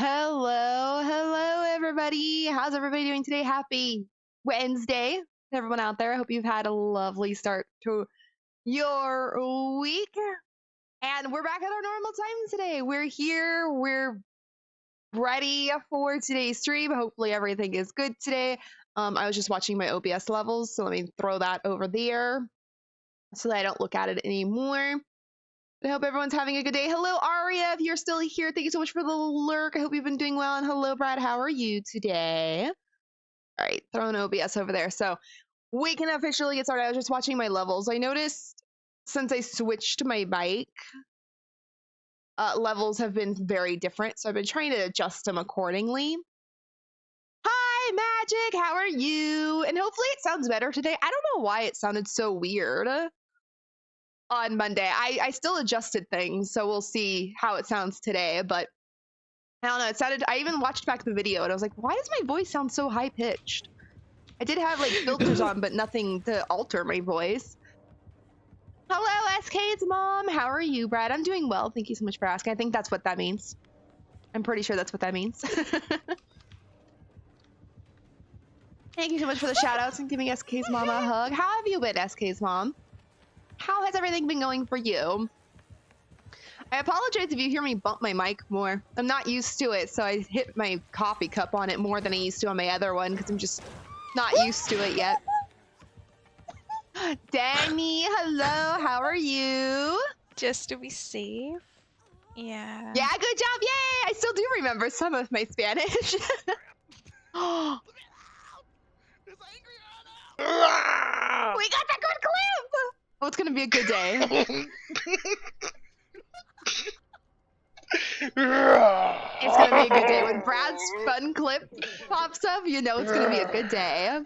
Hello, everybody. How's everybody doing today? Happy Wednesday, everyone out there. I hope you've had a lovely start to your week. And we're back at our normal time today. We're here. We're ready for today's stream. Hopefully, everything is good today. I was just watching my OBS levels, so let me throw that over there so that I don't look at it anymore. I hope everyone's having a good day. Hello, Aria, if you're still here, thank you so much for the lurk. I hope you've been doing well. And hello, Brad, how are you today? All right, throwing OBS over there. So we can officially get started. I was just watching my levels. I noticed since I switched my bike, levels have been very different. So I've been trying to adjust them accordingly. Hi, Magic, how are you? And hopefully it sounds better today. I don't know why it sounded so weird on Monday. I still adjusted things, so we'll see how it sounds today. But I don't know. It sounded. I even watched back the video, and I was like, "Why does my voice sound so high pitched?" I did have like filters on, but nothing to alter my voice. Hello, SK's mom. How are you, Brad? I'm doing well. Thank you so much for asking. I think that's what that means. I'm pretty sure that's what that means. Thank you so much for the shout outs and giving SK's mom a hug. How have you been, SK's mom? How has everything been going for you? I apologize if you hear me bump my mic more. I'm not used to it, so I hit my coffee cup on it more than I used to on my other one because I'm just not used to it yet. Danny, hello, how are you? Just to be safe. Yeah. Yeah, good job, yay! I still do remember some of my Spanish. Oh, we got that good clip! Oh, it's gonna be a good day. It's gonna be a good day. When Brad's fun clip pops up, you know it's gonna be a good day.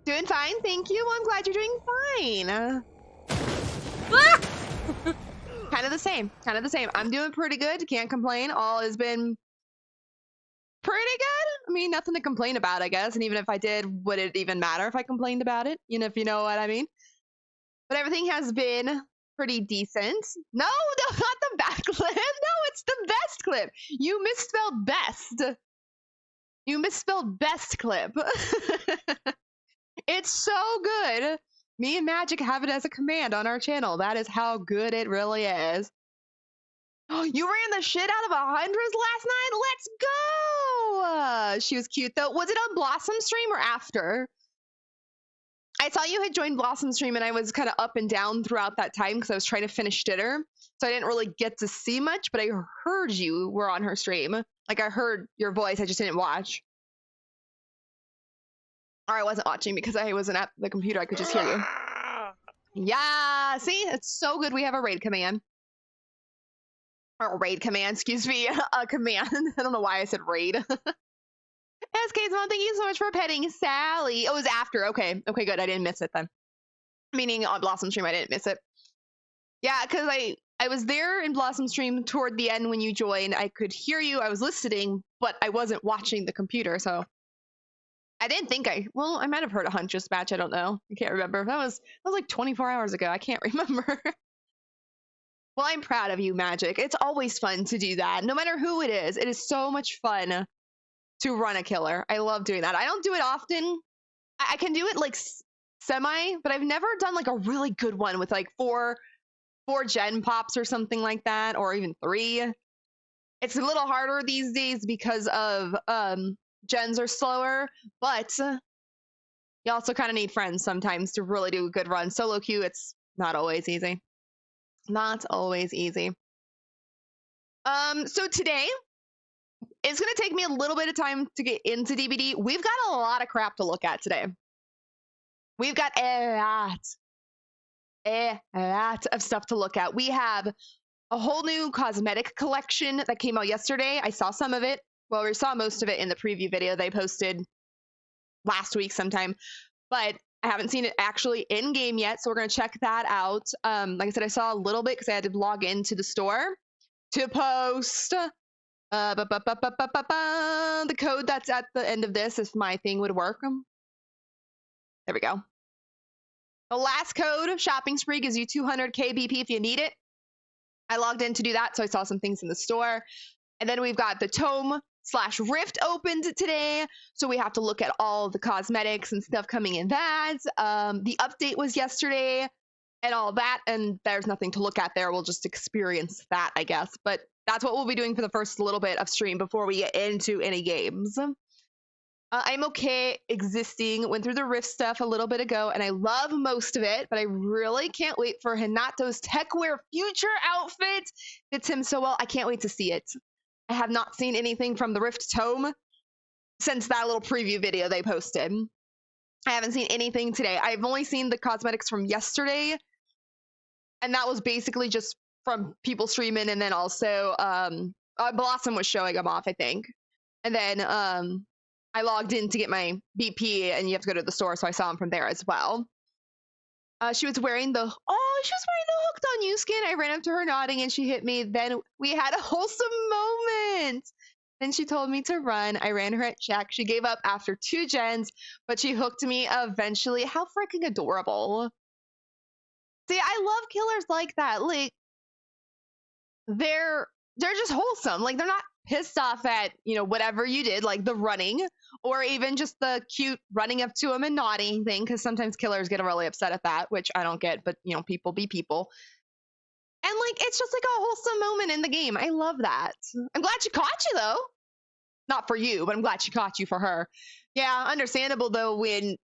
Doing fine, thank you. Well, I'm glad you're doing fine. Kind of the same. I'm doing pretty good. Can't complain. All has been pretty good. I mean, nothing to complain about, I guess. And even if I did, would it even matter if I complained about it? You know, if you know what I mean. But everything has been pretty decent. No, not the bad clip. No, it's the best clip. You misspelled best. You misspelled best clip. It's so good. Me and Magic have it as a command on our channel. That is how good it really is. Oh, you ran the shit out of 100s last night? Let's go! She was cute, though. Was it on Blossom stream or after? I saw you had joined Blossom stream, and I was kind of up and down throughout that time because I was trying to finish dinner. So I didn't really get to see much, but I heard you were on her stream. Like, I heard your voice. I just didn't watch. Or I wasn't watching because I wasn't at the computer. I could just hear you. Yeah, see? It's so good we have a raid command. Or a raid command, excuse me. A command. I don't know why I said raid. SK's mom, thank you so much for petting Sally. Oh, it was after. Okay, good. I didn't miss it then. Meaning on Blossom stream, I didn't miss it. Yeah, because I was there in Blossom stream toward the end when you joined. I could hear you. I was listening, but I wasn't watching the computer, so I didn't think well, I might have heard a Huntress match. I don't know. I can't remember. That was like 24 hours ago. I can't remember. Well, I'm proud of you, Magic. It's always fun to do that. No matter who it is so much fun to run a killer. I love doing that. I don't do it often. I can do it like semi, but I've never done like a really good one with like four gen pops or something like that, or even 3. It's a little harder these days because of gens are slower, but you also kind of need friends sometimes to really do a good run. Solo queue, it's not always easy. Not always easy. So today it's going to take me a little bit of time to get into DBD. We've got a lot of crap to look at today. We've got a lot of stuff to look at. We have a whole new cosmetic collection that came out yesterday. I saw some of it. Well, we saw most of it in the preview video they posted last week sometime, but I haven't seen it actually in game yet, so we're going to check that out. Like I said, I saw a little bit because I had to log into the store to post the code that's at the end of this if my thing would work. There we go. The last code of Shopping Spree gives you 200 KBP if you need it. I logged in to do that, so I saw some things in the store. And then we've got the Tome/Rift opened today, so we have to look at all the cosmetics and stuff coming in that. The update was yesterday and all that, and there's nothing to look at there. We'll just experience that, I guess. But that's what we'll be doing for the first little bit of stream before we get into any games. I'm okay existing. Went through the Rift stuff a little bit ago, and I love most of it, but I really can't wait for Hinato's Techwear Future outfit. Fits him so well. I can't wait to see it. I have not seen anything from the Rift Tome since that little preview video they posted. I haven't seen anything today. I've only seen the cosmetics from yesterday, and that was basically just from people streaming, and then also Blossom was showing them off, I think. And then I logged in to get my BP, and you have to go to the store, so I saw them from there as well. She was wearing the hooked on you skin. I ran up to her nodding, and she hit me. Then we had a wholesome moment. Then she told me to run. I ran her at check. She gave up after 2 gens, but she hooked me eventually. How freaking adorable. See, I love killers like that. Like, they're just wholesome. Like, they're not pissed off at, whatever you did, like the running, or even just the cute running up to him and nodding thing, because sometimes killers get really upset at that, which I don't get, but, people be people. And, like, it's just like a wholesome moment in the game. I love that. I'm glad she caught you, though. Not for you, but I'm glad she caught you for her. Yeah, understandable, though, when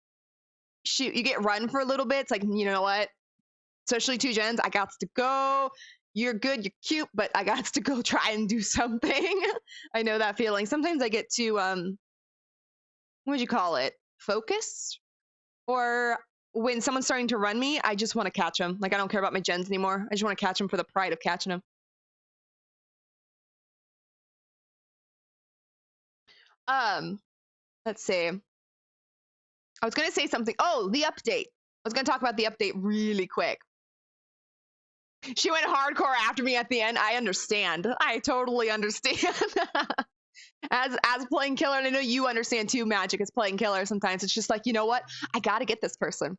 you get run for a little bit. It's like, you know what? Especially 2 gens, I got to go. You're good, you're cute, but I got to go try and do something. I know that feeling. Sometimes I get to, what would you call it? Focus? Or when someone's starting to run me, I just want to catch them. Like, I don't care about my gens anymore. I just want to catch them for the pride of catching them. Let's see. I was going to say something. Oh, the update. I was going to talk about the update really quick. She went hardcore after me at the end. I understand. I totally understand. as playing killer, and I know you understand too, Magic, as playing killer, sometimes it's just like, you know what? I gotta get this person.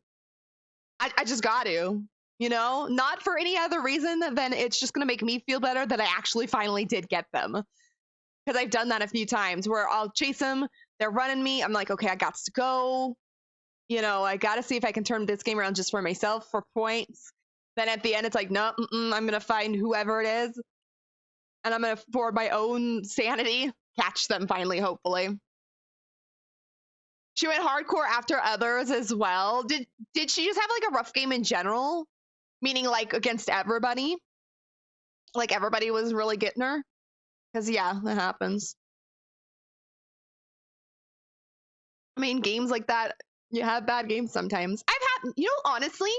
I just got to, not for any other reason than it's just gonna make me feel better that I actually finally did get them. Because I've done that a few times where I'll chase them, they're running me, I'm like, okay, I got to go. I gotta see if I can turn this game around just for myself for points. Then at the end, it's like, no, I'm going to find whoever it is. And I'm going to, for my own sanity, catch them finally, hopefully. She went hardcore after others as well. Did she just have like a rough game in general? Meaning like against everybody? Like everybody was really getting her? Because yeah, that happens. I mean, games like that, you have bad games sometimes. I've had, honestly,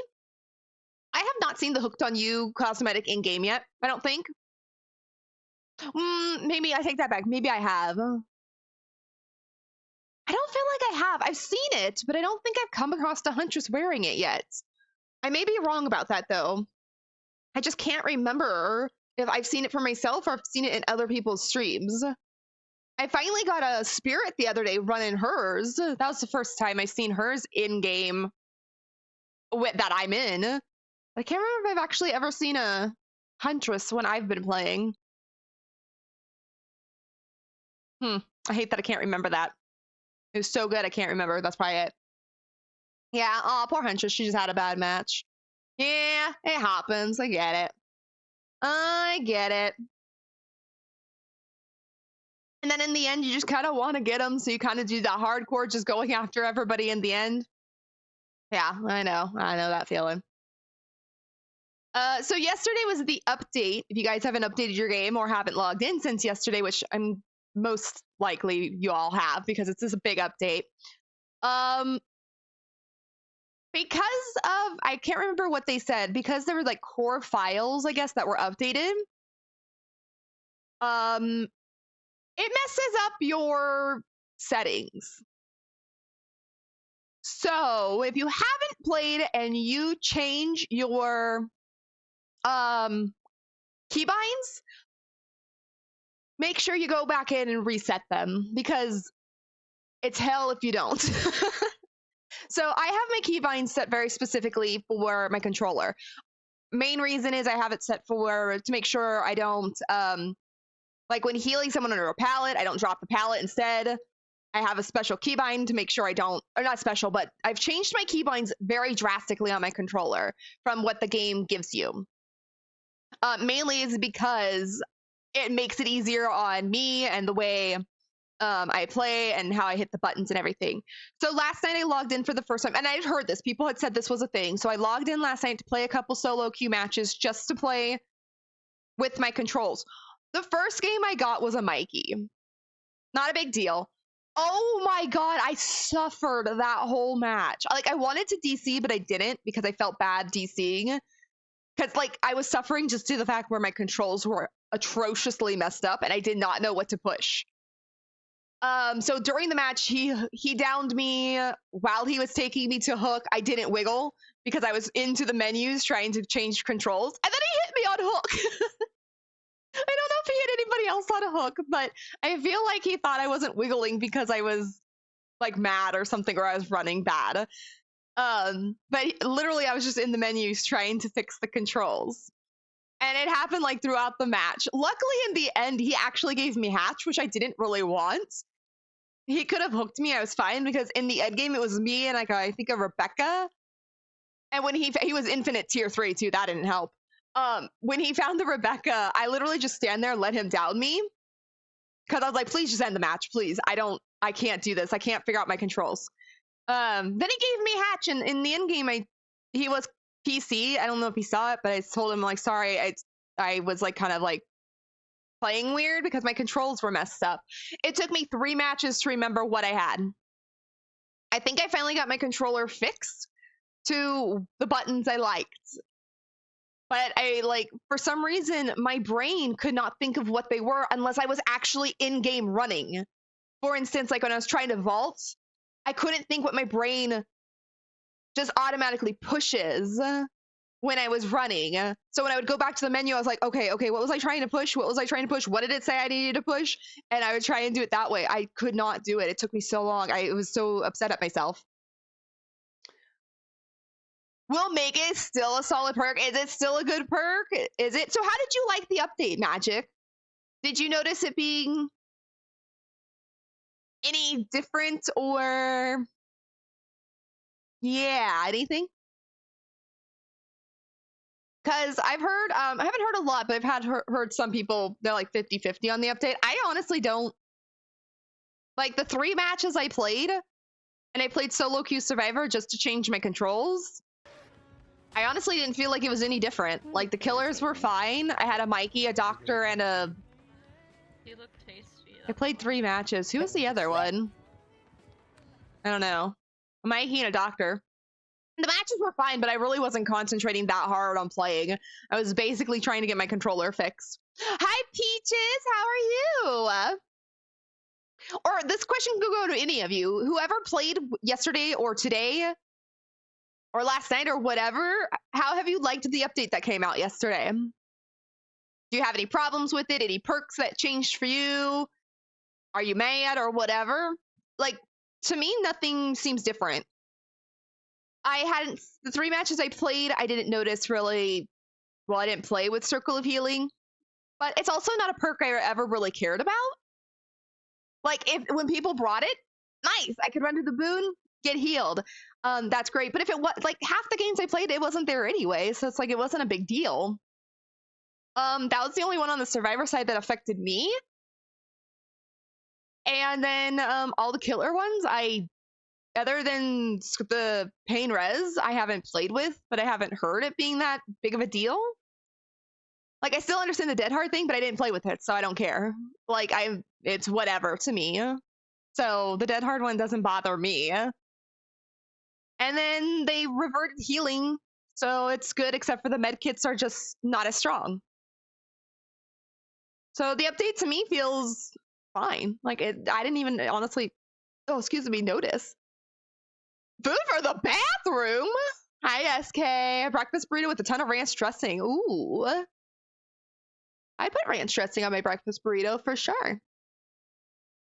I have not seen the Hooked on You cosmetic in game yet. I don't think. Maybe I take that back. Maybe I have. I don't feel like I have. I've seen it, but I don't think I've come across a Huntress wearing it yet. I may be wrong about that, though. I just can't remember if I've seen it for myself or if I've seen it in other people's streams. I finally got a Spirit the other day running hers. That was the first time I've seen hers in-game that I'm in. I can't remember if I've actually ever seen a Huntress when I've been playing. I hate that I can't remember that. It was so good, I can't remember. That's probably it. Yeah, poor Huntress. She just had a bad match. Yeah, it happens. I get it. I get it. And then in the end, you just kind of want to get them, so you kind of do that hardcore, just going after everybody in the end. Yeah, I know that feeling. So yesterday was the update. If you guys haven't updated your game or haven't logged in since yesterday, which I'm most likely you all have because it's just a big update. Because of, I can't remember what they said, because there were like core files, I guess, that were updated. It messes up your settings. So if you haven't played and you change your keybinds, make sure you go back in and reset them because it's hell if you don't. So I have my keybinds set very specifically for my controller. main reason is I have it set for to make sure I don't like when healing someone under a pallet, I don't drop the pallet instead. I have a special keybind to make sure I don't, or not special, but I've changed my keybinds very drastically on my controller from what the game gives you. Mainly is because it makes it easier on me and the way I play and how I hit the buttons and everything. So last night I logged in for the first time, and I'd heard this. People had said this was a thing. So I logged in last night to play a couple solo queue matches just to play with my controls. The first game I got was a Mikey. Not a big deal. Oh my God, I suffered that whole match. Like I wanted to DC, but I didn't because I felt bad DCing. Because like I was suffering just due to the fact where my controls were atrociously messed up and I did not know what to push. So during the match, he downed me while he was taking me to hook. I didn't wiggle because I was into the menus trying to change controls, and then he hit me on hook. I don't know if he hit anybody else on a hook, but I feel like he thought I wasn't wiggling because I was like mad or something, or I was running bad. But literally I was just in the menus trying to fix the controls. And it happened like throughout the match. Luckily in the end, he actually gave me hatch, which I didn't really want. He could have hooked me. I was fine because in the end game, it was me and like I think a Rebecca. And when he was infinite tier 3 too, that didn't help. When he found the Rebecca, I literally just stand there and let him down me. Cause I was like, please just end the match, please. I can't do this. I can't figure out my controls. Then he gave me hatch, and in the end game, he was PC. I don't know if he saw it, but I told him like, sorry, I was like kind of like playing weird because my controls were messed up. It took me 3 matches to remember what I had. I think I finally got my controller fixed to the buttons I liked. But I like, for some reason, my brain could not think of what they were unless I was actually in game running. For instance, like when I was trying to vault, I couldn't think what my brain just automatically pushes when I was running. So when I would go back to the menu, I was like, okay, what was I trying to push? What was I trying to push? What did it say I needed to push? And I would try and do it that way. I could not do it. It took me so long. I was so upset at myself. Will make it still a solid perk. Is it still a good perk? Is it? So how did you like the update, Magic? Did you notice it being any different or yeah, anything? Because I've heard, I haven't heard a lot, but I've heard some people, they're like 50-50 on the update. I honestly don't. Like the 3 matches I played, and I played solo queue survivor just to change my controls. I honestly didn't feel like it was any different. Like the killers were fine. I had a Mikey, a doctor, and a... He looked tasty. I played 3 matches. Who was the other one? I don't know. A Mikey and a doctor. The matches were fine, but I really wasn't concentrating that hard on playing. I was basically trying to get my controller fixed. Hi, Peaches. How are you? Or this question could go to any of you. Whoever played yesterday or today or last night or whatever, how have you liked the update that came out yesterday? Do you have any problems with it? Any perks that changed for you? Are you mad or whatever? Like, to me, nothing seems different. The 3 matches I played, I didn't notice really, well, I didn't play with Circle of Healing, but it's also not a perk I ever really cared about. Like, when people brought it, nice, I could run to the boon, get healed. That's great. But if it was, like, half the games I played, it wasn't there anyway, so it's like, it wasn't a big deal. That was the only one on the Survivor side that affected me. And then, all the killer ones, other than the Pain Res, I haven't played with, but I haven't heard it being that big of a deal. Like, I still understand the Dead Hard thing, but I didn't play with it, so I don't care. Like, it's whatever to me. So the Dead Hard one doesn't bother me. And then they reverted healing, so it's good, except for the med kits are just not as strong. So the update to me feels fine. Like, I didn't even honestly, notice. Food for the bathroom? Hi, SK. Breakfast burrito with a ton of ranch dressing. Ooh. I put ranch dressing on my breakfast burrito for sure.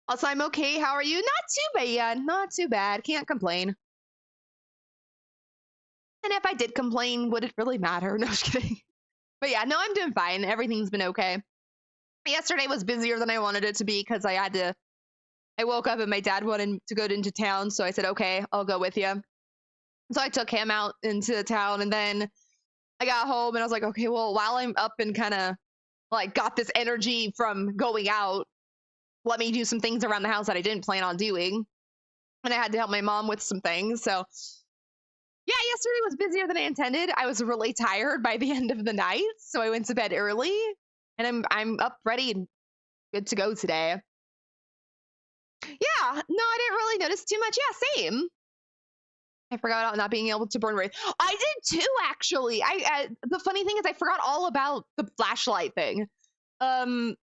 Also, I'm okay. How are you? Not too bad. Not too bad. Can't complain. And if I did complain, would it really matter? No, just kidding. But yeah, no, I'm doing fine. Everything's been okay. Yesterday was busier than I wanted it to be because I woke up and my dad wanted to go into town. So I said, okay, I'll go with you. So I took him out into the town, and then I got home and I was like, okay, well, while I'm up and kind of like got this energy from going out, let me do some things around the house that I didn't plan on doing. And I had to help my mom with some things. So yeah, yesterday was busier than I intended. I was really tired by the end of the night, so I went to bed early, and I'm up ready and good to go today. Yeah, no, I didn't really notice too much. Yeah, same. I forgot about not being able to burn wraith. I did too, actually. The funny thing is, I forgot all about the flashlight thing. I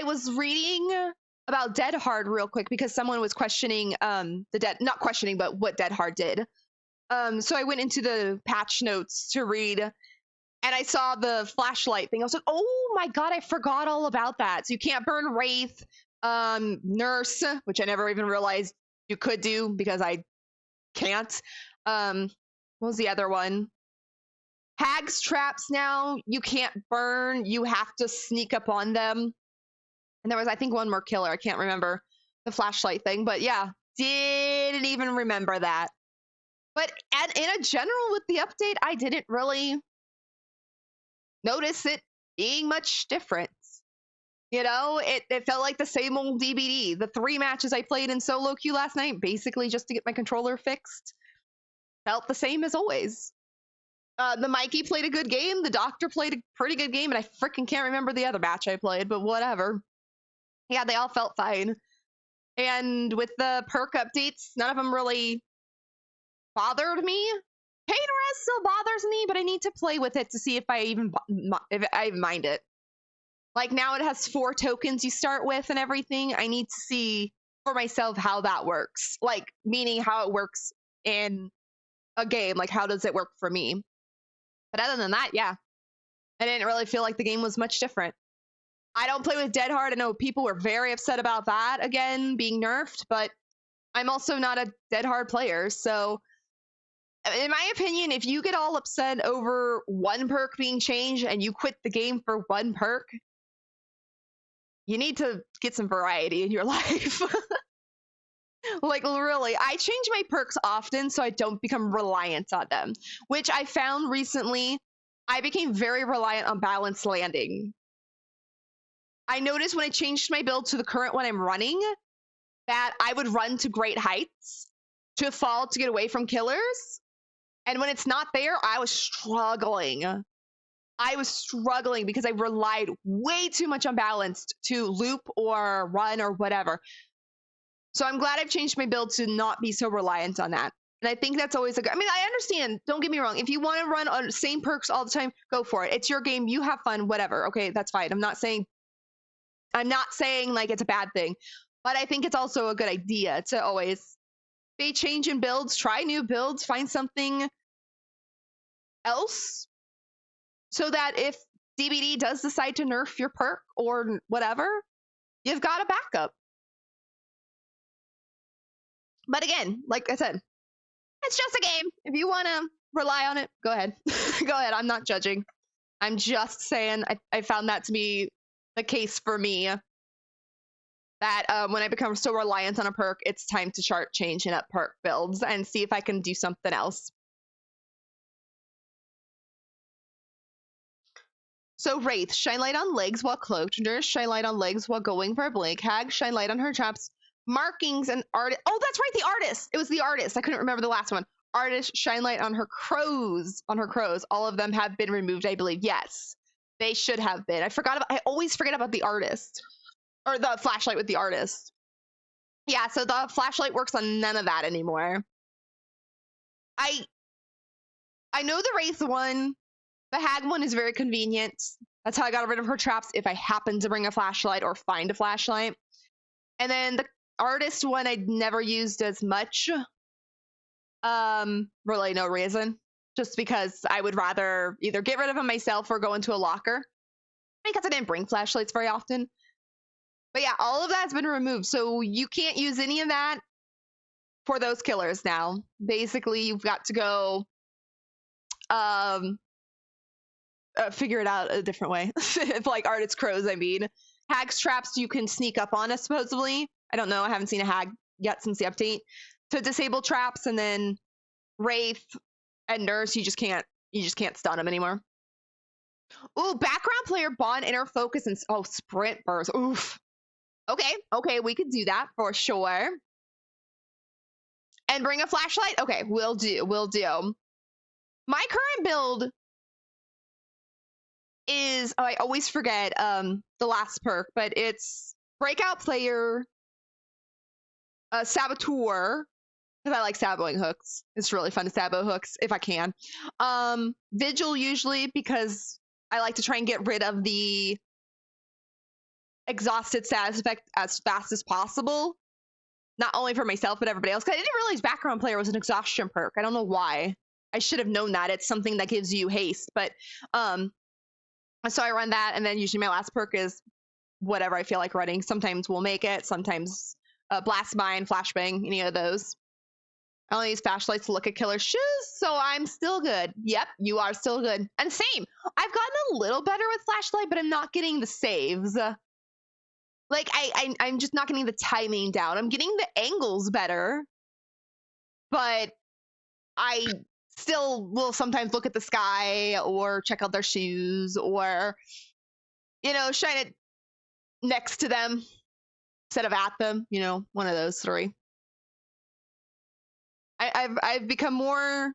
was reading about Dead Hard real quick because someone was questioning not questioning, but what Dead Hard did. So I went into the patch notes to read, and I saw the flashlight thing. I was like, oh my god, I forgot all about that. So you can't burn wraith, nurse, which I never even realized you could do because I can't. What was the other one? Hag's traps now you can't burn. You have to sneak up on them. And there was, I think, one more killer. I can't remember the flashlight thing, but yeah, didn't even remember that. But in a general, with the update, I didn't really notice it being much different. You know, it felt like the same old DBD. The 3 matches I played in solo queue last night, basically just to get my controller fixed, felt the same as always. The Mikey played a good game. The Doctor played a pretty good game, and I freaking can't remember the other match I played, but whatever. Yeah, they all felt fine. And with the perk updates, none of them really bothered me. Pain Rest still bothers me, but I need to play with it to see if I even mind it. Like now it has 4 tokens you start with and everything. I need to see for myself how that works. Like meaning how it works in a game. Like how does it work for me? But other than that, yeah. I didn't really feel like the game was much different. I don't play with Dead Hard. I know people were very upset about that again being nerfed, but I'm also not a Dead Hard player. So in my opinion, if you get all upset over one perk being changed and you quit the game for one perk, you need to get some variety in your life. Like really, I change my perks often so I don't become reliant on them, which I found recently I became very reliant on balanced landing. I noticed when I changed my build to the current one I'm running that I would run to great heights to fall to get away from killers. And when it's not there, I was struggling. I was struggling because I relied way too much on balanced to loop or run or whatever. So I'm glad I've changed my build to not be so reliant on that. And I think that's always a good, I mean, I understand, don't get me wrong. If you want to run on same perks all the time, go for it. It's your game, you have fun, whatever. Okay, that's fine. I'm not saying like it's a bad thing, but I think it's also a good idea to always be changing builds, try new builds, find something else so that if DBD does decide to nerf your perk or whatever, you've got a backup. But again, like I said, it's just a game. If you want to rely on it, go ahead. Go ahead. I'm not judging. I'm just saying I found that to be the case for me. That when I become so reliant on a perk, it's time to start changing up perk builds and see if I can do something else. So Wraith, shine light on legs while cloaked. Nurse, shine light on legs while going for a blink. Hag, shine light on her traps. Markings and artist. Oh, that's right, the artist. It was the artist. I couldn't remember the last one. Artist, shine light on her crows. All of them have been removed, I believe. Yes, they should have been. I always forget about the artist. Or the flashlight with the artist. Yeah, so the flashlight works on none of that anymore. I know the Wraith one. The Hag one is very convenient. That's how I got rid of her traps if I happen to bring a flashlight or find a flashlight. And then the artist one I'd never used as much. Really no reason. Just because I would rather either get rid of them myself or go into a locker. Because I didn't bring flashlights very often. But yeah, all of that's been removed. So you can't use any of that. for those killers now. Basically, you've got to go figure it out a different way. If like Artist's Crows, I mean. Hag's traps you can sneak up on us, supposedly. I don't know. I haven't seen a hag yet since the update. To disable traps, and then Wraith and Nurse, you just can't stun them anymore. Ooh, background player bond, inner focus, and sprint burst. Oof. Okay, we could do that for sure. And bring a flashlight? Okay, we'll do. My current build is, I always forget the last perk, but it's breakout player, saboteur, because I like saboing hooks. It's really fun to sabo hooks if I can. Vigil usually, because I like to try and get rid of the exhausted status effect as fast as possible. Not only for myself, but everybody else. Because I didn't realize background player was an exhaustion perk. I don't know why. I should have known that. It's something that gives you haste. But so I run that, and then usually my last perk is whatever I feel like running. Sometimes we'll make it. Sometimes blast mine, flashbang, any of those. I only use flashlights to look at killer shoes, so I'm still good. Yep, you are still good. And same, I've gotten a little better with flashlight, but I'm not getting the saves. Like, I'm just not getting the timing down. I'm getting the angles better, but I still will sometimes look at the sky or check out their shoes or, shine it next to them instead of at them, one of those three. I've become more,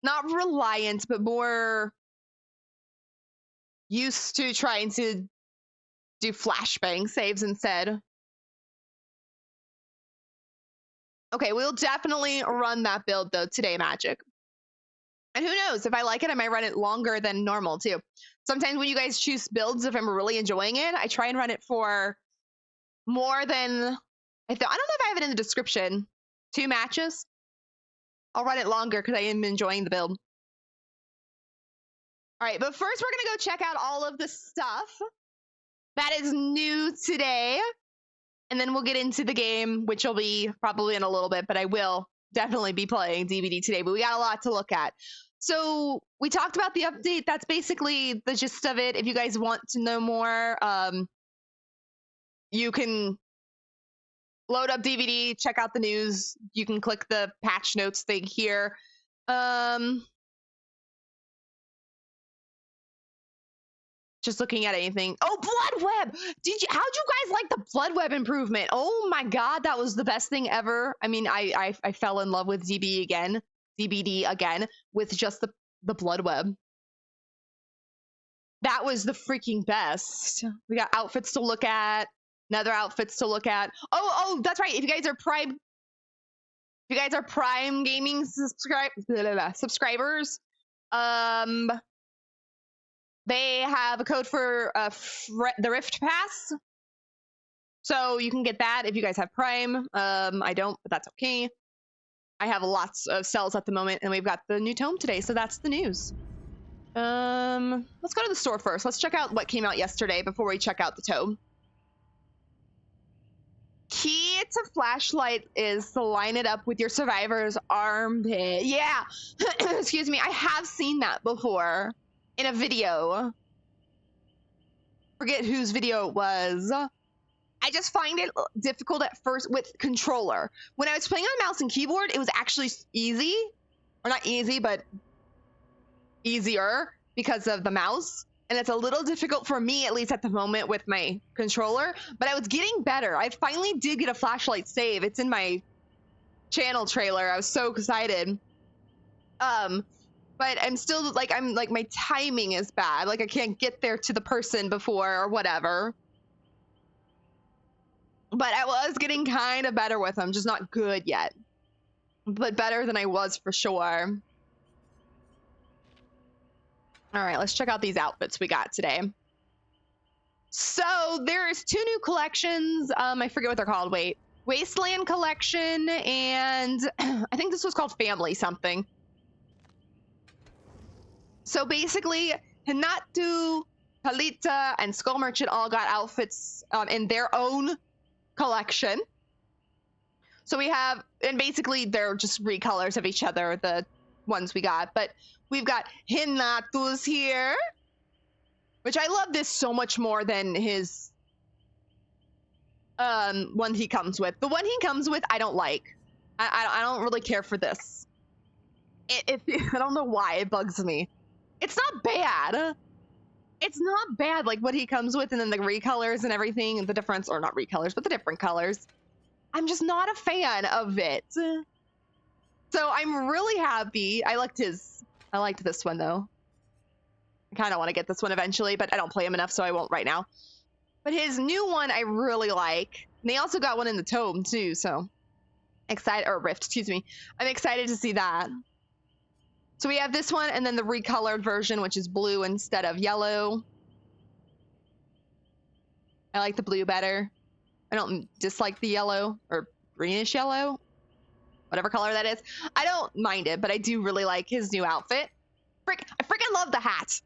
not reliant, but more used to trying to do flashbang saves instead. Okay, we'll definitely run that build though today, Magic. And who knows, if I like it, I might run it longer than normal too. Sometimes when you guys choose builds, if I'm really enjoying it, I try and run it for more than, I don't know if I have it in the description, 2 matches. I'll run it longer because I am enjoying the build. All right, but first we're gonna go check out all of the stuff that is new today. And then we'll get into the game, which will be probably in a little bit, but I will definitely be playing DBD today. But we got a lot to look at. So we talked about the update. That's basically the gist of it. If you guys want to know more, you can load up DVD, check out the news. You can click the patch notes thing here. Just looking at anything. Oh, Blood Web! How'd you guys like the Blood Web improvement? Oh my god, that was the best thing ever. I mean, I fell in love with DBD again with just the Blood Web. That was the freaking best. We got outfits to look at, nether outfits to look at. Oh, that's right. If you guys are Prime Gaming subscribers, they have a code for the Rift Pass. So you can get that if you guys have Prime. I don't, but that's okay. I have lots of cells at the moment, and we've got the new tome today, so that's the news. Let's go to the store first. Let's check out what came out yesterday before we check out the tome. Key to flashlight is to line it up with your survivor's armpit. Yeah, excuse me. I have seen that before in a video. Forget whose video it was. I just find it difficult at first with controller. When I was playing on mouse and keyboard, it was actually easy. Or not easy, but easier because of the mouse. And it's a little difficult for me, at least at the moment, with my controller. But I was getting better. I finally did get a flashlight save. It's in my channel trailer. I was so excited. But I'm still, my timing is bad. Like, I can't get there to the person before or whatever. But I was getting kind of better with them. Just not good yet. But better than I was for sure. All right, let's check out these outfits we got today. So there's 2 new collections. I forget what they're called. Wait. Wasteland collection and I think this was called Family something. So basically, Hinatu, Palita, and Skull Merchant all got outfits in their own collection. So we have, and basically they're just recolors of each other, the ones we got. But we've got Hinatus here, which I love this so much more than his one he comes with. The one he comes with, I don't like. I don't really care for this. I don't know why it bugs me. It's not bad. It's not bad, like what he comes with, and then the recolors and everything, and the difference, or not recolors, but the different colors. I'm just not a fan of it. So I'm really happy. I liked this one though. I kind of want to get this one eventually, but I don't play him enough, so I won't right now. But his new one I really like. And they also got one in the tome too, so excited, or Rift, excuse me. I'm excited to see that. So we have this one, and then the recolored version, which is blue instead of yellow. I like the blue better. I don't dislike the yellow, or greenish yellow, whatever color that is. I don't mind it, but I do really like his new outfit. I freaking love the hat.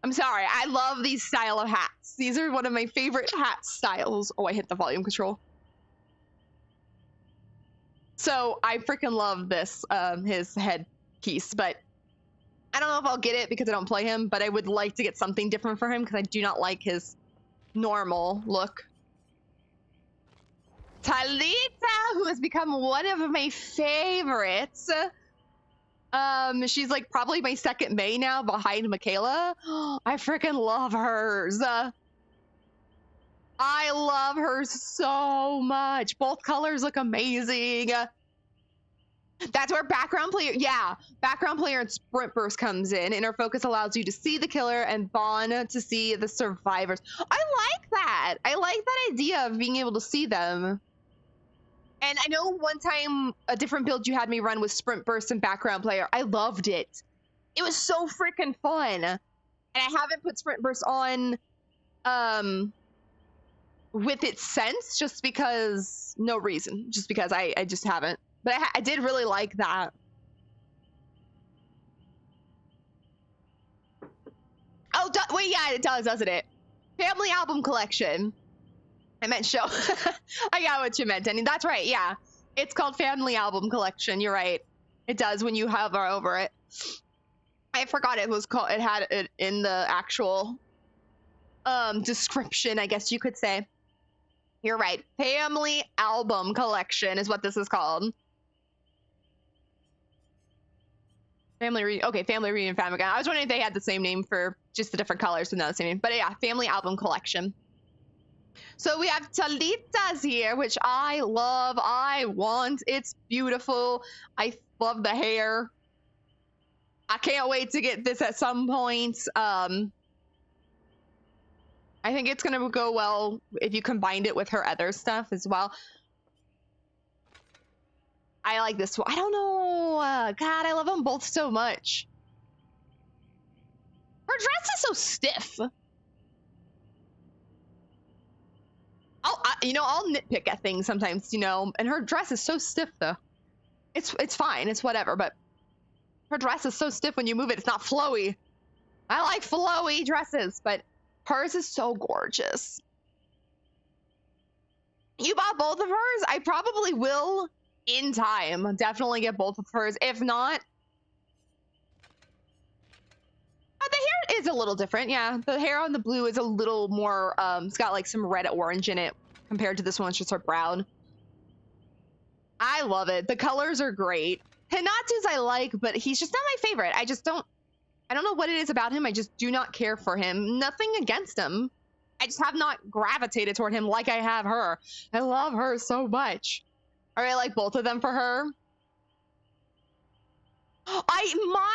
I'm sorry, I love these style of hats. These are one of my favorite hat styles. Oh, I hit the volume control. So I freaking love this, his headpiece, but I don't know if I'll get it because I don't play him, but I would like to get something different for him because I do not like his normal look. Talita, who has become one of my favorites. She's like probably my second main now behind Michaela. I freaking love hers. I love hers so much. Both colors look amazing. That's where background player and sprint burst comes in. Inner focus allows you to see the killer and bond to see the survivors. I like that. I like that idea of being able to see them. And I know one time a different build you had me run with sprint burst and background player. I loved it. It was so freaking fun. And I haven't put sprint burst on with its sense, just because, no reason, just because I just haven't. But I did really like that. Oh, wait, yeah, it does, doesn't it? Family album collection. I meant show. I got what you meant, Denny. That's right, yeah. It's called Family Album Collection. You're right. It does when you hover over it. I forgot it was called, it had it in the actual description, I guess you could say. You're right. Family Album Collection is what this is called. Family Reunion, Family Guy. I was wondering if they had the same name for just the different colors, but not the same name. But yeah, Family Album Collection. So we have Talita's here, which I love. I want. It's beautiful. I love the hair. I can't wait to get this at some point. I think it's going to go well if you combined it with her other stuff as well. I like this one. I don't know. God, I love them both so much. Her dress is so stiff. I'll nitpick at things sometimes, and her dress is so stiff though. It's fine, it's whatever, but her dress is so stiff when you move it, it's not flowy. I like flowy dresses, but hers is so gorgeous. You bought both of hers? I probably will in time. Definitely get both of hers. If not, the hair is a little different. Yeah, the hair on the blue is a little more, it's got like some red orange in it compared to this one, it's just sort of brown. I love it. The colors are great. Hinatu's I like, but he's just not my favorite. I don't know what it is about him. I just do not care for him. Nothing against him. I just have not gravitated toward him like I have her. I love her so much. All right, like both of them for her. I might.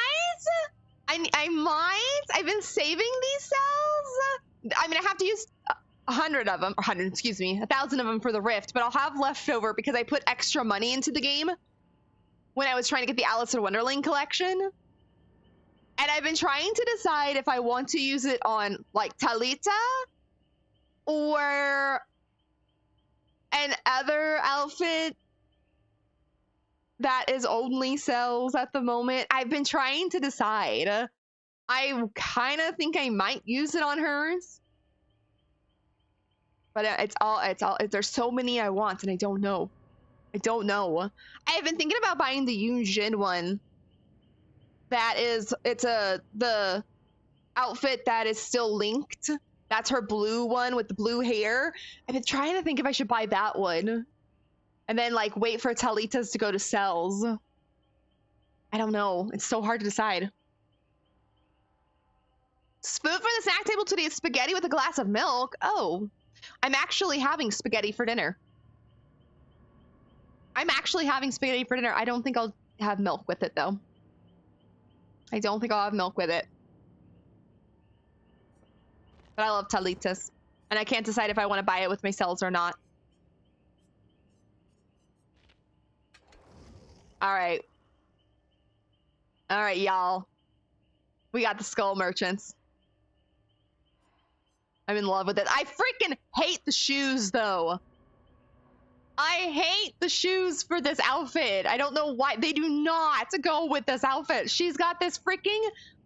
I've been saving these cells. I mean, I have to use 100 of them, or 100, excuse me, 1,000 of them for the Rift, but I'll have leftover because I put extra money into the game when I was trying to get the Alice in Wonderland collection. And I've been trying to decide if I want to use it on, like, Talita or an other outfit that is only sells at the moment. I've been trying to decide. I kind of think I might use it on hers. But it's all, there's so many I want and I don't know. I don't know. I've been thinking about buying the Yunjin one. It's the outfit that is still linked. That's her blue one with the blue hair. I've been trying to think if I should buy that one. And then like wait for Talita's to go to cells. I don't know. It's so hard to decide. Food for the snack table today is spaghetti with a glass of milk. Oh, I'm actually having spaghetti for dinner. I don't think I'll have milk with it though. I don't think I'll have milk with it. But I love Talita's. And I can't decide if I want to buy it with my cells or not. Alright. Alright, y'all. We got the skull merchants. I'm in love with it. I freaking hate the shoes, though. I hate the shoes for this outfit. I don't know why. They do not go with this outfit. She's got this freaking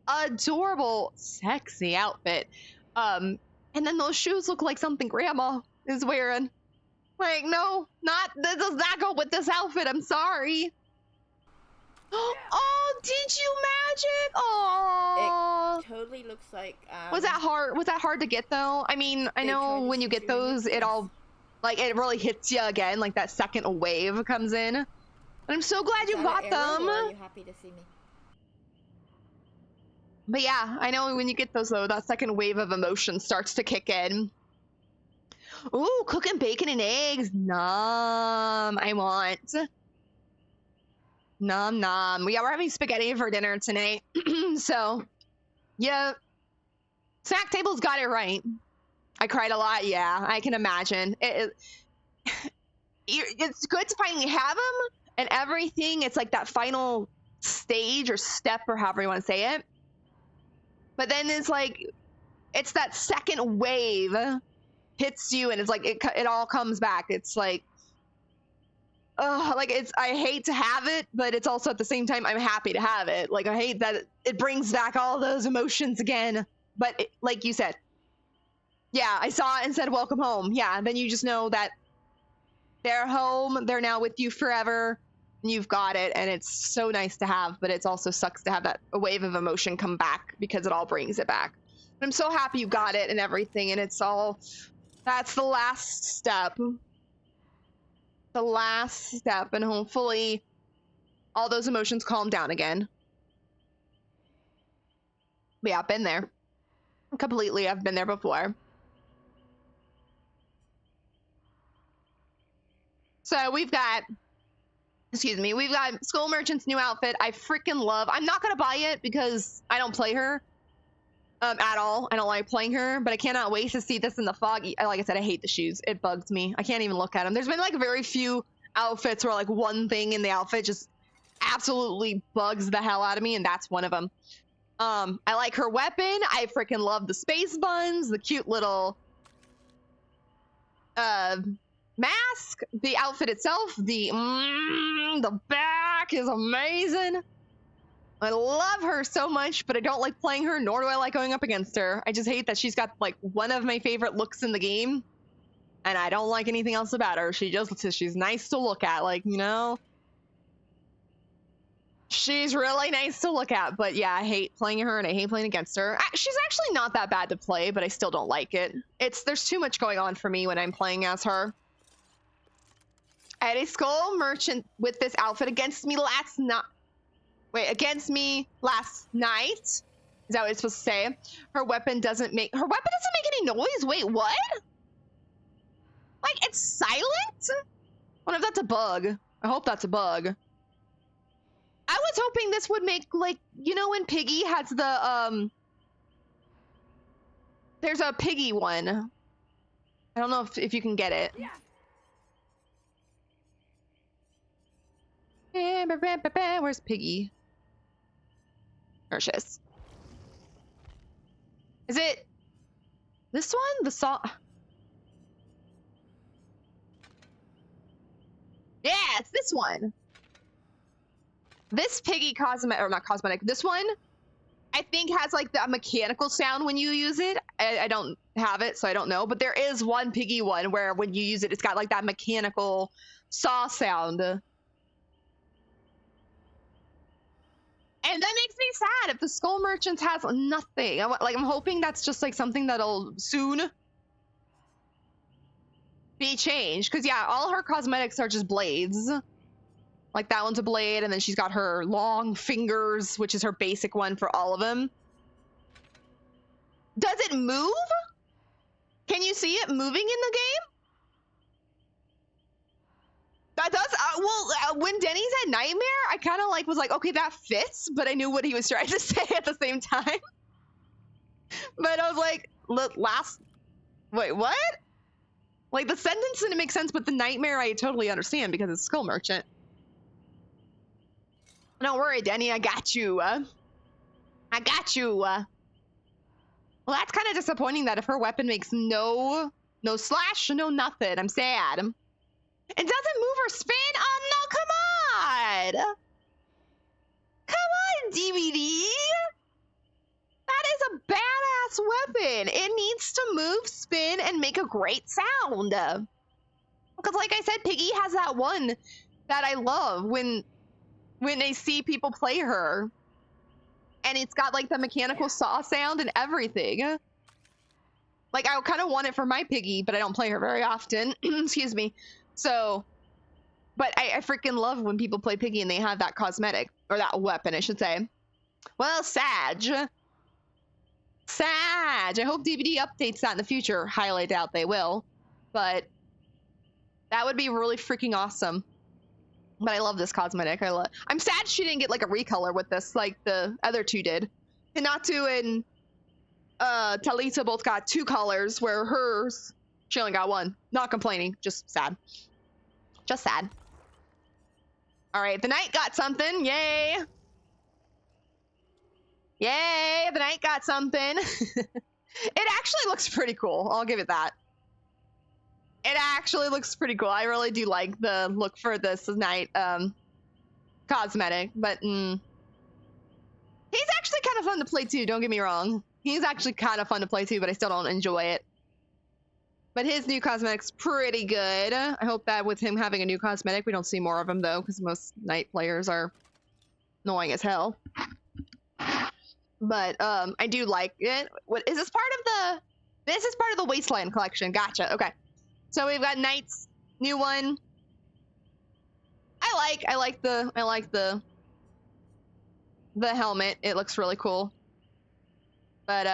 adorable, sexy outfit. And then those shoes look like something Grandma is wearing. Like, no, that does not go with this outfit. I'm sorry. Oh, did you magic? Oh, it totally looks like. Was that hard? Was that hard to get though? I mean, I know when you get those, it all, like, it really hits you again. Like that second wave comes in. And I'm so glad you got them. Or are you happy to see me? But yeah, I know when you get those though, that second wave of emotion starts to kick in. Ooh, cooking bacon and eggs. Nom, I want. Nom nom. Yeah, we're having spaghetti for dinner tonight. So, yeah. Snack table's got it right. I cried a lot. Yeah, I can imagine. It's good to finally have them and everything. It's like that final stage or step or however you want to say it. But then it's like, it's that second wave hits you and it's like, it all comes back. It's like, like I hate to have it, but it's also at the same time, I'm happy to have it. Like, I hate that it brings back all those emotions again. But like you said, yeah, I saw it and said, welcome home. Yeah, then you just know that they're home. They're now with you forever. And you've got it. And it's so nice to have, but it also sucks to have that a wave of emotion come back because it all brings it back. But I'm so happy you got it and everything. And it's all, that's the last step. The last step, and hopefully all those emotions calm down again. But yeah, I've been there. Completely, I've been there before. So we've got Skull Merchant's new outfit. I freaking love. I'm not gonna buy it because I don't play her at all. I don't like playing her, but I cannot wait to see this in the fog. Like I said, I hate the shoes. It bugs me. I can't even look at them. There's been like very few outfits where like one thing in the outfit just absolutely bugs the hell out of me, and that's one of them. I like her weapon. I freaking love the space buns, the cute little mask, the outfit itself, the back is amazing. I love her so much, but I don't like playing her, nor do I like going up against her. I just hate that she's got like one of my favorite looks in the game, and I don't like anything else about her. She's nice to look at, like, you know? She's really nice to look at, but yeah, I hate playing her and I hate playing against her. She's actually not that bad to play, but I still don't like it. There's too much going on for me when I'm playing as her. I had a Skull Merchant with this outfit against me last night. Is that what it's supposed to say? Her weapon doesn't make any noise. Wait, what? Like, it's silent? I wonder if that's a bug. I hope that's a bug. I was hoping this would make, like, you know when Piggy has the, there's a Piggy one. I don't know if you can get it. Yeah. Where's Piggy? There she is. Is it this one? The song? Yeah, it's this one. This Piggy cosmetic, or not cosmetic, this one I think has like the mechanical sound when you use it. I don't have it, so I don't know. But there is one piggy one where when you use it, it's got like that mechanical saw sound. And that makes me sad if the Skull Merchants has nothing. I'm hoping that's just like something that'll soon be changed. Because yeah, all her cosmetics are just blades. Like that one's a blade, and then she's got her long fingers, which is her basic one for all of them. Does it move? Can you see it moving in the game? That does. When Denny's had Nightmare, I kind of like was like, okay, that fits, but I knew what he was trying to say at the same time. But I was like, wait, what? Like the sentence didn't make sense, but the Nightmare I totally understand because it's Skull Merchant. Don't worry, Denny, I got you. I got you. Well, that's kind of disappointing that if her weapon makes no slash, no nothing, I'm sad. It doesn't move or spin? Oh, no, come on! Come on, DVD! That is a badass weapon. It needs to move, spin, and make a great sound. Because like I said, Piggy has that one that I love when I see people play her. And it's got like the mechanical saw sound and everything. Like I kind of want it for my Piggy, but I don't play her very often. Excuse me. So, but I freaking love when people play Piggy and they have that cosmetic, or that weapon, I should say. Well, Sag. I hope DVD updates that in the future. Highly doubt they will, but that would be really freaking awesome. But I love this cosmetic. I'm sad she didn't get like a recolor with this, like the other two did. Hinatu and Talita both got 2 colors, where hers, she only got 1. Not complaining, just sad. Just sad. All right, the knight got something. Yay! Yay! The knight got something. It actually looks pretty cool. I'll give it that. It actually looks pretty cool. I really do like the look for this knight cosmetic, but he's actually kind of fun to play too. Don't get me wrong. He's actually kind of fun to play too, but I still don't enjoy it. But his new cosmetic's pretty good. I hope that with him having a new cosmetic, we don't see more of him though, because most knight players are annoying as hell. But I do like it. What is this part of the? This is part of the Wasteland collection. Gotcha. Okay. So we've got Knight's new one. I like the helmet. It looks really cool. But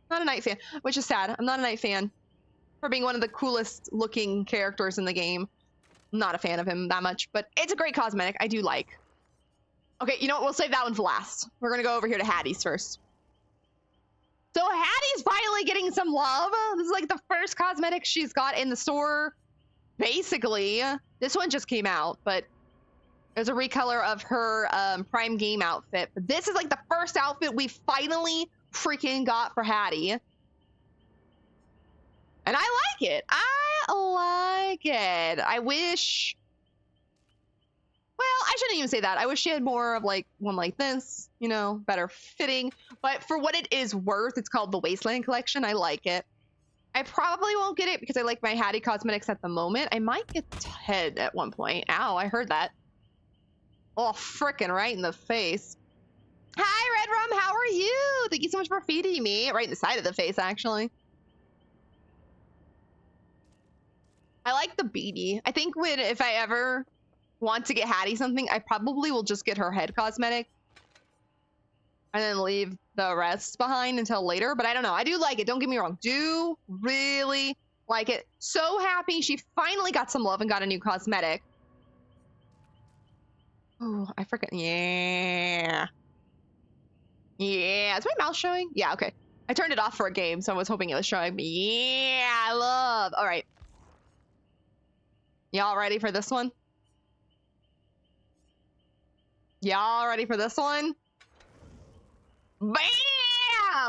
not a Knight fan, which is sad. I'm not a Knight fan for being one of the coolest looking characters in the game. I'm not a fan of him that much, but it's a great cosmetic. I do like. Okay, you know what? We'll save that one for last. We're gonna go over here to Hattie's first. So Hattie's finally getting some love. This is like the first cosmetic she's got in the store. Basically, this one just came out, but there's a recolor of her Prime Game outfit. But this is like the first outfit we finally freaking got for Hattie. And I like it. I like it. I wish... Well, I shouldn't even say that. I wish she had more of like one like this, you know, better fitting. But for what it is worth, it's called the Wasteland Collection. I like it. I probably won't get it because I like my Hattie cosmetics at the moment. I might get Ted at one point. Ow, I heard that. Oh, frickin' right in the face. Hi, Red Rum, how are you? Thank you so much for feeding me. Right in the side of the face, actually. I like the beanie. I think if I ever want to get Hattie something, I probably will just get her head cosmetic and then leave the rest behind until later. But I don't know. I do like it. Don't get me wrong. Do really like it. So happy she finally got some love and got a new cosmetic. Oh, I forget. Yeah. Yeah. Is my mouse showing? Yeah, okay. I turned it off for a game, so I was hoping it was showing me. Yeah, I love. All right. Y'all ready for this one? Y'all ready for this one? Bam!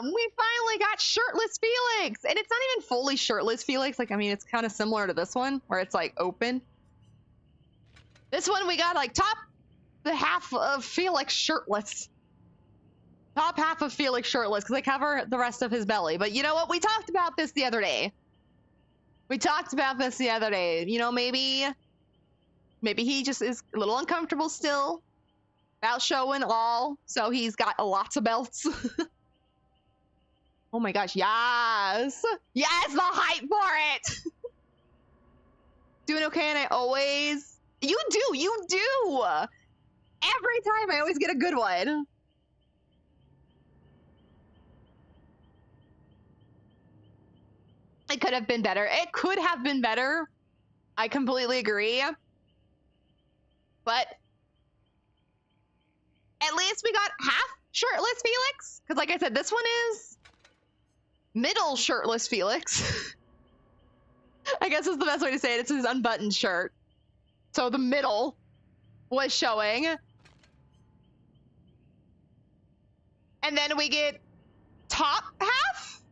We finally got shirtless Felix! And it's not even fully shirtless Felix. Like, I mean, it's kind of similar to this one, where it's, like, open. This one, we got, like, the half of Felix shirtless. top half of Felix shirtless because I cover the rest of his belly. But you know what? We talked about this the other day. You know, maybe he just is a little uncomfortable still about showing all, so he's got lots of belts. Oh my gosh, yes! Yes, the hype for it! Doing okay, and I always... You do! Every time I always get a good one. It could have been better. It could have been better. I completely agree. But at least we got half shirtless Felix. Because like I said, this one is middle shirtless Felix. I guess is the best way to say it. It's his unbuttoned shirt. So the middle was showing. And then we get top half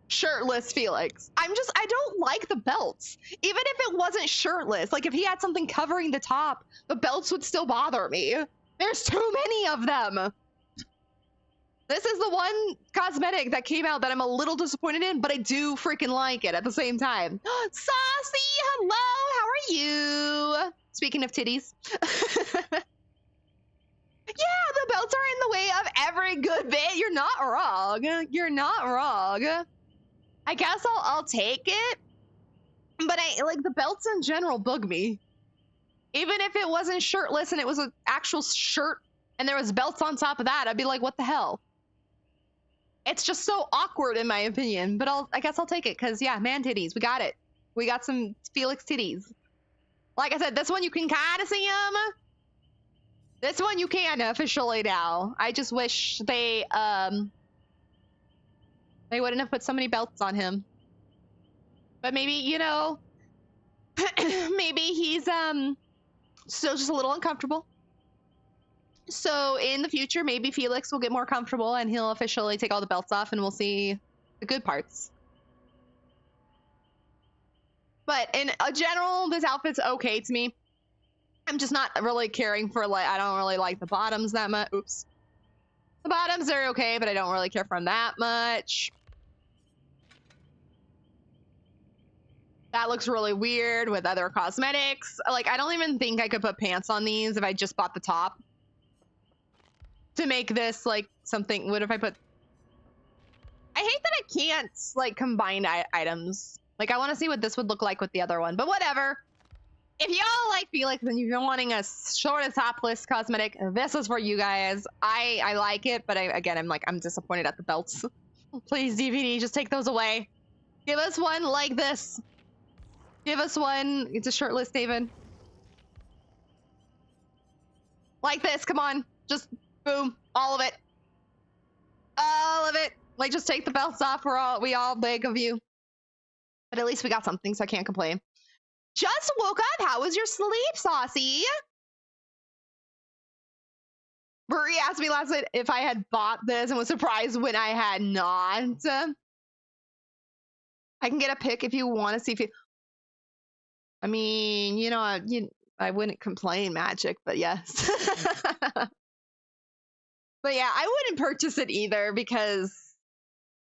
shirtless Felix. I don't like the belts. Even if it wasn't shirtless, like if he had something covering the top, the belts would still bother me. There's too many of them. This is the one cosmetic that came out that I'm a little disappointed in, but I do freaking like it at the same time. Saucy, hello, how are you? Speaking of titties. Yeah, the belts are in the way of every good bit. You're not wrong. You're not wrong. I guess I'll take it. But I like the belts in general bug me. Even if it wasn't shirtless and it was an actual shirt and there was belts on top of that, I'd be like, what the hell? It's just so awkward in my opinion, but I guess I'll take it because yeah, man titties, we got it. We got some Felix titties. Like I said, this one you can kind of see them. This one you can officially now. I just wish they wouldn't have put so many belts on him. But maybe, you know, maybe he's still just a little uncomfortable. So in the future, maybe Felix will get more comfortable and he'll officially take all the belts off and we'll see the good parts. But in general, this outfit's okay to me. I'm just not really caring for, like, I don't really like the bottoms that much. Oops. The bottoms are okay, but I don't really care for them that much. That looks really weird with other cosmetics. Like, I don't even think I could put pants on these if I just bought the top. To make this, like, something... What if I put... I hate that I can't, like, combine items. Like, I want to see what this would look like with the other one. But whatever. If y'all like Felix and you've been wanting a short and topless cosmetic, this is for you guys. I like it, but I'm disappointed at the belts. Please, DVD, just take those away. Give us one like this. Give us one. It's a shirtless David. Like this, come on. Just boom, all of it. All of it. Like, just take the belts off. We all beg of you. But at least we got something, so I can't complain. Just woke up. How was your sleep, Saucy? Brie asked me last night if I had bought this and was surprised when I had not. I can get a pic if you want to see if you... I mean, you know, I wouldn't complain, Magic, but yes. But yeah, I wouldn't purchase it either because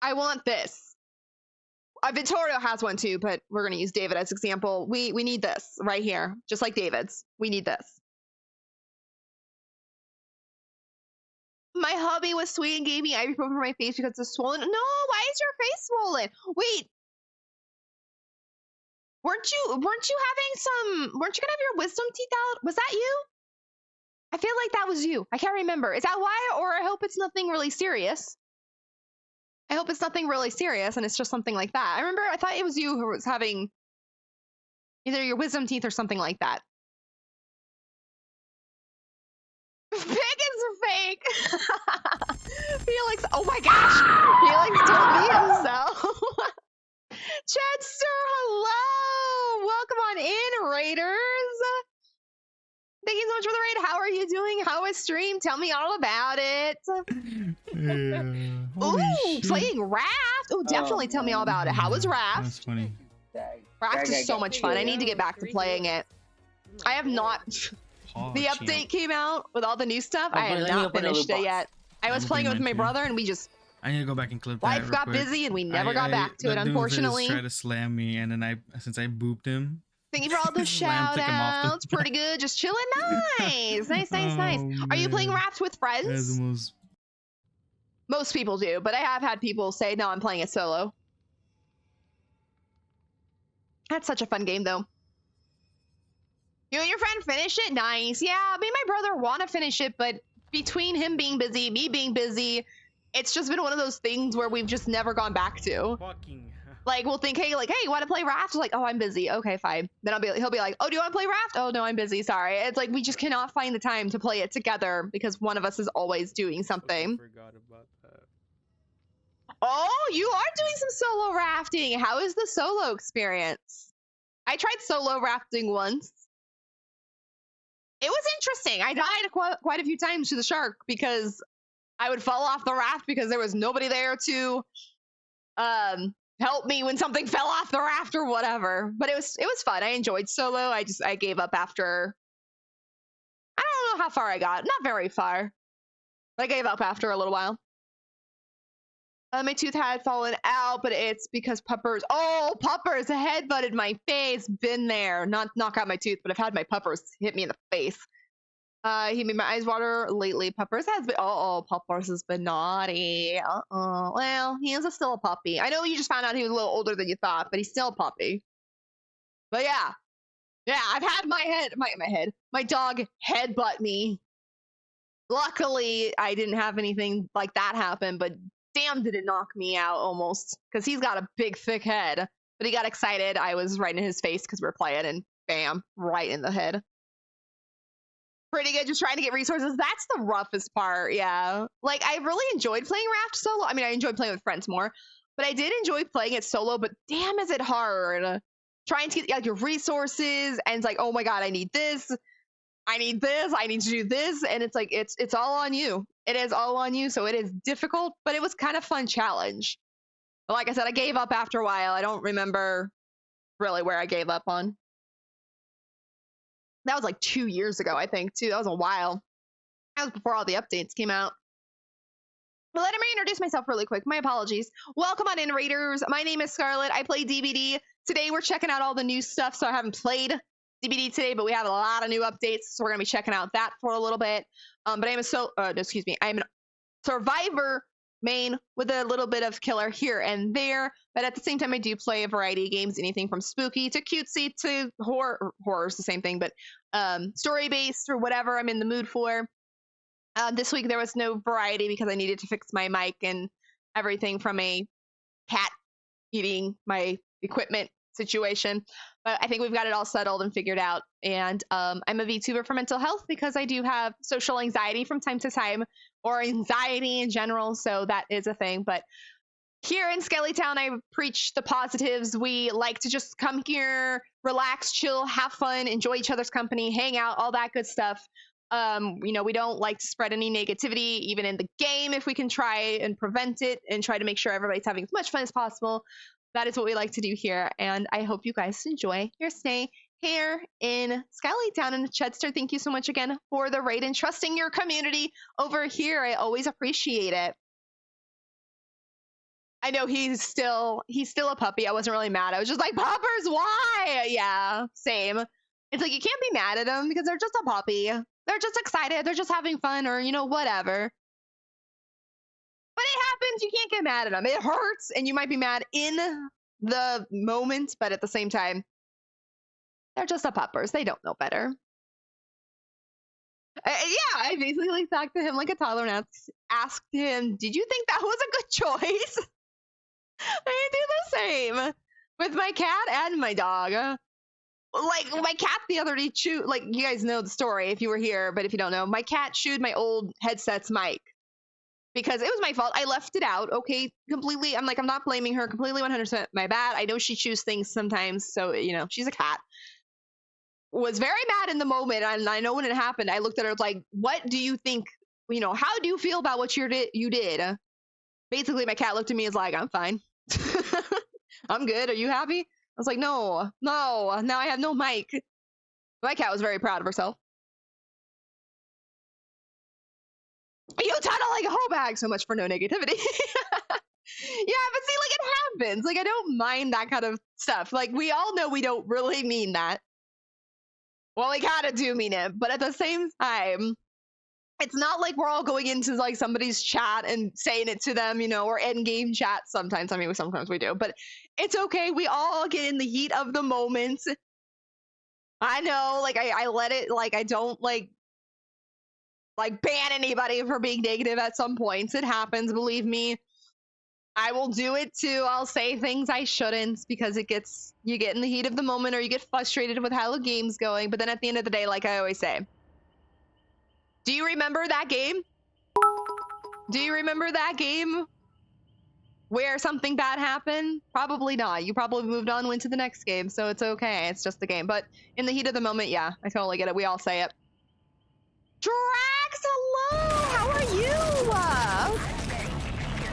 I want this. Vittorio has one too, but we're going to use David as example. We need this right here, just like David's. We need this. My hubby was sweet and gave me ibuprofen for my face because it's swollen. No, why is your face swollen? Wait. Weren't you gonna have your wisdom teeth out? Was that you? I feel like that was you. I can't remember. Is that why? Or I hope it's nothing really serious. I hope it's nothing really serious and it's just something like that. I remember, I thought it was you who was having either your wisdom teeth or something like that. Pig is fake. Felix, oh my gosh. Felix told me himself. Chadster, hello. Welcome on in, Raiders. Thank you so much for the raid. How are you doing? How was stream? Tell me all about it. Ooh, shit. playing Raft. Ooh, definitely tell me all about it. How was Raft? That's funny. Raft is so much fun. I need to get back to playing it. I have not. The update came out with all the new stuff. I have not finished it yet. I was playing it with my brother, and we just I need to go back and clip that. life real got quick. busy, and we never got back to it. That dude Unfortunately. tried to slam me, and then since I booped him. Thank you for all the Slam, shout took him off the outs. Pretty good. Just chilling. Nice. Nice. Nice. Oh, Are you playing man. Raft with That is friends? the most. Most people do, but I have had people say, no, I'm playing it solo. That's such a fun game, though. You and your friend finish it? Nice. Yeah, me and my brother want to finish it, but between him being busy, me being busy, it's just been one of those things where we've just never gone back to. Fucking. Like, we'll think, hey, you want to play Raft? Like, oh, I'm busy. Okay, fine. Then he'll be like, oh, do you want to play Raft? Oh, no, I'm busy. Sorry. It's like we just cannot find the time to play it together because one of us is always doing something. I forgot about that. Oh, you are doing some solo rafting. How is the solo experience? I tried solo rafting once. It was interesting. I died quite a few times to the shark because I would fall off the raft because there was nobody there to help me when something fell off the raft or whatever. But it was fun. I enjoyed solo. I gave up after, I don't know how far I got. Not very far. But I gave up after a little while. My tooth had fallen out, but it's because puppers. Oh, puppers headbutted my face. Been there. Not knock out my tooth, but I've had my puppers hit me in the face. He made my eyes water lately. Puppers has been. Puppers has been naughty. Well, he is still a puppy. I know you just found out he was a little older than you thought, but he's still a puppy. But yeah, I've had my dog headbutt me. Luckily, I didn't have anything like that happen, but damn, did it knock me out almost, because he's got a big, thick head. But he got excited. I was right in his face because we were playing, and bam, right in the head. Pretty good, just trying to get resources. That's the roughest part, yeah. Like, I really enjoyed playing Raft solo. I mean, I enjoyed playing with friends more, but I did enjoy playing it solo, but damn, is it hard. Trying to get like your resources, and it's like, oh my god, I need this. I need this, I need to do this, and it's like, it's all on you. It is all on you, so it is difficult, but it was kind of fun challenge. But like I said, I gave up after a while. I don't remember really where I gave up on. That was like 2 years ago, I think, too. That was a while. That was before all the updates came out. But let me introduce myself really quick. My apologies. Welcome on in, Raiders. My name is Scarlett. I play DBD. Today, we're checking out all the new stuff, so I haven't played DBD today, but we have a lot of new updates, so we're going to be checking out that for a little bit. But I'm a survivor main with a little bit of killer here and there, but at the same time, I do play a variety of games, anything from spooky to cutesy to horror's the same thing, but story-based or whatever I'm in the mood for. This week, there was no variety because I needed to fix my mic and everything from a cat eating my equipment situation, but I think we've got it all settled and figured out. And I'm a VTuber for mental health because I do have social anxiety from time to time, or anxiety in general, so that is a thing. But here in Skellytown, I preach the positives. We like to just come here, relax, chill, have fun, enjoy each other's company, hang out, all that good stuff. We don't like to spread any negativity, even in the game, if we can try and prevent it and try to make sure everybody's having as much fun as possible. That is what we like to do here, and I hope you guys enjoy your stay here in Skellytown. And Chedster, thank you so much again for the raid and trusting your community over here. I always appreciate it. I know he's still a puppy. I wasn't really mad. I was just like, puppers, why? Yeah, same. It's like, you can't be mad at them because they're just a puppy. They're just excited. They're just having fun, or, whatever. But it happens. You can't get mad at them. It hurts, and you might be mad in the moment, but at the same time, they're just a puppers. They don't know better. I basically talked to him like a toddler and asked him, did you think that was a good choice? I do the same with my cat and my dog. Like, my cat the other day chewed, like, you guys know the story if you were here, but if you don't know, my cat chewed my old headset's mic. Because it was my fault. I left it out, okay, completely. I'm not blaming her, completely 100% my bad. I know she chews things sometimes, so, she's a cat. Was very mad in the moment, and I know when it happened, I looked at her like, what do you think, how do you feel about what you did? Basically, my cat looked at me and was like, I'm fine. I'm good. Are you happy? I was like, no, now I have no mic. My cat was very proud of herself. You tunneling a whole bag. So much for no negativity. Yeah, but see, like, it happens. Like, I don't mind that kind of stuff. Like, we all know we don't really mean that. Well, we kind of do mean it, but at the same time, it's not like we're all going into like somebody's chat and saying it to them, you know, or in-game chat sometimes. I mean, sometimes we do, but it's okay. We all get in the heat of the moment. I know, like, I let it, like, I don't like ban anybody for being negative at some points. It happens, believe me. I will do it too. I'll say things I shouldn't because you get in the heat of the moment or you get frustrated with how the game's going. But then at the end of the day, like I always say, do you remember that game? Do you remember that game where something bad happened? Probably not. You probably moved on, went to the next game. So it's okay. It's just the game. But in the heat of the moment, yeah, I totally get it. We all say it. Drax, hello. How are you?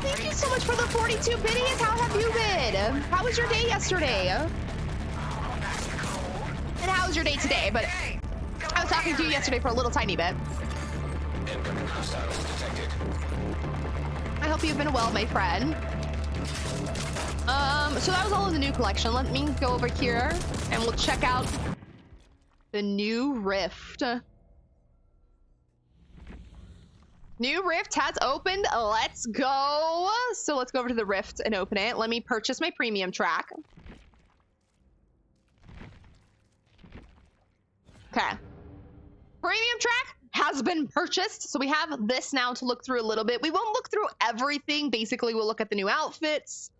Thank you so much for the 42 biddies. How have you been? How was your day yesterday? And how was your day today? But I was talking to you yesterday for a little tiny bit. I hope you've been well, my friend. So that was all in the new collection. Let me go over here and we'll check out the new Rift. New Rift has opened. Let's go. So let's go over to the Rift and open it. Let me purchase my premium track. Okay. Premium track has been purchased. So we have this now to look through a little bit. We won't look through everything. Basically, we'll look at the new outfits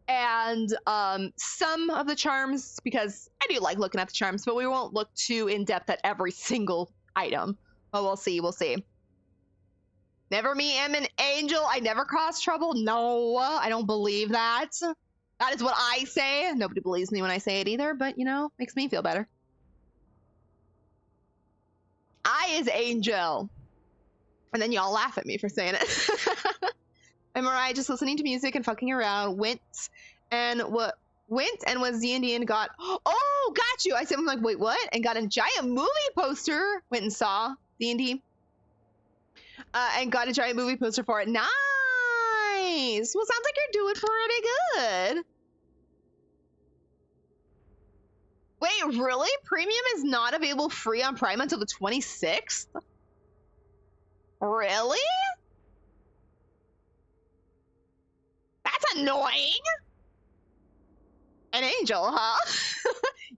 and some of the charms because I do like looking at the charms, but we won't look too in depth at every single item. But we'll see. We'll see. Never me am an angel. I never cause trouble. No, I don't believe that. That is what I say. Nobody believes me when I say it either, but you know, makes me feel better. I is angel. And then y'all laugh at me for saying it. And Mariah just listening to music and fucking around went and was D&D and got, oh, got you. I said, I'm like, wait, what? And got a giant movie poster. Went and saw D&D. And got a giant movie poster for it. Nice. Well, sounds like you're doing pretty good. Wait, really? Premium is not available free on Prime until the 26th? Really? That's annoying. An angel, huh?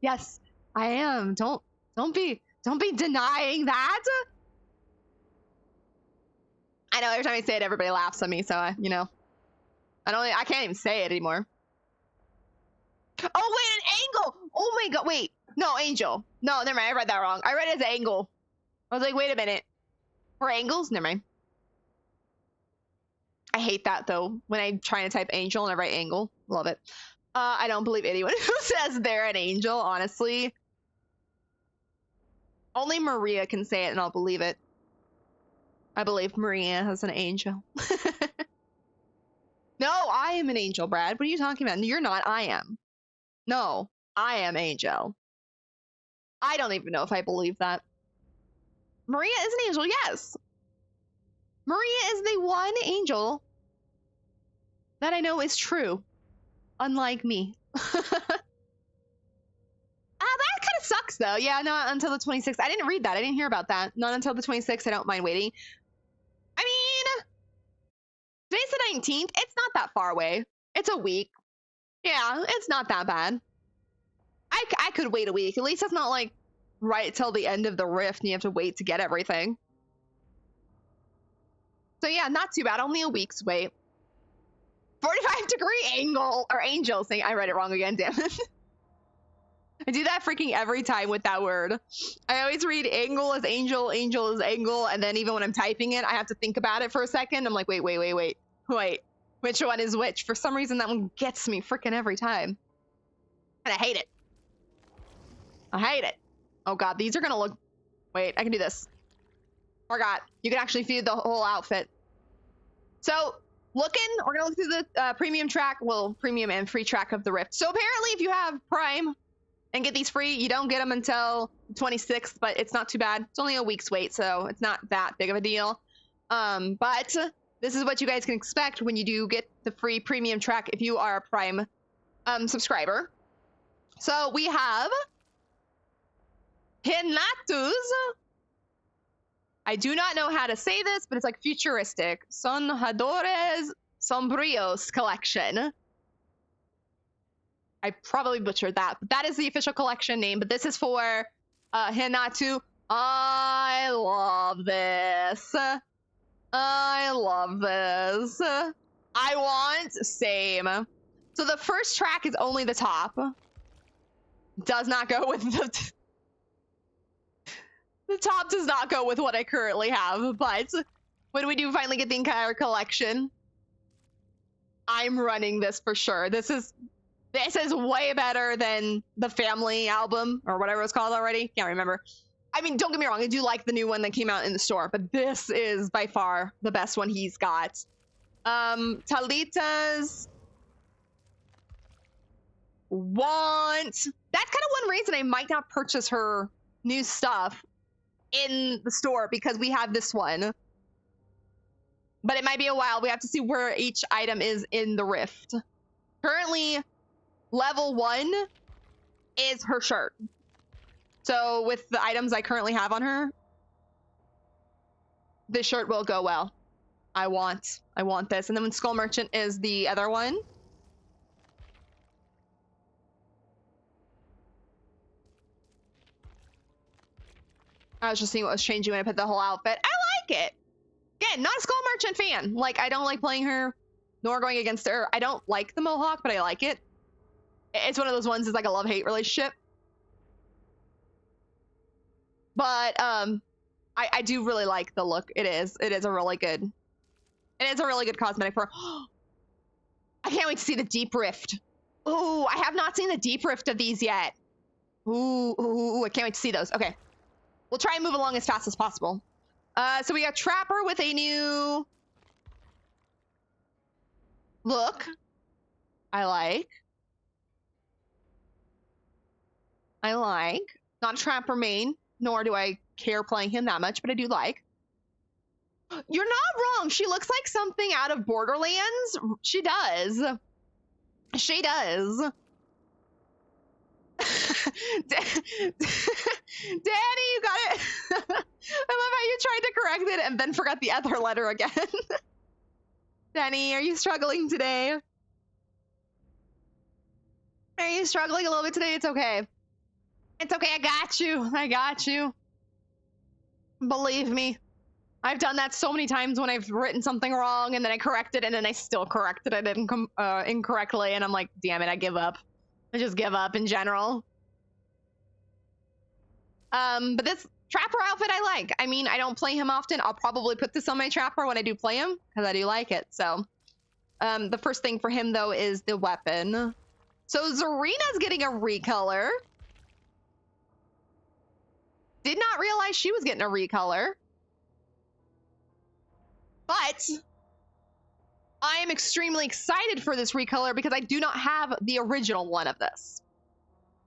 Yes, I am. Don't be denying that. I know every time I say it, everybody laughs at me, so you know, I can't even say it anymore. Oh wait, an angle! Oh my god, wait, no, angel. No, never mind, I read that wrong. I read it as angle. I was like, wait a minute. For angles? Never mind. I hate that though, when I'm trying to type angel and I write angle. Love it. I don't believe anyone who says they're an angel, honestly. Only Maria can say it and I'll believe it. I believe Maria is an angel. No, I am an angel, Brad. What are you talking about? You're not. I am. No, I am angel. I don't even know if I believe that. Maria is an angel, yes. Maria is the one angel that I know is true. Unlike me. That kind of sucks, though. Yeah, not until the 26th. I didn't read that. I didn't hear about that. Not until the 26th. I don't mind waiting. I mean, today's the 19th. It's not that far away. It's a week. Yeah, it's not that bad. I could wait a week. At least it's not like right till the end of the Rift and you have to wait to get everything. So yeah, not too bad. Only a week's wait. 45-degree angle or angel thing. I read it wrong again, damn it. I do that freaking every time with that word. I always read angle as angel, angel as angle, and then even when I'm typing it, I have to think about it for a second. I'm like, wait, which one is which? For some reason, that one gets me freaking every time. And I hate it. I hate it. Oh god, these are gonna look... Wait, I can do this. Forgot. You can actually feed the whole outfit. So, we're gonna look through the premium track, well, premium and free track of the Rift. So apparently if you have Prime and get these free, you don't get them until the 26th, but it's not too bad. It's only a week's wait, so it's not that big of a deal. But this is what you guys can expect when you do get the free premium track if you are a Prime subscriber. So we have Hinatu's. I do not know how to say this, but it's like futuristic. Sonjadores Sombrios collection. I probably butchered that, but that is the official collection name. But this is for Hinatu. I love this. I love this. I want same. So the first track is only the top. Does not go with the top does not go with what I currently have, but when we do finally get the entire collection, I'm running this for sure. This is way better than the family album or whatever it's called already. Can't remember. I mean, don't get me wrong, I do like the new one that came out in the store, but this is by far the best one he's got. Talita's want. That's kind of one reason I might not purchase her new stuff in the store, because we have this one. But it might be a while. We have to see where each item is in the rift. Currently, level 1 is her shirt. So with the items I currently have on her, this shirt will go well. I want this. And then when Skull Merchant is the other one. I was just seeing what was changing when I put the whole outfit. I like it. Again, not a Skull Merchant fan. Like, I don't like playing her, nor going against her. I don't like the Mohawk, but I like it. It's one of those ones that's like a love-hate relationship. But I do really like the look. It is a really good cosmetic for. I can't wait to see the Deep Rift. Ooh, I have not seen the Deep Rift of these yet. Ooh, I can't wait to see those. Okay. We'll try and move along as fast as possible. So we got Trapper with a new look. I like. Not a Trapper main, nor do I care playing him that much, but I do like. You're not wrong. She looks like something out of Borderlands. She does. She does. Danny, you got it. I love how you tried to correct it and then forgot the other letter again. Danny, are you struggling today? Are you struggling a little bit today? It's okay. It's okay. I got you. I got you. Believe me. I've done that so many times when I've written something wrong and then I correct it and then I still corrected it incorrectly and I'm like, damn it, I give up. I just give up in general. But this Trapper outfit I like. I mean, I don't play him often. I'll probably put this on my Trapper when I do play him because I do like it. So, the first thing for him though is the weapon. So Zarina's getting a recolor. Did not realize she was getting a recolor. But I am extremely excited for this recolor because I do not have the original one of this.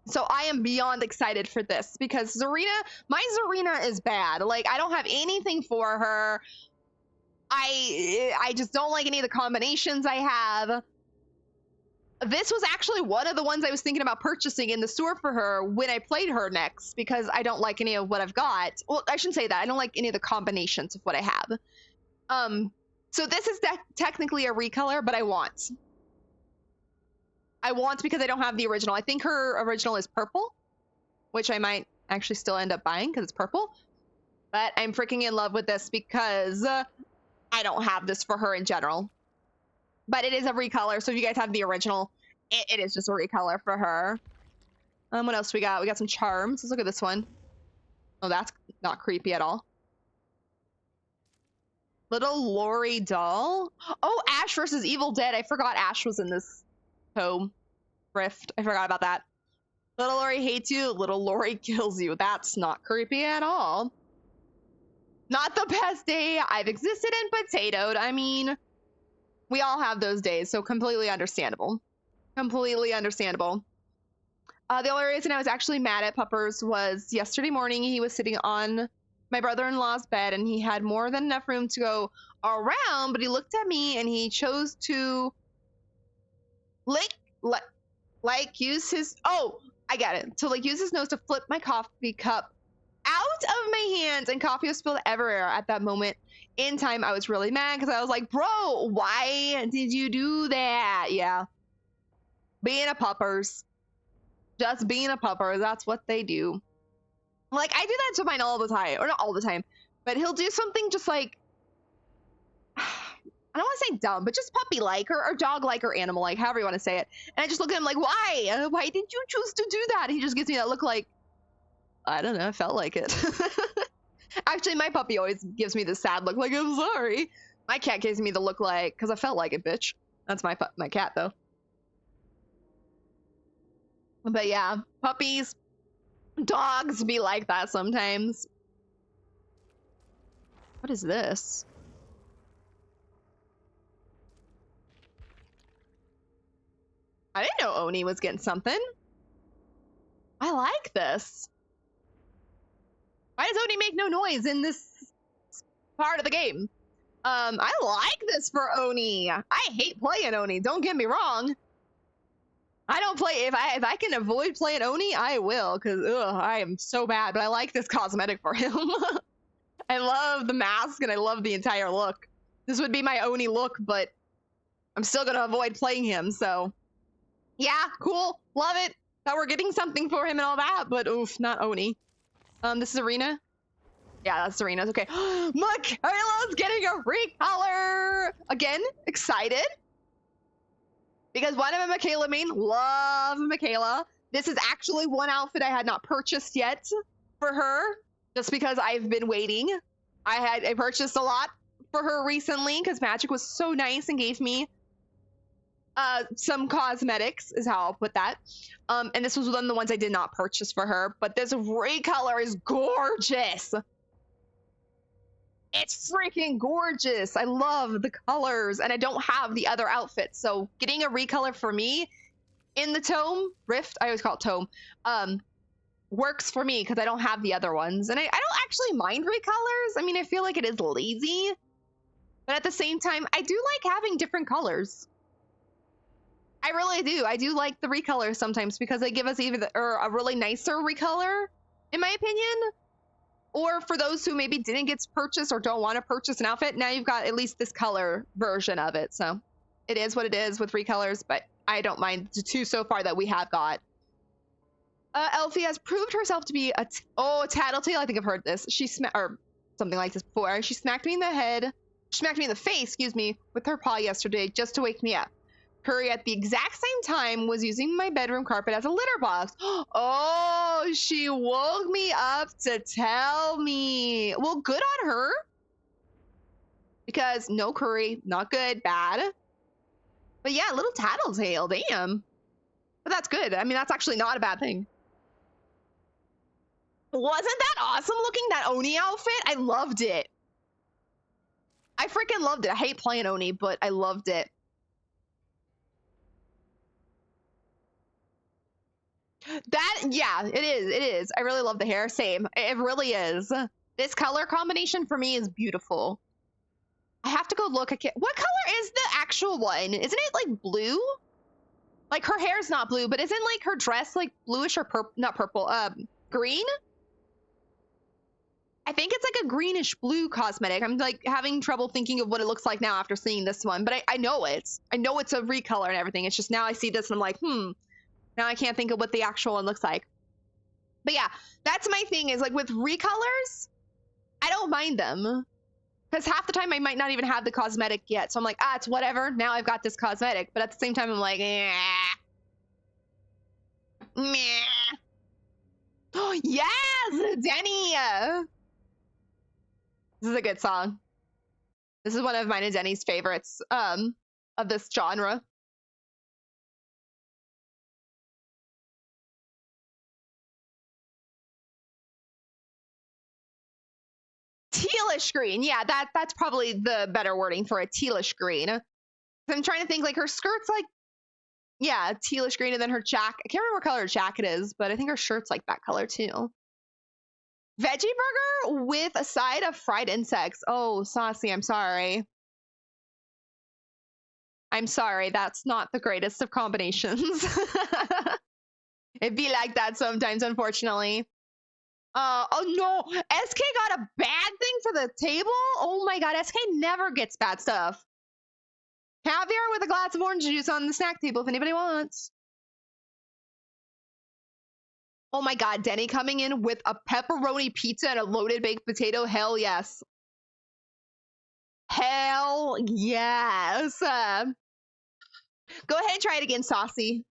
So I am beyond excited for this because my Zarina is bad. Like, I don't have anything for her. I just don't like any of the combinations I have. This was actually one of the ones I was thinking about purchasing in the store for her when I played her next because I don't like any of what I've got. Well, I shouldn't say that. I don't like any of the combinations of what I have. So this is technically a recolor, but I want because I don't have the original. I think her original is purple, which I might actually still end up buying because it's purple. But I'm freaking in love with this because I don't have this for her in general. But it is a recolor, so if you guys have the original, it is just a recolor for her. What else we got? We got some charms. Let's look at this one. Oh, that's not creepy at all. Little Lori doll. Oh, Ash versus Evil Dead. I forgot Ash was in this home rift. I forgot about that. Little Lori hates you. Little Lori kills you. That's not creepy at all. Not the best day I've existed and potatoed. I mean, we all have those days, so completely understandable. Completely understandable. The only reason I was actually mad at Puppers was yesterday morning he was sitting on my brother-in-law's bed, and he had more than enough room to go around, but he looked at me and he chose to use his, I get it. To use his nose to flip my coffee cup out of my hands, and coffee was spilled everywhere. At that moment in time, I was really mad because I was like, bro, why did you do that? Yeah. Being a puppers. Just being a pupper. That's what they do. I do that to mine all the time. Or not all the time. But he'll do something just I don't want to say dumb, but just puppy-like or dog-like or animal-like, however you want to say it. And I just look at him like, why? Why did you choose to do that? He just gives me that look like, I don't know, I felt like it. Actually, my puppy always gives me this sad look like, I'm sorry. My cat gives me the look like, because I felt like it, bitch. That's my cat, though. But yeah, puppies, dogs be like that sometimes. What is this? I didn't know Oni was getting something. I like this. Why does Oni make no noise in this part of the game? I like this for Oni. I hate playing Oni, don't get me wrong. I don't play, if I can avoid playing Oni, I will, because I am so bad, but I like this cosmetic for him. I love the mask and I love the entire look. This would be my Oni look, but I'm still gonna avoid playing him, so. Yeah, cool, love it. Thought we're getting something for him and all that, but oof, not Oni. This is Arena? Yeah, that's Arena's, okay. Michaela's getting a recolor! Again, excited. Because one of my Michaela main, love Michaela. This is actually one outfit I had not purchased yet for her, just because I've been waiting. I purchased a lot for her recently because Magic was so nice and gave me some cosmetics, is how I'll put that. And this was one of the ones I did not purchase for her, but this recolor is gorgeous. It's freaking gorgeous. I love the colors, and I don't have the other outfits, so getting a recolor for me in the tome rift, I always call it tome, works for me because I don't have the other ones, and I don't actually mind recolors. I mean, I feel like it is lazy, but at the same time, I do like having different colors. I really do. I do like the recolors sometimes because they give us a really nicer recolor, in my opinion. Or for those who maybe didn't get to purchase or don't want to purchase an outfit, now you've got at least this color version of it. So it is what it is with recolors, but I don't mind the two so far that we have got. Elfie has proved herself to be a tattletale. I think I've heard this. Or something like this before. She smacked me in the face, excuse me, with her paw yesterday just to wake me up. Curry at the exact same time was using my bedroom carpet as a litter box. Oh, she woke me up to tell me. Well, good on her. Because no Curry, not good, bad. But yeah, little tattletale, damn. But that's good. I mean, that's actually not a bad thing. Wasn't that awesome looking, that Oni outfit? I loved it. I freaking loved it. I hate playing Oni, but I loved it. Yeah, it is. I really love the hair. Same. It really is. This color combination for me is beautiful. I have to go look. What color is the actual one? Isn't it like blue? Like her hair is not blue, but isn't like her dress like bluish or purple? Not purple. Green? I think it's like a greenish blue cosmetic. I'm like having trouble thinking of what it looks like now after seeing this one, but I know it's a recolor and everything. It's just now I see this and I'm like, now I can't think of what the actual one looks like. But yeah, that's my thing is like with recolors, I don't mind them. Because half the time I might not even have the cosmetic yet. So I'm like, it's whatever. Now I've got this cosmetic. But at the same time, I'm like, meh. Oh, yes, Denny. This is a good song. This is one of mine and Denny's favorites of this genre. Tealish green. Yeah, that's probably the better wording for a tealish green. I'm trying to think like her skirt's like, yeah, tealish green, and then her jacket. I can't remember what color her jacket is, but I think her shirt's like that color too. Veggie burger with a side of fried insects. Oh, Saucy, I'm sorry. I'm sorry, that's not the greatest of combinations. It'd be like that sometimes, unfortunately. Oh no, SK got a bad thing for the table? Oh my god, SK never gets bad stuff. Caviar with a glass of orange juice on the snack table if anybody wants. Oh my god, Denny coming in with a pepperoni pizza and a loaded baked potato. Hell yes. Hell yes. Go ahead and try it again, Saucy.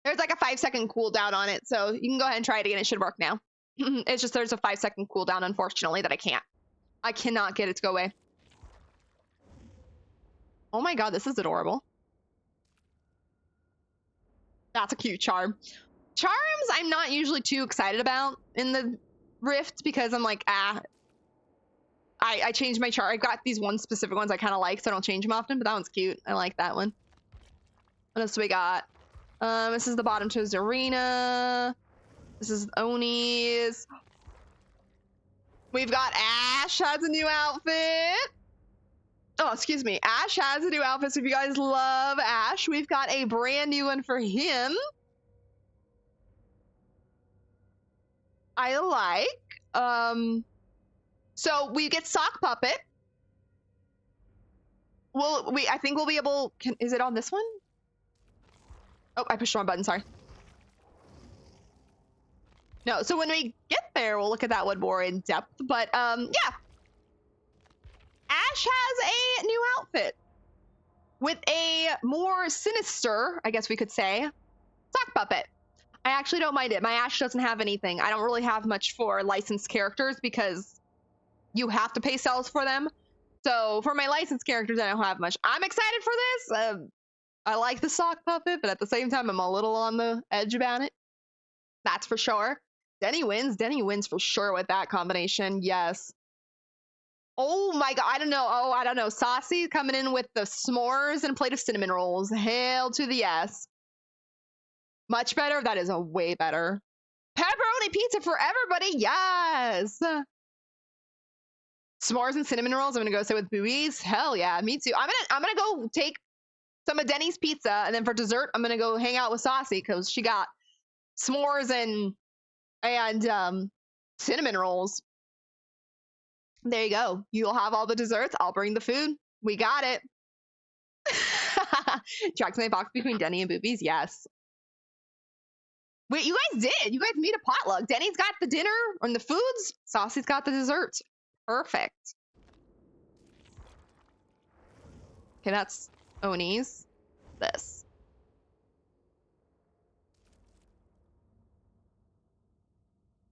There's like a 5-second cooldown on it, so you can go ahead and try it again. It should work now. It's just there's a 5-second cooldown, unfortunately, that I cannot get it to go away. Oh my god, this is adorable. That's a cute charm. Charms, I'm not usually too excited about in the Rift because I'm like, I changed my charm. I've got these one specific ones I kind of like, so I don't change them often, but that one's cute. I like that one. What else do we got? This is the bottom toes arena. This is Oni's. We've got Ash has a new outfit. Oh, excuse me. Ash has a new outfit, so if you guys love Ash, we've got a brand new one for him. I like. So we get Sock Puppet. I think we'll be able, is it on this one? Oh, I pushed the wrong button, sorry. No, so when we get there, we'll look at that one more in depth, but yeah. Ash has a new outfit with a more sinister, I guess we could say, Sock Puppet. I actually don't mind it. My Ash doesn't have anything. I don't really have much for licensed characters because you have to pay sales for them. So for my licensed characters, I don't have much. I'm excited for this. I like the Sock Puppet, but at the same time, I'm a little on the edge about it. That's for sure. Denny wins. Denny wins for sure with that combination. Yes. Oh my god. I don't know. Oh, I don't know. Saucy coming in with the s'mores and a plate of cinnamon rolls. Hail to the yes. Much better. That is a way better. Pepperoni pizza for everybody. Yes. S'mores and cinnamon rolls. I'm gonna go say with buoys. Hell yeah, me too. I'm gonna go take some of Denny's pizza, and then for dessert, I'm gonna go hang out with Saucy because she got s'mores and cinnamon rolls. There you go. You'll have all the desserts. I'll bring the food. We got it. Tracks my box between Denny and Boobies. Yes. Wait, you guys did. You guys made a potluck. Denny's got the dinner and the foods. Saucy's got the desserts. Perfect. Okay, that's Oni's. This.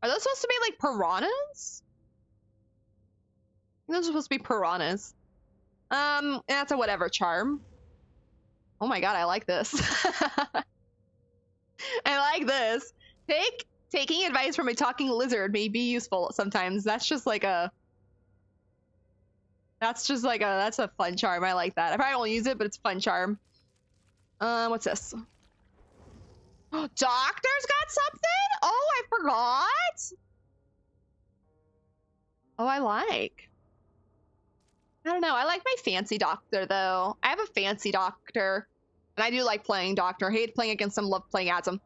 Are those supposed to be like piranhas? I think those are supposed to be piranhas. That's a whatever charm. Oh my god, I like this. I like this. Taking advice from a talking lizard may be useful sometimes. That's a fun charm. I like that. I probably won't use it, but it's a fun charm. What's this? Oh, Doctor's got something? Oh, I forgot. Oh, I don't know. I like my fancy doctor though. I have a fancy doctor. And I do like playing doctor. I hate playing against him, love playing as him.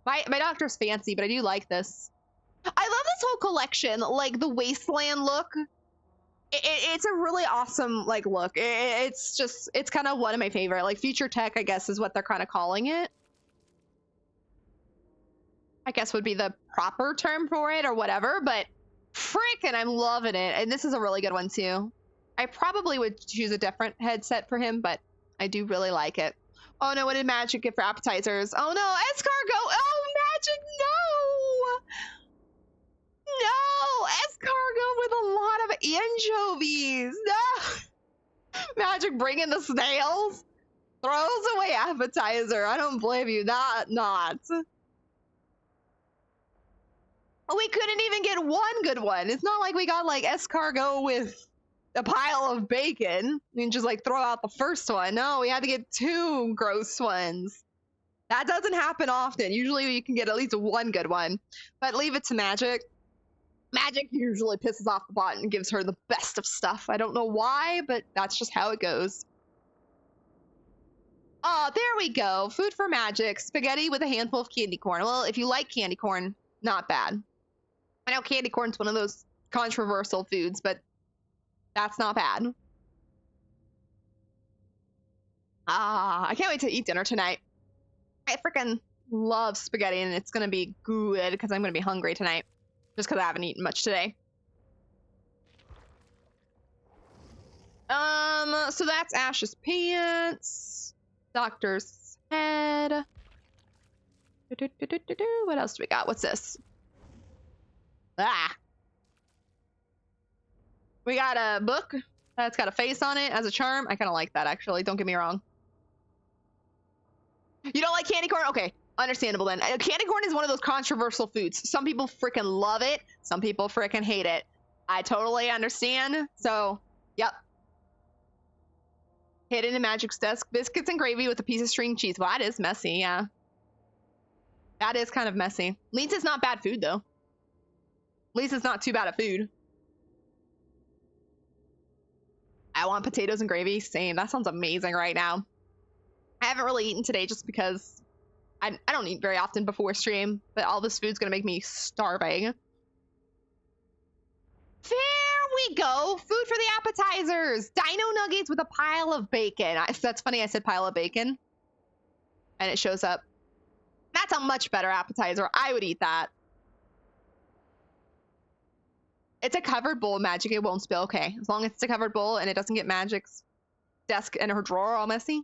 My doctor's fancy, but I do like this. I love this whole collection, like the wasteland look. It's a really awesome like look. It's kind of one of my favorite. Like future tech, I guess, is what they're kind of calling it. I guess would be the proper term for it or whatever, but frickin' I'm loving it. And this is a really good one too. I probably would choose a different headset for him, but I do really like it. Oh no, what did Magic get for appetizers? Oh no, escargot! Oh, Magic, no! No, escargot with a lot of anchovies! No! Magic bringing the snails? Throws away appetizer. I don't blame you. Not. We couldn't even get one good one. It's not like we got like escargot with a pile of bacon and just like throw out the first one. No, we had to get 2 gross ones. That doesn't happen often. Usually you can get at least one good one, but leave it to Magic. Magic usually pisses off the bot and gives her the best of stuff. I don't know why, but that's just how it goes. Oh, there we go. Food for Magic. Spaghetti with a handful of candy corn. Well, if you like candy corn, not bad. I know candy corn's one of those controversial foods, but that's not bad. I can't wait to eat dinner tonight. I freaking love spaghetti, and it's gonna be good because I'm gonna be hungry tonight. Just because I haven't eaten much today. So that's Ash's pants. Doctor's head. What else do we got? What's this? Ah. We got a book that's got a face on it as a charm. I kind of like that, actually. Don't get me wrong. You don't like candy corn? Okay, understandable then. Candy corn is one of those controversial foods. Some people freaking love it. Some people freaking hate it. I totally understand. So, yep. Hidden in Magic's desk. Biscuits and gravy with a piece of string cheese. Well, that is messy, yeah. That is kind of messy. Lisa's not bad food, though. Lisa's not too bad at food. I want potatoes and gravy. Same. That sounds amazing right now. I haven't really eaten today just because I don't eat very often before stream, but all this food's gonna make me starving. There we go. Food for the appetizers. Dino nuggets with a pile of bacon. That's funny. I said pile of bacon, and it shows up. That's a much better appetizer. I would eat that. It's a covered bowl of Magic. It won't spill. Okay, as long as it's a covered bowl and it doesn't get Magic's desk and her drawer all messy,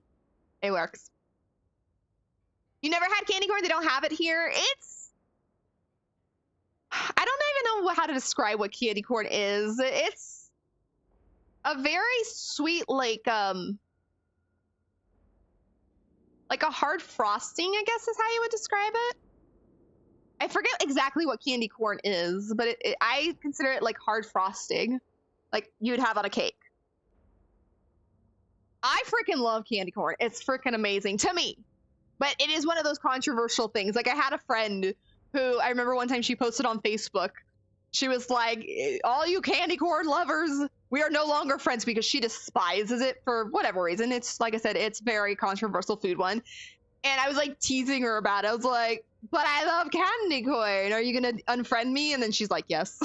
it works. You never had candy corn? They don't have it here. I don't even know how to describe what candy corn is. It's a very sweet, like a hard frosting, I guess is how you would describe it. I forget exactly what candy corn is, but I consider it like hard frosting, like you would have on a cake. I freaking love candy corn. It's freaking amazing to me. But it is one of those controversial things. Like, I had a friend who, I remember one time she posted on Facebook. She was like, all you candy corn lovers, we are no longer friends, because she despises it for whatever reason. It's, like I said, it's very controversial food one. And I was like teasing her about it. I was like, but I love candy corn. Are you going to unfriend me? And then she's like, yes.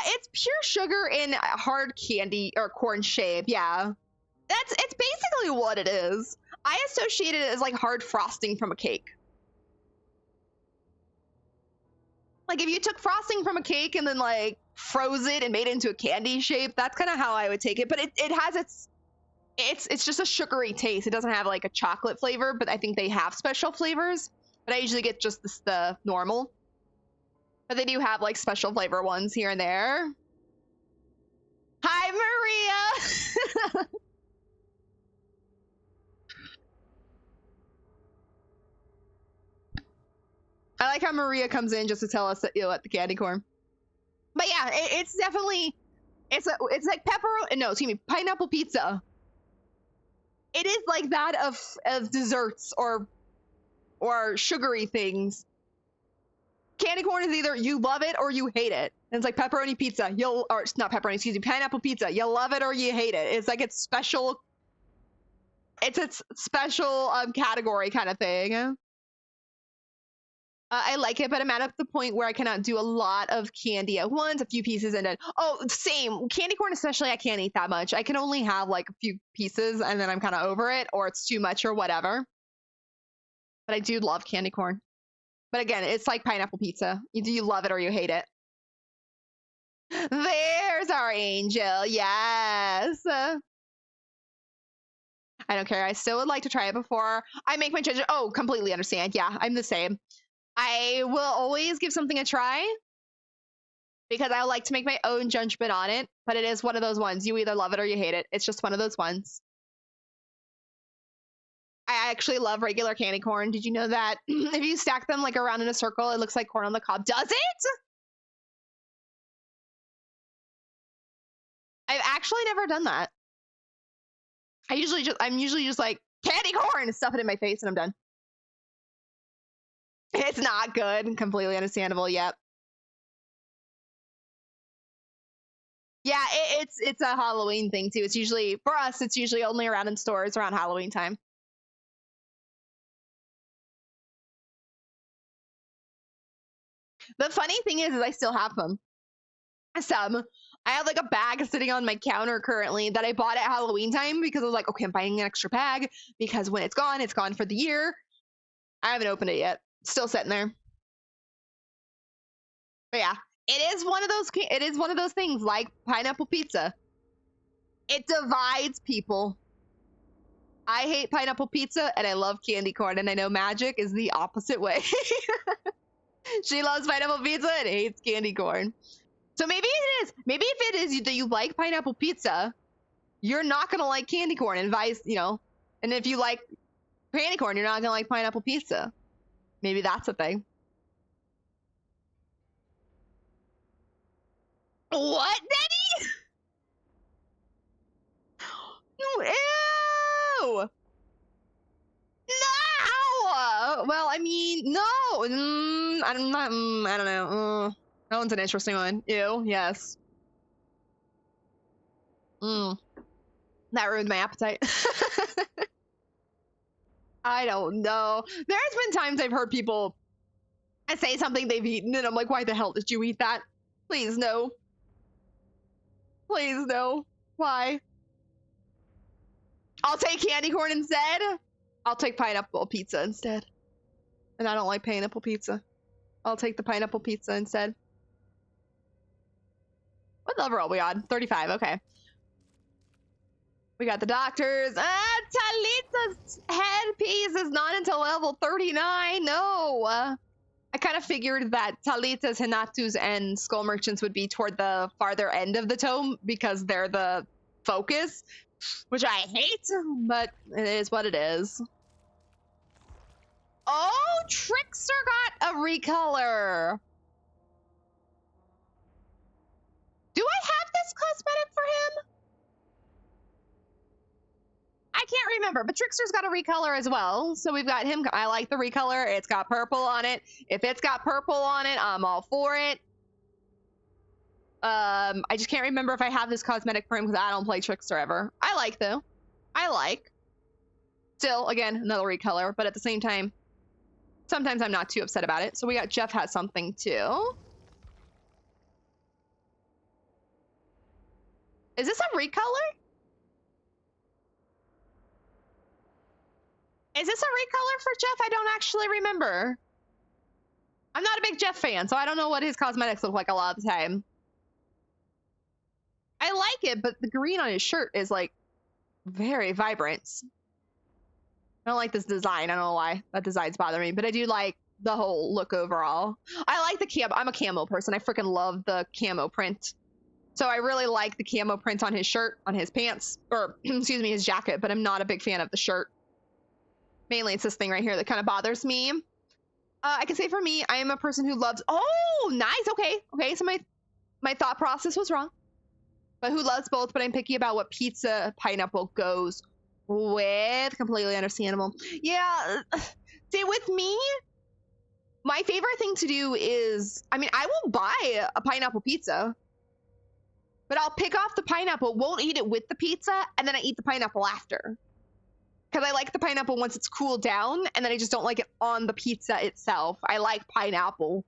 It's pure sugar in hard candy or corn shape. Yeah, it's basically what it is. I associate it as like hard frosting from a cake. Like if you took frosting from a cake and then like froze it and made it into a candy shape, that's kind of how I would take it. But it has it's just a sugary taste. It doesn't have like a chocolate flavor, but I think they have special flavors. But I usually get just the normal. But they do have like special flavor ones here and there. Hi, Maria. I like how Maria comes in just to tell us that you at the candy corn. But yeah, it's definitely it's like pineapple pizza. It is like that of desserts or sugary things. Candy corn is either you love it or you hate it. And it's like pepperoni pizza. It's not pepperoni, excuse me, pineapple pizza. You love it or you hate it. It's like it's special. It's its special category kind of thing. I like it, but I'm at the point where I cannot do a lot of candy at once, a few pieces, and then same candy corn especially. I can't eat that much. I can only have like a few pieces, and then I'm kind of over it, or it's too much, or whatever. But I do love candy corn. But again, it's like pineapple pizza. Either you love it or you hate it. There's our angel. Yes. I don't care. I still would like to try it before I make my judgment. Oh, completely understand. Yeah, I'm the same. I will always give something a try because I like to make my own judgment on it. But it is one of those ones. You either love it or you hate it. It's just one of those ones. I actually love regular candy corn. Did you know that if you stack them like around in a circle, it looks like corn on the cob? Does it? I've actually never done that. I'm usually just like candy corn and stuff it in my face and I'm done. It's not good. Completely understandable. Yep. Yeah, it's a Halloween thing too. It's usually for us. It's usually only around in stores around Halloween time. The funny thing is I still have them. Some. I have like a bag sitting on my counter currently that I bought at Halloween time because I was like, okay, I'm buying an extra bag because when it's gone for the year. I haven't opened it yet. Still sitting there. But yeah, it is one of those. It is one of those things like pineapple pizza. It divides people. I hate pineapple pizza and I love candy corn, and I know Magic is the opposite way. She loves pineapple pizza and hates candy corn. So maybe it is. Maybe if it is that you like pineapple pizza, you're not gonna like candy corn, and vice, and if you like candy corn, you're not gonna like pineapple pizza. Maybe that's a thing. What, Denny? Ew! No! Well, I mean, no. I'm not. I don't know. That one's an interesting one. Ew. Yes. That ruined my appetite. I don't know. There's been times I've heard people say something they've eaten, and I'm like, why the hell did you eat that? Please no. Please no. Why? I'll take candy corn instead. I'll take pineapple pizza instead. And I don't like pineapple pizza. I'll take the pineapple pizza instead. What level are we on? 35, okay. We got the doctors. Talita's headpiece is not until level 39. No. I kind of figured that Talita's, Hinatu's, and Skull Merchants would be toward the farther end of the tome because they're the focus, which I hate, but it is what it is. Oh, Trickster got a recolor. Do I have this cosmetic for him? I can't remember, but Trickster's got a recolor as well. So we've got him. I like the recolor. It's got purple on it. If it's got purple on it, I'm all for it. I just can't remember if I have this cosmetic for him because I don't play Trickster ever. I like, though. I like. Still, again, another recolor, but at the same time, sometimes I'm not too upset about it. So we got Jeff has something, too. Is this a recolor? Is this a recolor for Jeff? I don't actually remember. I'm not a big Jeff fan, so I don't know what his cosmetics look like a lot of the time. I like it, but the green on his shirt is, like, very vibrant. I don't like this design. I don't know why that design's bothering me, but I do like the whole look overall. I like the camo. I'm a camo person. I freaking love the camo print. So I really like the camo print on his shirt, on his pants, or excuse me, his jacket, but I'm not a big fan of the shirt. Mainly it's this thing right here that kind of bothers me. I can say for me, I am a person who loves, oh, nice, okay, so my thought process was wrong. But who loves both, but I'm picky about what pizza pineapple goes with. Completely understandable. Yeah, see, with me, my favorite thing to do is, I mean, I will buy a pineapple pizza, but I'll pick off the pineapple, won't eat it with the pizza, and then I eat the pineapple after. Because I like the pineapple once it's cooled down, and then I just don't like it on the pizza itself. I like pineapple.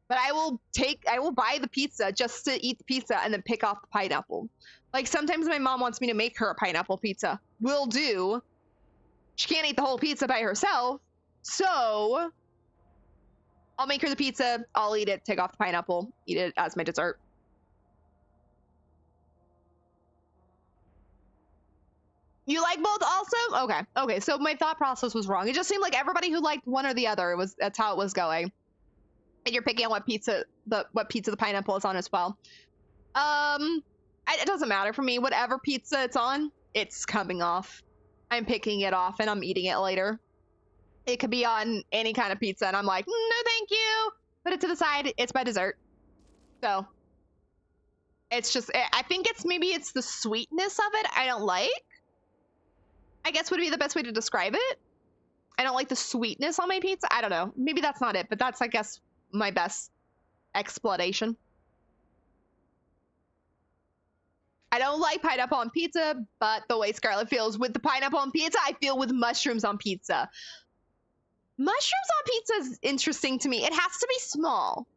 But I will buy the pizza just to eat the pizza and then pick off the pineapple. Like sometimes my mom wants me to make her a pineapple pizza. Will do. She can't eat the whole pizza by herself. So I'll make her the pizza, I'll eat it, take off the pineapple, eat it as my dessert. You like both also? Okay, so my thought process was wrong. It just seemed like everybody who liked one or the other, that's how it was going. And you're picking on what pizza the pineapple is on as well. It doesn't matter for me. Whatever pizza it's on, it's coming off. I'm picking it off and I'm eating it later. It could be on any kind of pizza and I'm like, no thank you. Put it to the side. It's my dessert. So it's just, I think maybe it's the sweetness of it I don't like, I guess would be the best way to describe it. I don't like the sweetness on my pizza. I don't know. Maybe that's not it, but that's, I guess, my best explanation. I don't like pineapple on pizza, but the way Scarlett feels with the pineapple on pizza, I feel with mushrooms on pizza. Mushrooms on pizza is interesting to me. It has to be small.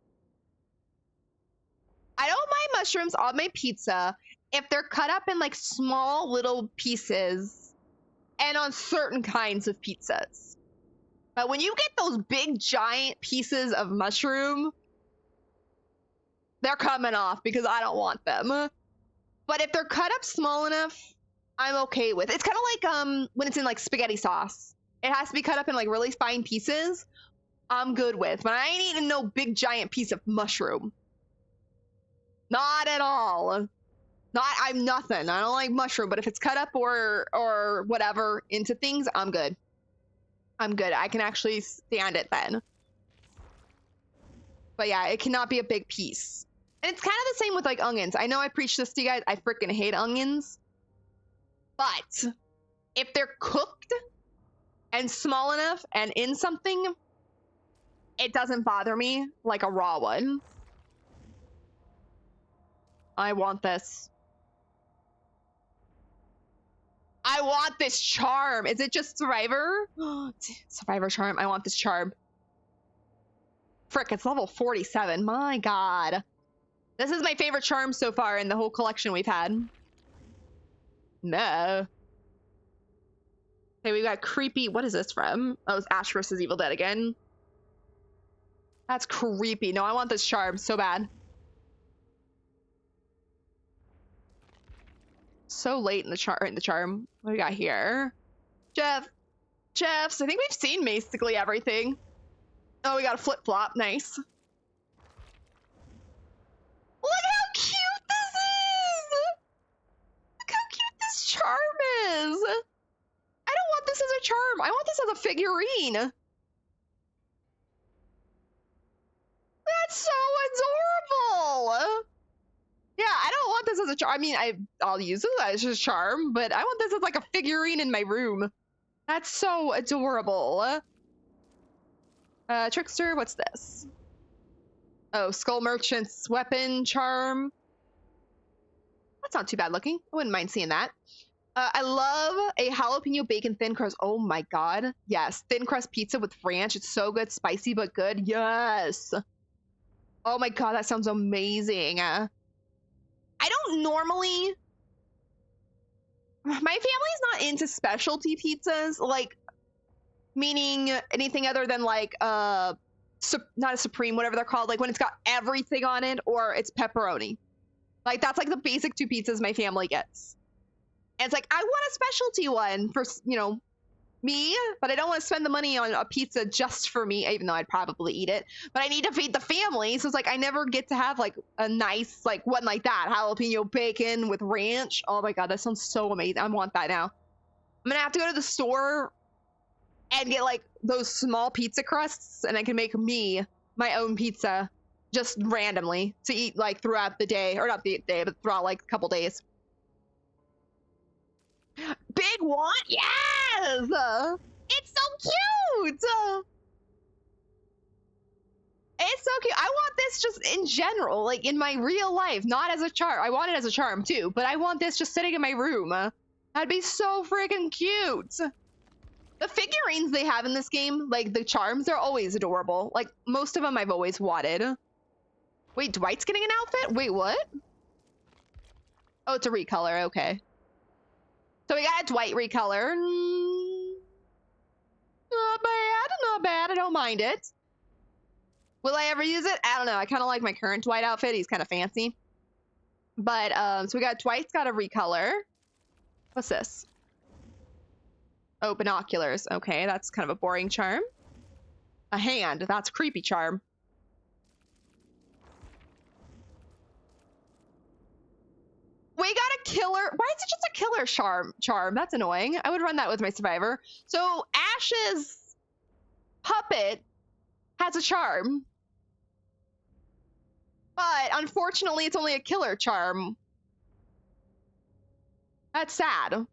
I don't mind mushrooms on my pizza if they're cut up in like small little pieces and on certain kinds of pizzas. But when you get those big giant pieces of mushroom, they're coming off because I don't want them. But if they're cut up small enough, I'm okay with. It's kind of like when it's in like spaghetti sauce. It has to be cut up in like really fine pieces. I'm good with. But I ain't eating no big giant piece of mushroom. Not at all. I'm nothing. I don't like mushroom, but if it's cut up or whatever into things, I'm good. I'm good. I can actually stand it then. But yeah, it cannot be a big piece. And it's kind of the same with like onions. I know I preach this to you guys. I freaking hate onions. But if they're cooked and small enough and in something, it doesn't bother me like a raw one. I want this. I want this charm. Is it just Survivor? Survivor charm. I want this charm. Frick, it's level 47. My God. This is my favorite charm so far in the whole collection we've had. No. Okay, we got creepy. What is this from? Oh, it's Ash vs. Evil Dead again. That's creepy. No, I want this charm so bad. So late in the charm. What do we got here? Jeff's. I think we've seen basically everything. Oh, we got a flip-flop. Nice. Look how cute this is! Look how cute this charm is! I don't want this as a charm. I want this as a figurine. That's so adorable! Yeah, I don't want this as a charm. I mean, I'll use it as a charm, but I want this as like a figurine in my room. That's so adorable. Trickster, what's this? Oh, Skull Merchant's weapon charm. That's not too bad looking. I wouldn't mind seeing that. I love a jalapeno bacon thin crust. Oh my God. Yes. Thin crust pizza with ranch. It's so good. Spicy, but good. Yes. Oh my God. That sounds amazing. I don't normally... My family's not into specialty pizzas. Like, meaning anything other than like, not a supreme, whatever they're called. Like when it's got everything on it or it's pepperoni. Like that's like the basic two pizzas my family gets. And it's like, I want a specialty one for, you know, me, but I don't want to spend the money on a pizza just for me, even though I'd probably eat it. But I need to feed the family. So it's like, I never get to have like a nice, like one like that. Jalapeno bacon with ranch. Oh my God, that sounds so amazing. I want that now. I'm going to have to go to the store and get like those small pizza crusts, and I can make me my own pizza just randomly to eat like throughout the day, or not the day, but throughout like a couple days. Big one? Yes! It's so cute! It's so cute. I want this just in general, like in my real life, not as a charm. I want it as a charm too, but I want this just sitting in my room. That'd be so freaking cute. The figurines they have in this game, like the charms, they're always adorable. Like most of them I've always wanted. Wait, Dwight's getting an outfit? Wait, what? Oh, it's a recolor. Okay. So we got a Dwight recolor. Not bad, not bad. I don't mind it. Will I ever use it? I don't know. I kind of like my current Dwight outfit. He's kind of fancy. But, so we got Dwight's got a recolor. What's this? Oh, binoculars. Okay, that's kind of a boring charm. A hand. That's a creepy charm. We got a killer. Why is it just a killer charm? That's annoying. I would run that with my survivor. So Ash's puppet has a charm. But unfortunately, it's only a killer charm. That's sad.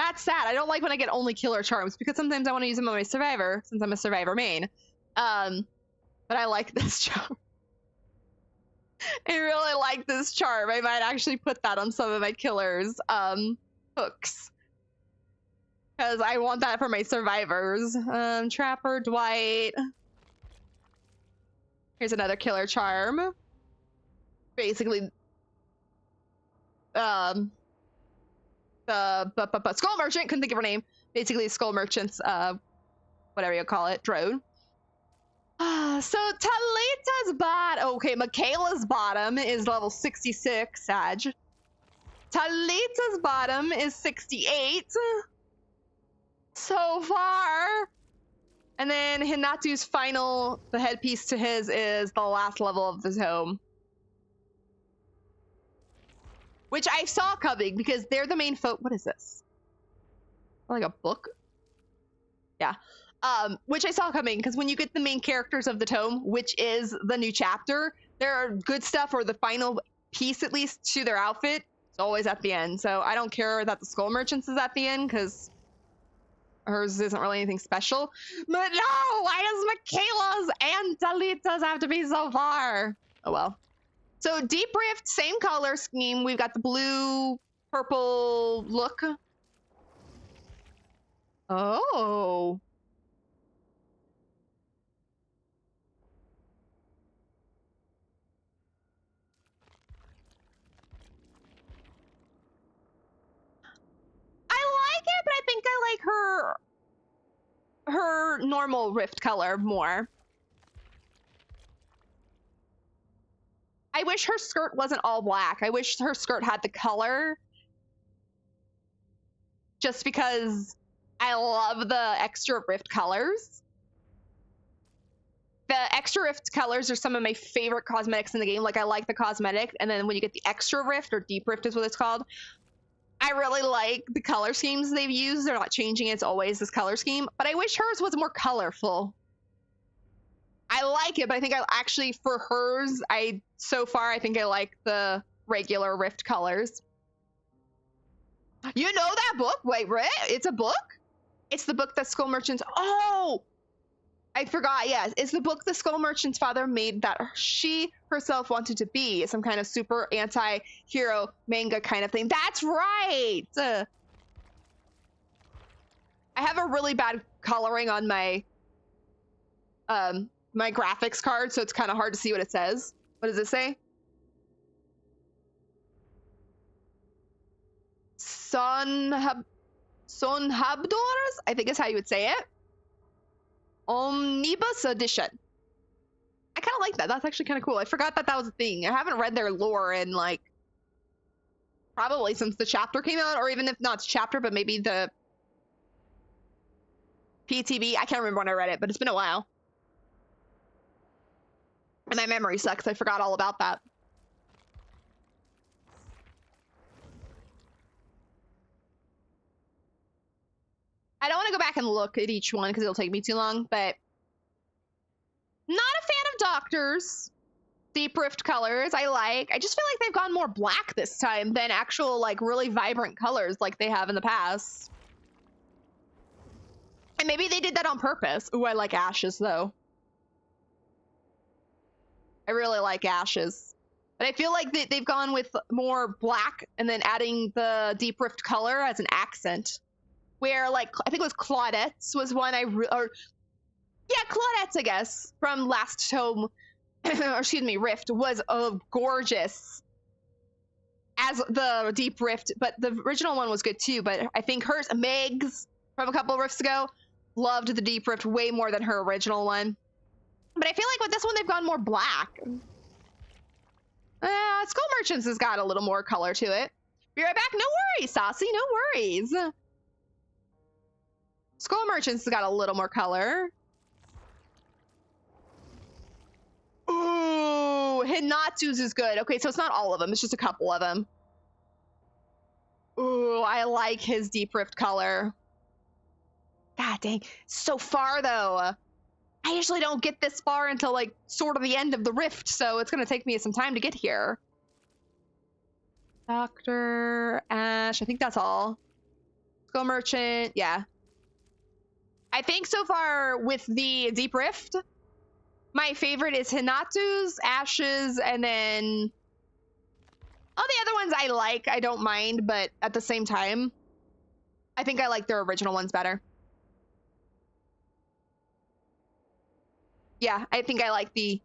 That's sad. I don't like when I get only killer charms because sometimes I want to use them on my survivor since I'm a survivor main. But I like this charm. I really like this charm. I might actually put that on some of my killers' hooks. Because I want that for my survivors. Trapper, Dwight. Here's another killer charm. Basically, the Skull Merchant, couldn't think of her name. Basically, Skull Merchant's, whatever you call it, drone. So Talita's okay, Michaela's bottom is level 66, Sag. Talita's bottom is 68. So far. And then Hinatu's final, the headpiece to his is the last level of the tome. Which I saw coming because they're the main what is this? Like a book? Yeah. Which I saw coming because when you get the main characters of the tome, which is the new chapter, there are good stuff or the final piece at least to their outfit. It's always at the end. So I don't care that the Skull Merchants is at the end because hers isn't really anything special. But no, why does Michaela's and Talita's have to be so far? Oh well. So Deep Rift, same color scheme. We've got the blue, purple look. Oh. I like it, but I think I like her normal Rift color more. I wish her skirt wasn't all black. I wish her skirt had the color. Just because I love the extra Rift colors. The extra Rift colors are some of my favorite cosmetics in the game. Like, I like the cosmetic, and then when you get the extra Rift, or Deep Rift is what it's called, I really like the color schemes they've used. They're not changing it. It's always this color scheme. But I wish hers was more colorful. I like it, but I think I actually, for hers, so far, I think I like the regular Rift colors. You know that book? Wait, it's a book? It's the book that Skull Merchant's... Oh! I forgot, yes. It's the book the Skull Merchant's father made that she herself wanted to be. Some kind of super anti-hero manga kind of thing. That's right! I have a really bad coloring on my... my graphics card, so it's kind of hard to see what it says. What does it say? Sonhabdors, I think is how you would say it. Omnibus edition. I kind of like that. That's actually kind of cool. I forgot that was a thing. I haven't read their lore in like probably since the chapter came out, or even if not chapter, but maybe the PTB. I can't remember when I read it, but it's been a while. And my memory sucks. I forgot all about that. I don't want to go back and look at each one because it'll take me too long, but not a fan of Doctors. Deep Rift colors, I like. I just feel like they've gone more black this time than actual, like, really vibrant colors like they have in the past. And maybe they did that on purpose. Ooh, I like Ashes, though. I really like Ashes. But I feel like they've gone with more black and then adding the Deep Rift color as an accent. Where, like, I think it was Claudette's was one yeah, Claudette's, I guess, from last tome, or excuse me, Rift, was gorgeous as the Deep Rift, but the original one was good too, but I think hers, Meg's, from a couple of Rifts ago, loved the Deep Rift way more than her original one. But I feel like with this one, they've gone more black. Skull Merchants has got a little more color to it. Be right back. No worries, Saucy, no worries. Skull Merchants has got a little more color. Ooh, Hinatsu's is good. Okay, so it's not all of them. It's just a couple of them. Ooh, I like his Deep Rift color. God dang. So far, though. I usually don't get this far until, like, sort of the end of the Rift, so it's going to take me some time to get here. Dr. Ash, I think that's all. Go Merchant, yeah. I think so far with the Deep Rift, my favorite is Hinatu's, Ashes, and then all the other ones I like. I don't mind, but at the same time, I think I like their original ones better. Yeah, I think I like the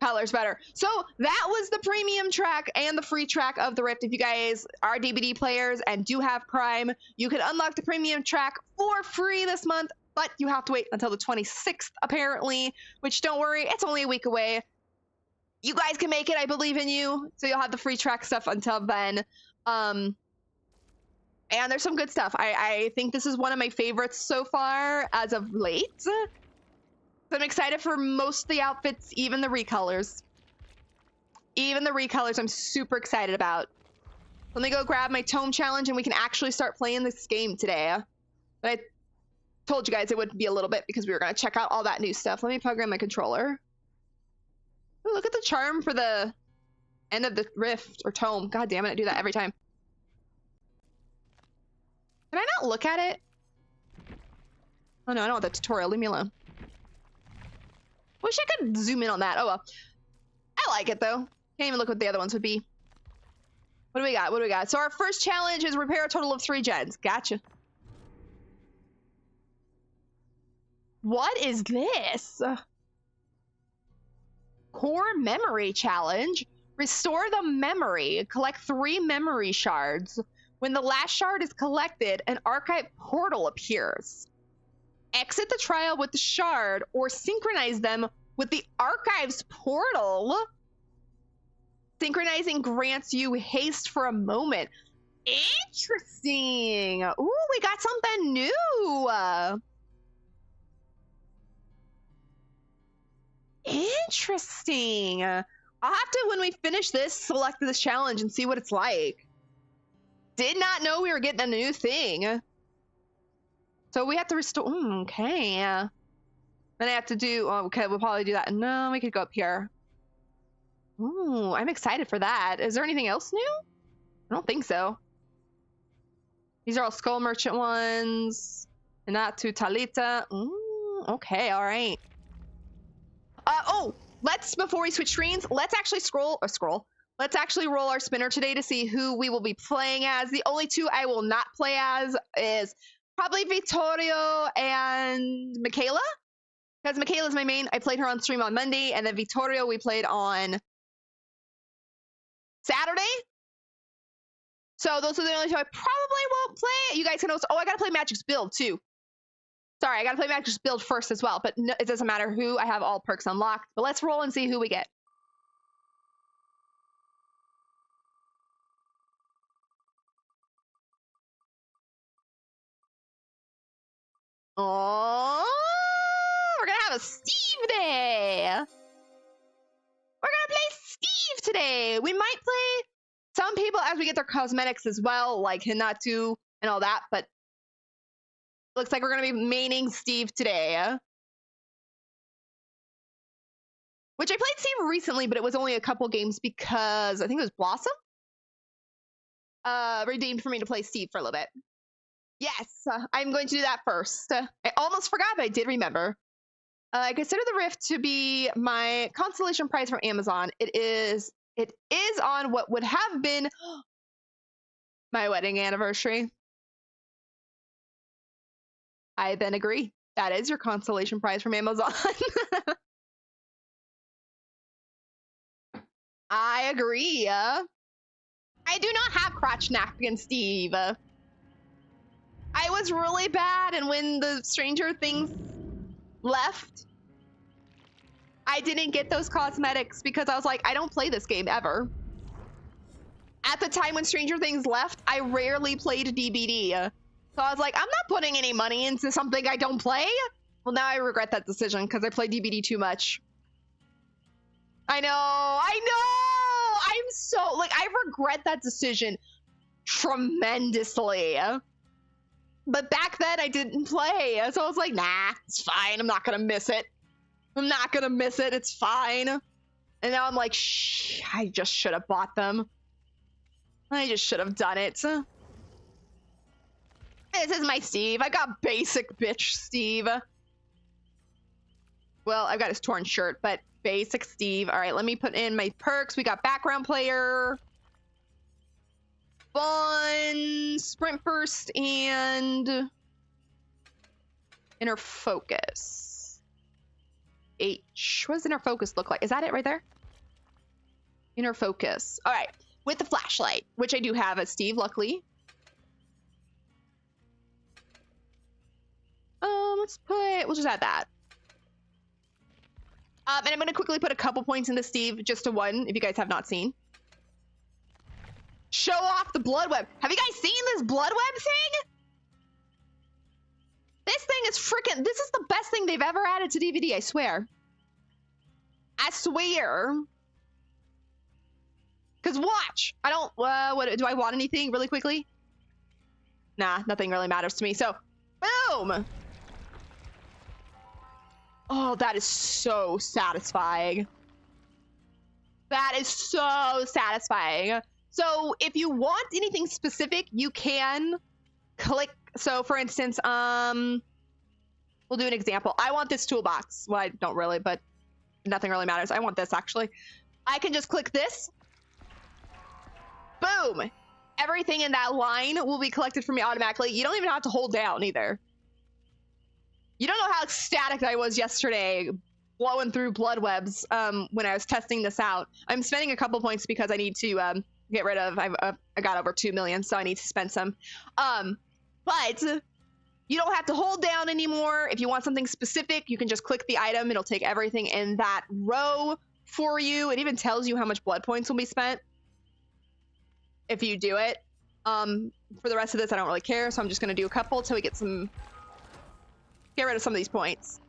colors better. So that was the premium track and the free track of the Rift. If you guys are DBD players and do have Prime, you can unlock the premium track for free this month, but you have to wait until the 26th apparently, which don't worry, it's only a week away. You guys can make it, I believe in you. So you'll have the free track stuff until then. And there's some good stuff. I think this is one of my favorites so far as of late. So I'm excited for most of the outfits, even the recolors. Even the recolors I'm super excited about. Let me go grab my tome challenge and we can actually start playing this game today. But I told you guys it would be a little bit because we were going to check out all that new stuff. Let me program my controller. Ooh, look at the charm for the end of the rift or tome. God damn it, I do that every time. Can I not look at it? Oh no, I don't want the tutorial. Leave me alone. Wish I could zoom in on that. Oh well. I like it though. Can't even look what the other ones would be. What do we got? What do we got? So our first challenge is repair a total of 3 gens. Gotcha. What is this? Core memory challenge. Restore the memory. Collect 3 memory shards. When the last shard is collected, an archive portal appears. Exit the trial with the shard or synchronize them with the archives portal. Synchronizing grants you haste for a moment. Interesting. Ooh, we got something new. Interesting. I'll have to, when we finish this, select this challenge and see what it's like. Did not know we were getting a new thing. So we have to restore. Okay. Then I have to do. Oh, okay, we'll probably do that. No, we could go up here. Ooh, I'm excited for that. Is there anything else new? I don't think so. These are all Skull Merchant ones. Inatu Talita. Okay, all right. Oh, before we switch screens, let's actually let's actually roll our spinner today to see who we will be playing as. The only 2 I will not play as is probably Vittorio and Michaela, because Michaela's my main. I played her on stream on Monday, and then Vittorio we played on Saturday. So those are the only 2 I probably won't play. You guys can also, I gotta play Magic's build too. Sorry, I gotta play Magic's build first as well, but no, it doesn't matter who. I have all perks unlocked, but let's roll and see who we get. Oh, we're gonna have a Steve day. We're gonna play Steve today. We might play some people as we get their cosmetics as well, like Hinatu and all that, but looks like we're gonna be maining Steve today. Which I played Steve recently, but it was only a couple games because I think it was Blossom redeemed for me to play Steve for a little bit. Yes, I'm going to do that first. I almost forgot, but I did remember. I consider the Rift to be my consolation prize from Amazon. It is on what would have been my wedding anniversary. I then agree. That is your consolation prize from Amazon. I agree. I do not have crotch napkin, Steve. I was really bad, and when the Stranger Things left, I didn't get those cosmetics because I was like, I don't play this game ever. At the time when Stranger Things left, I rarely played DBD. So I was like, I'm not putting any money into something I don't play. Well, now I regret that decision because I play DBD too much. I know. I'm so, like, I regret that decision tremendously. But back then I didn't play. So I was like, nah, it's fine. I'm not going to miss it. It's fine. And now I'm like, I just should have bought them. I just should have done it. This is my Steve. I got basic bitch Steve. Well, I've got his torn shirt, but basic Steve. All right, let me put in my perks. We got background player, fun, sprint burst, and inner focus. H. What does inner focus look like? Is that it right there? Inner focus. All right, with the flashlight, which I do have as Steve, luckily. We'll just add that. And I'm going to quickly put a couple points into Steve, just to one, if you guys have not seen. Show off the blood web. Have you guys seen this blood web thing? This thing is freaking, this is the best thing they've ever added to DVD, I swear. I swear. Because watch, I don't, what, do I want anything really quickly? Nah, nothing really matters to me. So, boom. Oh, that is so satisfying. That is so satisfying. So if you want anything specific, you can click. So for instance, we'll do an example. I want this toolbox. Well, I don't really, but nothing really matters. I want this actually. I can just click this. Boom. Everything in that line will be collected for me automatically. You don't even have to hold down either. You don't know how ecstatic I was yesterday blowing through blood webs when I was testing this out. I'm spending a couple points because I need to get rid of, I got over 2 million, so I need to spend some. But you don't have to hold down anymore. If you want something specific, you can just click the item. It'll take everything in that row for you. It even tells you how much blood points will be spent if you do it. For the rest of this, I don't really care, so I'm just going to do a couple till we get rid of some of these points.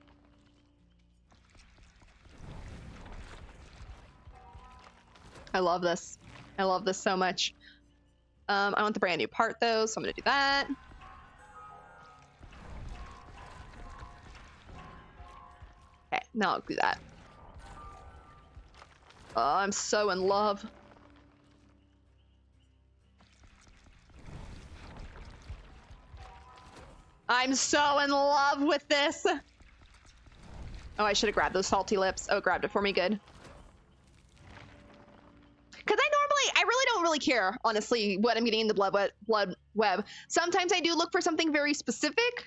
I love this. I love this so much. I want the brand new part though, so I'm gonna do that. Okay, now I'll do that. Oh, I'm so in love. I'm so in love with this. Oh, I should have grabbed those salty lips. Oh, grabbed it for me. Good. Because I really don't really care, honestly, what I'm getting in the blood web. Sometimes I do look for something very specific.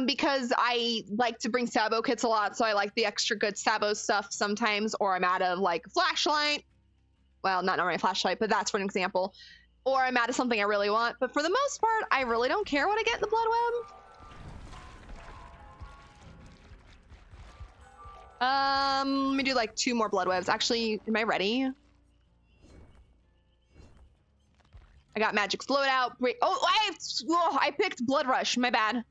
Because I like to bring Sabo kits a lot, so I like the extra good Sabo stuff sometimes, or I'm out of like flashlight. Well, not my flashlight, but that's for an example. Or I'm out of something I really want. But for the most part, I really don't care what I get in the blood web. Let me do like 2 more blood webs. Actually, am I ready? I got Magic's loadout. Oh, I picked Blood Rush. My bad.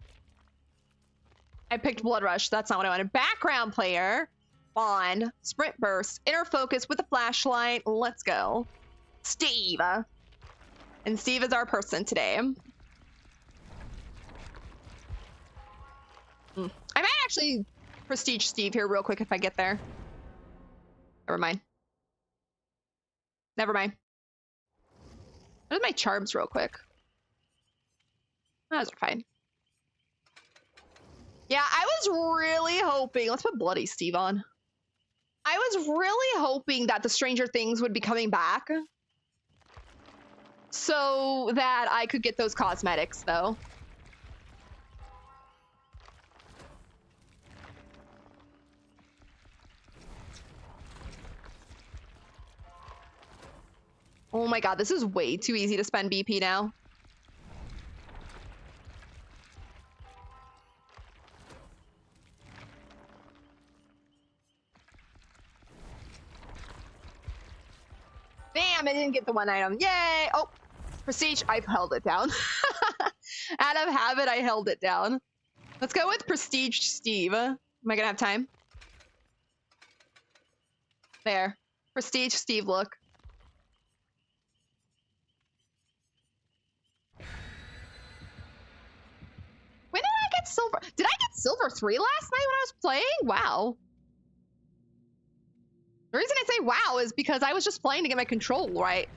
I picked Blood Rush. That's not what I wanted. Background player. On. Sprint burst. Inner focus with a flashlight. Let's go. Steve. And Steve is our person today. I might actually prestige Steve here real quick if I get there. Never mind. Never mind. What are my charms real quick? Those are fine. Yeah, I was really hoping. Let's put Bloody Steve on. I was really hoping that the Stranger Things would be coming back, so that I could get those cosmetics, though. Oh my god, this is way too easy to spend BP now. Damn, I didn't get the one item. Yay! Oh, Prestige, I've held it down. Out of habit, I held it down. Let's go with Prestige Steve. Am I gonna have time? There. Prestige Steve look. When did I get silver? Did I get silver 3 last night when I was playing? Wow. The reason I say wow is because I was just playing to get my controls right.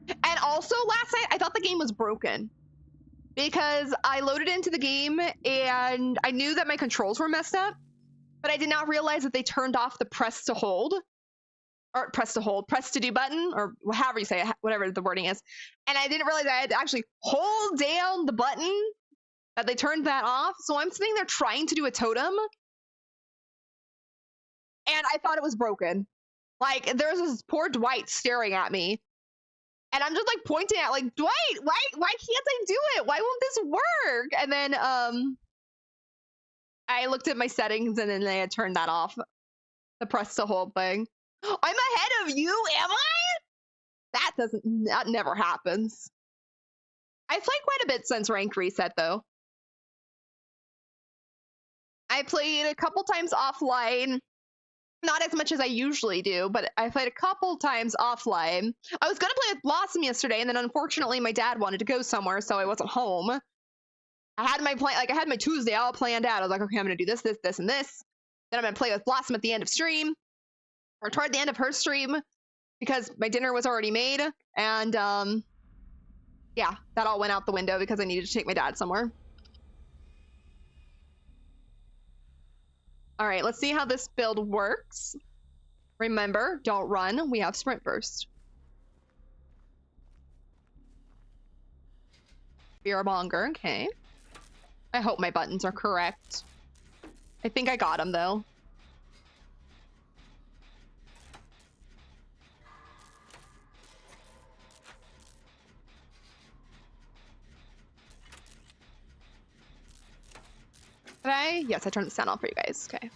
And also last night I thought the game was broken because I loaded into the game and I knew that my controls were messed up, but I did not realize that they turned off the press to hold, or press to do button, or however you say it, whatever the wording is. And I didn't realize I had to actually hold down the button, that they turned that off. So I'm sitting there trying to do a totem, and I thought it was broken. Like, there's this poor Dwight staring at me, and I'm just like pointing at, like, Dwight, why can't I do it? Why won't this work? And then I looked at my settings, and then they had turned that off, the press to hold thing. I'm ahead of you, am I? That never happens. I've played quite a bit since rank reset, though. I played a couple times offline, not as much as I usually do, but I played a couple times offline. I was gonna play with Blossom yesterday, and then unfortunately my dad wanted to go somewhere, so I wasn't home. I had my plan, like I had my Tuesday all planned out. I was like, okay, I'm gonna do this, this, this, and this. Then I'm gonna play with Blossom at the end of stream, or toward the end of her stream, because my dinner was already made, and yeah, that all went out the window because I needed to take my dad somewhere. All right, let's see how this build works. Remember, don't run. We have sprint burst. Fearmonger, okay. I hope my buttons are correct. I think I got them, though. Did I? Yes, I turned the sound off for you guys. Okay.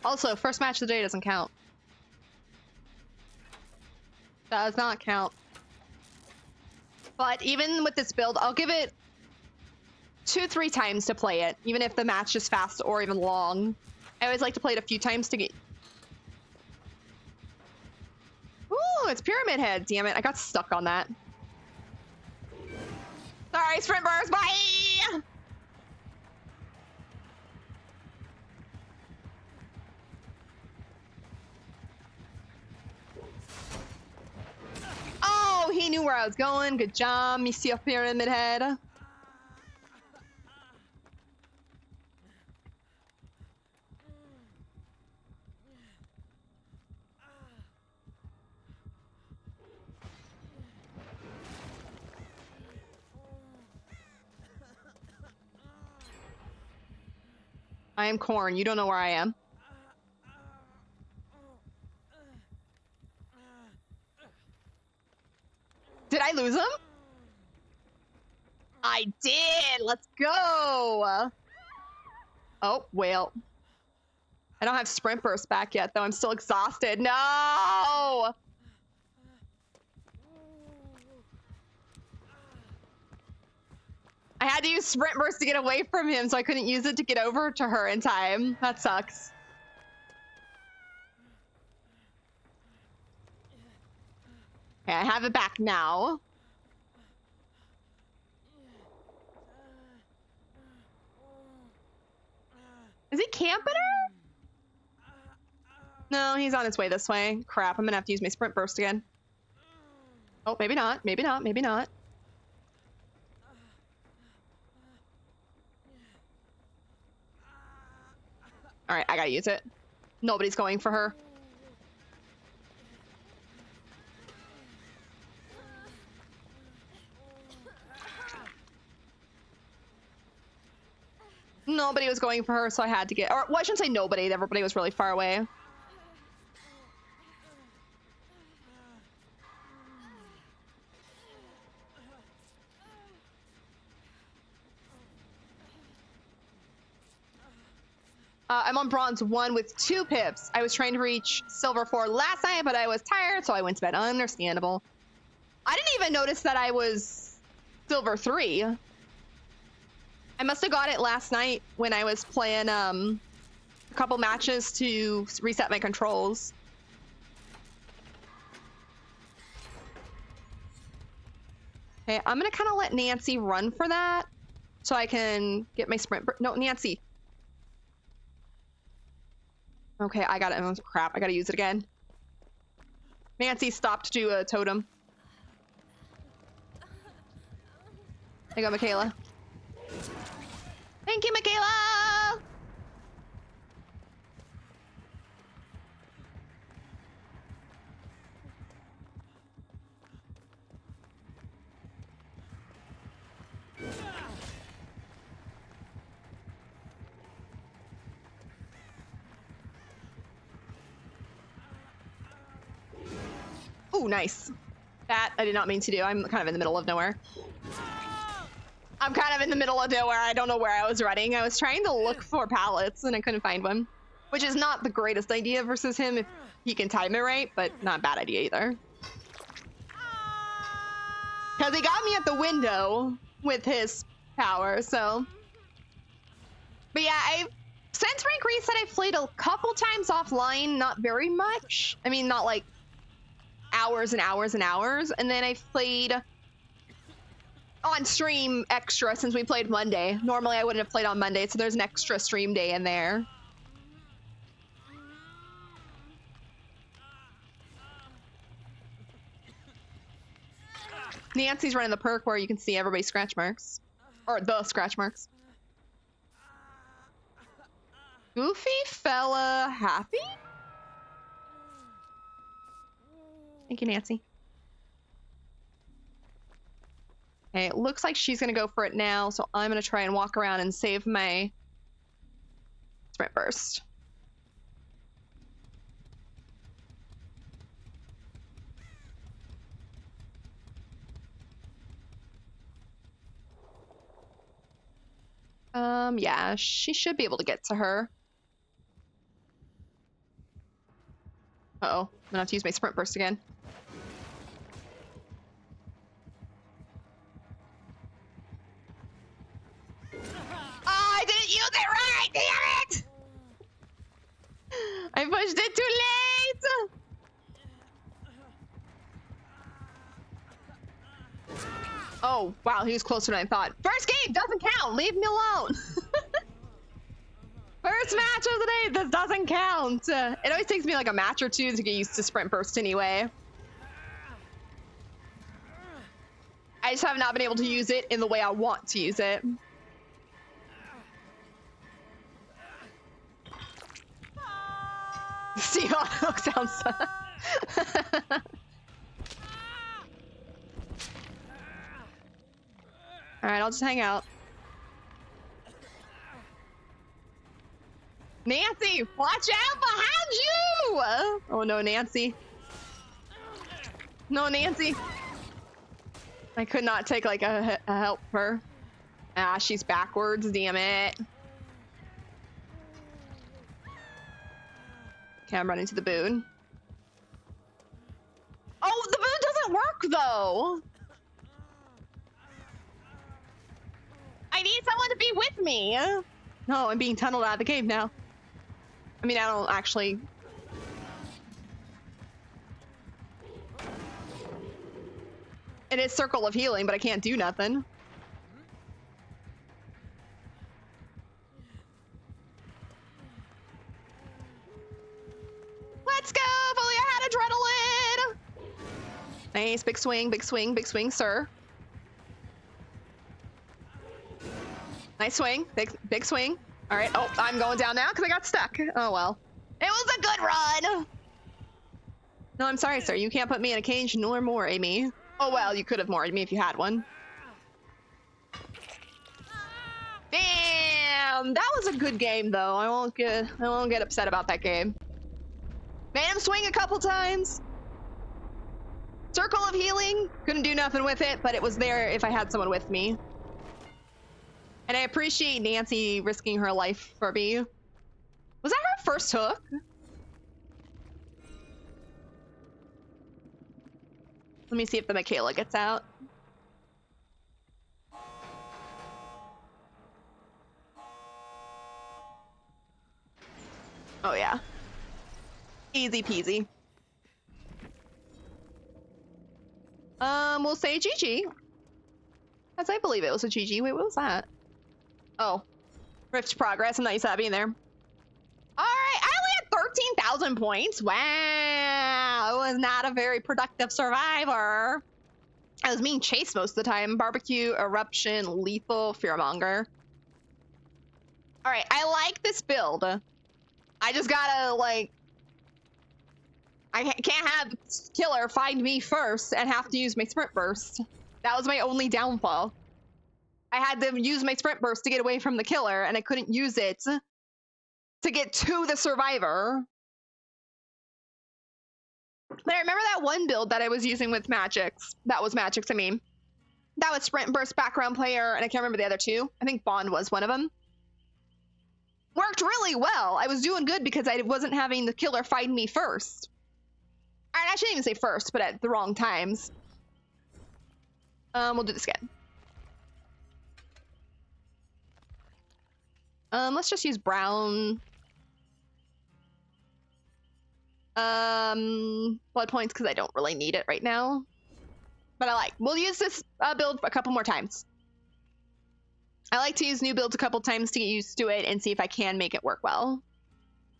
Also, first match of the day doesn't count. Does not count. But even with this build, I'll give it 2-3 times to play it, even if the match is fast or even long. I always like to play it a few times to get... Ooh, it's Pyramid Head. Damn it, I got stuck on that. Sorry, sprint burst, bye! Oh, he knew where I was going. Good job, Monsieur Pyramid Head. I am Corn. You don't know where I am. Did I lose him? I did. Let's go. Oh, well. I don't have sprint burst back yet, though. I'm still exhausted. No! I had to use sprint burst to get away from him, so I couldn't use it to get over to her in time. That sucks. Okay, I have it back now. Is he camping her? No, he's on his way this way. Crap, I'm gonna have to use my sprint burst again. Oh, maybe not, maybe not, maybe not. All right, I gotta use it. Nobody's going for her. Nobody was going for her, so I had to get... Or, well, I shouldn't say nobody. Everybody was really far away. I'm on bronze 1 with 2 pips. I was trying to reach silver 4 last night, but I was tired, so I went to bed. Understandable. I didn't even notice that I was silver 3. I must have got it last night when I was playing a couple matches to reset my controls. Okay, I'm gonna kind of let Nancy run for that. so I can get my sprint. No, Nancy. Okay, I got it. Oh, crap, I gotta use it again. Nancy stopped to do a totem. There you go, Michaela. Thank you, Michaela! Ooh, nice. That I did not mean to do. I'm kind of in the middle of nowhere. I'm kind of in the middle of nowhere. I don't know where I was running. I was trying to look for pallets and I couldn't find one, which is not the greatest idea versus him if he can time it right, but not a bad idea either. Because he got me at the window with his power, so. But yeah, since rank reset, I've played a couple times offline, not very much. I mean, not like hours and hours and hours. And then I've played on stream extra since we played Monday. Normally I wouldn't have played on Monday, so there's an extra stream day in there. Nancy's running the perk where you can see everybody's scratch marks. Or the scratch marks. Goofy fella happy? Thank you, Nancy. Okay, it looks like she's gonna go for it now, so I'm gonna try and walk around and save my sprint burst. Yeah, she should be able to get to her. Uh-oh, I'm gonna have to use my sprint burst again. I didn't use it right! Damn it! I pushed it too late! Oh, wow, he was closer than I thought. First game doesn't count! Leave me alone! First match of the day, this doesn't count! It always takes me like a match or two to get used to sprint burst anyway. I just have not been able to use it in the way I want to use it. See how it looks sounds. Alright, I'll just hang out. Nancy, watch out behind you! Oh no, Nancy. No, Nancy. I could not take like a help her. Ah, she's backwards, damn it. Okay, I'm running to the boon. Oh, the boon doesn't work though. I need someone to be with me. No, I'm being tunneled out of the cave now. I mean, I don't actually. It is Circle of Healing, but I can't do nothing. Let's go! If only I had adrenaline! Nice, big swing, big swing, big swing, sir. Nice swing, big swing. All right, oh, I'm going down now because I got stuck. Oh well. It was a good run! No, I'm sorry, sir. You can't put me in a cage nor more, Amy. Oh well, you could have moored me if you had one. Damn, that was a good game though. I won't get upset about that game. Made him swing a couple times. Circle of Healing, couldn't do nothing with it, but it was there if I had someone with me. And I appreciate Nancy risking her life for me. Was that her first hook? Let me see if the Michaela gets out. Oh yeah. Easy peasy. We'll say GG. As I believe it was a GG. Wait, what was that? Oh, Rift progress. I'm not used to that being there. All right, I only had 13,000 points. Wow, I was not a very productive survivor. I was being chased most of the time. Barbecue, eruption, lethal, fearmonger. All right, I like this build. I just gotta like, I can't have killer find me first and have to use my sprint burst. That was my only downfall. I had to use my sprint burst to get away from the killer, and I couldn't use it to get to the survivor. But I remember that one build that I was using with Magix. That was Magix, I mean. That was sprint burst background player, and I can't remember the other two. I think Bond was one of them. Worked really well. I was doing good because I wasn't having the killer find me first. I shouldn't even say first, but at the wrong times. We'll do this again. Let's just use brown. Blood points because I don't really need it right now. But we'll use this build a couple more times. I like to use new builds a couple times to get used to it and see if I can make it work well.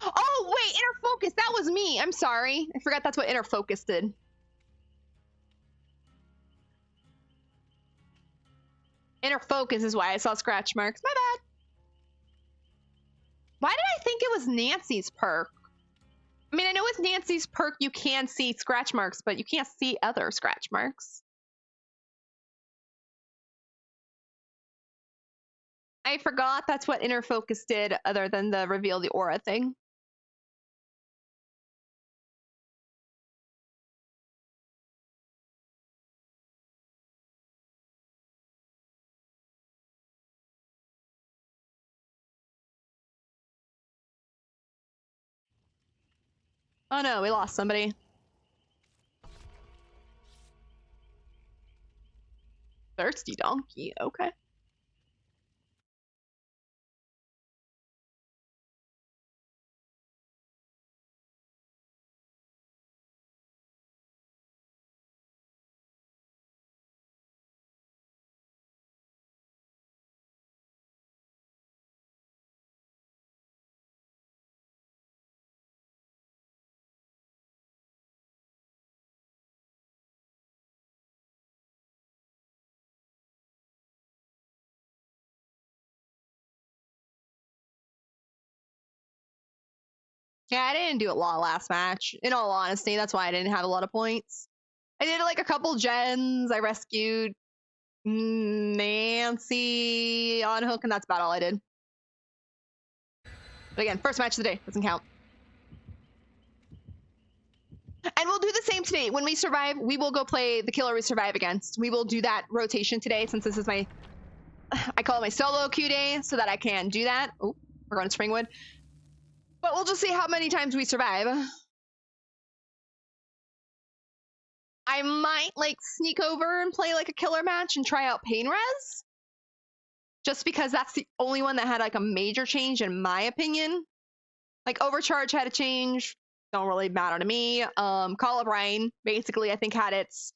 Oh, wait, inner focus. That was me. I'm sorry. I forgot that's what inner focus did. Inner focus is why I saw scratch marks. My bad. Why did I think it was Nancy's perk? I mean, I know with Nancy's perk you can see scratch marks, but you can't see other scratch marks. I forgot that's what inner focus did other than the reveal the aura thing. Oh no, we lost somebody. Thirsty donkey, okay. Yeah, I didn't do a lot last match. In all honesty, that's why I didn't have a lot of points. I did like a couple gens. I rescued Nancy on hook, and that's about all I did. But again, first match of the day doesn't count. And we'll do the same today. When we survive, we will go play the killer we survive against. We will do that rotation today since this is my, I call it my solo queue day so that I can do that. Oh, we're going to Springwood. But we'll just see how many times we survive. I might sneak over and play a killer match and try out Pain Res. Just because that's the only one that had a major change in my opinion. Overcharge had a change. Don't really matter to me. Call of Rain basically I think had its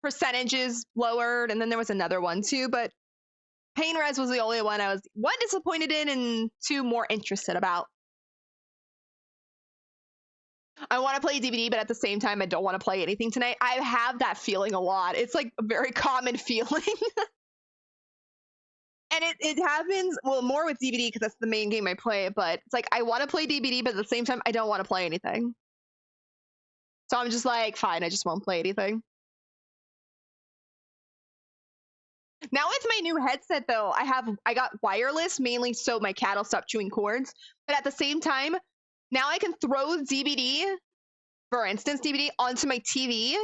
percentages lowered, and then there was another one too, but Pain Res was the only one I was one disappointed in and two more interested about. I want to play DBD, but at the same time I don't want to play anything tonight. I have that feeling a lot. It's a very common feeling. And it happens, well, more with DBD because that's the main game I play, but it's I want to play DBD, but at the same time, I don't want to play anything. So I'm just fine, I just won't play anything. Now with my new headset, though, I got wireless, mainly so my cat will stop chewing cords. But at the same time, now I can throw DBD, for instance, DBD, onto my TV,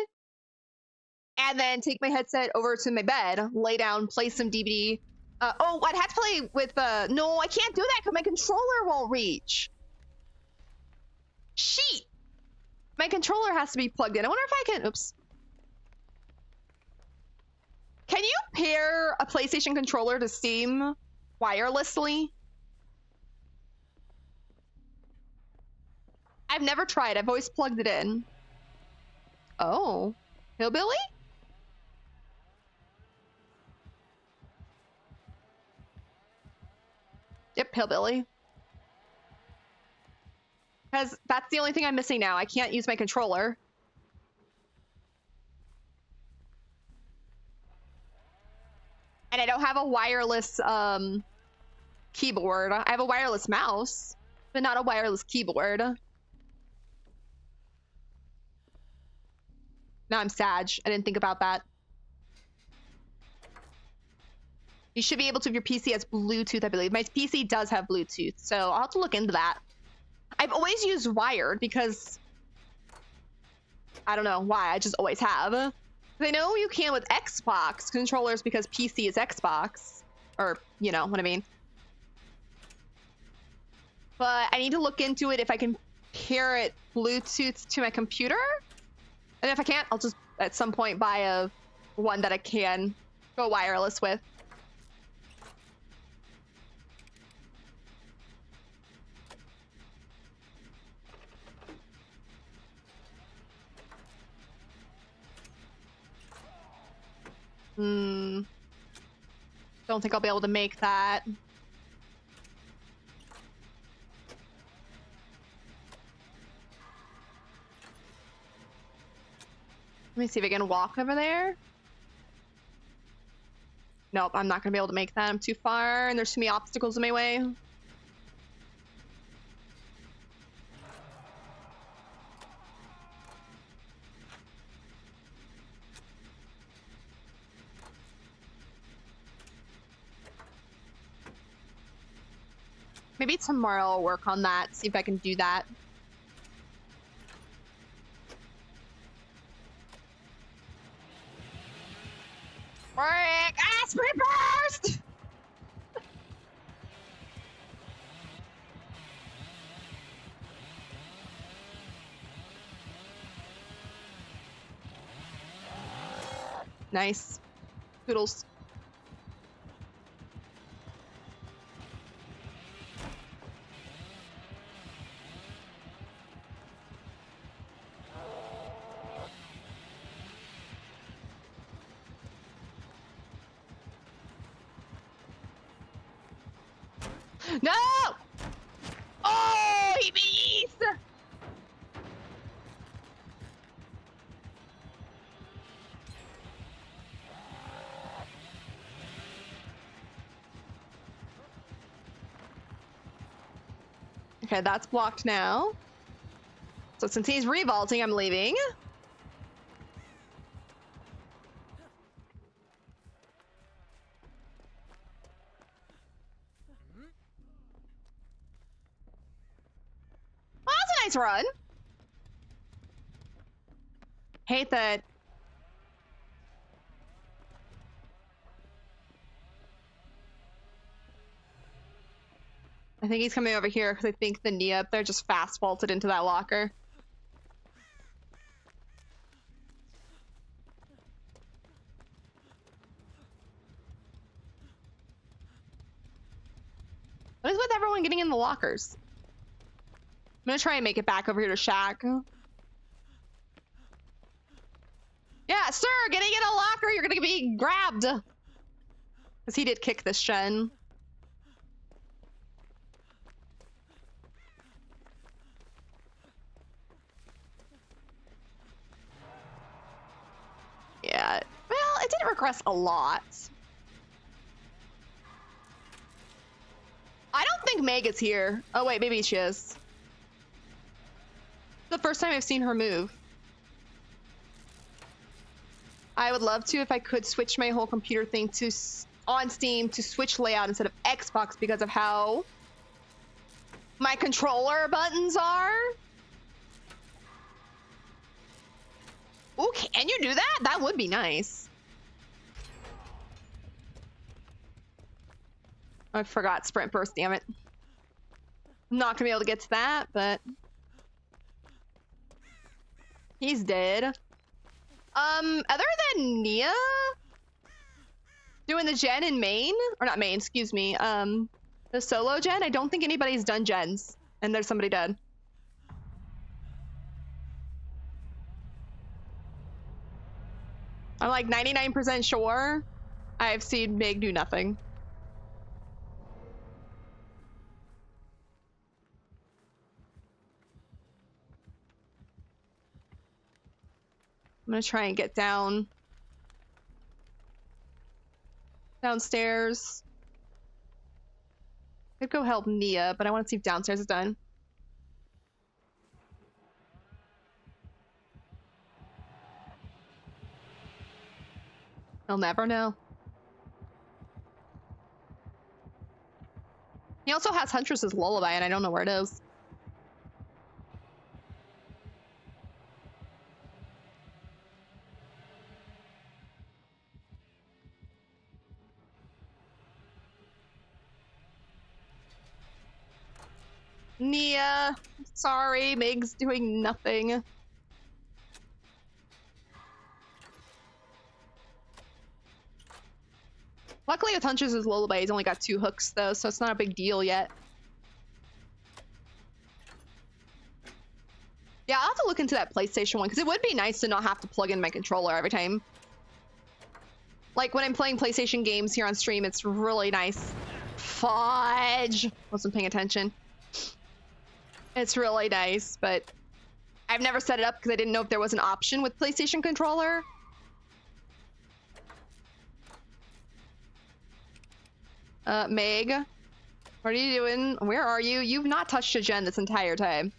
and then take my headset over to my bed, lay down, play some DBD. Oh, I'd have to play with, no, I can't do that because my controller won't reach. Sheet! My controller has to be plugged in. I wonder if I can, oops. Can you pair a PlayStation controller to Steam wirelessly? I've never tried. I've always plugged it in. Oh, Hillbilly? Yep, hillbilly. Because that's the only thing I'm missing now. I can't use my controller. And I don't have a wireless keyboard. I have a wireless mouse, but not a wireless keyboard. Now I'm sad. I didn't think about that. You should be able to if your PC has Bluetooth, I believe. My PC does have Bluetooth, so I'll have to look into that. I've always used wired because I don't know why. I just always have. I know you can with Xbox controllers because PC is Xbox, or you know what I mean. But I need to look into it if I can pair it Bluetooth to my computer. And if I can't, I'll just at some point buy a one that I can go wireless with. Don't think I'll be able to make that. Let me see if I can walk over there. Nope, I'm not gonna be able to make that. I'm too far and there's too many obstacles in my way. Maybe tomorrow I'll work on that, see if I can do that. Frick! Ah, sprint burst! Nice. Poodles. No! Oh, he beast! Okay, that's blocked now. So since he's revolting, I'm leaving. Well, that's a nice run. Hate that. I think he's coming over here because I think the Nia up there just fast vaulted into that locker. What is with everyone getting in the lockers? I'm gonna try and make it back over here to Shack. Yeah, sir, getting in a locker, you're gonna be grabbed. Because he did kick this gen. Yeah, well, it didn't regress a lot. I don't think Meg is here. Oh wait, maybe she is. The first time I've seen her move. I would love to if I could switch my whole computer thing to on Steam to Switch layout instead of Xbox because of how my controller buttons are. Ooh, can you do that? That would be nice. I forgot sprint burst, damn it. I'm not gonna be able to get to that, but he's dead. Other than Nia doing the gen in main, or not main, excuse me, the solo gen, I don't think anybody's done gens, and there's somebody dead. I'm like 99% sure I've seen Meg do nothing. I'm gonna try and get downstairs. Could go help Nia, but I want to see if downstairs is done. I'll never know. He also has Huntress's lullaby, and I don't know where it is. Nia, sorry, Meg's doing nothing. Luckily with Huntress's lullaby, he's only got 2 hooks though, so it's not a big deal yet. Yeah, I'll have to look into that PlayStation one, because it would be nice to not have to plug in my controller every time. Like, when I'm playing PlayStation games here on stream, it's really nice. Fudge! Wasn't paying attention. It's really nice, but I've never set it up because I didn't know if there was an option with PlayStation controller. Meg, what are you doing? Where are you? You've not touched a gen this entire time.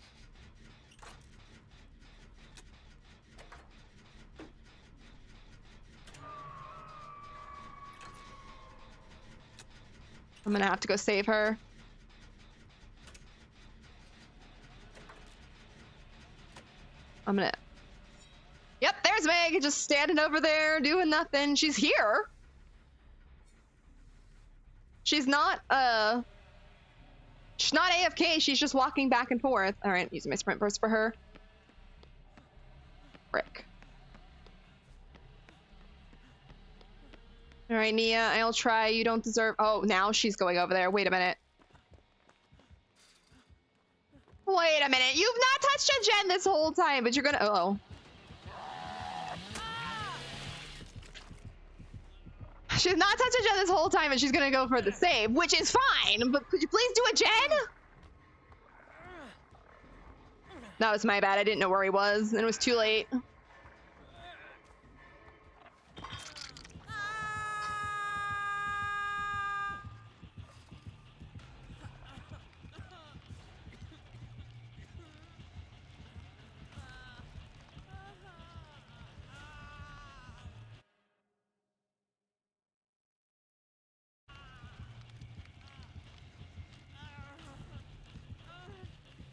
I'm gonna have to go save her. I'm gonna... Yep, there's Meg, just standing over there, doing nothing. She's here. She's not AFK, she's just walking back and forth. All right, using my sprint burst for her. Frick. All right, Nia, I'll try. You don't deserve... Oh, now she's going over there. Wait a minute. Wait a minute. You've not touched a gen this whole time, but you're gonna... Uh-oh. She's not touched a gen this whole time, and she's gonna go for the save, which is fine, but could you please do a gen? That was my bad. I didn't know where he was, and it was too late.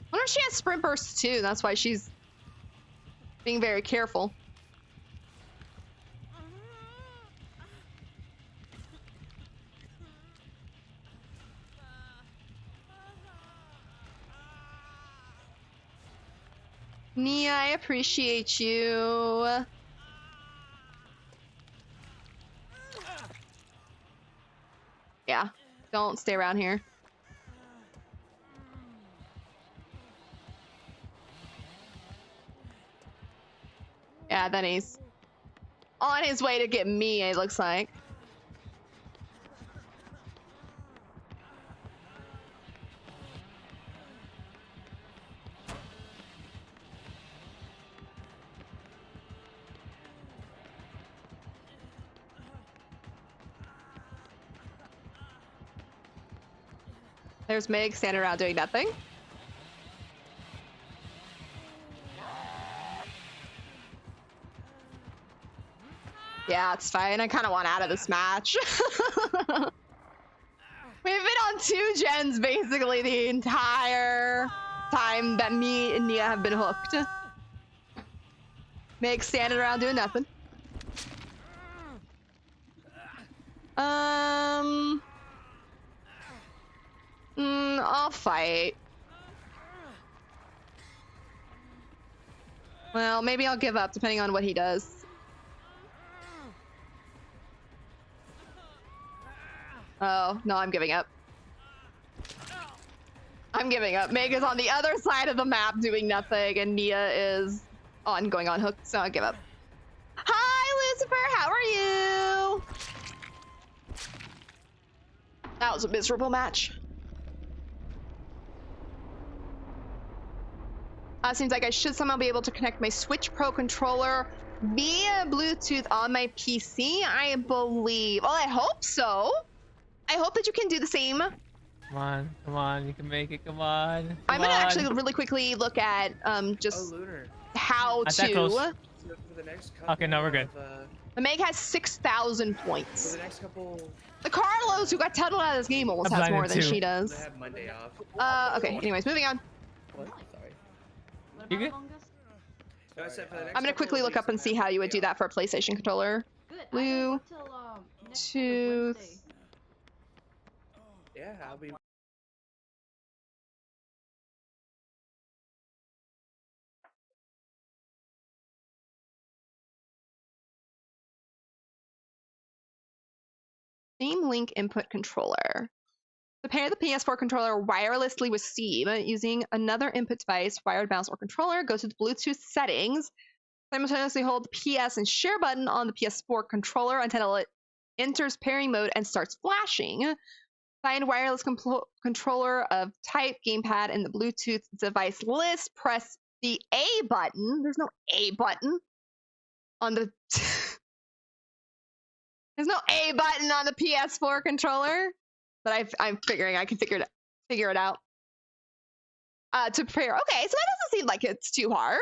I wonder if she has sprint bursts too. That's why she's being very careful. Nia, I appreciate you. Yeah, don't stay around here. Yeah, then he's on his way to get me, it looks like. There's Meg standing around doing nothing. Yeah, it's fine. I kind of want out of this match. We've been on 2 gens basically the entire time that me and Nia have been hooked. Meg standing around doing nothing. I'll fight. Well, maybe I'll give up depending on what he does. Oh, no, I'm giving up. I'm giving up. Meg is on the other side of the map doing nothing, and Nia is going on hook, so I'll give up. Hi, Lucifer, how are you? That was a miserable match. Seems like I should somehow be able to connect my Switch Pro controller via Bluetooth on my PC, I believe. Well, I hope so. I hope that you can do the same. Come on, you can make it. Come on. I'm gonna actually really quickly look at just Lunar. how Not that to. close. So for the next couple Okay, no, we're good. The Meg has 6,000 For points. the next couple, The Carlos who got tunneled out of this game almost I'm has more blinded than too. she they does. have Monday off. Okay. Anyways, moving on. What? Sorry. You good? No, I said for the next I'm gonna couple quickly of look weeks, up and they see have how you would Monday do that off. for a PlayStation controller. Blue tooth. Yeah, I'll be. Steam Link input controller. To pair the PS4 controller wirelessly with Steam using another input device, wired mouse or controller, go to the Bluetooth settings. Simultaneously hold the PS and share button on the PS4 controller until it enters pairing mode and starts flashing. Find wireless controller of type gamepad in the Bluetooth device list. Press the A button. There's no A button on the. There's no A button on the PS4 controller, but I'm figuring I can figure it out. To prepare. Okay, so that doesn't seem like it's too hard.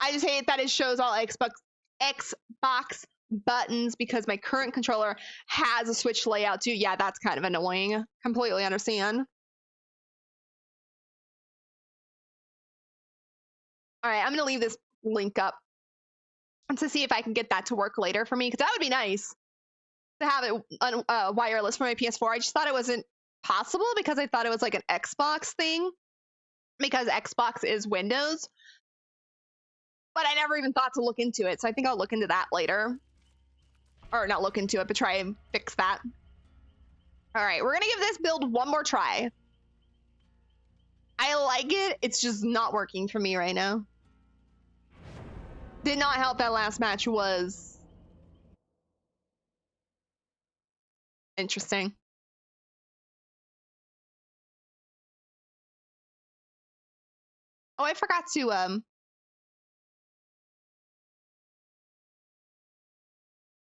I just hate that it shows all Xbox buttons because my current controller has a Switch layout too. Yeah, that's kind of annoying. Completely understand. All right, I'm gonna leave this link up to see if I can get that to work later for me, because that would be nice to have it wireless for my PS4. I just thought it wasn't possible because I thought it was like an Xbox thing, because Xbox is Windows. But I never even thought to look into it, so I think I'll look into that later. Or not look into it, but try and fix that. All right, we're gonna give this build one more try. I like it, it's just not working for me right now. Did not help that last match was interesting. Oh, I forgot to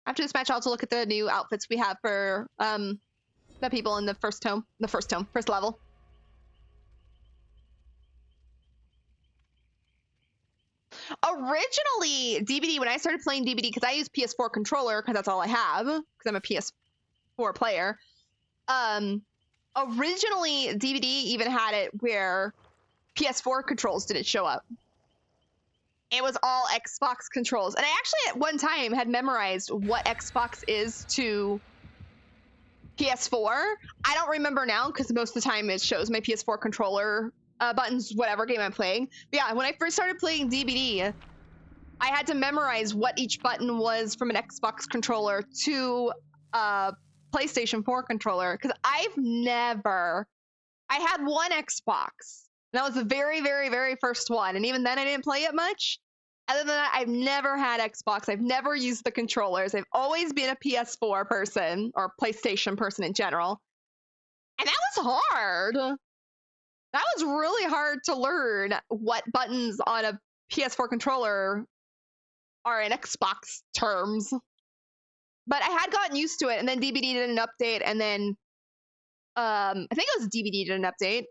after this match, I'll also look at the new outfits we have for the people in the first level. Originally, DBD, when I started playing DBD, because I use PS4 controller, because that's all I have, because I'm a PS4 player. Originally, DBD even had it where PS4 controls didn't show up. It was all Xbox controls. And I actually at one time had memorized what Xbox is to PS4. I don't remember now because most of the time it shows my PS4 controller buttons, whatever game I'm playing. But yeah, when I first started playing DBD, I had to memorize what each button was from an Xbox controller to a PlayStation 4 controller, because I had one Xbox. That was the very, very, very first one. And even then I didn't play it much. Other than that, I've never had Xbox. I've never used the controllers. I've always been a PS4 person, or PlayStation person in general. And that was hard. That was really hard to learn what buttons on a PS4 controller are in Xbox terms. But I had gotten used to it, and then DBD did an update, and then I think it was DBD did an update.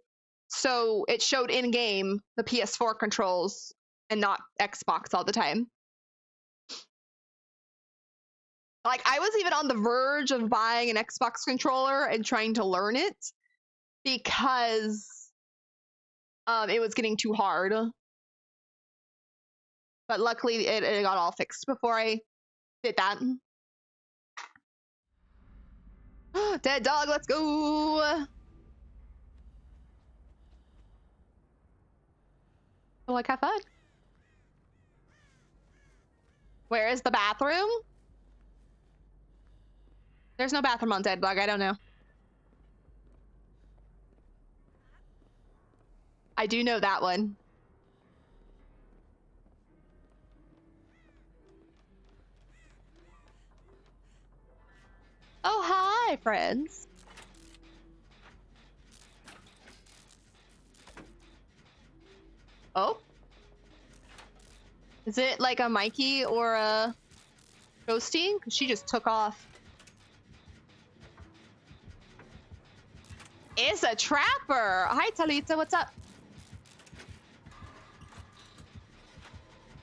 So it showed in-game the PS4 controls and not Xbox all the time. Like, I was even on the verge of buying an Xbox controller and trying to learn it because it was getting too hard. But luckily, it got all fixed before I did that. Dead dog, let's go! Like, have fun. Where is the bathroom? There's no bathroom on Dead Dog, I don't know. I do know that one. Oh, hi, friends. Oh? Is it like a Mikey or a Ghosty? 'Cause she just took off. It's a trapper! Hi, Talita, what's up?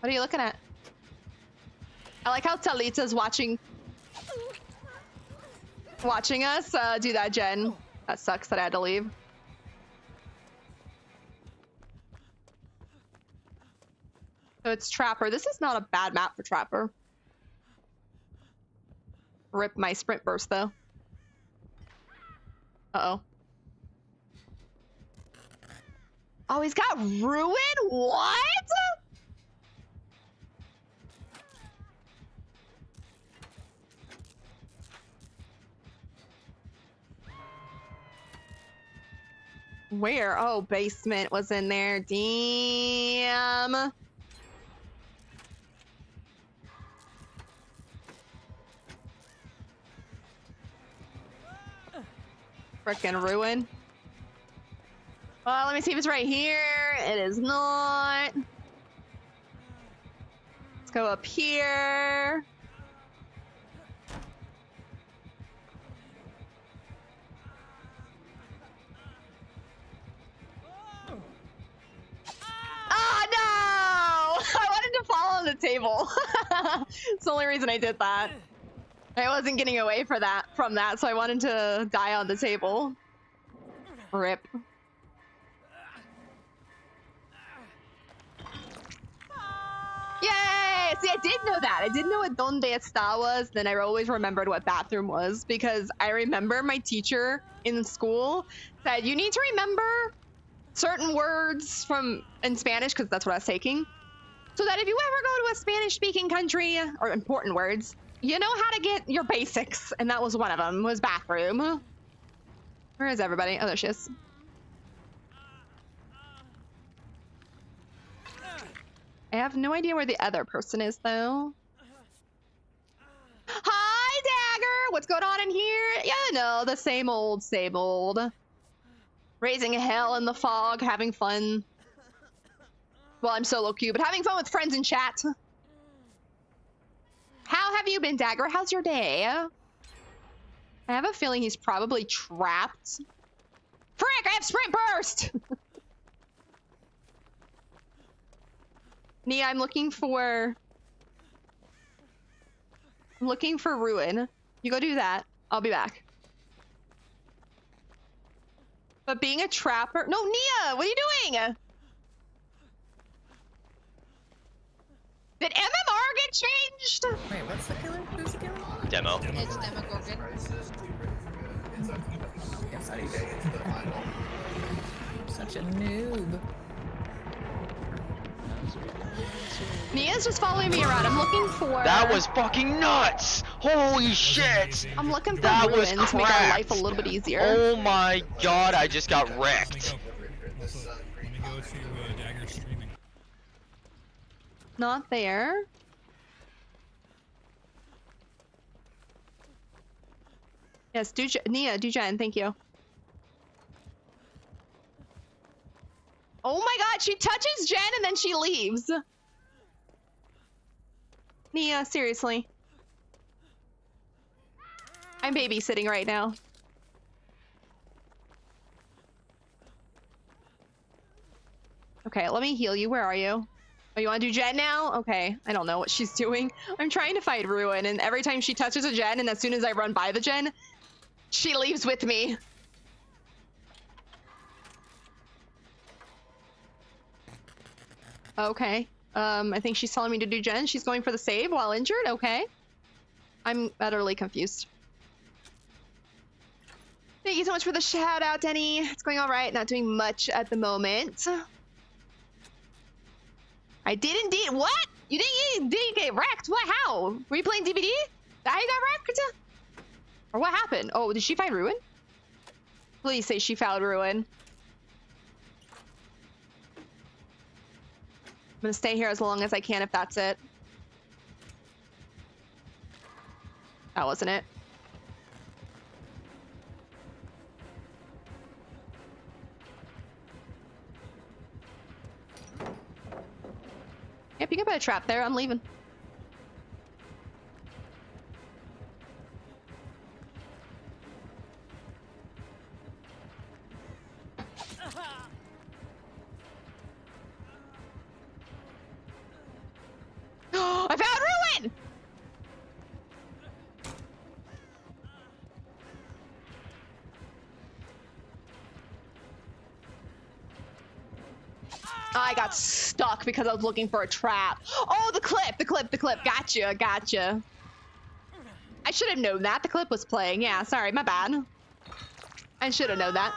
What are you looking at? I like how Talita's watching us do that, Jen. That sucks that I had to leave. So it's Trapper. This is not a bad map for Trapper. Rip my sprint burst, though. Uh-oh. Oh, he's got Ruin? What? Where? Oh, basement was in there. Damn. Frickin' Ruin. Well, let me see if it's right here. It is not. Let's go up here. Oh no! I wanted to fall on the table. It's the only reason I did that. I wasn't getting away from that, so I wanted to die on the table. Rip. Yay! See, I did know that. I didn't know what donde está was. Then I always remembered what bathroom was because I remember my teacher in school said you need to remember certain words in Spanish because that's what I was taking. So that if you ever go to a Spanish-speaking country or important words, you know how to get your basics. And that was one of them. Was bathroom. Where is everybody? Oh, there she is. I have no idea where the other person is, though. Hi, Dagger! What's going on in here? Yeah, no, the same old, same old. Raising hell in the fog, having fun. Well, I'm solo queue, but having fun with friends in chat. How have you been, Dagger? How's your day? I have a feeling he's probably trapped. Frick, I have sprint burst! Nia, I'm looking for Ruin. You go do that. I'll be back. But being a trapper... No, Nia! What are you doing? Did MMR get changed? Wait, what's the killer? Who's the killer? Demo. It's Demogorgon. Yes, I do. Such a noob. Nia's just following me around. I'm looking for... That was fucking nuts! Holy shit! I'm looking for That was Ruin to make our cracked. life a little bit easier. Oh my god, I just got wrecked. Also, let me go to Dagger streaming. Not there. Yes, Nia, do Jen, thank you. Oh my god, she touches Jen and then she leaves. Nia, seriously. I'm babysitting right now. Okay, let me heal you. Where are you? Oh, you want to do Jen now? Okay, I don't know what she's doing. I'm trying to fight Ruin, and every time she touches a Jen, and as soon as I run by the Jen, she leaves with me. Okay. I think she's telling me to do Jen. She's going for the save while injured. Okay. I'm utterly confused. Thank you so much for the shout out, Denny. It's going all right. Not doing much at the moment. I did indeed. What? You didn't get wrecked? What? How? Were you playing DVD? I got wrecked? Or what happened? Oh, did she find Ruin? Please say she found Ruin. I'm gonna stay here as long as I can if that's it. That wasn't it. Yep, you can put a trap there. I'm leaving. I found Ruin! I got stuck because I was looking for a trap. Oh, the clip. Gotcha. I should have known that. The clip was playing. Yeah, sorry, my bad. I should have known that.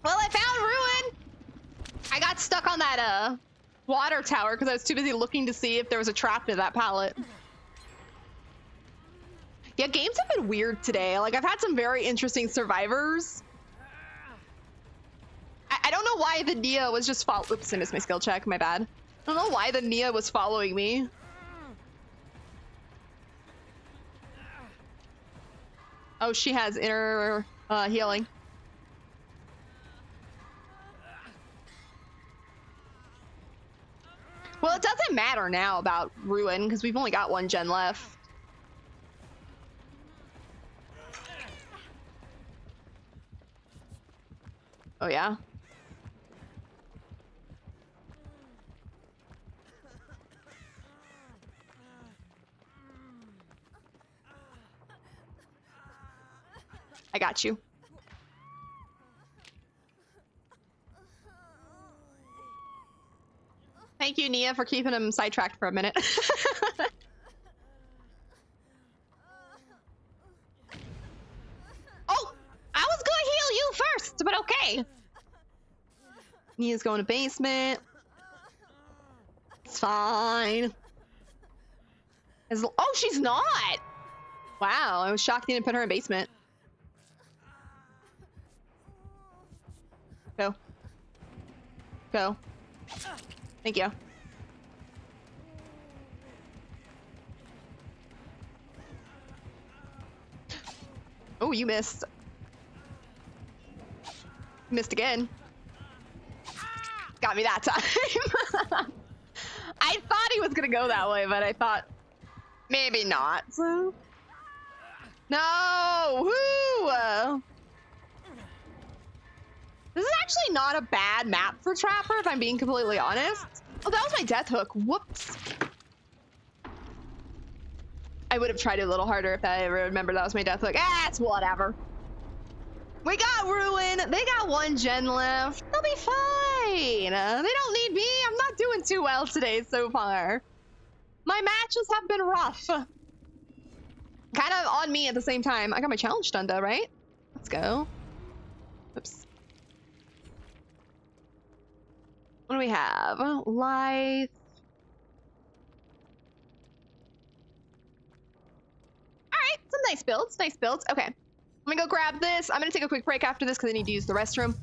Well, I found Ruin! I got stuck on that, water tower because I was too busy looking to see if there was a trap in that pallet. Yeah, games have been weird today. Like, I've had some very interesting survivors. I don't know why the Nia was just oops, I missed my skill check, my bad. I don't know why the Nia was following me. Oh, she has inner healing. Well, it doesn't matter now about Ruin because we've only got one gen left. Oh yeah. I got you. Thank you, Nia, for keeping him sidetracked for a minute. Oh, I was gonna heal you first, but okay. Nia's going to basement. It's fine. Oh, she's not. Wow, I was shocked they didn't put her in basement. Go. Go. Thank you. Oh, you missed. Missed again. Got me that time. I thought he was gonna go that way, but I thought maybe not. So. No! Woo! This is actually not a bad map for Trapper, if I'm being completely honest. Oh, that was my death hook. Whoops. I would have tried it a little harder if I remembered that was my death hook. Ah, it's whatever. We got Ruin. They got one gen left. They'll be fine. They don't need me. I'm not doing too well today so far. My matches have been rough. Kind of on me at the same time. I got my challenge done though, right? Let's go. Oops. What do we have? Life. All right, some nice builds, nice builds. Okay, I'm gonna go grab this. I'm gonna take a quick break after this because I need to use the restroom.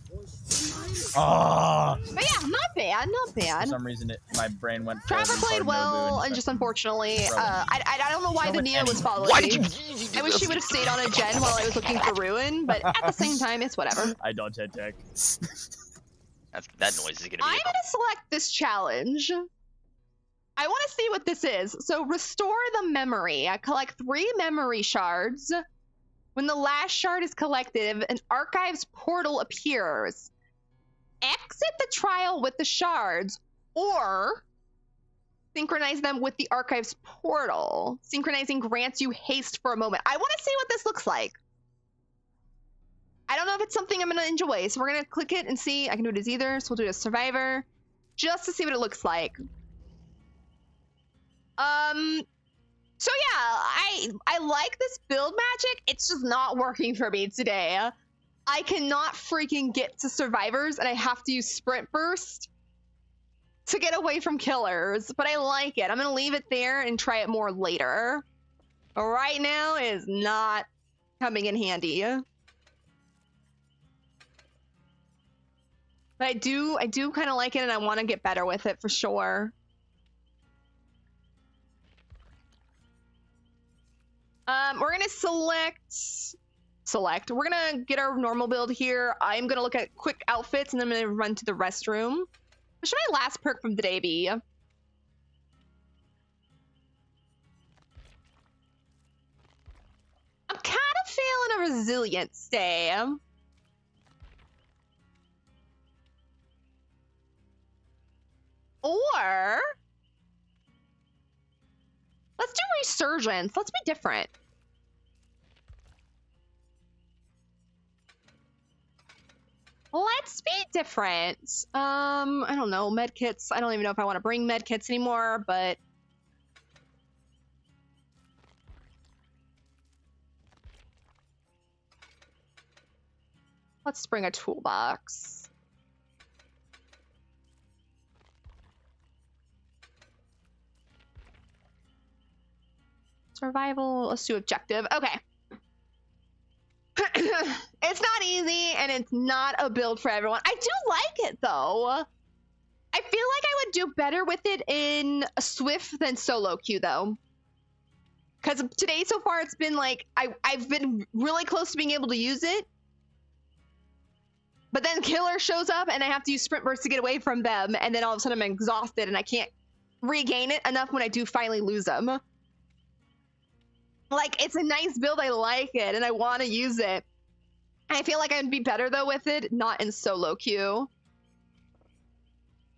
Oh. But yeah, not bad, not bad. For some reason, my brain went. Trapper played well, and just unfortunately, I don't know why the Nia was following me. I wish she would have stayed on a gen while I was looking for Ruin, but at the same time, it's whatever. I don't head tech. That noise is gonna be. I'm gonna select this challenge. I want to see what this is. So restore the memory. I collect 3 memory shards. When the last shard is collected, an archives portal appears. Exit the trial with the shards, or synchronize them with the archives portal. Synchronizing grants you haste for a moment. I want to see what this looks like. I don't know if it's something I'm going to enjoy, so we're going to click it and see. I can do it as either, so we'll do it as survivor, just to see what it looks like. So yeah, I like this build magic. It's just not working for me today. I cannot freaking get to survivors, and I have to use sprint burst to get away from killers, but I like it. I'm going to leave it there and try it more later. Right now is not coming in handy. But I do kind of like it, and I want to get better with it for sure. We're gonna select select. We're gonna get our normal build here. I'm gonna look at quick outfits and then I'm gonna run to the restroom. What should my last perk from today be? I'm kind of feeling a resilience day. Or let's do resurgence. Let's be different. Let's be different. I don't know, medkits. I don't even know if I want to bring medkits anymore, but let's bring a toolbox. Survival, let's do objective. Okay. It's not easy and it's not a build for everyone. I do like it though. I feel like I would do better with it in a Swift than solo queue though. Because today so far it's been like, I've been really close to being able to use it. But then killer shows up and I have to use sprint burst to get away from them. And then all of a sudden I'm exhausted and I can't regain it enough when I do finally lose them. Like, it's a nice build, I like it, and I want to use it. I feel like I'd be better, though, with it, not in solo queue.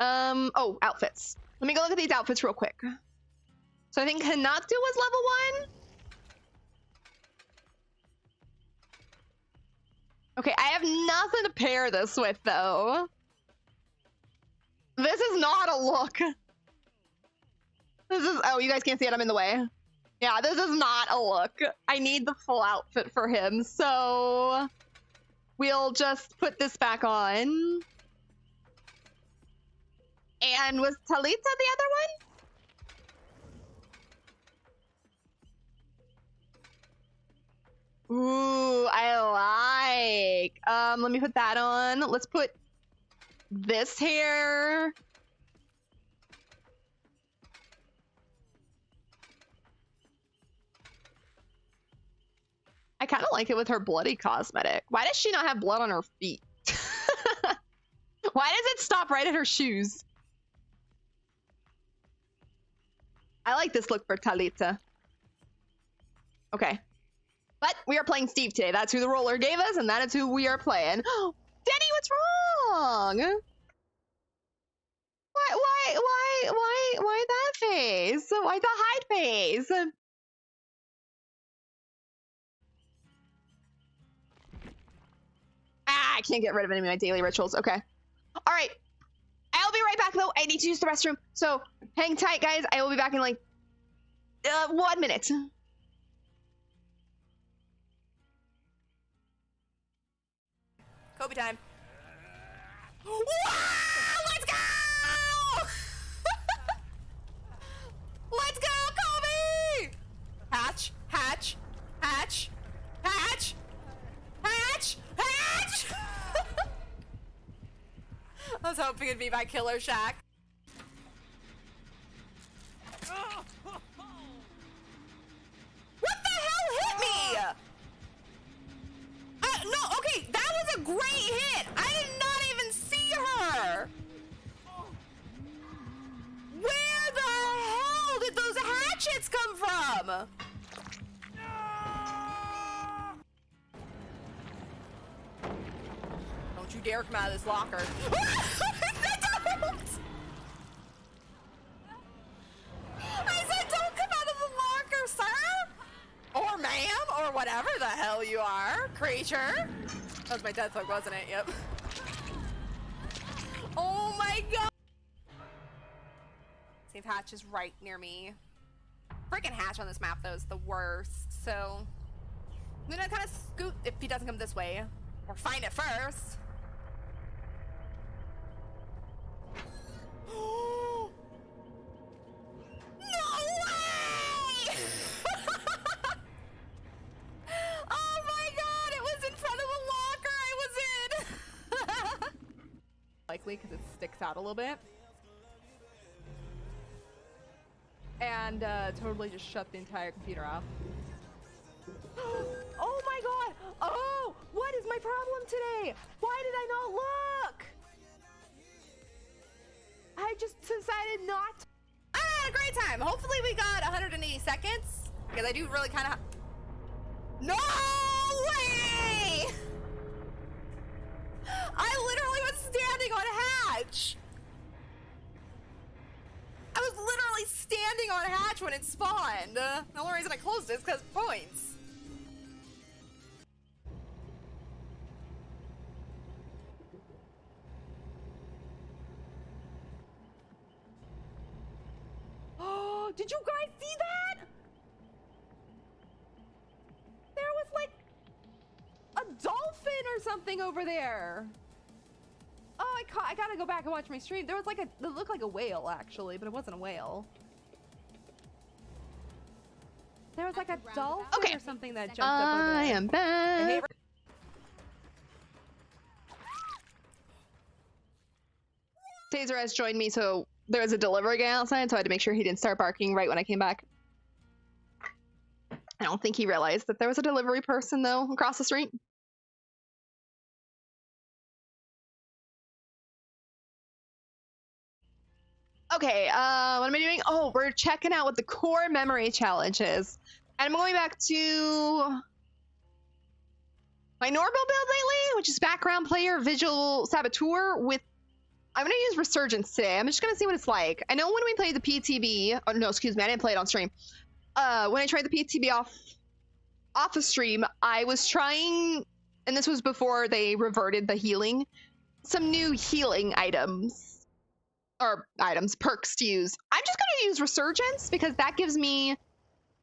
Oh, outfits. Let me go look at these outfits real quick. So I think Hanatu was level 1? Okay, I have nothing to pair this with, though. This is not a look. This is, oh, you guys can't see it, I'm in the way. Yeah, this is not a look. I need the full outfit for him, so we'll just put this back on. And was Talitha the other one? Ooh, I like. Let me put that on. Let's put this hair. I kind of like it with her bloody cosmetic. Why does she not have blood on her feet? Why does it stop right at her shoes? I like this look for Talitha. Okay. But we are playing Steve today. That's who the roller gave us, and that is who we are playing. Danny, what's wrong? Why that face? Why the hide face? Ah, I can't get rid of any of my daily rituals. Okay. All right. I'll be right back, though. I need to use the restroom. So hang tight, guys. I will be back in like 1 minute. Kobe time. Wow, let's go! Let's go, Kobe! Hatch, hatch, hatch, hatch, hatch, hatch! I was hoping it'd be my killer shack. What the hell hit me? No, okay, that was a great hit. I did not even see her. Where the hell did those hatchets come from? Don't you dare come out of this locker. Don't! I said don't come out of the locker, sir! Or ma'am, or whatever the hell you are, creature. That was my death hook, wasn't it? Yep. Oh my god! Safe hatch is right near me. Freaking hatch on this map, though, is the worst. So I'm gonna kind of scoot if he doesn't come this way, or find it first. No way! Oh my god, it was in front of the locker I was in! Likely because it sticks out a little bit. And totally just shut the entire computer off. Oh my god! Oh! What is my problem today? Why did I not look? I just decided not to. I had a great time. Hopefully we got 180 seconds. Because I do really kind of... No way! I literally was standing on a hatch. I was literally standing on a hatch when it spawned. The only reason I closed it is because points. Oh, did you guys see that? There was like a dolphin or something over there. Oh, I gotta go back and watch my stream. There was like it looked like a whale actually, but it wasn't a whale. There was like a dolphin or something that jumped up over there. I am back. Taser has joined me, so there was a delivery guy outside, so I had to make sure he didn't start barking right when I came back. I don't think he realized that there was a delivery person, though, across the street. Okay, what am I doing? Oh, we're checking out what the core memory challenge is. And I'm going back to my normal build lately, which is background player, visual saboteur with... I'm going to use Resurgence today. I'm just going to see what it's like. I know when we played the PTB... Oh, no, excuse me. I didn't play it on stream. When I tried the PTB off the stream, I was trying... And this was before they reverted the healing. Some new healing items. Or items, perks to use. I'm just going to use Resurgence because that gives me...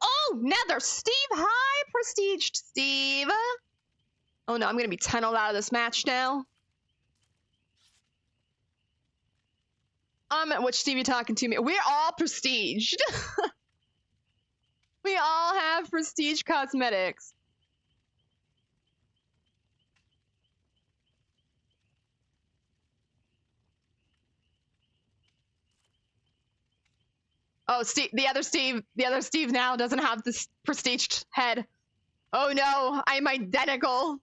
Oh, Nether! Steve! Hi, Prestiged Steve! Oh no, I'm going to be tunneled out of this match now. Which Steve you talking to me? We're all prestiged. We all have prestige cosmetics. Oh, Steve, the other Steve now doesn't have this prestiged head. Oh no, I'm identical.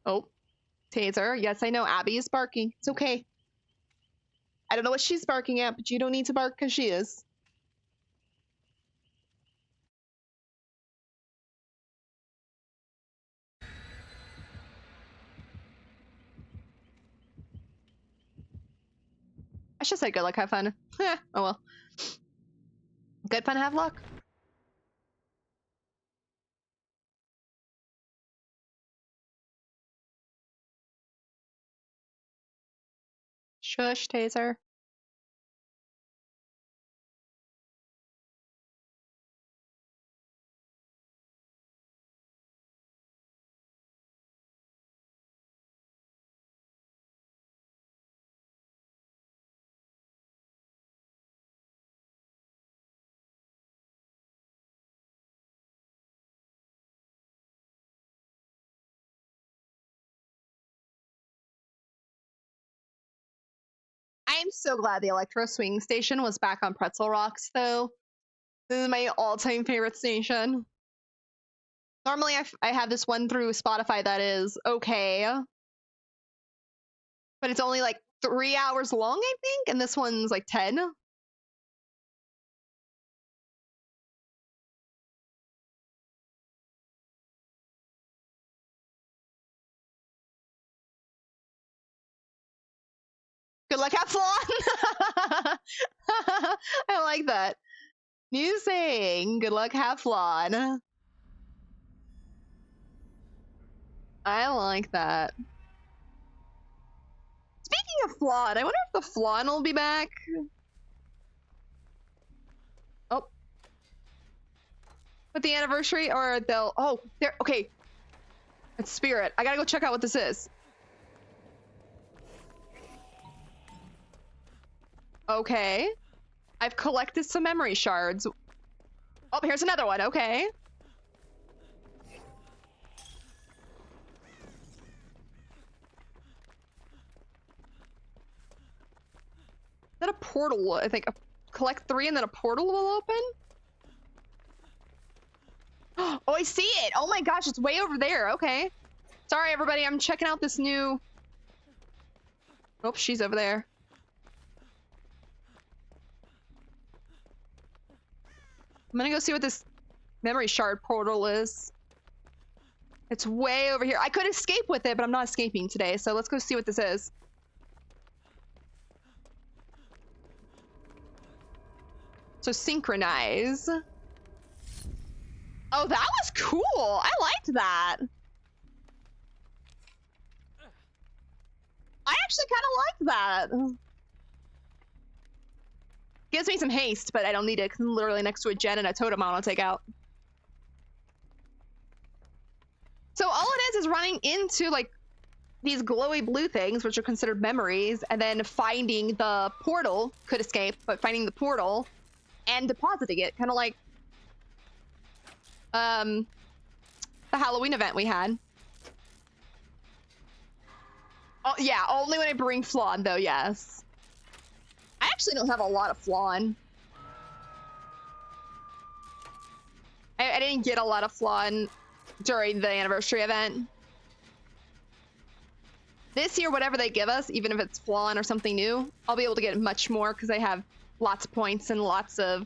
Oh, Taser. Yes, I know Abby is barking. It's okay. I don't know what she's barking at, but you don't need to bark because she is. I should say good luck, have fun. Oh well. Good fun, have luck. Shush, Taser. I'm so glad the Electro Swing Station was back on Pretzel Rocks, though. This is my all-time favorite station. Normally, I have this one through Spotify that is okay. But it's only like 3 hours long, I think, and this one's like 10. Good luck, have fun! I like that. New saying, good luck, have fun. I like that. Speaking of flan, I wonder if the flan will be back. Oh. With the anniversary, or they'll... Oh, there. Okay. It's Spirit. I gotta go check out what this is. Okay. I've collected some memory shards. Oh, here's another one. Okay. Is that a portal? I think a collect 3 and then a portal will open? Oh, I see it. Oh my gosh, it's way over there. Okay. Sorry, everybody. I'm checking out this new... Oh, she's over there. I'm gonna go see what this memory shard portal is. It's way over here. I could escape with it, but I'm not escaping today. So let's go see what this is. So synchronize. Oh, that was cool. I liked that. I actually kind of like that. Gives me some haste, but I don't need it because I'm literally next to a gen and a totem I want to take out. So all it is running into like these glowy blue things, which are considered memories, and then finding the portal, could escape, but finding the portal and depositing it, kind of like the Halloween event we had. Oh yeah, only when I bring flan though, yes. I actually don't have a lot of flan. I didn't get a lot of flan during the anniversary event. This year, whatever they give us, even if it's flan or something new, I'll be able to get much more because I have lots of points and lots of,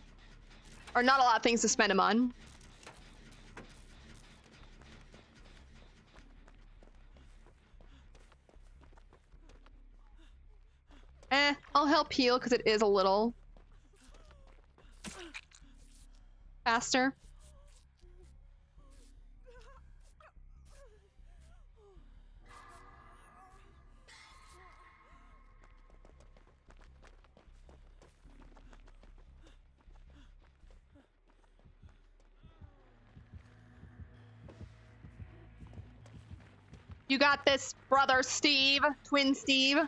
or not a lot of things to spend them on. I'll help heal because it is a little faster. You got this, brother Steve, twin Steve.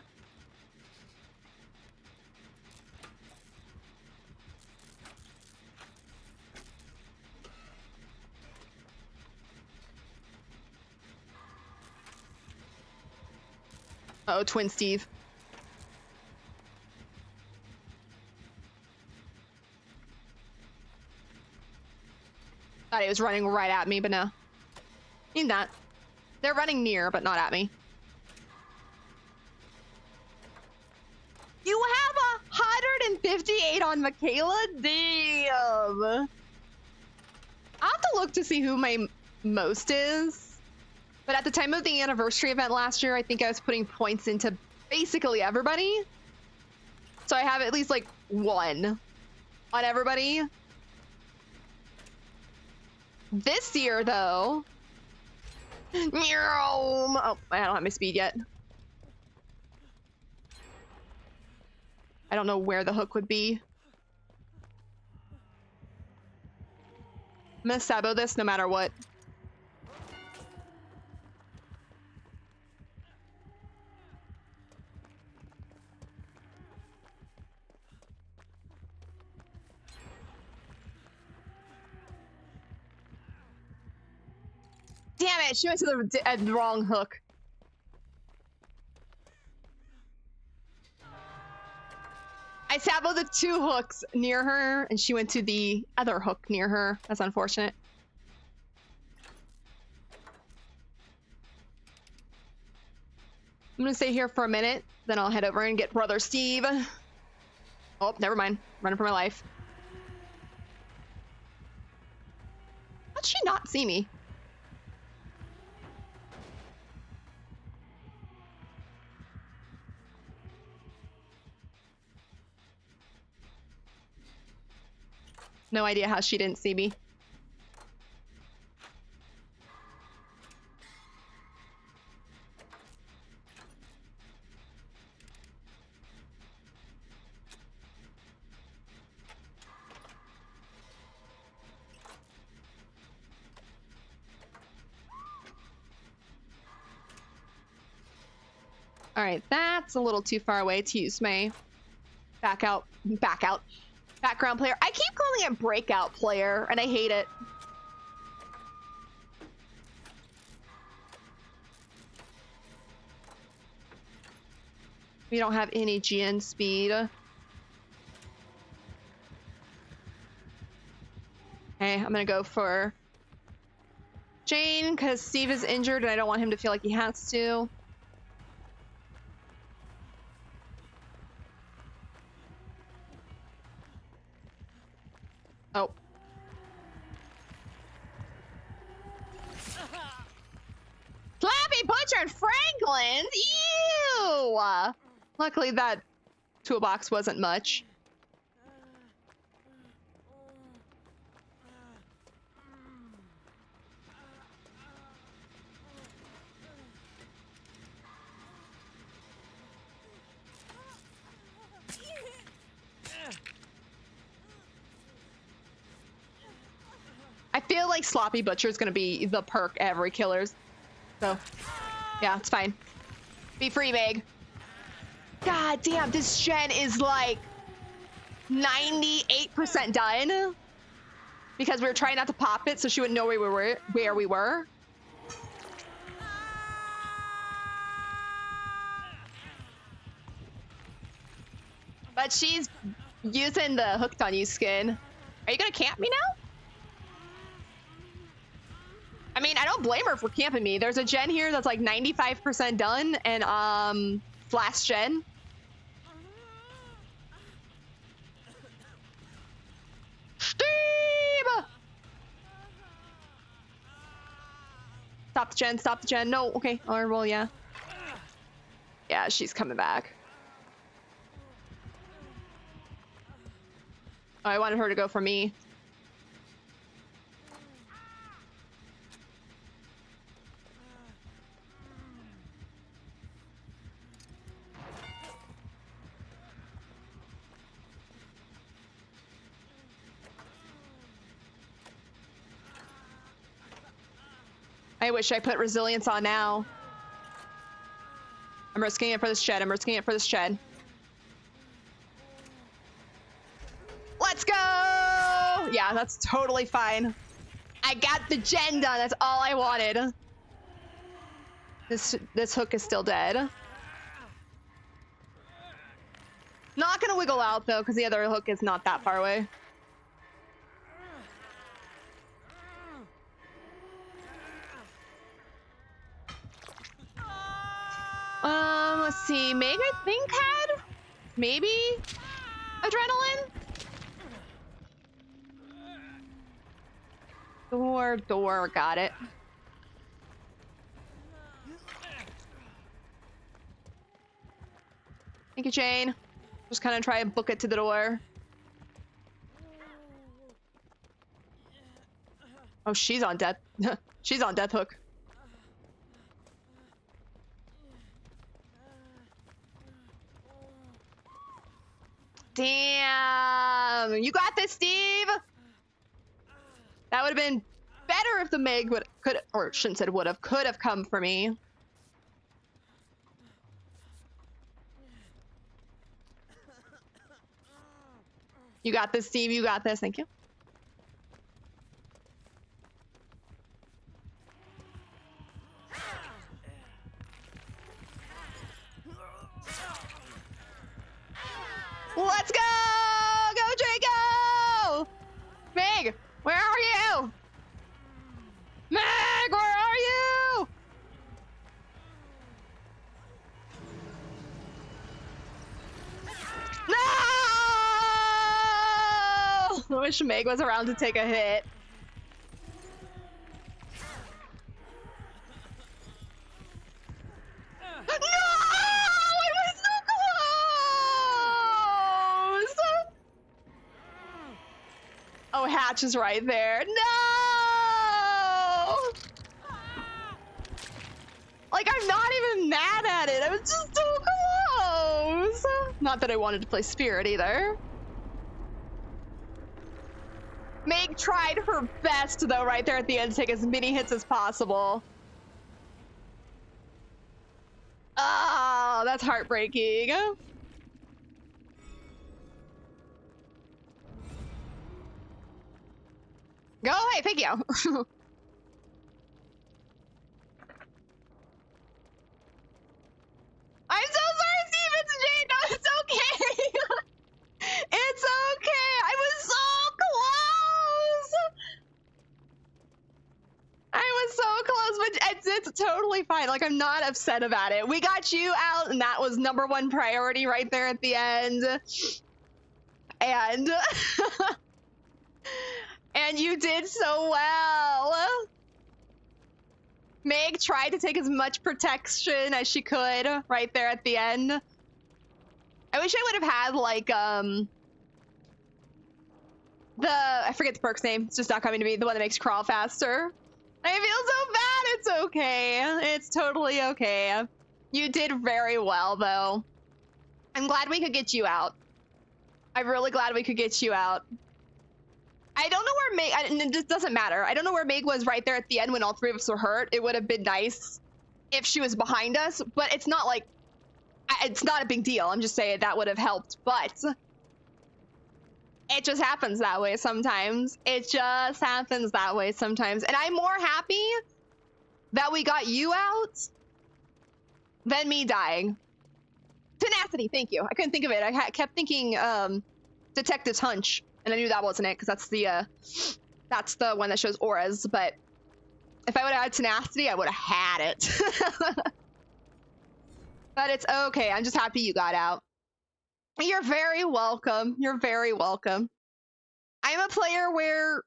Uh oh, twin Steve. Thought he was running right at me, but no. He's not. They're running near, but not at me. You have 158 on Michaela? Damn. I'll have to look to see who my most is. But at the time of the anniversary event last year, I think I was putting points into basically everybody. So I have at least like 1 on everybody. This year, though... Oh, I don't have my speed yet. I don't know where the hook would be. I'm gonna sabo this no matter what. Damn it, she went to the wrong hook. I saboed the 2 hooks near her, and she went to the other hook near her. That's unfortunate. I'm gonna stay here for a minute, then I'll head over and get brother Steve. Oh, never mind. Running for my life. How'd she not see me? No idea how she didn't see me. All right, that's a little too far away to use my background player. I keep calling it breakout player, and I hate it. We don't have any GN speed. Okay, I'm gonna go for Jane because Steve is injured and I don't want him to feel like he has to. Oh. Slappy Butcher and Franklin's? Ew! Luckily that toolbox wasn't much. I feel like Sloppy Butcher is gonna be the perk every killer's. So, yeah, it's fine. Be free, Meg. God damn, this gen is like 98% done. Because we were trying not to pop it so she wouldn't know where we were. But she's using the hooked on you skin. Are you gonna camp me now? I mean, I don't blame her for camping me. There's a gen here that's like 95% done, and last gen. Steve! Stop the gen, stop the gen. No, okay, or well, yeah. Yeah, she's coming back. Oh, I wanted her to go for me. I wish I put resilience on now. I'm risking it for this shed. I'm risking it for this shed. Let's go! Yeah, that's totally fine. I got the gen done. That's all I wanted. This hook is still dead. Not gonna wiggle out though, because the other hook is not that far away. Let's see. Meg, I think had maybe adrenaline. Door, got it. Thank you, Jane. Just kind of try and book it to the door. Oh, she's on death. She's on death hook. Damn! You got this, Steve! That would have been better if the Meg could have come for me. You got this, Steve. You got this. Thank you. Let's go! Go, Draco! Meg, where are you? Meg, where are you? No! I wish Meg was around to take a hit. No! It was so close! Oh, Hatch is right there. No! Like, I'm not even mad at it. I was just so close. Not that I wanted to play Spirit either. Meg tried her best, though, right there at the end to take as many hits as possible. Oh, that's heartbreaking. Go away, thank you. I'm so sorry, Steve. It's Jane. No, it's okay. It's okay. I was so close. It's totally fine. Like, I'm not upset about it. We got you out, and that was #1 priority right there at the end. And and you did so well. Meg tried to take as much protection as she could right there at the end. I wish I would have had like I forget the perk's name. It's just not coming to me. The one that makes crawl faster. I feel so bad. It's okay. It's totally okay. You did very well though. I'm glad we could get you out. I'm really glad we could get you out. I don't know where Meg, it doesn't matter. I don't know where Meg was right there at the end when all three of us were hurt. It would have been nice if she was behind us, but it's not like, it's not a big deal. I'm just saying that would have helped, but it just happens that way sometimes. It just happens that way sometimes. And I'm more happy that we got you out than me dying. Tenacity, thank you. I couldn't think of it. I kept thinking Detective's Hunch, and I knew that wasn't it because that's the one that shows auras. But if I would have had Tenacity, I would have had it. But it's okay. I'm just happy you got out. You're very welcome. You're very welcome. I'm a player where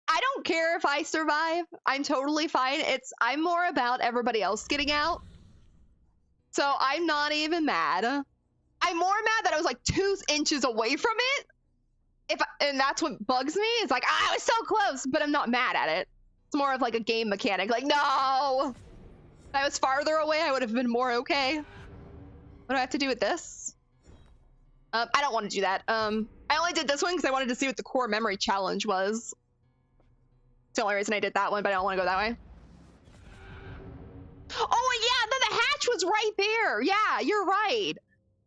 I don't care if I survive. I'm totally fine. I'm more about everybody else getting out. So I'm not even mad. I'm more mad that I was like 2 inches away from it. And that's what bugs me. It's like, I was so close, but I'm not mad at it. It's more of like a game mechanic. Like, no. If I was farther away, I would have been more okay. What do I have to do with this? I don't want to do that. I only did this one because I wanted to see what the core memory challenge was. It's the only reason I did that one, but I don't want to go that way. Oh, yeah, then the hatch was right there. Yeah, you're right.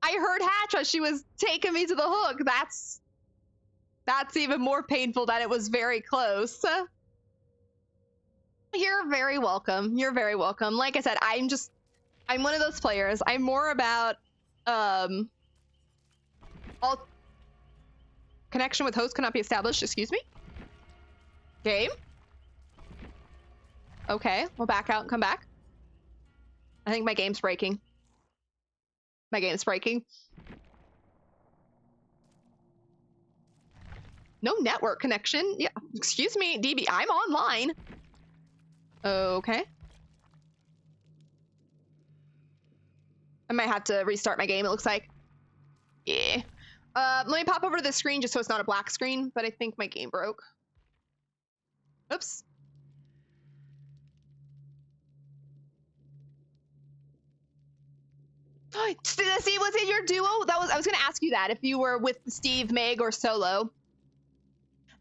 I heard hatch as she was taking me to the hook. That's even more painful that it was very close. You're very welcome. You're very welcome. Like I said, I'm one of those players. I'm more about all connection with host cannot be established. Excuse me. Game. Okay, we'll back out and come back. I think my game's breaking. My game's breaking. No network connection. Yeah, excuse me, DB. I'm online. Okay. I might have to restart my game, it looks like. Yeah. Let me pop over to the screen just so it's not a black screen, but I think my game broke. Oops. Steve, was it your duo? I was gonna ask you that, if you were with Steve, Meg, or solo.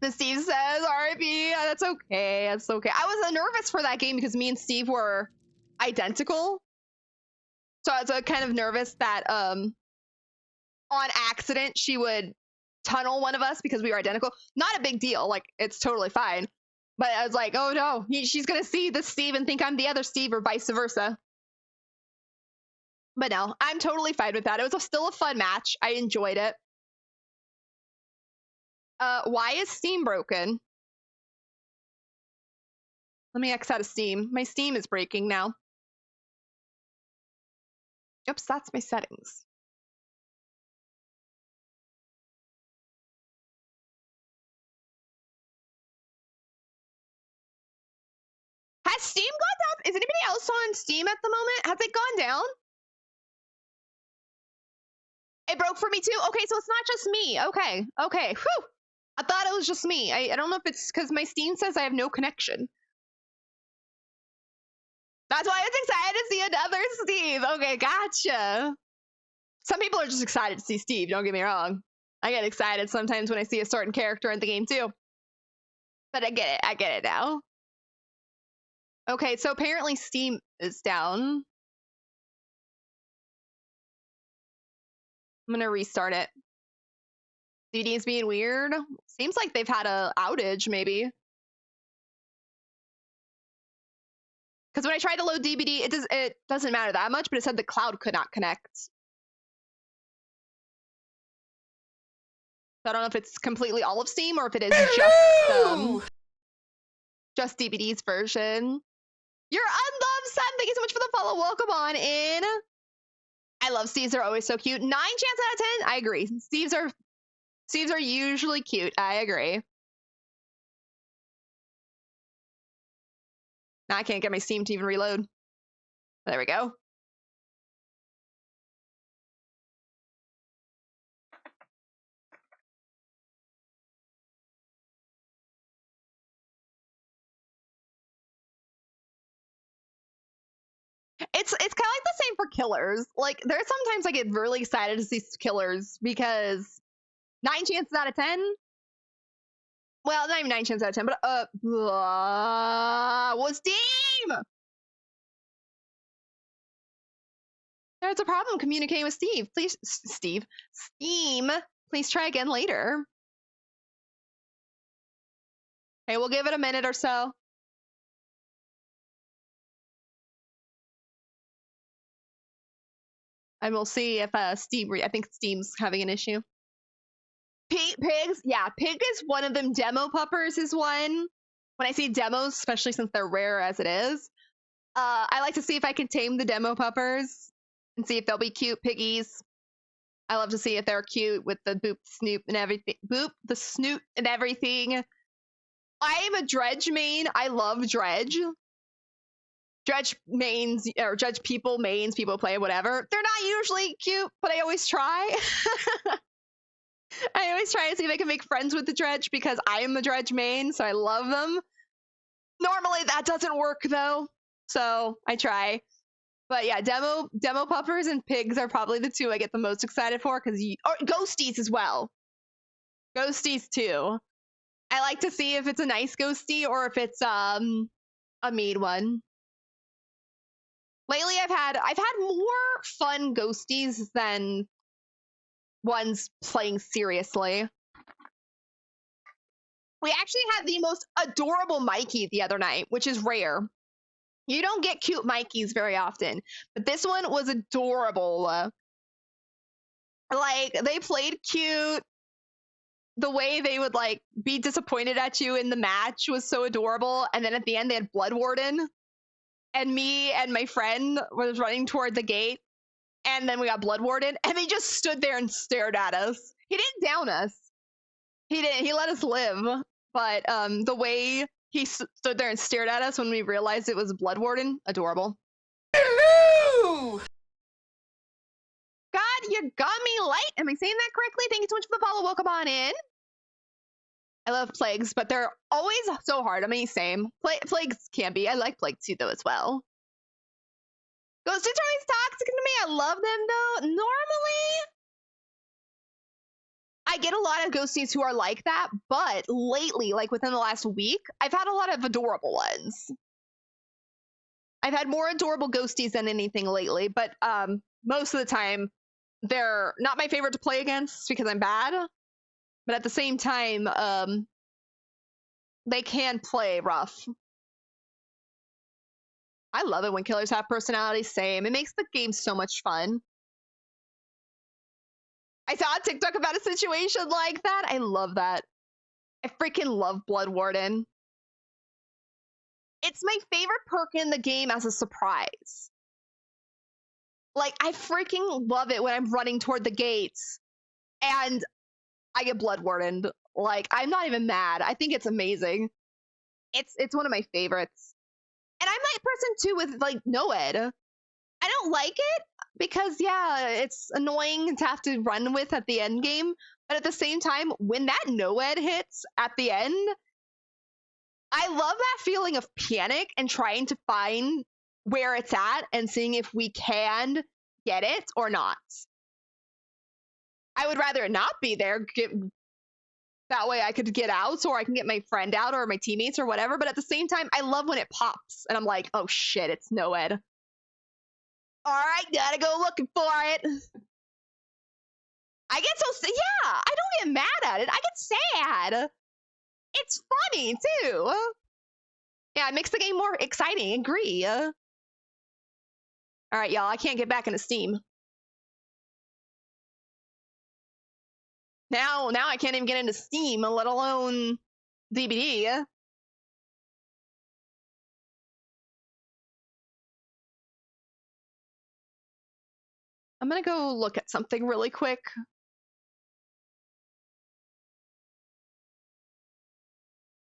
Then Steve says, RIP, that's okay, that's okay. I was nervous for that game because me and Steve were identical. So I was kind of nervous that on accident she would tunnel one of us because we were identical. Not a big deal, like it's totally fine. But I was like, oh no, she's gonna see this Steve and think I'm the other Steve or vice versa. But no, I'm totally fine with that. It was still a fun match. I enjoyed it. Why is Steam broken? Let me X out of Steam. My Steam is breaking now. Oops, that's my settings. Has Steam gone down? Is anybody else on Steam at the moment? Has it gone down? It broke for me too? Okay, so it's not just me. Okay, okay. Whew. I thought it was just me. I don't know if it's because my Steam says I have no connection. That's why I was excited to see another Steve. Okay, gotcha. Some people are just excited to see Steve, don't get me wrong. I get excited sometimes when I see a certain character in the game too. But I get it now. Okay, so apparently Steam is down. I'm gonna restart it. DD's being weird. Seems like they've had a outage, maybe. Because when I tried to load DBD, it doesn't matter that much, but it said the cloud could not connect. So I don't know if it's completely all of Steam or if it is just DBD's version. You're unloved, son. Thank you so much for the follow. Welcome on in. I love Steves. They're always so cute. 9 chance out of 10. I agree. Steves are usually cute. I agree. Now I can't get my Steam to even reload. There we go. It's kind of like the same for killers. Like there's sometimes I get really excited to see killers because 9 chances out of 10. Well, not even 9 chances out of 10, but what's Steam? There's a problem communicating with Steve. Please, Steam. Please try again later. Okay, we'll give it a minute or so. And we'll see if Steam. I think Steam's having an issue. Pigs, yeah, pig is one of them. Demo puppers is one. When I see demos, especially since they're rare as it is, I like to see if I can tame the demo puppers and see if they'll be cute piggies. I love to see if they're cute with the boop, snoop, and everything. Boop, the snoot, and everything. I am a Dredge main. I love Dredge. Dredge mains, or Dredge people mains, people play, whatever. They're not usually cute, but I always try. I always try to see if I can make friends with the Dredge because I am the Dredge main, so I love them. Normally that doesn't work though, so I try. But yeah, demo puppers and pigs are probably the two I get the most excited for because or ghosties as well. Ghosties too. I like to see if it's a nice ghosty or if it's a mean one. Lately I've had more fun ghosties than ones playing seriously. We actually had the most adorable Mikey the other night, which is rare. You don't get cute Mikeys very often, but this one was adorable. Like, they played cute. The way they would, like, be disappointed at you in the match was so adorable. And then at the end, they had Blood Warden. And me and my friend was running toward the gate. And then we got Blood Warden. And they just stood there and stared at us. He didn't down us. He didn't. He let us live. But the way he stood there and stared at us when we realized it was Blood Warden, adorable. Hello! God, you got me late. Am I saying that correctly? Thank you so much for the follow. Welcome on in. I love plagues, but they're always so hard. I mean, same. Plagues can be. I like plagues too, though, as well. Ghosts are always toxic to me. I love them, though. Normally, I get a lot of ghosties who are like that, but lately, like within the last week, I've had a lot of adorable ones. I've had more adorable ghosties than anything lately, but most of the time, they're not my favorite to play against because I'm bad. But at the same time, they can play rough. I love it when killers have personalities. Same. It makes the game so much fun. I saw a TikTok about a situation like that. I love that. I freaking love Blood Warden. It's my favorite perk in the game as a surprise. Like, I freaking love it when I'm running toward the gates and I get Blood Wardened. Like, I'm not even mad. I think it's amazing. It's one of my favorites. And I'm that person too with like Noed. I don't like it because yeah, it's annoying to have to run with at the end game. But at the same time, when that Noed hits at the end, I love that feeling of panic and trying to find where it's at and seeing if we can get it or not. I would rather it not be there. That way I could get out or I can get my friend out or my teammates or whatever. But at the same time, I love when it pops and I'm like, oh shit, it's Noed. All right, gotta go looking for it. I get so, yeah, I don't get mad at it. I get sad. It's funny too. Yeah, it makes the game more exciting. Agree. All right, y'all, I can't get back into Steam. Now I can't even get into Steam, let alone DBD. I'm gonna go look at something really quick.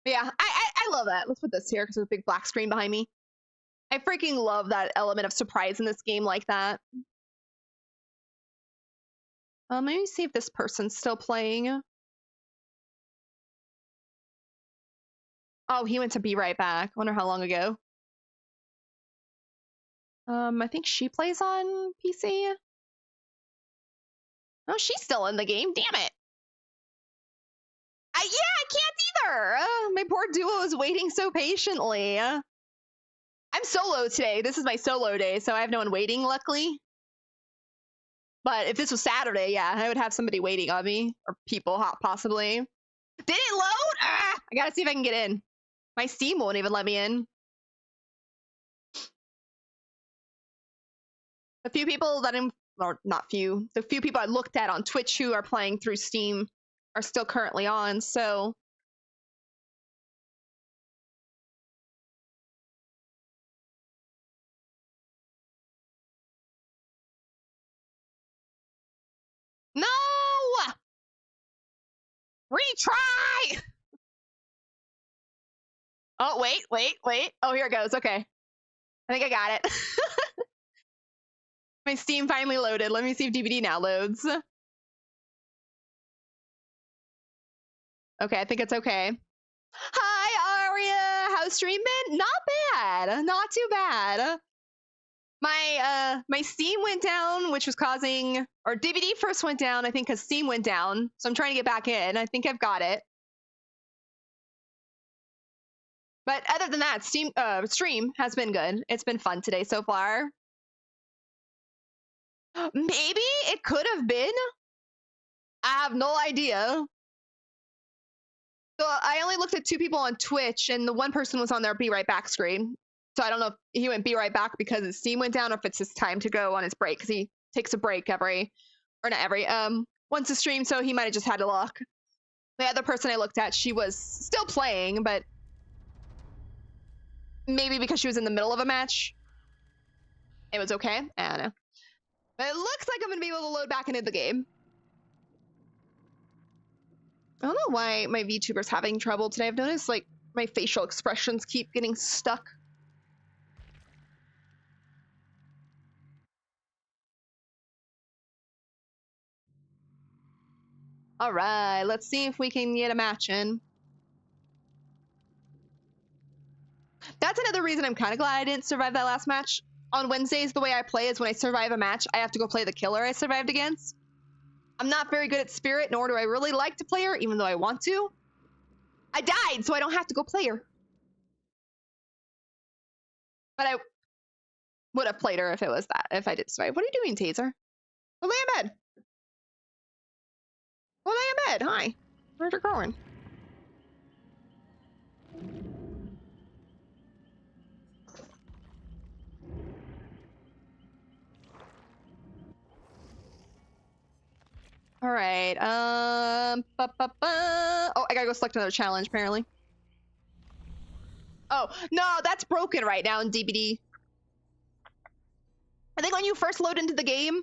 Yeah, I love that. Let's put this here because there's a big black screen behind me. I freaking love that element of surprise in this game like that. Let me see if this person's still playing. Oh, he went to Be Right Back. Wonder how long ago. I think she plays on PC. Oh, she's still in the game. Damn it. Yeah, I can't either. My poor duo is waiting so patiently. I'm solo today. This is my solo day, so I have no one waiting, luckily. But if this was Saturday, yeah, I would have somebody waiting on me. Or people, possibly. Did it load? I gotta see if I can get in. My Steam won't even let me in. The few people that or not few, the few people I looked at on Twitch who are playing through Steam are still currently on, so. No! Retry! Oh, wait. Oh, here it goes. Okay. I think I got it. My Steam finally loaded. Let me see if DVD now loads. Okay, I think it's okay. Hi, Aria. How's stream been? Not bad. Not too bad. My Steam went down, which was causing, or DVD first went down, I think, because Steam went down. So I'm trying to get back in. I think I've got it. But other than that, stream has been good. It's been fun today so far. Maybe it could have been. I have no idea. So I only looked at 2 people on Twitch, and the one person was on their Be Right Back screen. So I don't know if he went Be Right Back because his Steam went down, or if it's his time to go on his break, because he takes a break once a stream, so he might have just had to look. The other person I looked at, she was still playing, but maybe because she was in the middle of a match, it was okay. I don't know. But it looks like I'm going to be able to load back into the game. I don't know why my VTuber's having trouble today. I've noticed, like, my facial expressions keep getting stuck. All right, let's see if we can get a match in. That's another reason I'm kind of glad I didn't survive that last match. On Wednesdays, the way I play is when I survive a match, I have to go play the killer I survived against. I'm not very good at Spirit, nor do I really like to play her, even though I want to. I died, so I don't have to go play her. But I would have played her if it was that, if I did survive. What are you doing, Taser? Well, lay in bed. Well, lay in bed. Hi. Where's you going? All right. Oh, I gotta go select another challenge, apparently. Oh, no, that's broken right now in DBD. I think when you first load into the game,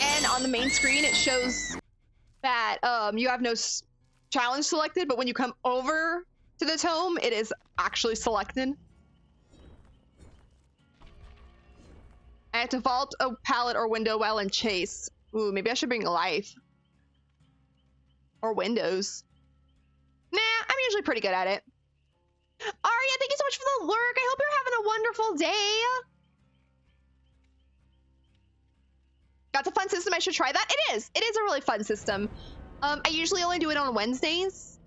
and on the main screen, it shows that you have no challenge selected, but when you come over to the tome, it is actually selected. At default, a palette or window while in chase. Ooh, maybe I should bring life. Or windows. Nah, I'm usually pretty good at it. Aria, thank you so much for the lurk. I hope you're having a wonderful day. That's a fun system. I should try that. It is. It is a really fun system. I usually only do it on Wednesdays.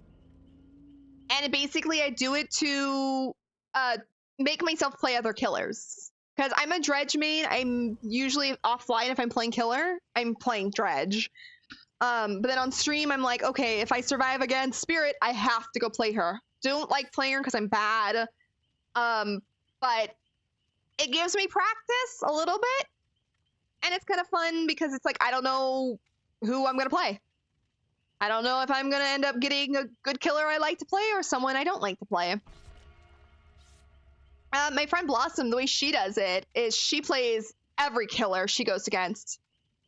And basically I do it to make myself play other killers. Because I'm a Dredge main. I'm usually offline if I'm playing killer. I'm playing Dredge. But then on stream, I'm like, okay, if I survive against Spirit, I have to go play her. Don't like playing her because I'm bad. But it gives me practice a little bit. And it's kind of fun because it's like, I don't know who I'm going to play. I don't know if I'm going to end up getting a good killer I like to play or someone I don't like to play. My friend Blossom, the way she does it is she plays every killer she goes against.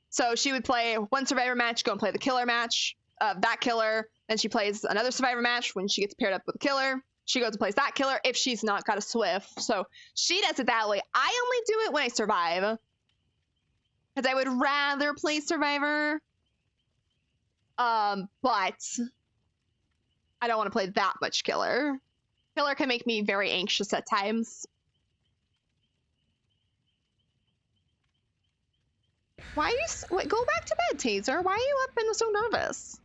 So she would play one survivor match, go and play the killer match of that killer. Then she plays another survivor match when she gets paired up with a killer. She goes and plays that killer if she's not got a Swift. So she does it that way. I only do it when I survive. Because I would rather play survivor. But I don't want to play that much killer. Killer can make me very anxious at times. Why are you... Wait, go back to bed, Taser. Why are you up and so nervous?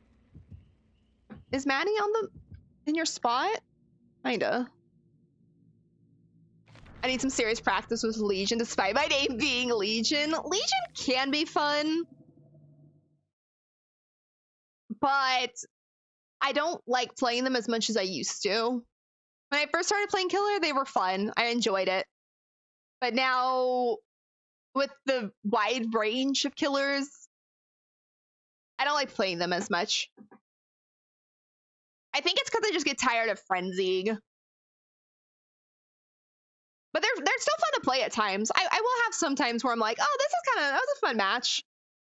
Is Maddie in your spot? Kinda. I need some serious practice with Legion, despite my name being Legion. Legion can be fun. But I don't like playing them as much as I used to. When I first started playing Killer, they were fun. I enjoyed it. But now, with the wide range of killers, I don't like playing them as much. I think it's because I just get tired of frenzying. But they're still fun to play at times. I will have some times where I'm like, oh, that was a fun match.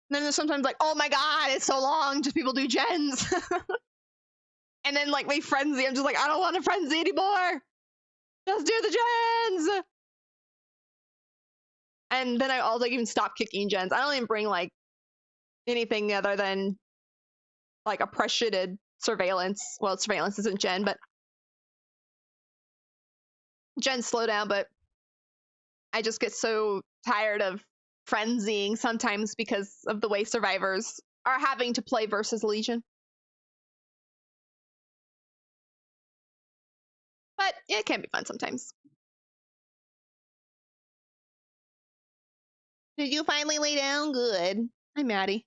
And then there's sometimes like, oh my god, it's so long, just people do gens. And then like my frenzy, I'm just like, I don't want to frenzy anymore. Just do the gens. And then I'll like even stop kicking gens. I don't even bring like anything other than like oppression surveillance. Well, surveillance isn't gen, but gens slow down. But I just get so tired of frenzying sometimes because of the way survivors are having to play versus Legion. But it can be fun sometimes. Did you finally lay down? Good. Hi, Maddie.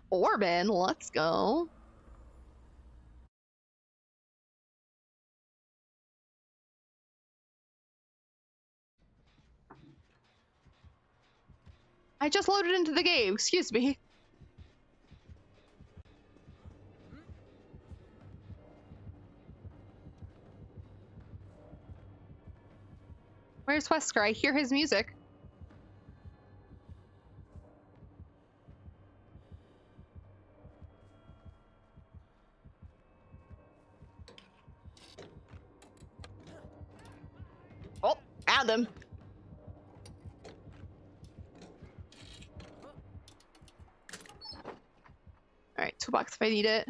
Orban, let's go. I just loaded into the game, excuse me. Where's Wesker? I hear his music. Oh, found him. Alright, toolbox if I need it.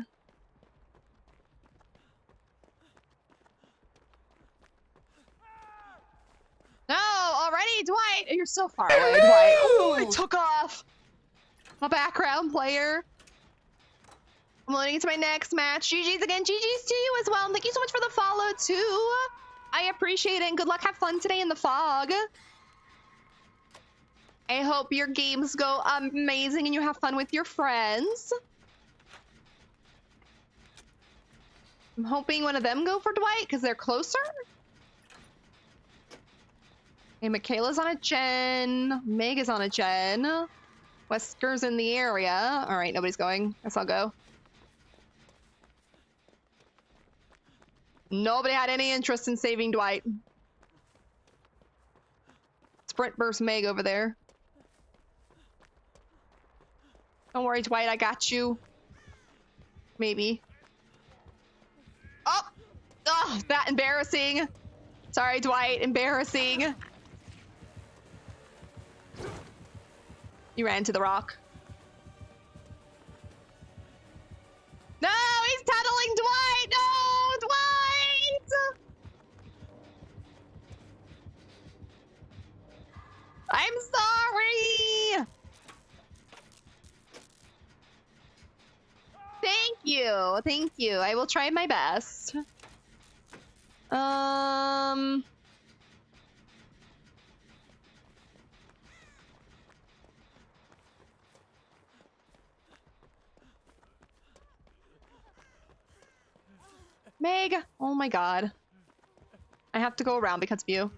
No, already, Dwight! You're so far away, Dwight. Oh, it took off! A background player. I'm loading into my next match. GG's again. GG's to you as well. And thank you so much for the follow, too. I appreciate it. And good luck. Have fun today in the fog. I hope your games go amazing and you have fun with your friends. I'm hoping one of them go for Dwight because they're closer. Hey, Michaela's on a gen. Meg is on a gen. Wesker's in the area. All right, nobody's going. Guess I'll go. Nobody had any interest in saving Dwight. Sprint burst Meg over there. Don't worry, Dwight, I got you. Maybe. Oh! Oh, that embarrassing. Sorry, Dwight, embarrassing. You ran to the rock. No, he's tunneling Dwight! No, Dwight! I'm sorry! Thank you, thank you. I will try my best. Meg! Oh my god. I have to go around because of you.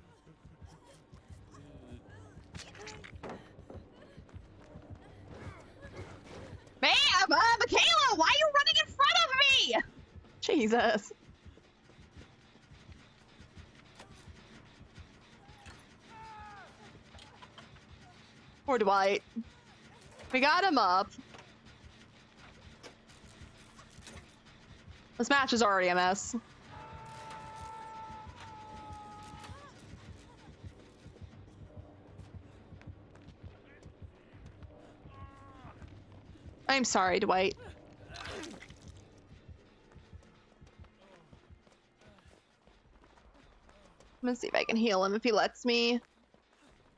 Michaela! Why are you running in front of me? Jesus. Poor Dwight. We got him up. This match is already a mess. I'm sorry, Dwight. I'm gonna see if I can heal him if he lets me.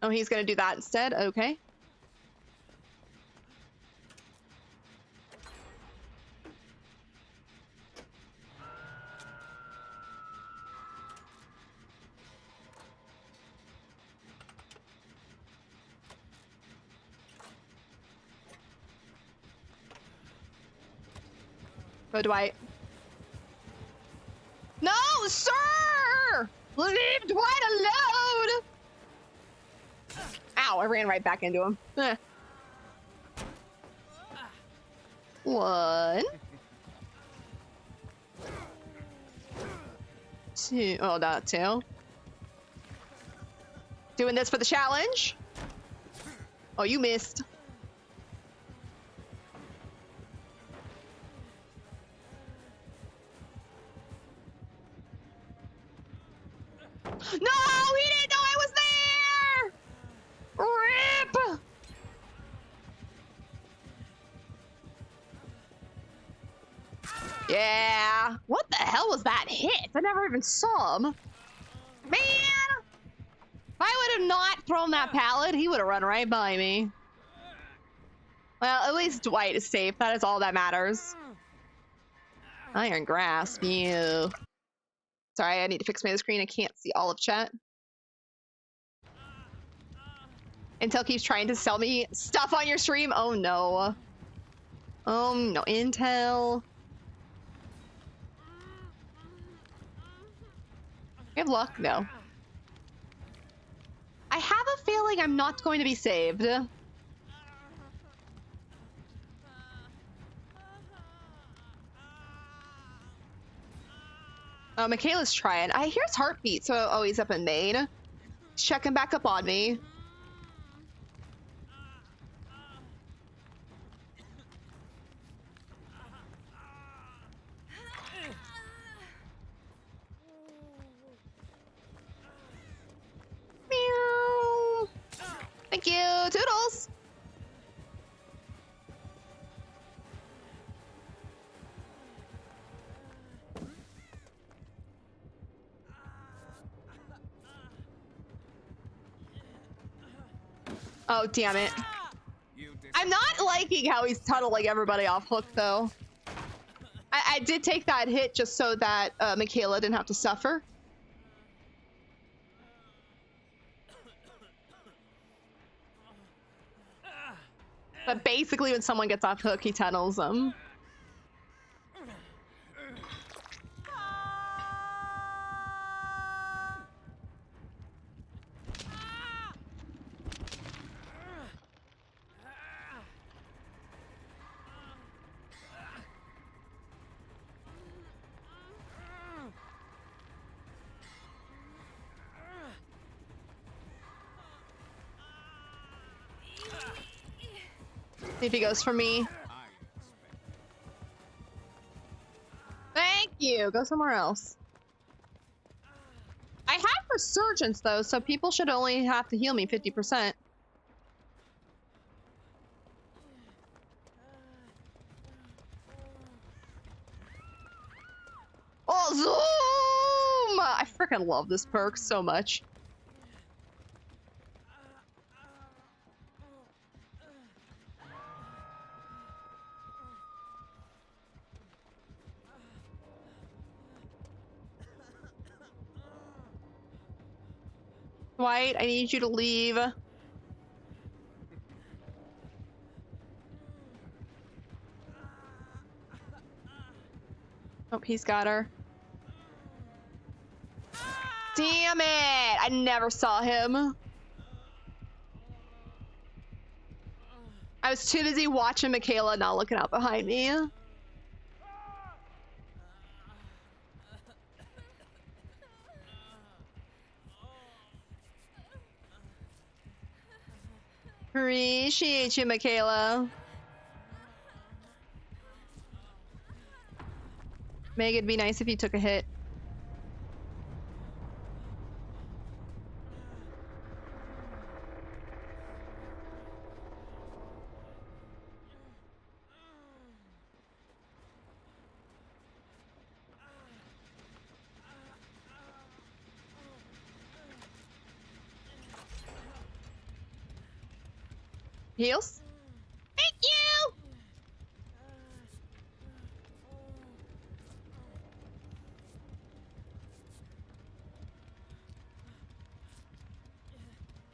Oh, he's gonna do that instead? Okay. Go, Dwight. No, sir! Leave Dwight alone! Ow, I ran right back into him. Eh. One. Two. Oh, not two. Doing this for the challenge. Oh, you missed. No, he didn't know I was there! Rip! Yeah. What the hell was that hit? I never even saw him. Man! If I would have not thrown that pallet, he would have run right by me. Well, at least Dwight is safe. That is all that matters. Iron Grasp, you. Sorry, I need to fix my screen. I can't see all of chat. Intel keeps trying to sell me stuff on your stream. Oh no. Oh no, Intel. You have luck? No. I have a feeling I'm not going to be saved. Oh, Michaela's trying. I hear his heartbeat, so oh, he's up in main. He's checking back up on me. Meow. Thank you, Toodles. Oh, damn it. I'm not liking how he's tunneling everybody off hook, though. I did take that hit just so that Michaela didn't have to suffer. But basically, when someone gets off hook, he tunnels them. See if he goes for me. Thank you. Go somewhere else. I have resurgence though, so people should only have to heal me 50%. Oh, zoom! I freaking love this perk so much. Dwight, I need you to leave. Oh, he's got her. Damn it! I never saw him. I was too busy watching Michaela, not looking out behind me. Appreciate you, Michaela. Meg, it'd be nice if you took a hit. Heals? Thank you!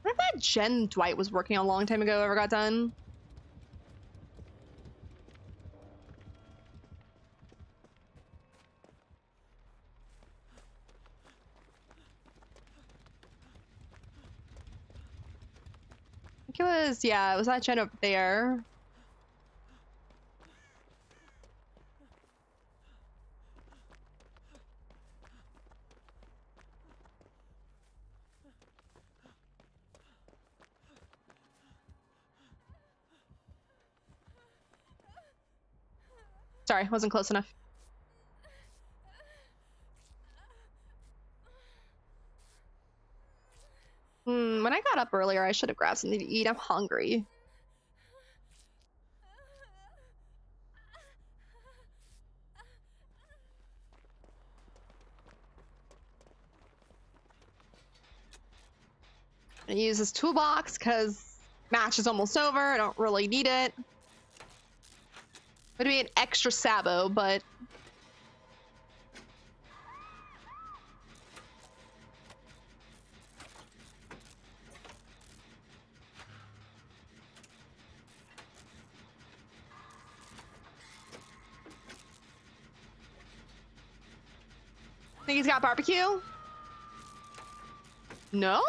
What if that gen Dwight was working on a long time ago ever got done? I think it was, yeah, it was that gen over there. Sorry, wasn't close enough. When I got up earlier, I should have grabbed something to eat. I'm hungry. I'm gonna use this toolbox because match is almost over. I don't really need it. Would be an extra sabo, but think he's got barbecue? No.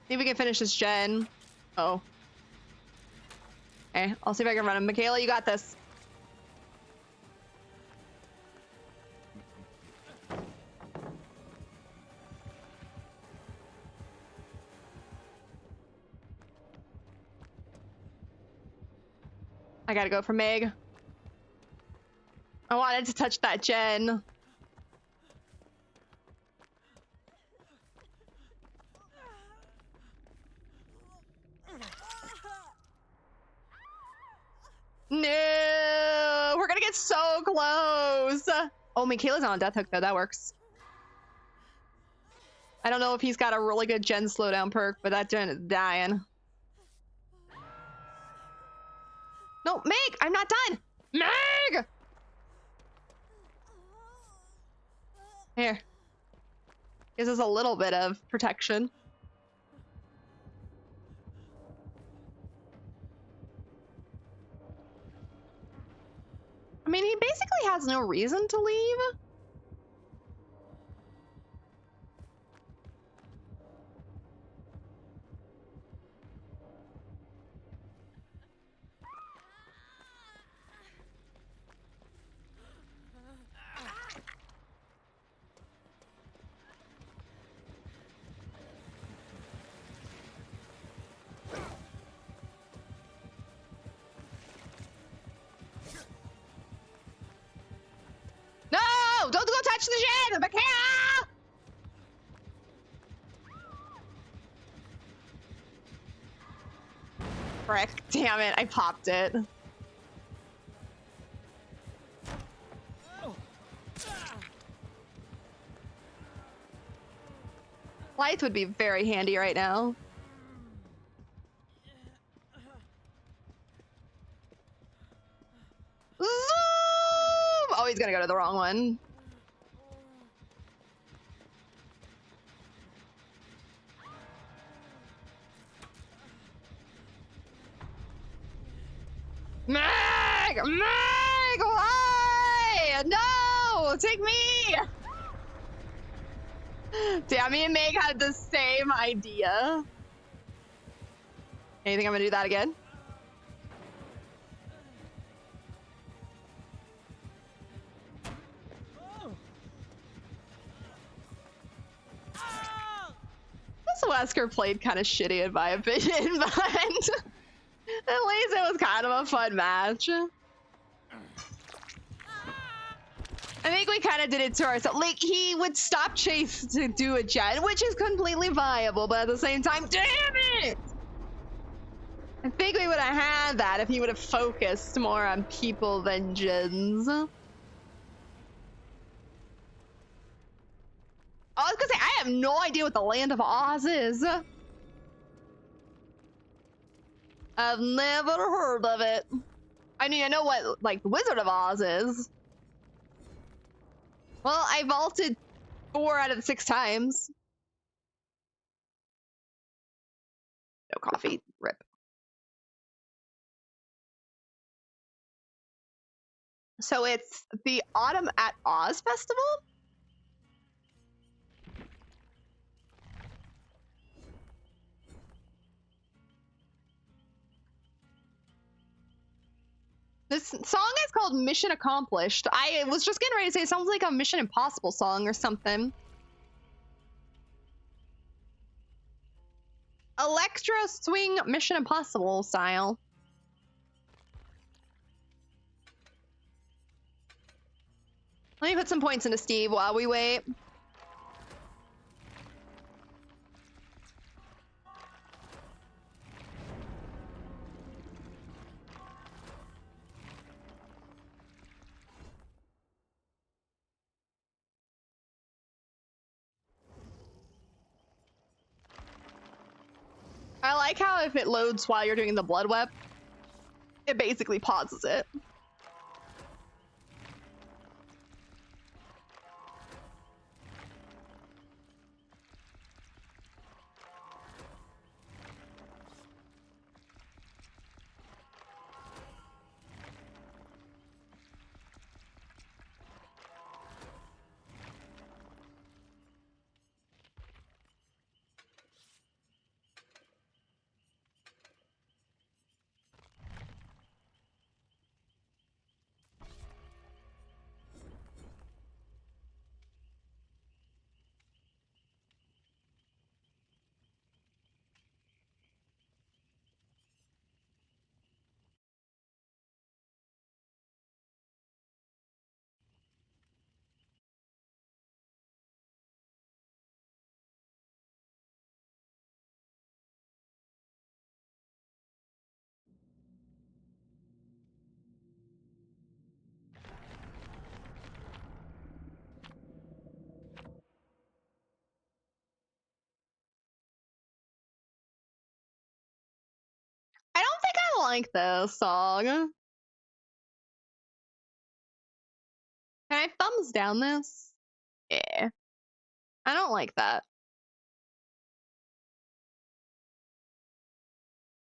See if we can finish this gen. Oh. Okay, I'll see if I can run him. Michaela, you got this. I gotta go for Meg. I wanted to touch that gen. No, we're gonna get so close. Oh, Michaela's on death hook though. That works. I don't know if he's got a really good gen slowdown perk, but that gen is dying. No, Meg, I'm not done. Meg! Here. Gives us a little bit of protection. I mean, he basically has no reason to leave. No! Don't go touch the gen! Michaela! Frick. Damn it, I popped it. Lights would be very handy right now. Zoom! Oh, he's gonna go to the wrong one. Meg! Meg! Why? No! Take me! Damn, me and Meg had the same idea. You think I'm gonna do that again? This Massacre played kind of shitty in my opinion, but at least it was kind of a fun match. I think we kind of did it to ourselves. Like, he would stop Chase to do a gen, which is completely viable, but at the same time, damn it! I think we would have had that if he would have focused more on people than gens. I was gonna say, I have no idea what the Land of Oz is. I've never heard of it. I mean, I know what, like, the Wizard of Oz is. Well, I vaulted 4 out of the 6 times. No coffee. Rip. So it's the Autumn at Oz Festival? This song is called Mission Accomplished. I was just getting ready to say it sounds like a Mission Impossible song or something. Electro swing Mission Impossible style. Let me put some points into Steve while we wait. I like how if it loads while you're doing the blood web, it basically pauses it. I don't think I like this song. Can I thumbs down this? Yeah. I don't like that.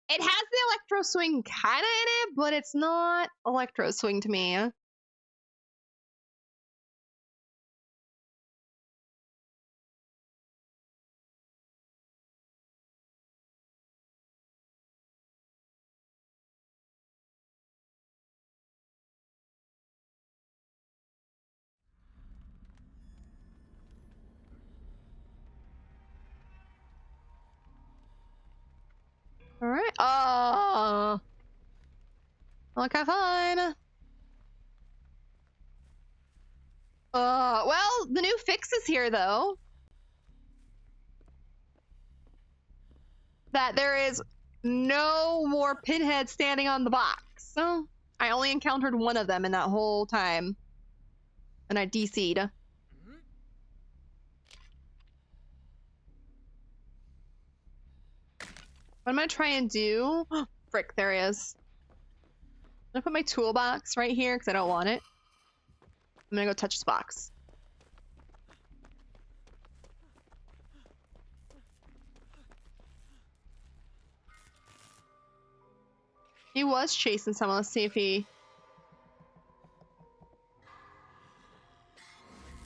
It has the electro swing kind of in it, but it's not electro swing to me. All right. Oh. Look, how fun. Well, the new fix is here, though. That there is no more pinheads standing on the box. So, I only encountered one of them in that whole time. And I DC'd. What am I trying to do? Frick, there he is. I'm gonna put my toolbox right here because I don't want it. I'm gonna go touch this box. He was chasing someone. Let's see if he...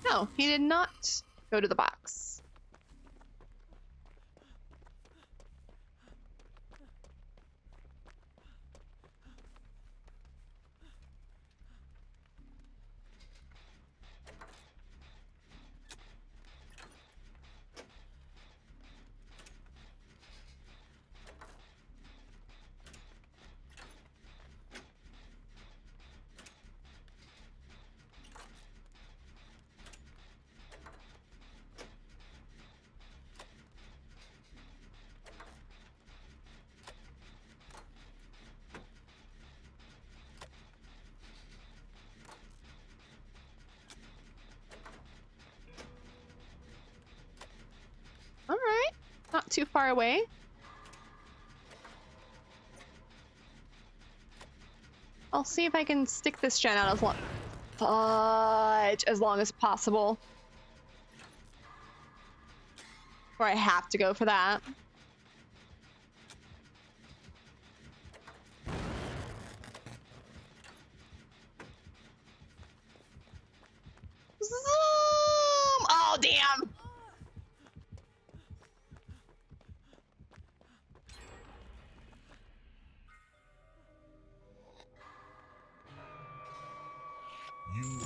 No, he did not go to the box. too far away. I'll see if I can stick this gen out as long, as long as possible. Or I have to go for that. Zoom! Oh, damn!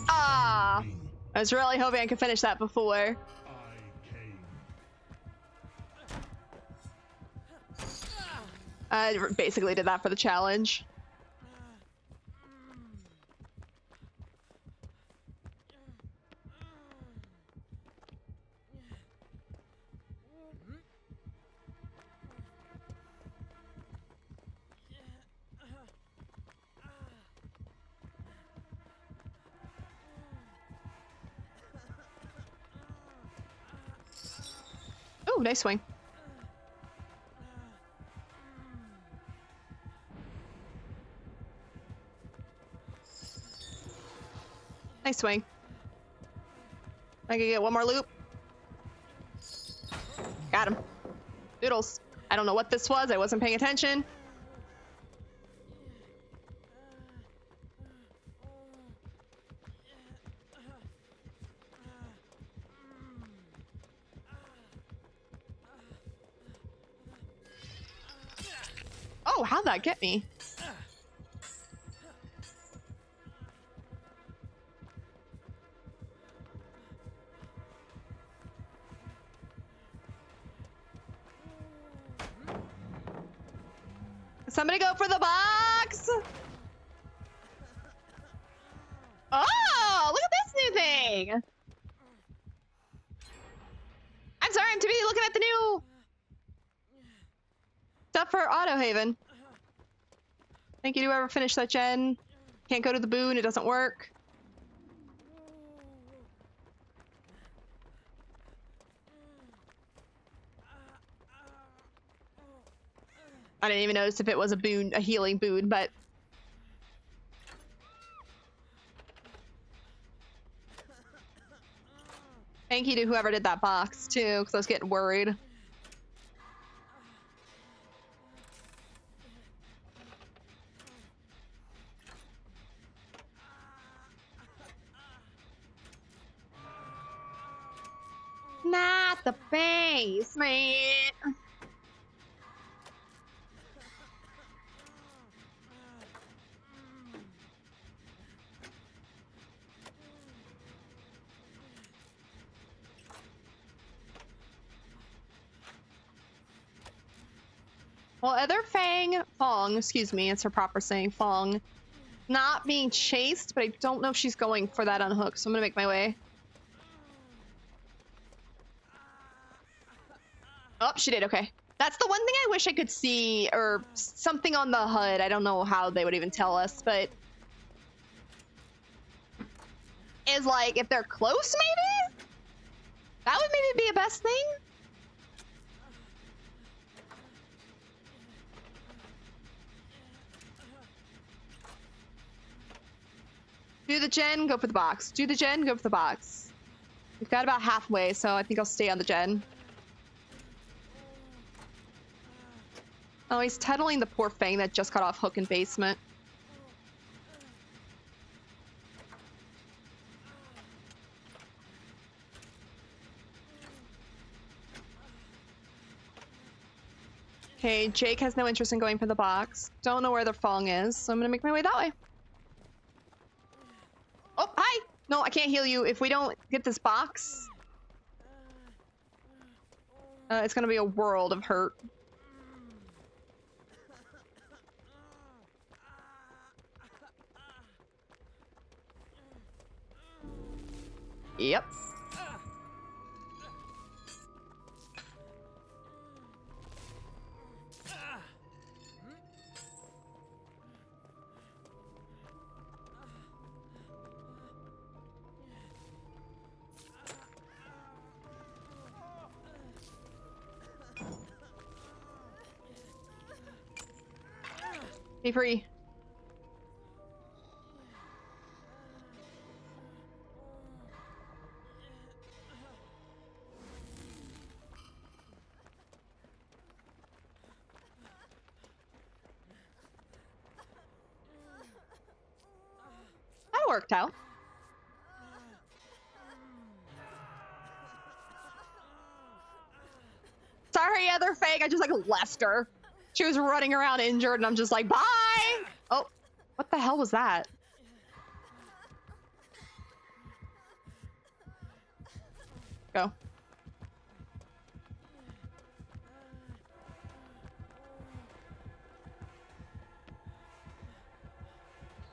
Ah! I was really hoping I could finish that before. I basically did that for the challenge. Oh, nice swing. Nice swing. I can get one more loop. Got him. Doodles. I don't know what this was. I wasn't paying attention. Oh, how'd that get me? Somebody go for the box! Oh, look at this new thing! I'm sorry, I'm too busy looking at the new stuff for Auto Haven. Thank you to whoever finished that gen. Can't go to the boon, it doesn't work. I didn't even notice if it was a boon, a healing boon, but thank you to whoever did that box too, because I was getting worried. Not the basement. Well, other Fong, excuse me, it's her proper saying, Fong, not being chased, but I don't know if she's going for that unhook, so I'm gonna make my way. Oh, she did, okay. That's the one thing I wish I could see, or something on the HUD. I don't know how they would even tell us, but is like, if they're close, maybe? That would maybe be a best thing? Do the gen, go for the box. Do the gen, go for the box. We've got about halfway, so I think I'll stay on the gen. Oh, he's titling the poor Fang that just got off hook in basement. Okay, Jake has no interest in going for the box. Don't know where the Fong is, so I'm gonna make my way that way. Oh, hi! No, I can't heal you if we don't get this box. It's gonna be a world of hurt. Yep. Be free. That worked out. Sorry, other fake. I just like left her. She was running around injured, and I'm just like, bye. Oh, what the hell was that? Go.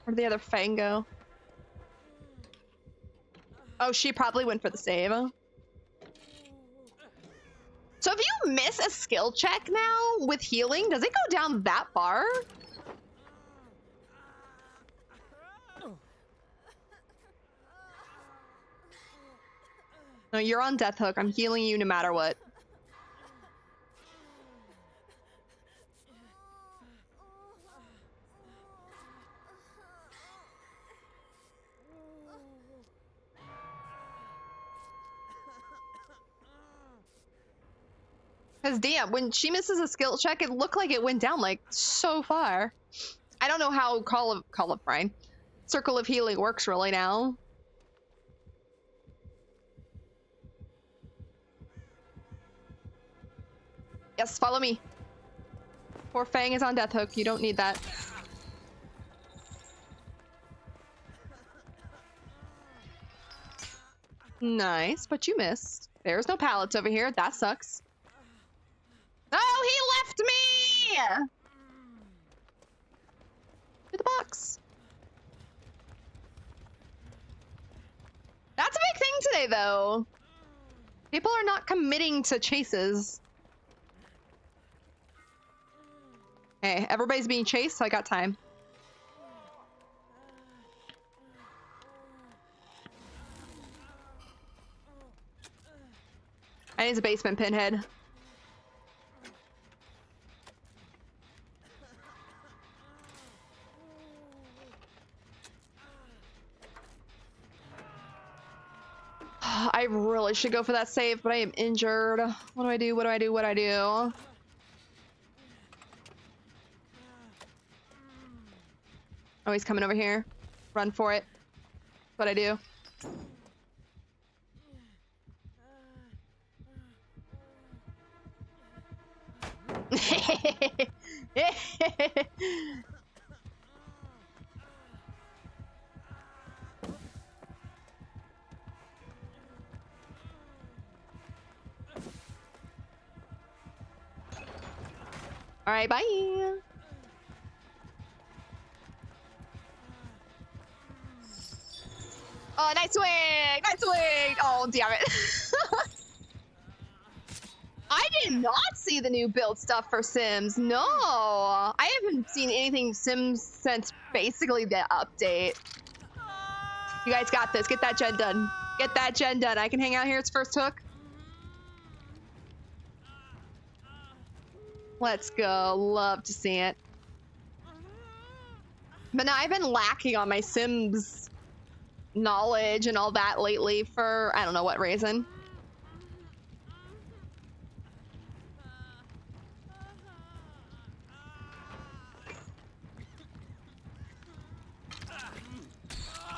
Where'd the other Fang go? Oh, she probably went for the save. So if you miss a skill check now with healing, does it go down that far? No, you're on death hook. I'm healing you no matter what. Because damn, when she misses a skill check, it looked like it went down like so far. I don't know how Circle of Healing works really now. Yes, follow me. Poor Fang is on death hook. You don't need that. Nice, but you missed. There's no pallets over here. That sucks. Oh, he left me! To the box. That's a big thing today, though. People are not committing to chases. Hey, everybody's being chased, so I got time. I need a basement pinhead. I really should go for that save, but I am injured. What do I do? What do I do? What do I do? Oh, he's coming over here. Run for it. That's what I do. All right, bye. Oh, nice swing! Nice swing! Oh, damn it. I did not see the new build stuff for Sims. No, I haven't seen anything Sims since basically the update. You guys got this. Get that gen done. Get that gen done. I can hang out here. It's first hook. Let's go. Love to see it. But now I've been lacking on my Sims knowledge and all that lately for I don't know what reason.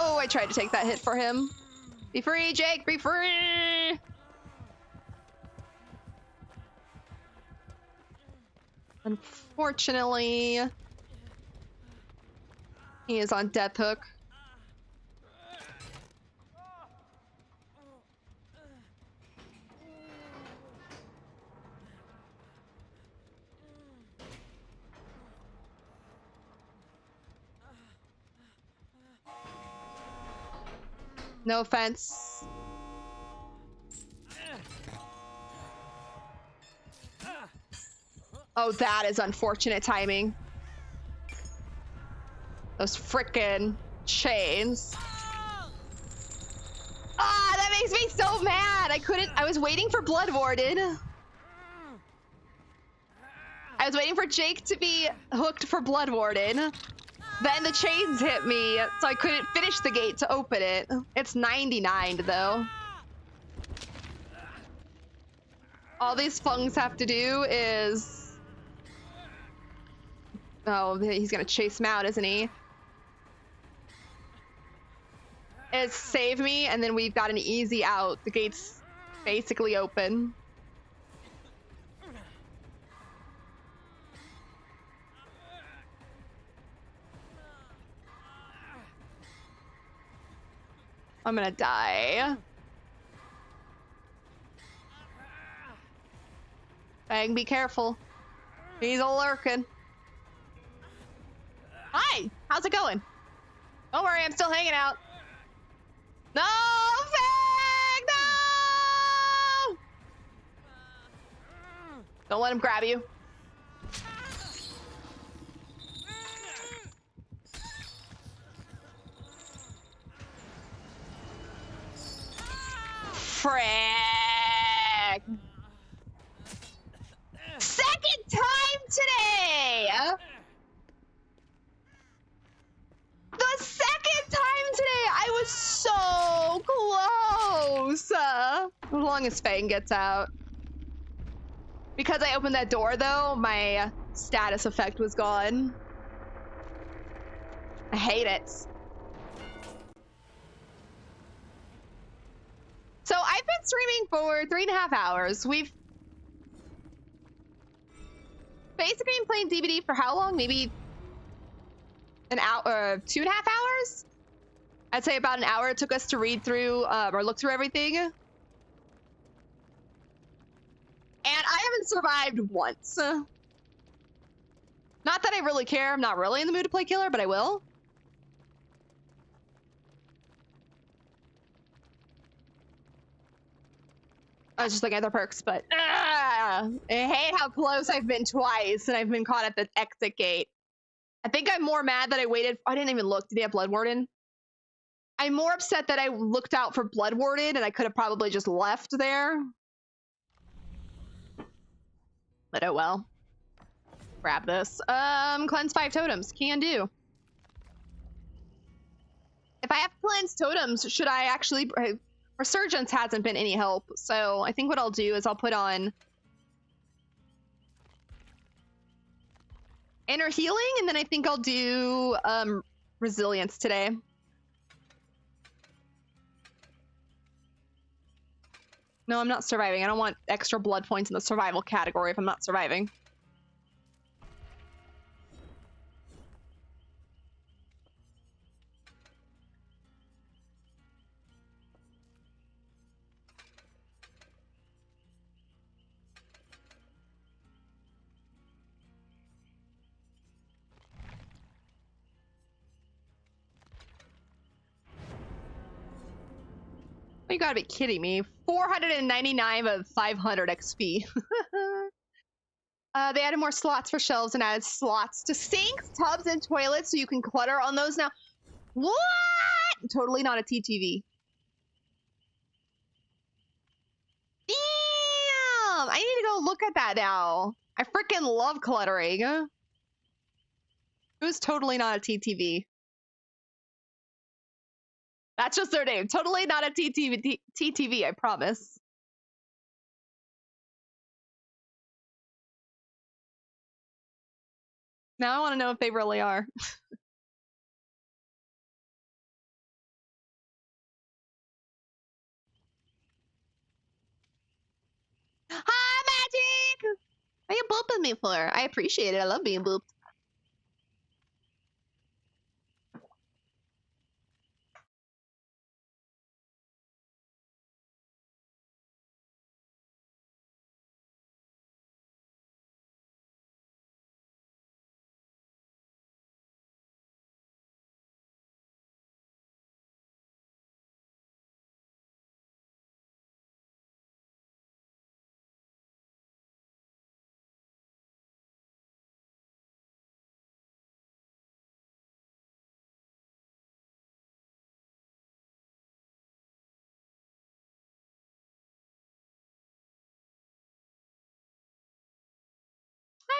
Oh, I tried to take that hit for him. Be free, Jake, be free! Unfortunately, he is on death hook. No offense. Oh, that is unfortunate timing. Those frickin' chains. Ah, that makes me so mad. I was waiting for Blood Warden. I was waiting for Jake to be hooked for Blood Warden. Then the chains hit me, so I couldn't finish the gate to open it. It's 99 though. All these fungs have to do is... Oh, he's gonna chase him out, isn't he? Is save me, and then we've got an easy out. The gate's basically open. I'm gonna die. Bang, be careful. He's a lurking. Hi, how's it going? Don't worry, I'm still hanging out. No, Fang, no! Don't let him grab you. Frick! Second time today! The second time today! I was so close! As long as Fang gets out. Because I opened that door, though, my status effect was gone. I hate it. So I've been streaming for 3.5 hours. We've basically been playing DVD for how long? Maybe an hour, 2.5 hours? I'd say about an hour it took us to read through or look through everything. And I haven't survived once. Not that I really care. I'm not really in the mood to play killer, but I will. I was just looking at their perks, but I hate how close I've been twice, and I've been caught at the exit gate. I think I'm more mad that I waited. I didn't even look. Did he have Blood Warden? I'm more upset that I looked out for Blood Warden, and I could have probably just left there. But oh well. Grab this. Cleanse 5 totems. Can do. If I have to cleanse totems, should I actually... Resurgence hasn't been any help, so I think what I'll do is I'll put on Inner Healing, and then I think I'll do Resilience today. No, I'm not surviving. I don't want extra blood points in the survival category if I'm not surviving. You gotta be kidding me. 499 of 500 XP. They added more slots for shelves and added slots to sinks, tubs, and toilets so you can clutter on those now. What? Totally not a TTV. Damn! I need to go look at that now. I freaking love cluttering. It was totally not a TTV. That's just their name. Totally not a TTV, I promise. Now I want to know if they really are. Hi, Magic! What are you booping me for? I appreciate it. I love being booped.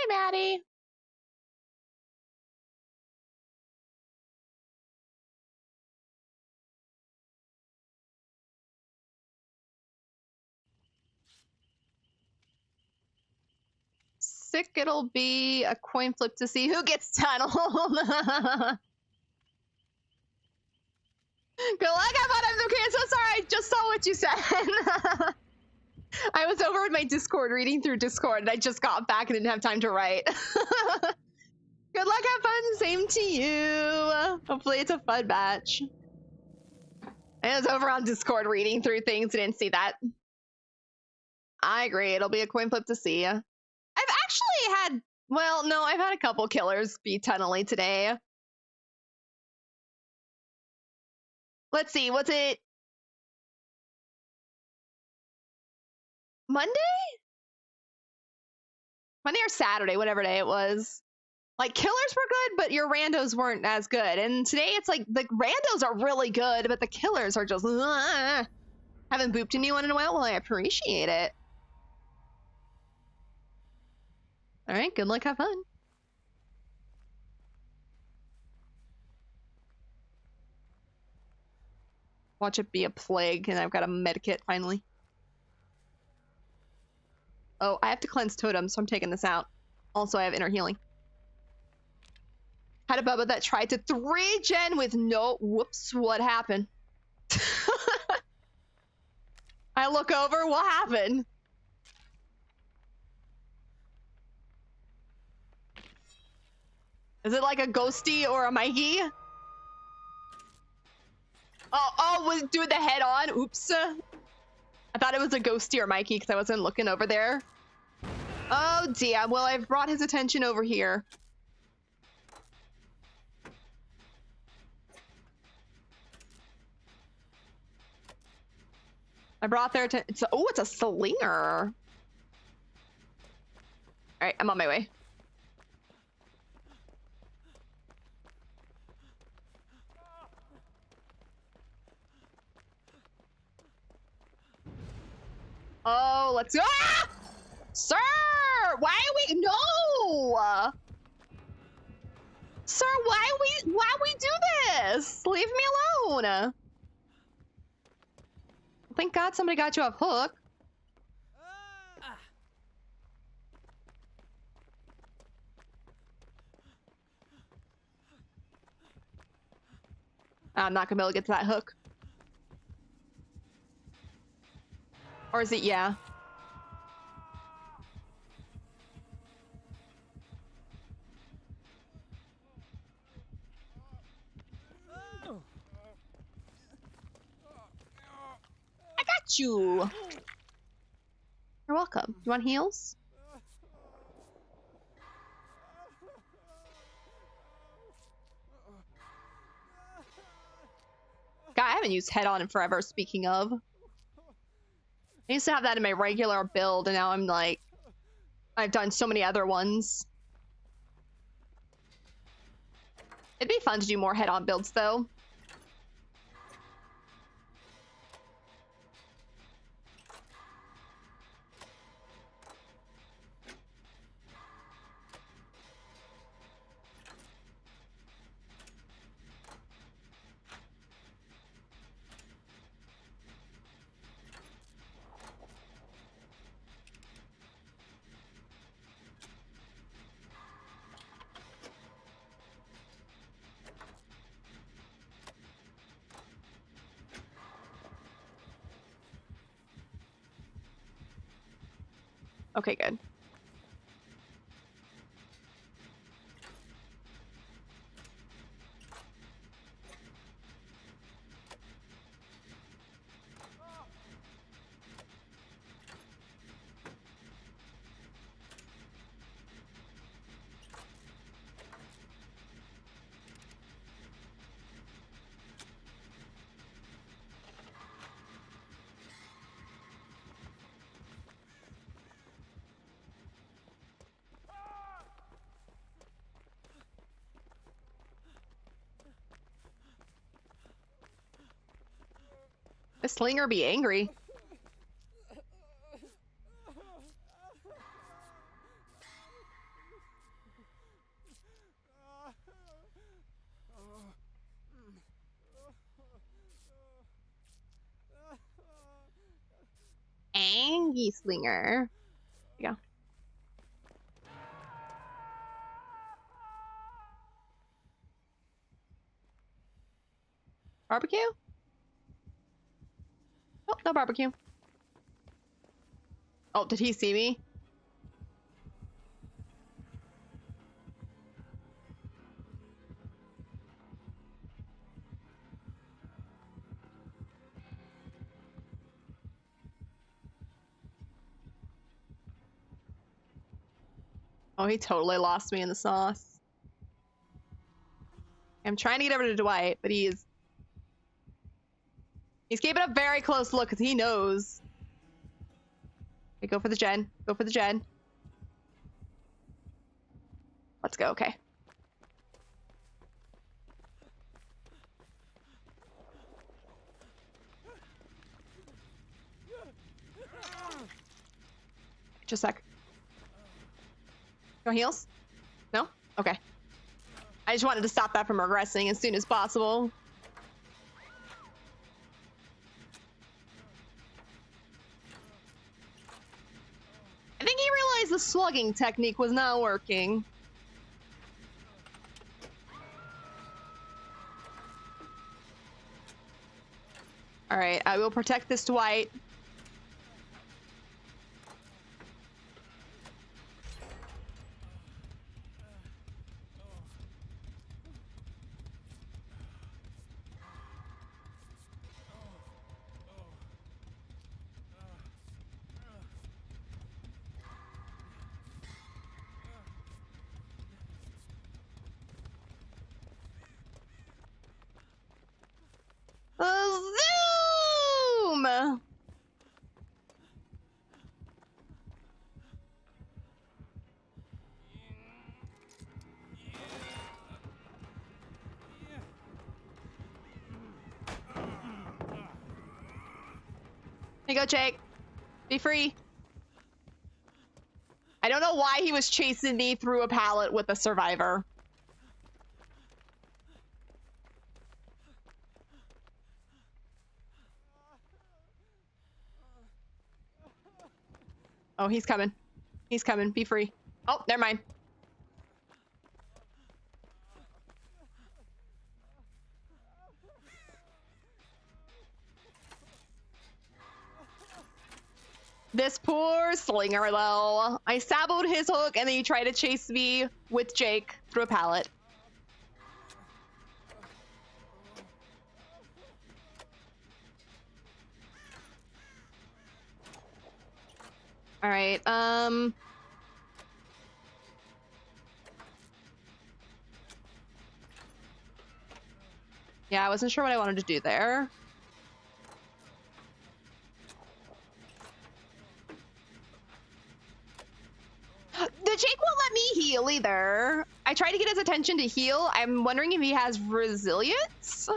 Hi, Maddie. Sick, it'll be a coin flip to see who gets tunneled. Good luck, I'm okay. I'm so sorry. I just saw what you said. I was over in my Discord reading through Discord and I just got back and didn't have time to write. Good luck, have fun. Same to you. Hopefully it's a fun batch. I was over on Discord reading through things, didn't see that. I agree. It'll be a coin flip to see. I've actually had, well, no, I've had a couple killers be tunnely today. Let's see, was it Monday? Monday or Saturday, whatever day it was. Like, killers were good, but your randos weren't as good. And today it's like, the randos are really good, but the killers are just, haven't booped anyone in a while. Well, I appreciate it. All right, good luck, have fun. Watch it be a plague, and I've got a medkit finally. Oh, I have to cleanse totem, so I'm taking this out. Also, I have inner healing. Had a Bubba that tried to 3-gen with no... Whoops, what happened? I look over, what happened? Is it like a ghosty or a Mikey? Oh, was doing the head on? Oops. I thought it was a ghosty or Mikey because I wasn't looking over there. Oh dear, well, I've brought his attention over here. I brought their attention. Oh, it's a slinger. All right, I'm on my way. Oh, let's go. Ah! Sir, why are we? No. Sir, why we do this? Leave me alone. Thank God somebody got you off hook. I'm not gonna be able to get to that hook. Or is it, yeah? I got you. You're welcome. You want heals? God, I haven't used head on in forever, speaking of. I used to have that in my regular build, and now I'm like, I've done so many other ones. It'd be fun to do more head-on builds, though. Okay, good. The slinger be angry. Thank you, Slinger. There you go. Barbecue? Oh, no barbecue. Oh, did he see me? Oh, he totally lost me in the sauce. I'm trying to get over to Dwight, but he's keeping a very close look because he knows. Okay, go for the gen. Go for the gen. Let's go, okay. Just a sec. No heals? No? Okay. I just wanted to stop that from regressing as soon as possible. I think he realized the slugging technique was not working. Alright, I will protect this Dwight. Zoom! Here you go, Jake. Be free. I don't know why he was chasing me through a pallet with a survivor. Oh, he's coming. He's coming. Be free. Oh, never mind. This poor Slinger, though. I saboed his hook, and then he tried to chase me with Jake through a pallet. All right, yeah, I wasn't sure what I wanted to do there. The Jake won't let me heal either. I tried to get his attention to heal. I'm wondering if he has resilience?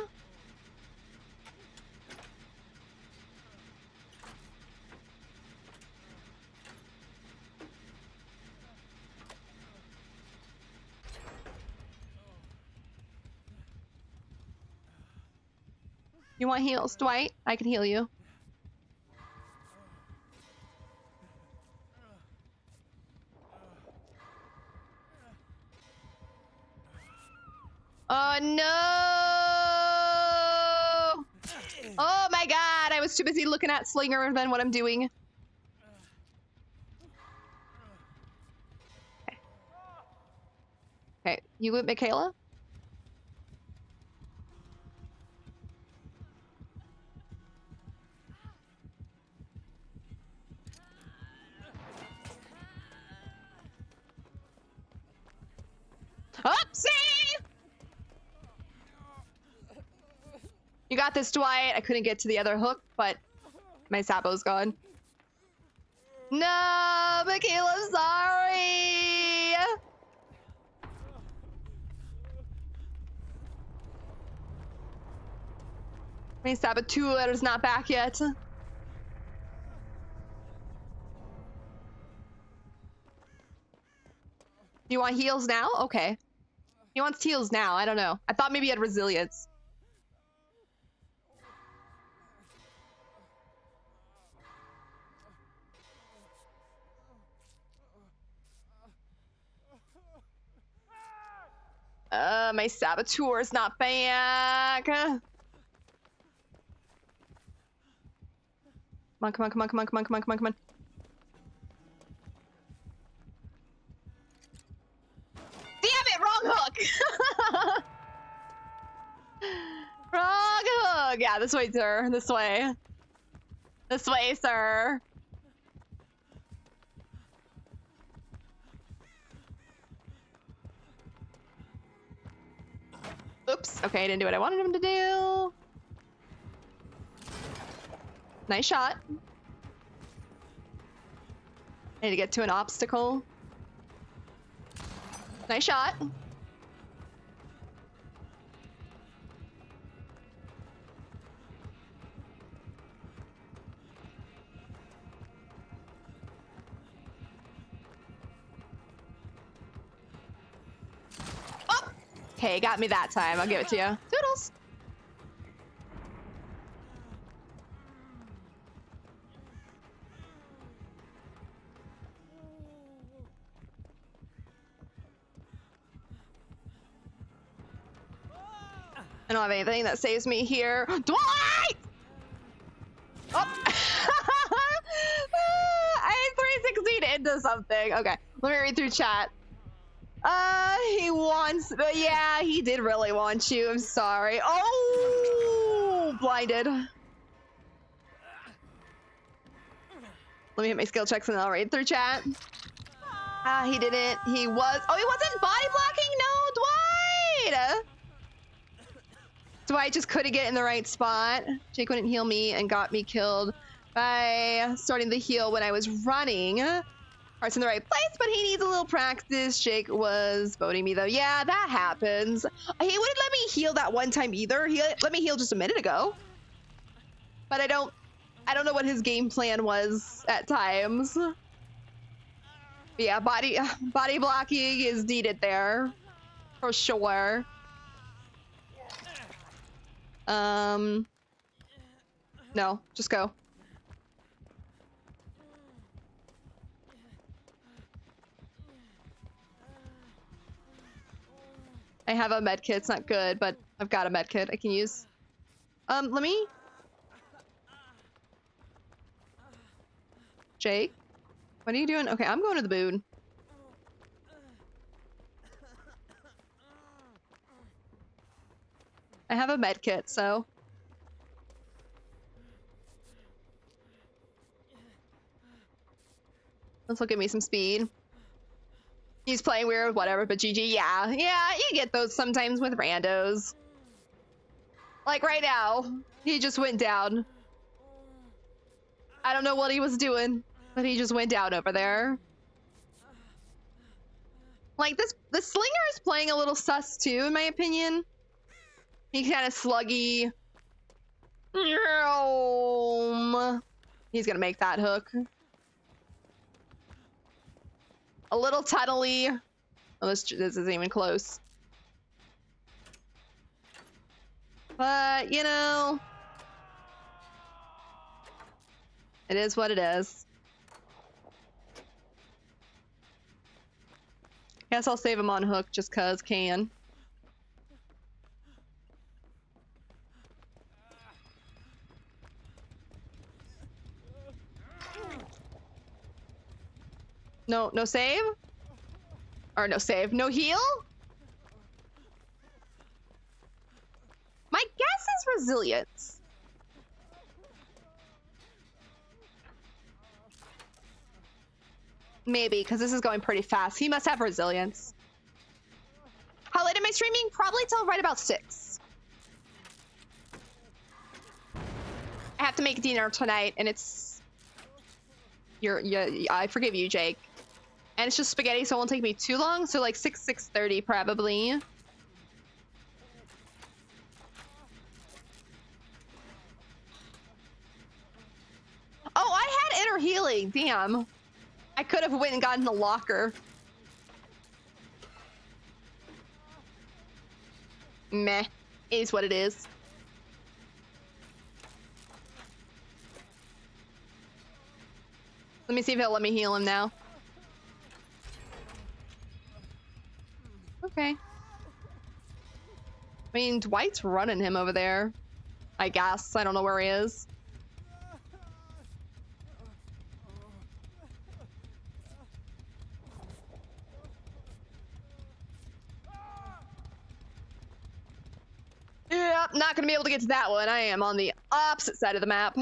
You want heals, Dwight? I can heal you. Oh no! Oh my god, I was too busy looking at Slinger than what I'm doing. Okay, you with Michaela? Oopsie! You got this, Dwight. I couldn't get to the other hook, but my sabo's gone. No, Michaela, sorry! My saboteur is not back yet. You want heals now? Okay. He wants heals now. I don't know. I thought maybe he had resilience. My saboteur's not back. Come on, come on, come on, come on, come on, come on, come on, come on. Damn it, wrong hook! Wrong hook! Yeah, this way, sir. This way. This way, sir. Oops. Okay, I didn't do what I wanted him to do. Nice shot. I need to get to an obstacle. Nice shot. Oh! Okay, got me that time. I'll give it to you. Toodles. I don't have anything that saves me here. Dwight! Oh! I 316 into something. Okay, let me read through chat. He wants, yeah, he did really want you. I'm sorry. Oh, blinded. Let me hit my skill checks and I'll read through chat. He didn't. He was. Oh, he wasn't body blocking? No, Dwight! Dwight just couldn't get in the right spot. Jake wouldn't heal me and got me killed by starting the heal when I was running. Heart's in the right place, but he needs a little practice. Jake was voting me though. Yeah, that happens. He wouldn't let me heal that one time either. He let me heal just a minute ago. But I don't know what his game plan was at times. But yeah, body blocking is needed there. For sure. No, just go. I have a med kit. It's not good, but I've got a med kit I can use. Let me... Jake? What are you doing? Okay, I'm going to the boon. I have a med kit, so... Let's look at me some speed. He's playing weird, whatever, but GG, yeah. Yeah, you get those sometimes with randos. Like right now, he just went down. I don't know what he was doing, but he just went down over there. Like the slinger is playing a little sus too, in my opinion. He kind of sluggy. He's gonna make that hook. A little tunnely. Oh, this isn't even close. But, you know, it is what it is. Guess I'll save him on hook just cause can. No save? Or no save, no heal? My guess is resilience. Maybe, because this is going pretty fast. He must have resilience. How late am I streaming? Probably till right about 6. I have to make dinner tonight, and it's... I forgive you, Jake. And it's just spaghetti, so it won't take me too long. So like 6:30 probably. Oh, I had inner healing. Damn. I could have went and gotten the locker. Meh. Is what it is. Let me see if he'll let me heal him now. Okay. mean, Dwight's running him over there. I guess. I don't know where he is. Yeah, not gonna be able to get to that one. I am on the opposite side of the map.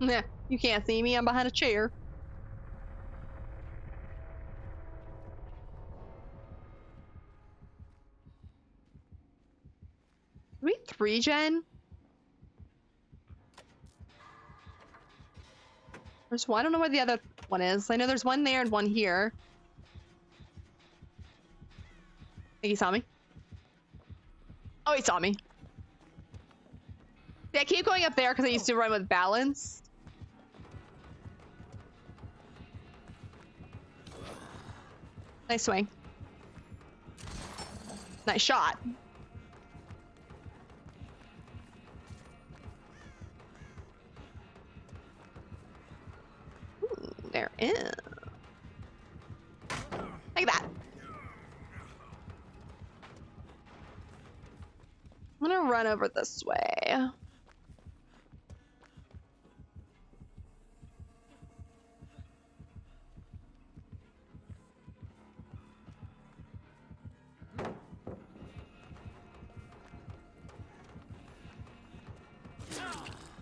Nah, you can't see me. I'm behind a chair. Are we 3-gen? There's one. I don't know where the other one is. I know there's one there and one here. I think he saw me. Oh, he saw me. Yeah, keep going up there because I used to run with balance. Nice swing. Nice shot. Ooh, there is. Like that. I'm gonna run over this way.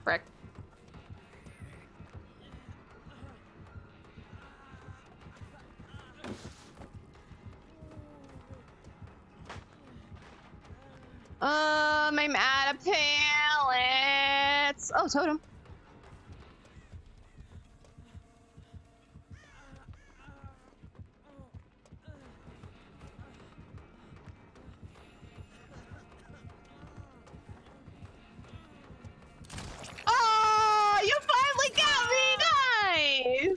Frick. I'm out of pallets. Oh, totem. Oh, you finally got me!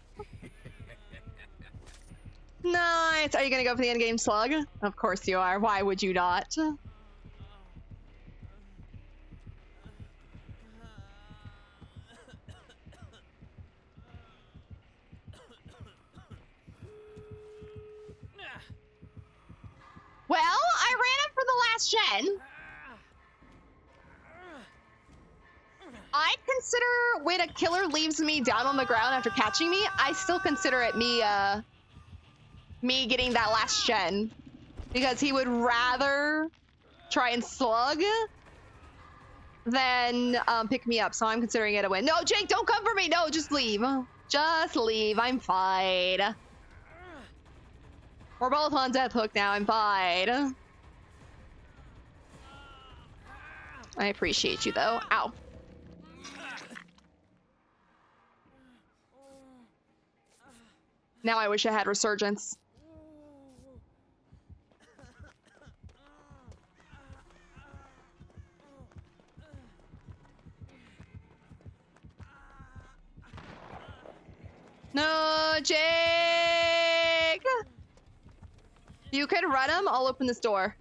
Nice! Nice. Are you gonna go for the endgame slug? Of course you are. Why would you not? Well, I ran him for the last gen. I consider when a killer leaves me down on the ground after catching me, I still consider it me getting that last gen. Because he would rather try and slug than pick me up, so I'm considering it a win. No, Jake, don't come for me! No, just leave. Just leave, I'm fine. We're both on death hook now, I'm fine. I appreciate you though. Ow. Now I wish I had resurgence. No, Jake! You could run him, I'll open this door.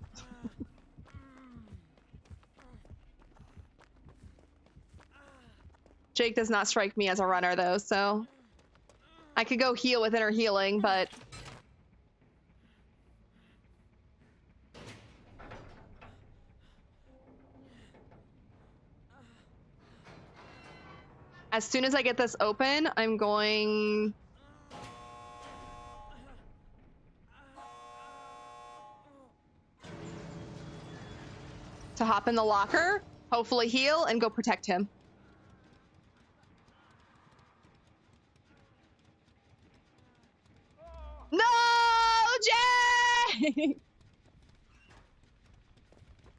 Jake does not strike me as a runner though, so I could go heal with inner healing, but as soon as I get this open, I'm going to hop in the locker, hopefully heal, and go protect him. No, Jay!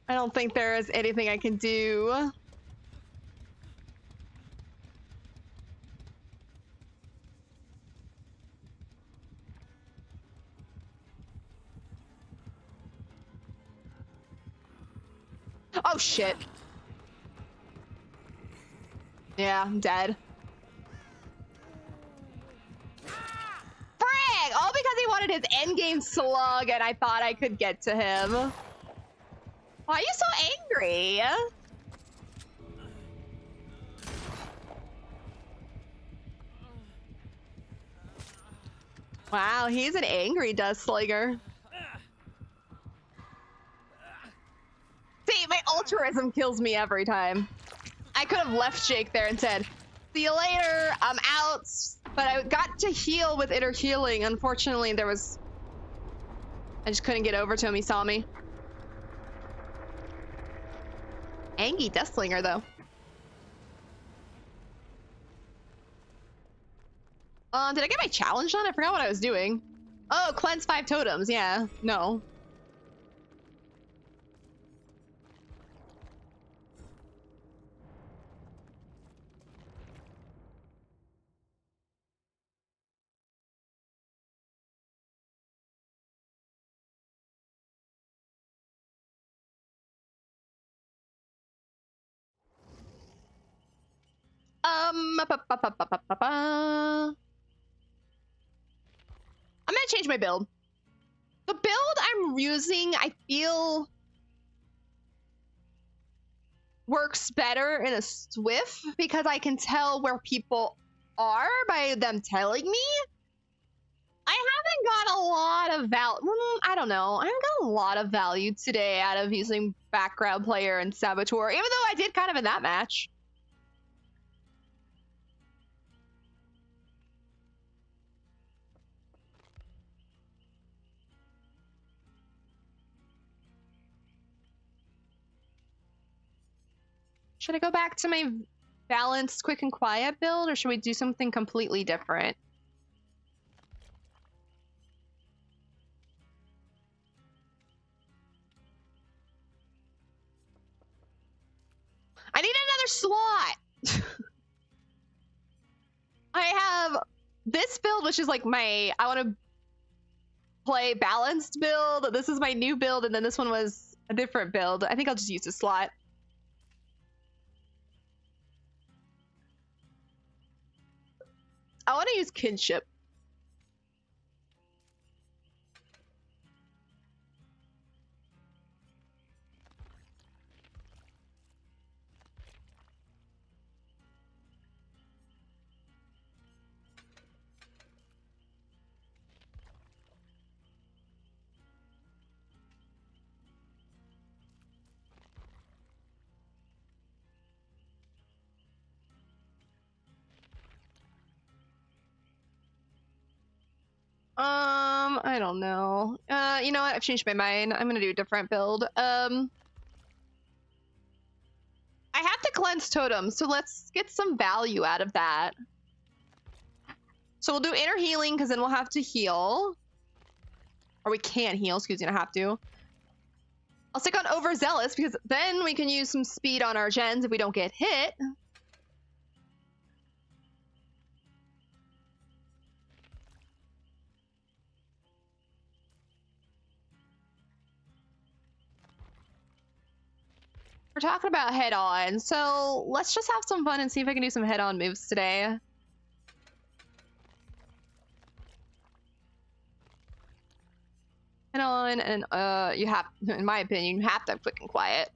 I don't think there is anything I can do. Oh shit. Yeah, I'm dead. Frig! All because he wanted did his endgame slug and I thought I could get to him. Why are you so angry? Wow, he's an angry dust slinger. See, my altruism kills me every time. I could have left Jake there and said, see you later, I'm out. But I got to heal with inner healing. Unfortunately, I just couldn't get over to him. He saw me. Angie Dustslinger, though. Did I get my challenge done? I forgot what I was doing. Oh, cleanse 5 totems. Yeah, no. I'm gonna change my build. The build I'm using, I feel works better in a Swift because I can tell where people are by them telling me. I haven't got a lot of I don't know. I haven't got a lot of value today out of using background player and saboteur, even though I did kind of in that match. Should I go back to my balanced, quick, and quiet build, or should we do something completely different? I need another slot! I have this build, which is like I want to play balanced build. This is my new build, and then this one was a different build. I think I'll just use this slot. I want to use kinship. I don't know. You know what? I've changed my mind. I'm gonna do a different build. I have to cleanse totems, so let's get some value out of that. So we'll do inner healing, because then we'll have to heal. Or we can't heal, excuse me, I have to. I'll stick on overzealous, because then we can use some speed on our gens if we don't get hit. We're talking about head-on, so let's just have some fun and see if I can do some head-on moves today. Head-on, and you have, in my opinion, you have to have quick and quiet.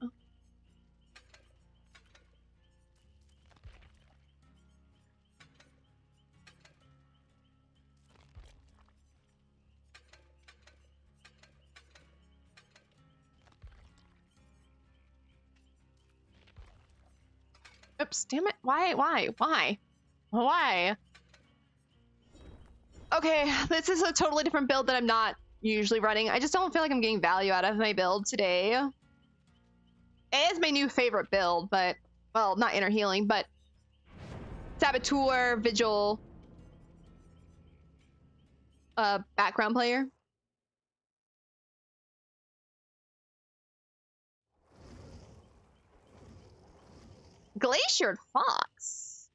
Oops, damn it. Why? Okay, this is a totally different build that I'm not usually running. I just don't feel like I'm getting value out of my build today. It is my new favorite build, but, well, not inner healing, but saboteur, vigil, background player. Glaciered Fox.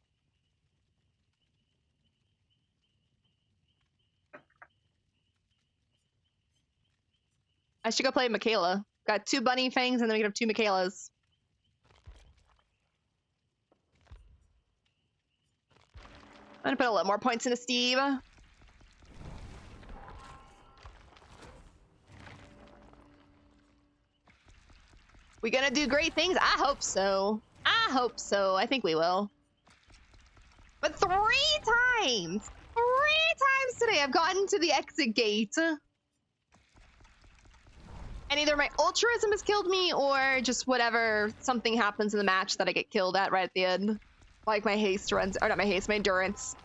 I should go play Michaela. Got 2 bunny fangs and then we have 2 Michaelas. I'm gonna put a little more points into Steve. We gonna do great things? I hope so. I hope so. I think we will. But 3 times! 3 times today I've gotten to the exit gate. And either my altruism has killed me or just whatever, something happens in the match that I get killed at right at the end. Like my haste runs, or not my haste, my endurance.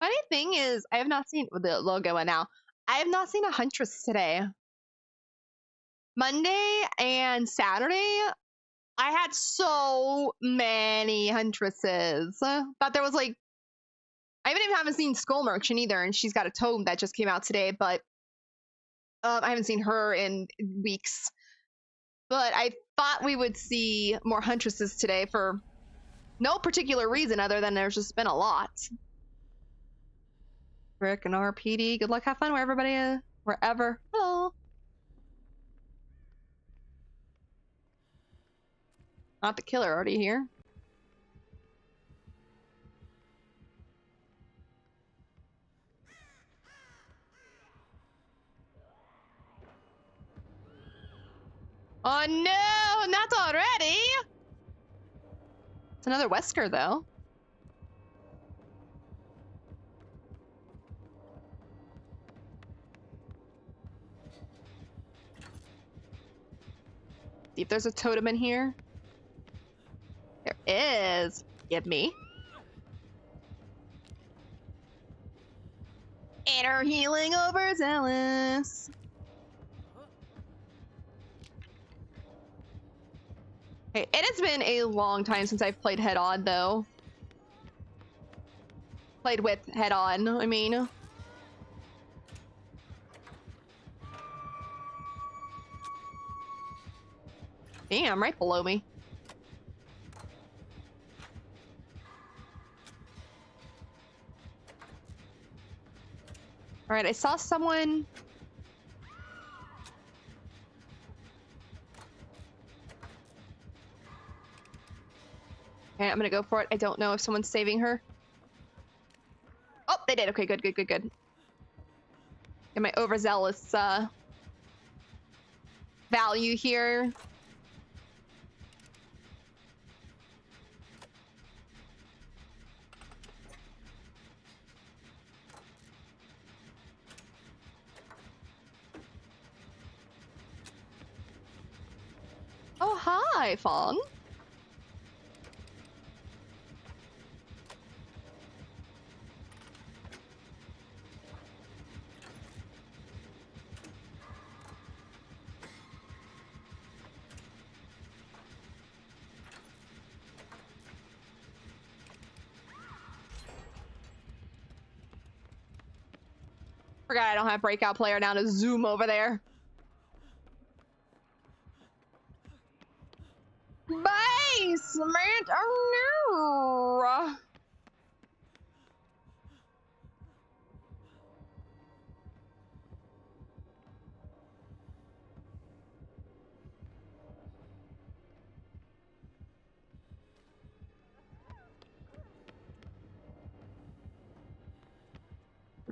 Funny thing is, I have not seen the logo in now. I have not seen a Huntress today. Monday and Saturday, I had so many Huntresses. Thought there was like, I haven't seen Skull Merchant either, and she's got a tome that just came out today, but I haven't seen her in weeks. But I thought we would see more Huntresses today for no particular reason other than there's just been a lot. Rick and RPD, good luck, have fun where everybody is, wherever. Hello. Not the killer already here. Oh no, not already! It's another Wesker though. See if there's a totem in here. There is. Give me. Inner healing overzealous. Hey, it has been a long time since I've played head on though. Played with head on, I mean. Damn, right below me. All right, I saw someone. Okay, I'm gonna go for it. I don't know if someone's saving her. Oh, they did. Okay, good, good, good, good. Get my overzealous value here. Oh, hi, Fawn. Forgot I don't have breakout player now to zoom over there. Basement! Oh no!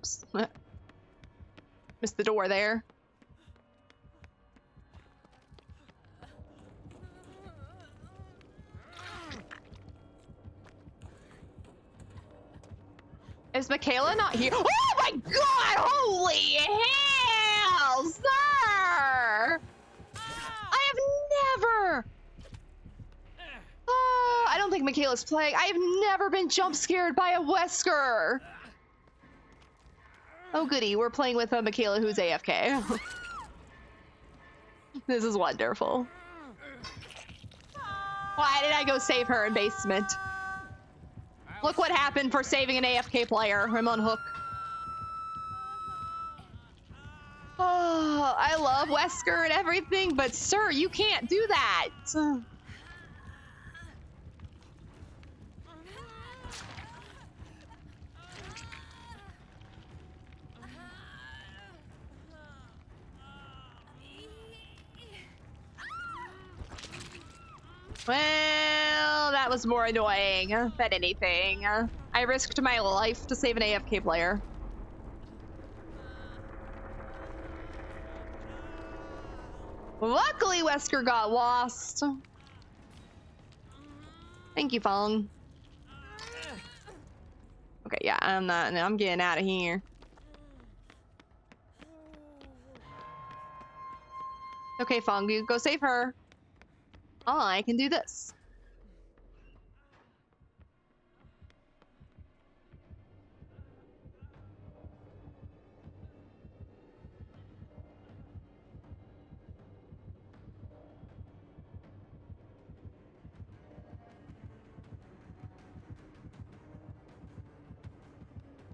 Oops. Missed the door there. Is Michaela not here? Oh my god! Holy hell, sir! I have never. Oh, I don't think Michaela's playing. I have never been jump scared by a Wesker. Oh goody, we're playing with Michaela who's AFK. This is wonderful. Why did I go save her in basement? Look what happened for saving an AFK player. I'm on hook. Oh, I love Wesker and everything, but sir, you can't do that. Well, that was more annoying than anything. I risked my life to save an AFK player. Luckily, Wesker got lost. Thank you, Fong. Okay, yeah, I'm getting out of here. Okay, Fong, you go save her. I can do this.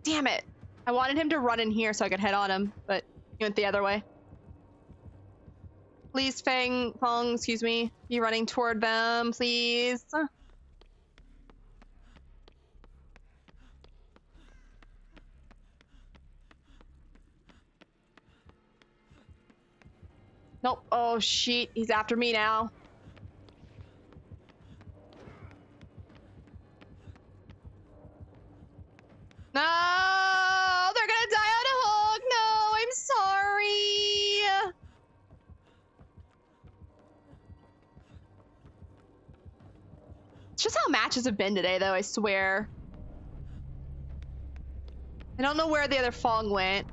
Damn it. I wanted him to run in here so I could head on him, but he went the other way. Please, Fong, excuse me. Be running toward them, please. Nope. Oh, shit. He's after me now. No! They're gonna die on a hook! No, I'm sorry! It's just how matches have been today, though, I swear. I don't know where the other Fong went.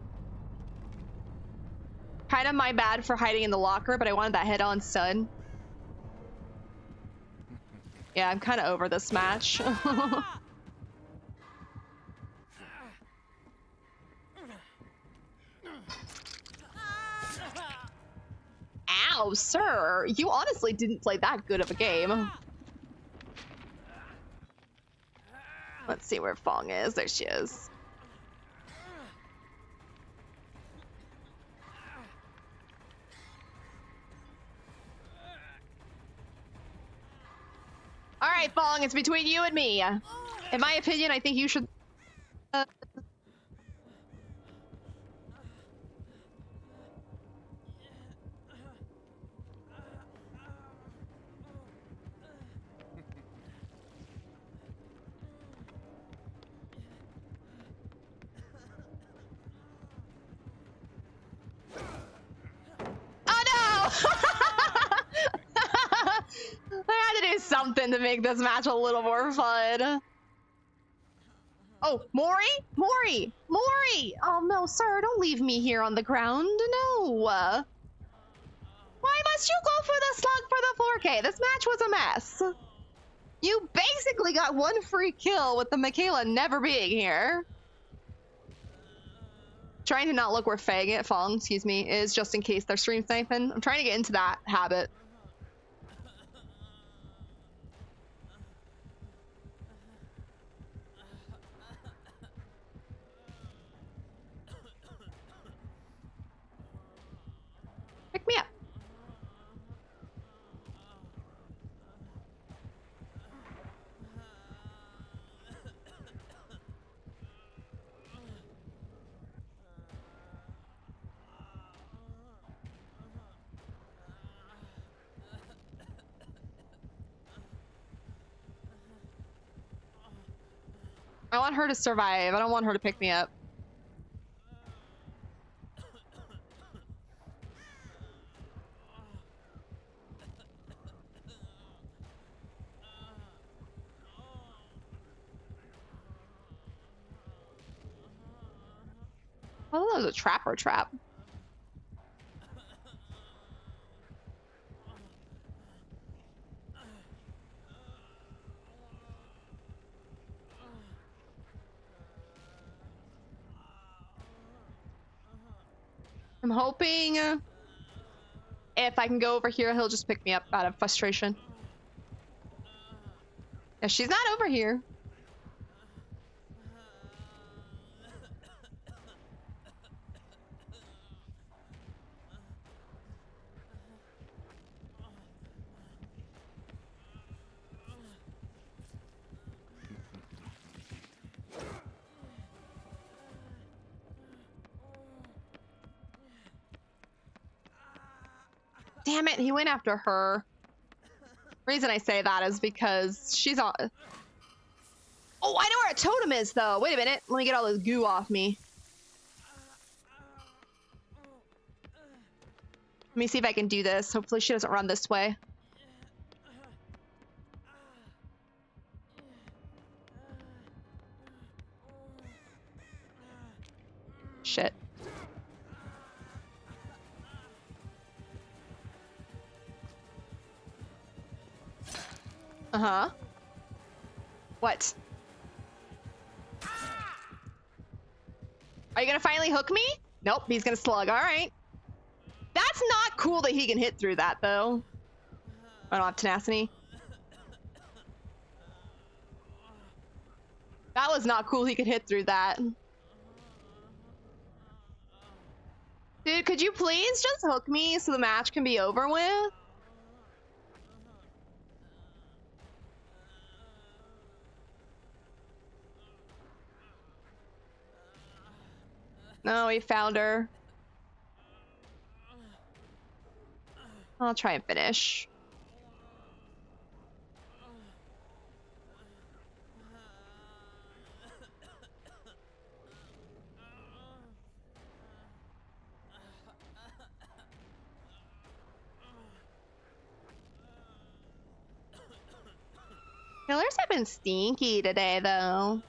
Kind of my bad for hiding in the locker, but I wanted that head-on stun. Yeah, I'm kind of over this match. Ow, sir! You honestly didn't play that good of a game. Let's see where Fong is. There she is. All right, Fong, it's between you and me. In my opinion, I think you should... I had to do something to make this match a little more fun. Oh, Mori? Mori! Mori! Oh no, sir, don't leave me here on the ground. No. Why must you go for the slug for the 4K? This match was a mess. You basically got one free kill with the Michaela never being here. Trying to not look where Fong, excuse me, is just in case they're stream sniping. I'm trying to get into that habit. Pick me up. I want her to survive. I don't want her to pick me up. Oh, that was a trapper trap. I'm hoping if I can go over here, he'll just pick me up out of frustration. Yeah, she's not over here. Damn it, he went after her. Reason I say that is because she's on. Oh, I know where a totem is, though. Wait a minute. Let me get all this goo off me. Let me see if I can do this. Hopefully she doesn't run this way. Shit. Uh-huh. What? Are you gonna finally hook me? Nope, he's gonna slug. All right. That's not cool that he can hit through that, though. I don't have tenacity. That was not cool he could hit through that. Dude, could you please just hook me so the match can be over with? No, we found her. I'll try and finish. Killers have been stinky today, though.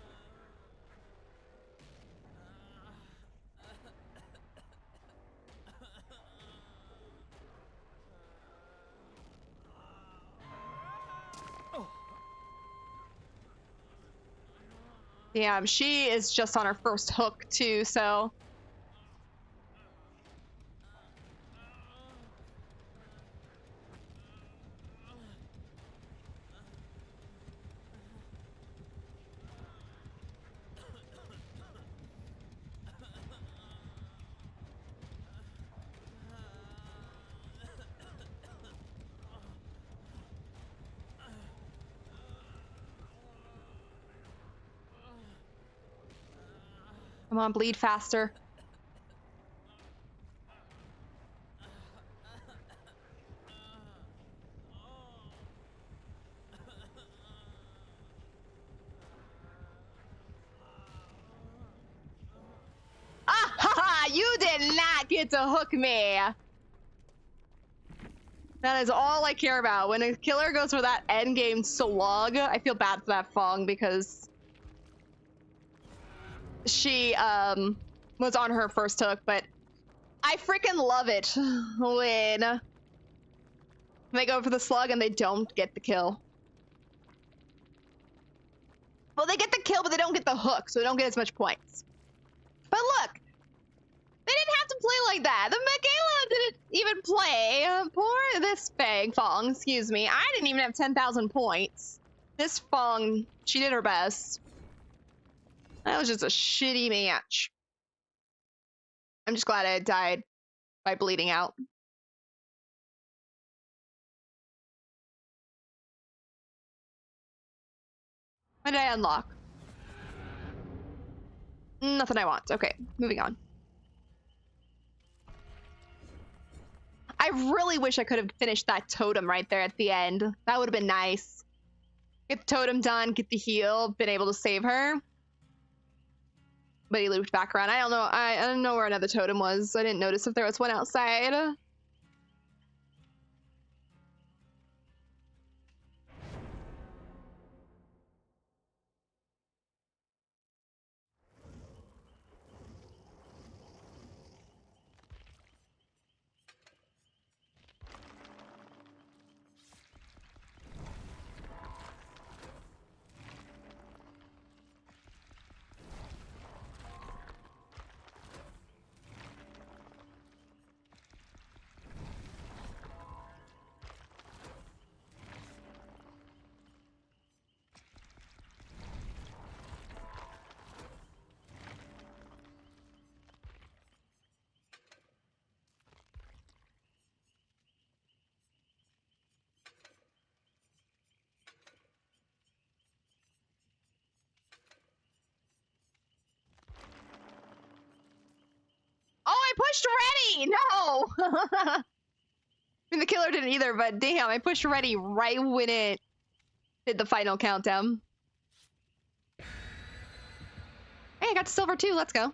Damn, she is just on her first hook, too, so... Come on, bleed faster. Ah, ha, ha! You did not get to hook me! That is all I care about. When a killer goes for that endgame slug, I feel bad for that Fong because she was on her first hook, but I freaking love it when they go for the slug and they don't get the kill. Well, they get the kill, but they don't get the hook, so they don't get as much points. But look, they didn't have to play like that. The Michaela didn't even play. Poor this Fong, excuse me. I didn't even have 10,000 points. This Fong, she did her best. That was just a shitty match. I'm just glad I died by bleeding out. What did I unlock? Nothing I want. Okay, moving on. I really wish I could have finished that totem right there at the end. That would have been nice. Get the totem done, get the heal, been able to save her. But he looped back around. I don't know. I don't know where another totem was. I didn't notice if there was one outside. ready! No! I mean, the killer didn't either, but damn, I pushed ready right when it did the final countdown. Hey, I got to silver too. Let's go.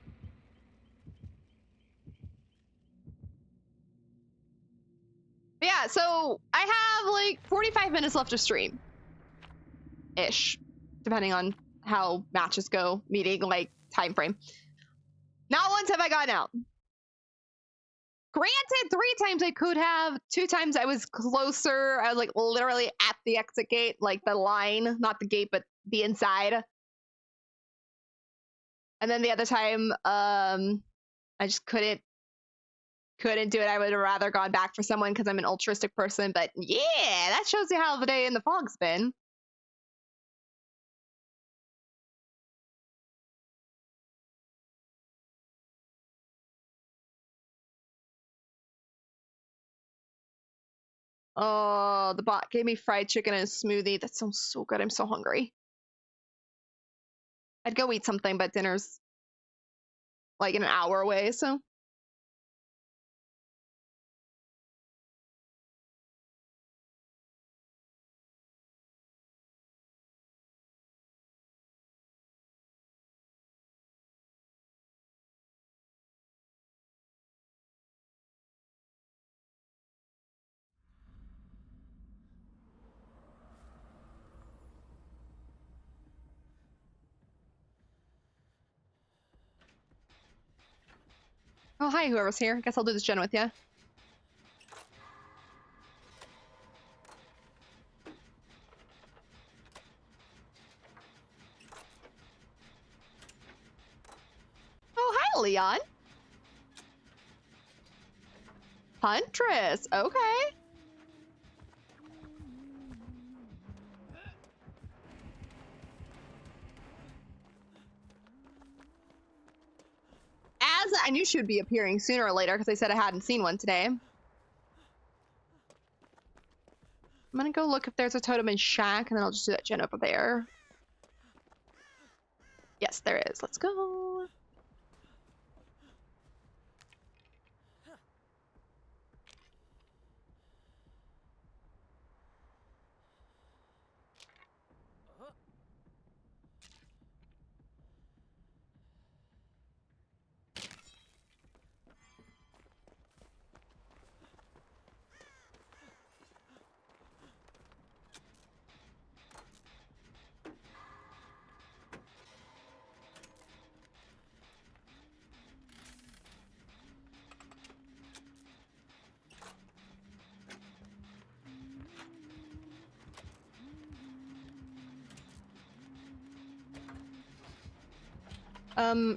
But yeah, so I have like 45 minutes left of stream. Ish. Depending on how matches go, meeting like time frame. Not once have I gotten out. Granted, 3 times I could have. 2 times I was closer. I was like literally at the exit gate, like the line, not the gate, but the inside. And then the other time, I just couldn't do it. I would have rather gone back for someone because I'm an altruistic person. But yeah, that shows you how the day in the fog's been. Oh, the bot gave me fried chicken and a smoothie. That sounds so good. I'm so hungry. I'd go eat something, but dinner's like an hour away, so. Oh, hi, whoever's here. Guess I'll do this gen with ya. Oh, hi, Leon. Huntress. Okay. As I knew she would be appearing sooner or later because I said I hadn't seen one today. I'm gonna go look if there's a totem in Shack, and then I'll just do that gen over there. Yes, there is. Let's go.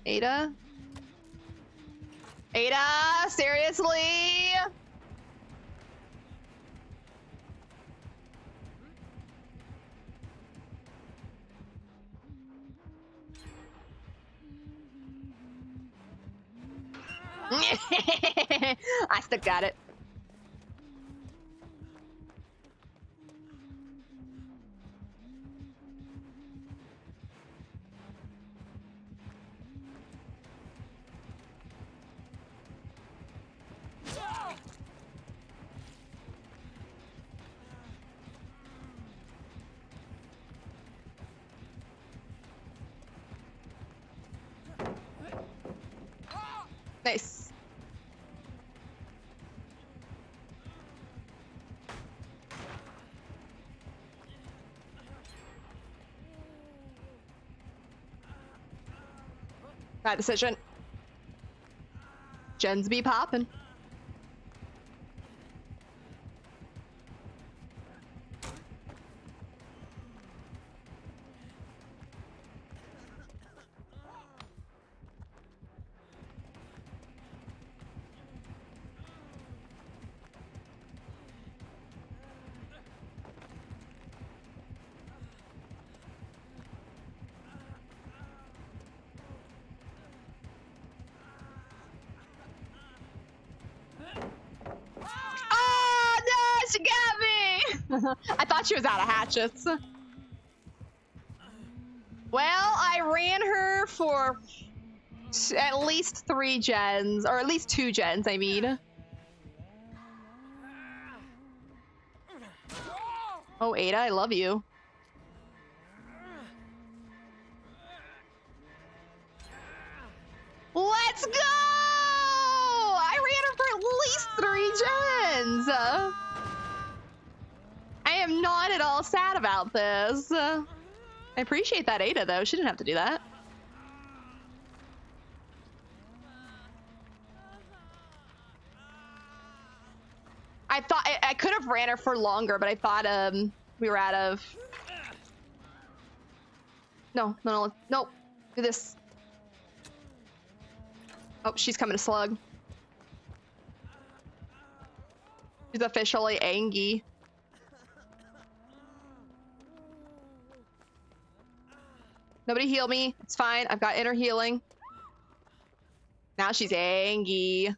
Ada? Ada, seriously? I still got it. Nice. Bad decision. Gens be poppin'. She got me! I thought she was out of hatchets. Well, I ran her for At least 3 gens, or at least 2 gens, I mean. Oh, Ada, I love you. Let's go! I ran her for at least 3 gens. I am not at all sad about this. I appreciate that Ada, though. She didn't have to do that. I thought I could have ran her for longer, but I thought we were out of. No, do this. Oh, she's coming to slug. She's officially angry. Nobody heal me. It's fine. I've got inner healing. Now she's angry.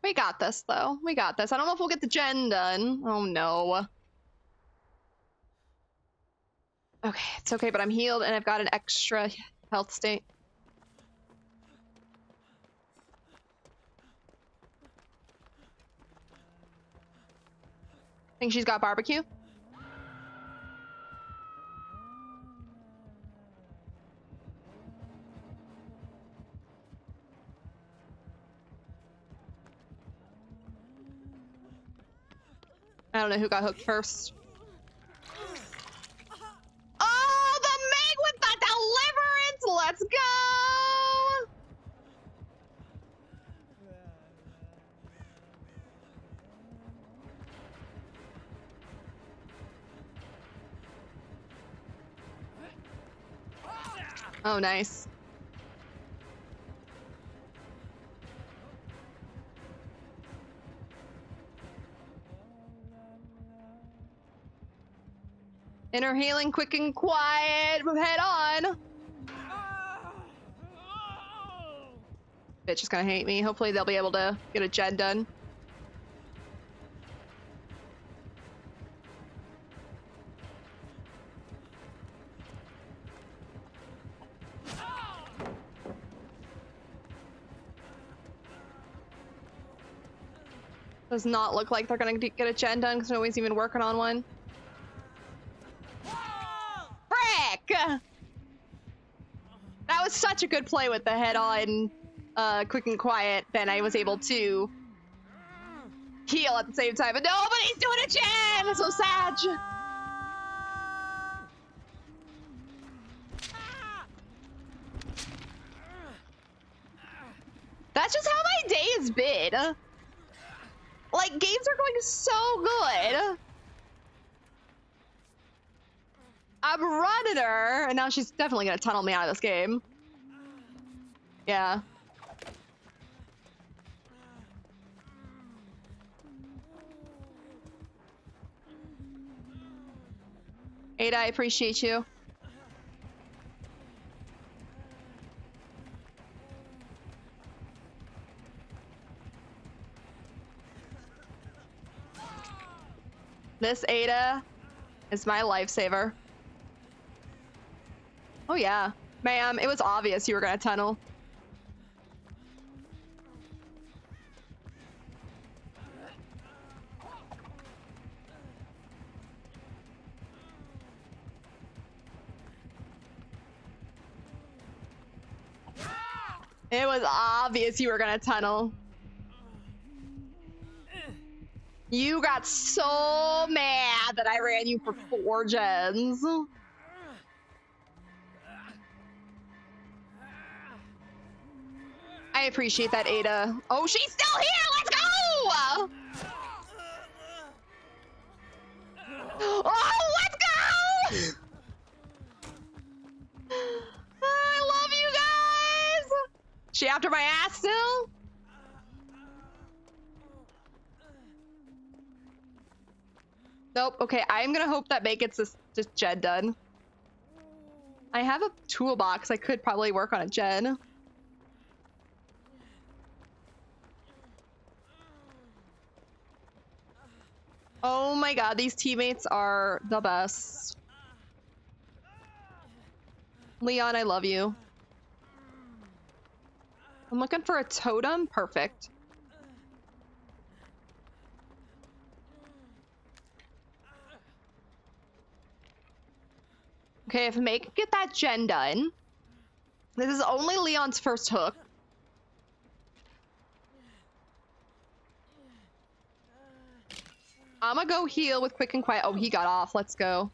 We got this, though. We got this. I don't know if we'll get the gen done. Oh, no. Okay, it's okay, but I'm healed, and I've got an extra health state. Think she's got barbecue? I don't know who got hooked first. Oh, the Meg with the deliverance! Let's go! Oh, nice. Inner healing, quick and quiet. Head on. Bitch is gonna hate me. Hopefully they'll be able to get a gen done. Does not look like they're gonna get a gen done because nobody's even working on one. Frick! That was such a good play with the head on, quick and quiet. Then I was able to heal at the same time, but nobody's doing a gen! It's so sad. That's just how my day has been. Like, games are going so good. I'm running her, and now she's definitely gonna tunnel me out of this game. Yeah. Ada, I appreciate you. This Ada is my lifesaver. Oh yeah. Ma'am, it was obvious you were gonna tunnel. It was obvious you were gonna tunnel. You got so mad that I ran you for 4 gens. I appreciate that, Ada. Oh, she's still here! Let's go! Oh, let's go! I love you guys! She after my ass still? Nope. Okay, I'm gonna hope that May gets this just gen done. I have a toolbox. I could probably work on a gen. Oh my god, these teammates are the best. Leon, I love you. I'm looking for a totem. Perfect. Okay, if May can get that gen done. This is only Leon's first hook. I'm gonna go heal with quick and quiet. Oh, he got off. Let's go.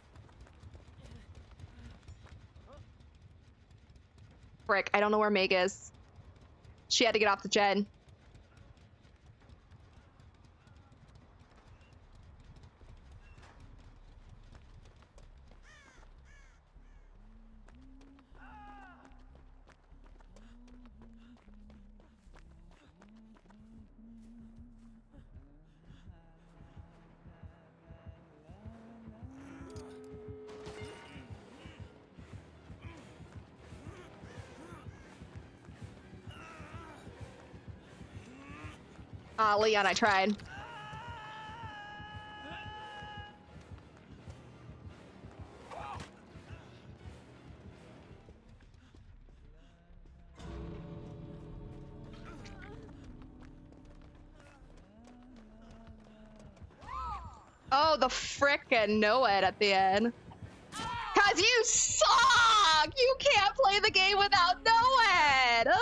Frick, I don't know where Meg is. She had to get off the gen. Leon, I tried. Oh, the frickin' Noed at the end. Cause you suck! You can't play the game without Noed!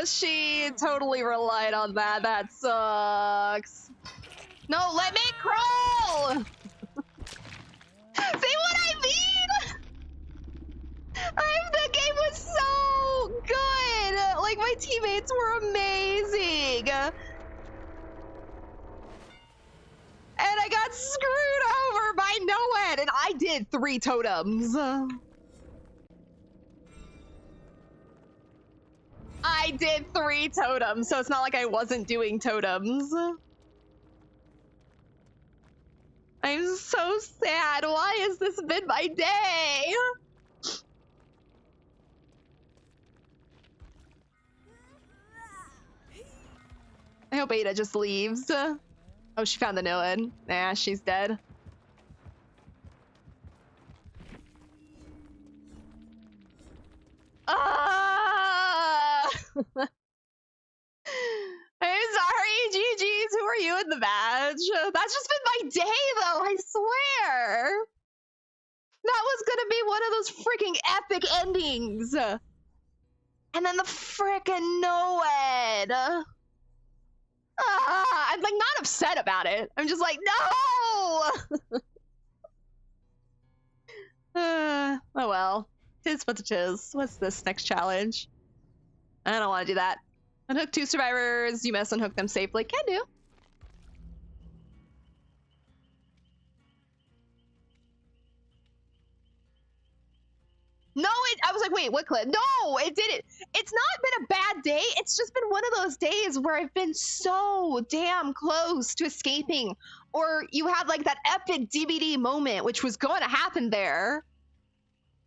She totally relied on that. That sucks. No, let me crawl! See what I mean? The game was so good! Like, my teammates were amazing! And I got screwed over by Noed, and I did 3 totems. I did 3 totems, so it's not like I wasn't doing totems. I'm so sad. Why has this been my day? I hope Ada just leaves. Oh, she found the Noed. Nah, she's dead. I'm sorry, GG's. Who are you in the badge? That's just been my day, though, I swear. That was gonna be one of those freaking epic endings. And then the frickin' Noed. I'm like not upset about it. I'm just like, no! Oh well. Tis what it is. What's this next challenge? I don't want to do that. Unhook 2 survivors. You must unhook them safely. Can do. No, I was like, wait, what clip? No, it didn't. It's not been a bad day. It's just been one of those days where I've been so damn close to escaping. Or you had like that epic DVD moment, which was going to happen there.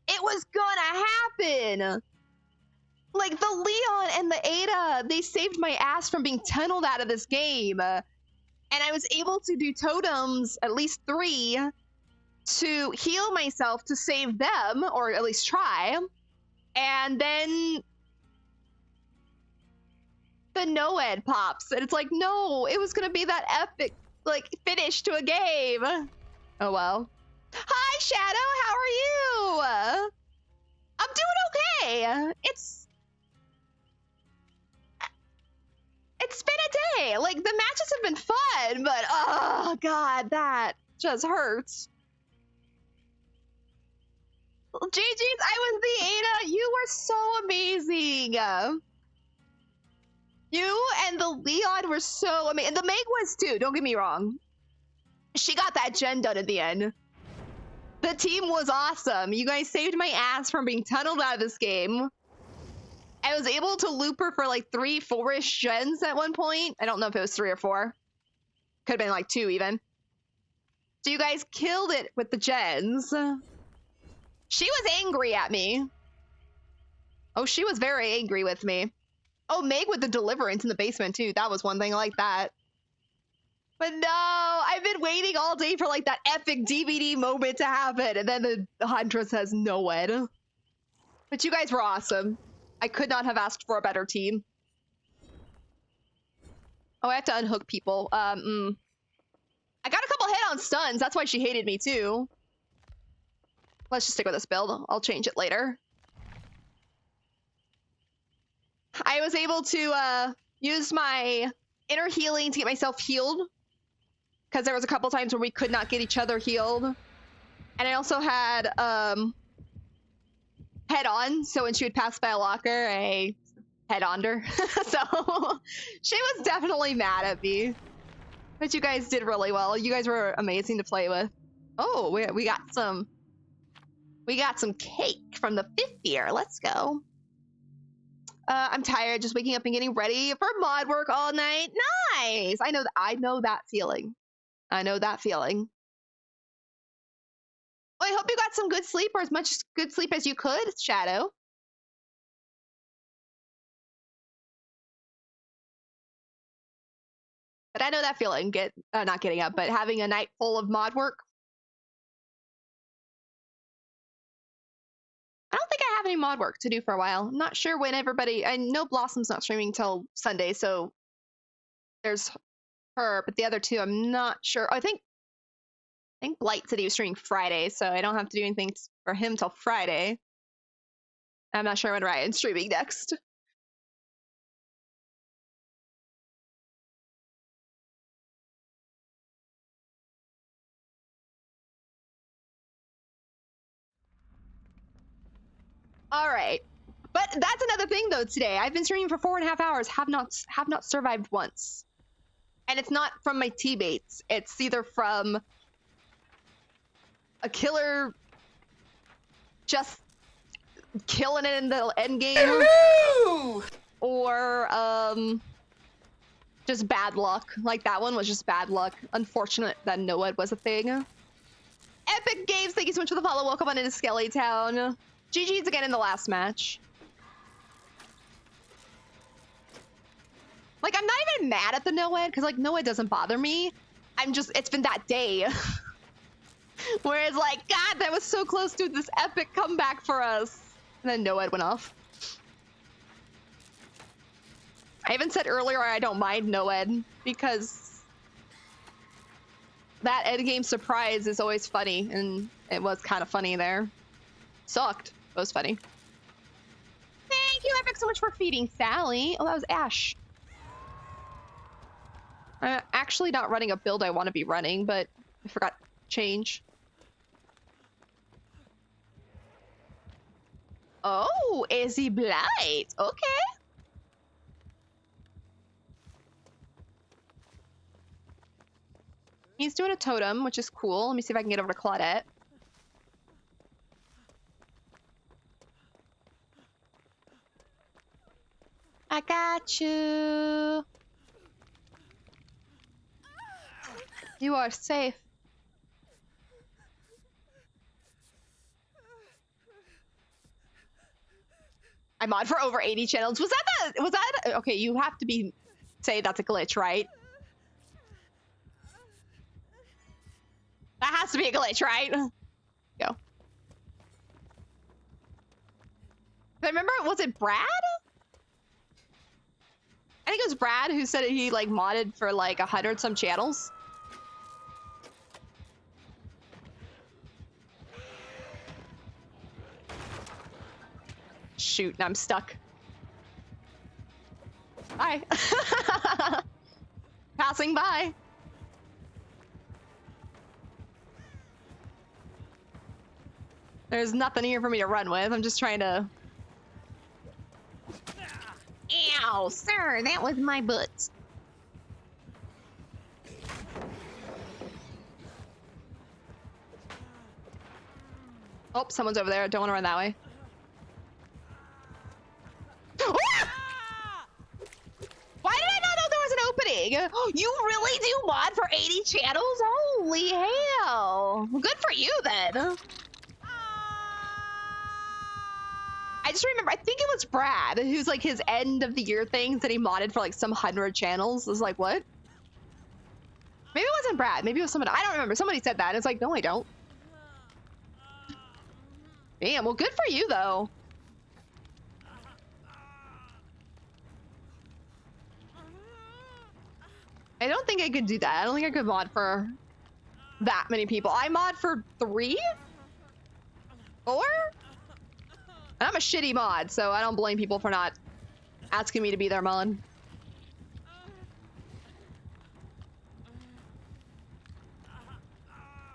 It was going to happen. Like the Leon and the Ada, they saved my ass from being tunneled out of this game. And I was able to do totems, at least 3, to heal myself to save them, or at least try. And then the Noed pops, and it's like, no, it was gonna be that epic, like, finish to a game. Oh well. Hi, Shadow, how are you? I'm doing okay. It's been a day. Like, the matches have been fun, but oh god, that just hurts. GG's, I was the Ada. You were so amazing. You and the Leon were so amazing. And the Meg was too, don't get me wrong. She got that gen done at the end. The team was awesome. You guys saved my ass from being tunneled out of this game. I was able to loop her for like 3, 4-ish gens at one point. I don't know if it was 3 or 4. Could have been like 2 even. So you guys killed it with the gens. She was angry at me. Oh, she was very angry with me. Oh, Meg with the deliverance in the basement too. That was one thing I like that. But no, I've been waiting all day for like that epic DVD moment to happen, and then the Huntress has no win. But you guys were awesome. I could not have asked for a better team. Oh, I have to unhook people. I got a couple hit on stuns. That's why she hated me too. Let's just stick with this build. I'll change it later. I was able to use my inner healing to get myself healed, because there was a couple times where we could not get each other healed. And I also had head on, so when she would pass by a locker, I head on her. So she was definitely mad at me. But you guys did really well. You guys were amazing to play with. Oh, we got some cake from the 5th year. Let's go. I'm tired, just waking up and getting ready for mod work all night. Nice. I know that feeling. I know that feeling. Well, I hope you got some good sleep, or as much good sleep as you could, Shadow. But I know that feeling, not getting up, but having a night full of mod work. I don't think I have any mod work to do for a while. I'm not sure when I know Blossom's not streaming till Sunday, so there's her, but the other two, I'm not sure. I think Blight said he was streaming Friday, so I don't have to do anything for him till Friday. I'm not sure when Ryan's streaming next. All right, but that's another thing though. Today I've been streaming for 4.5 hours, have not survived once, and it's not from my teammates. It's either from a killer just killing it in the end game, or just bad luck. Like that one was just bad luck. Unfortunate that Noah was a thing. Epic Games, thank you so much for the follow. Welcome on into Skelly Town. GG's again in the last match. Like, I'm not even mad at the Noed, because, like, Noed doesn't bother me. It's been that day. Whereas, like, God, that was so close to this epic comeback for us. And then Noed went off. I even said earlier I don't mind Noed, because that endgame surprise is always funny, and it was kind of funny there. Sucked. It was funny. Thank you, Epic, so much for feeding Sally. Oh, that was Ash. I'm actually not running a build I want to be running, but I forgot to change. Oh, Izzy Blight. Okay. He's doing a totem, which is cool. Let me see if I can get over to Claudette. I got you. You are safe. I mod for over 80 channels. Was that okay, you have to say that's a glitch, right? That has to be a glitch, right? Go. I remember, was it Brad? I think it was Brad who said he like modded for like 100 some channels. Shoot, I'm stuck. Bye. Passing by. There's nothing here for me to run with. I'm just trying to... Ow, sir, that was my butt. Oh, someone's over there. I don't want to run that way. Why did I not know there was an opening? Meg. You really do mod for 80 channels? Holy hell. Well, good for you then. I just remember, I think it was Brad, who's like his end of the year things that he modded for like some 100 channels. I was like, what? Maybe it wasn't Brad. Maybe it was someone. I don't remember. Somebody said that. It's like, no, I don't. Damn, well, good for you, though. I don't think I could do that. I don't think I could mod for that many people. I mod for 3? 4? And I'm a shitty mod, so I don't blame people for not asking me to be their mod.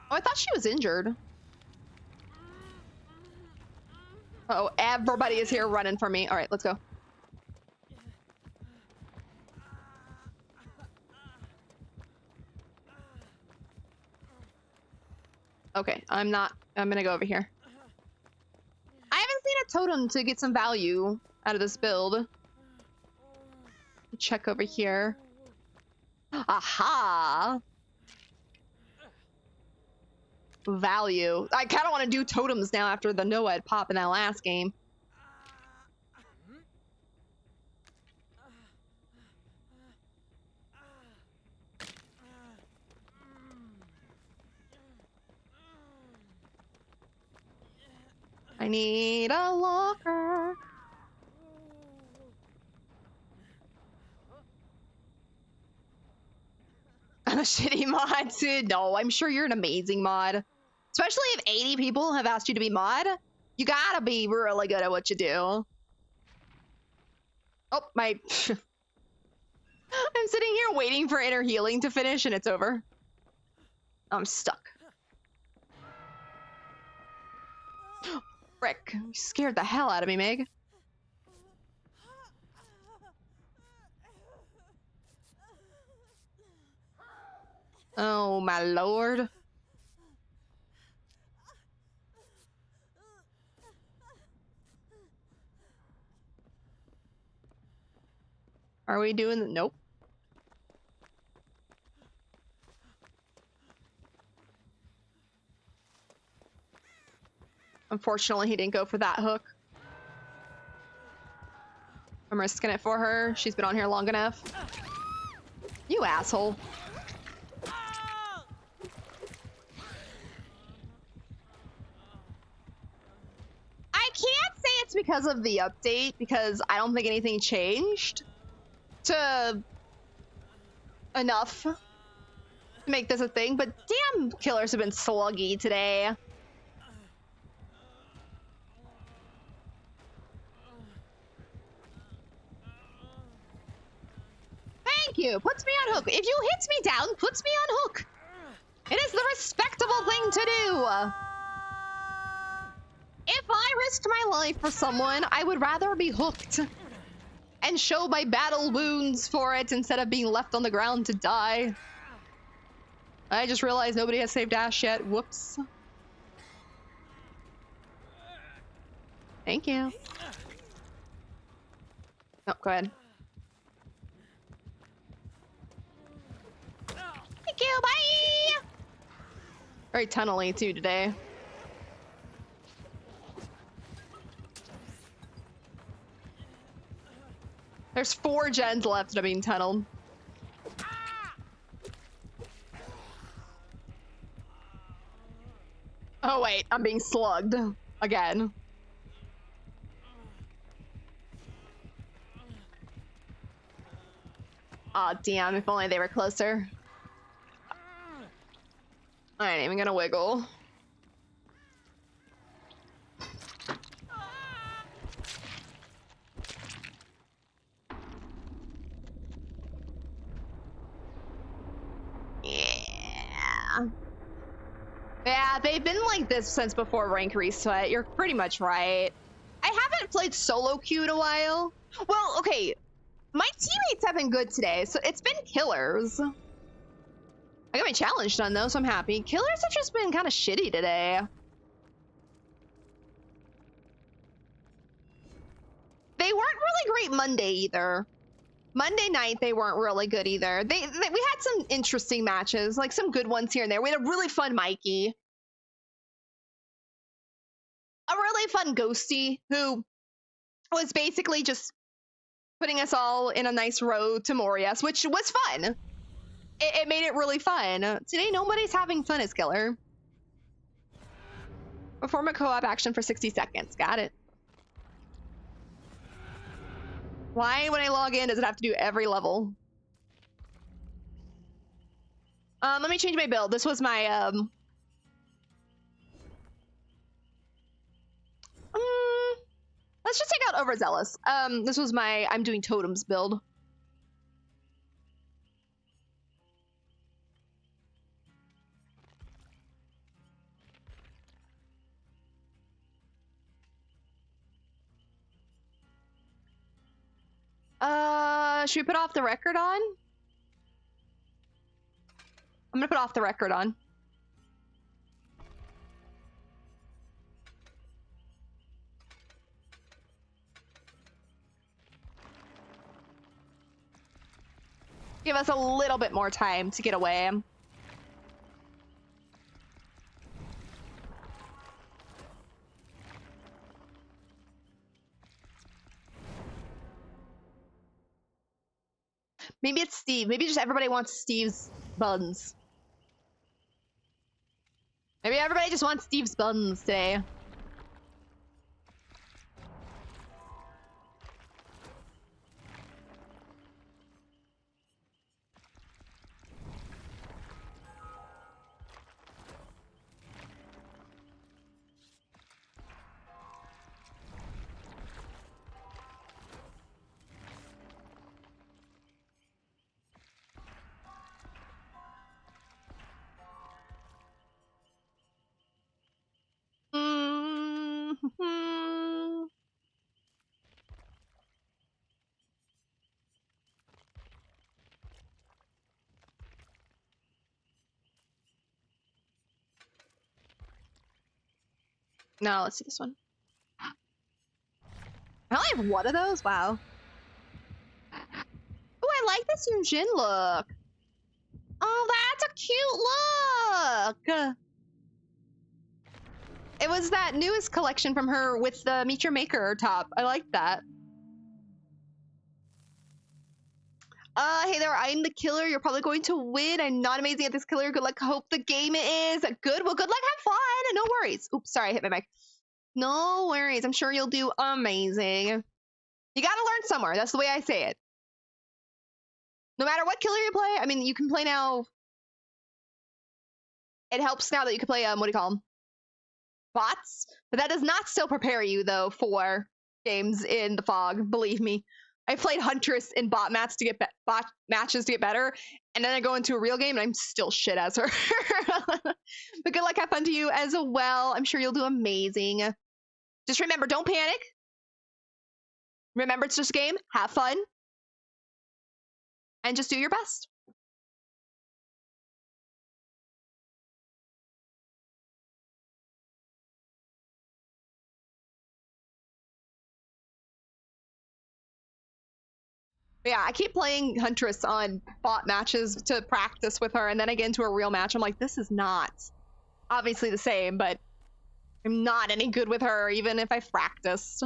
Oh, I thought she was injured. Uh-oh, everybody is here running for me. All right, let's go. Okay, I'm gonna go over here. I haven't seen a totem to get some value out of this build. Check over here. Aha! Value. I kind of want to do totems now after the NOED pop in that last game. I need a locker. I'm a shitty mod, too. No, I'm sure you're an amazing mod. Especially if 80 people have asked you to be mod. You gotta be really good at what you do. Oh, my... I'm sitting here waiting for inner healing to finish and it's over. I'm stuck. Frick, you scared the hell out of me, Meg. Oh, my lord. Are we doing the... Nope. Unfortunately, he didn't go for that hook. I'm risking it for her. She's been on here long enough. You asshole. I can't say it's because of the update, because I don't think anything changed to enough to make this a thing, but damn, killers have been sluggy today. Thank you. Puts me on hook. If you hit me down, puts me on hook. It is the respectable thing to do. If I risked my life for someone, I would rather be hooked and show my battle wounds for it instead of being left on the ground to die. I just realized nobody has saved Ash yet. Whoops. Thank you. No, go ahead. Thank you, bye! Very tunnely too today. There's 4 gens left that are being tunneled. Oh wait, I'm being slugged again. Aw, damn, if only they were closer. I ain't even gonna wiggle. Yeah. Yeah, they've been like this since before rank reset. You're pretty much right. I haven't played solo queue in a while. Well, okay. My teammates have been good today, so it's been killers. I got my challenge done though, so I'm happy. Killers have just been kind of shitty today. They weren't really great Monday either. Monday night, they weren't really good either. We had some interesting matches, like some good ones here and there. We had a really fun Mikey. A really fun Ghosty, who was basically just putting us all in a nice row to Morias, which was fun. It made it really fun. Today, nobody's having fun as Killer. Perform a co-op action for 60 seconds. Got it. Why, when I log in, does it have to do every level? Let me change my build. This was my, let's just take out Overzealous. This was my I'm doing totems build. Should we put off the record on? I'm gonna put off the record on. Give us a little bit more time to get away. Maybe it's Steve. Maybe just everybody wants Steve's buns. Maybe everybody just wants Steve's buns today. No, let's see this one. I only have one of those? Wow. Oh, I like this Yunjin look. Oh, that's a cute look. It was that newest collection from her with the Meet Your Maker top. I like that. Hey there, I'm the killer. You're probably going to win. I'm not amazing at this, killer. Good luck. Hope the game is good. Well, good luck. Have fun. No worries. Oops, sorry, I hit my mic. No worries. I'm sure you'll do amazing. You gotta learn somewhere. That's the way I say it. No matter what killer you play, I mean, you can play now. It helps now that you can play, what do you call them? Bots. But that does not still prepare you, though, for games in the fog. Believe me. I played Huntress in bot matches to get better, and then I go into a real game and I'm still shit as her. But good luck, have fun to you as well. I'm sure you'll do amazing. Just remember, don't panic. Remember, it's just a game. Have fun. And just do your best. Yeah, I keep playing Huntress on bot matches to practice with her, and then I get into a real match. I'm like, this is not obviously the same, but I'm not any good with her, even if I've practiced.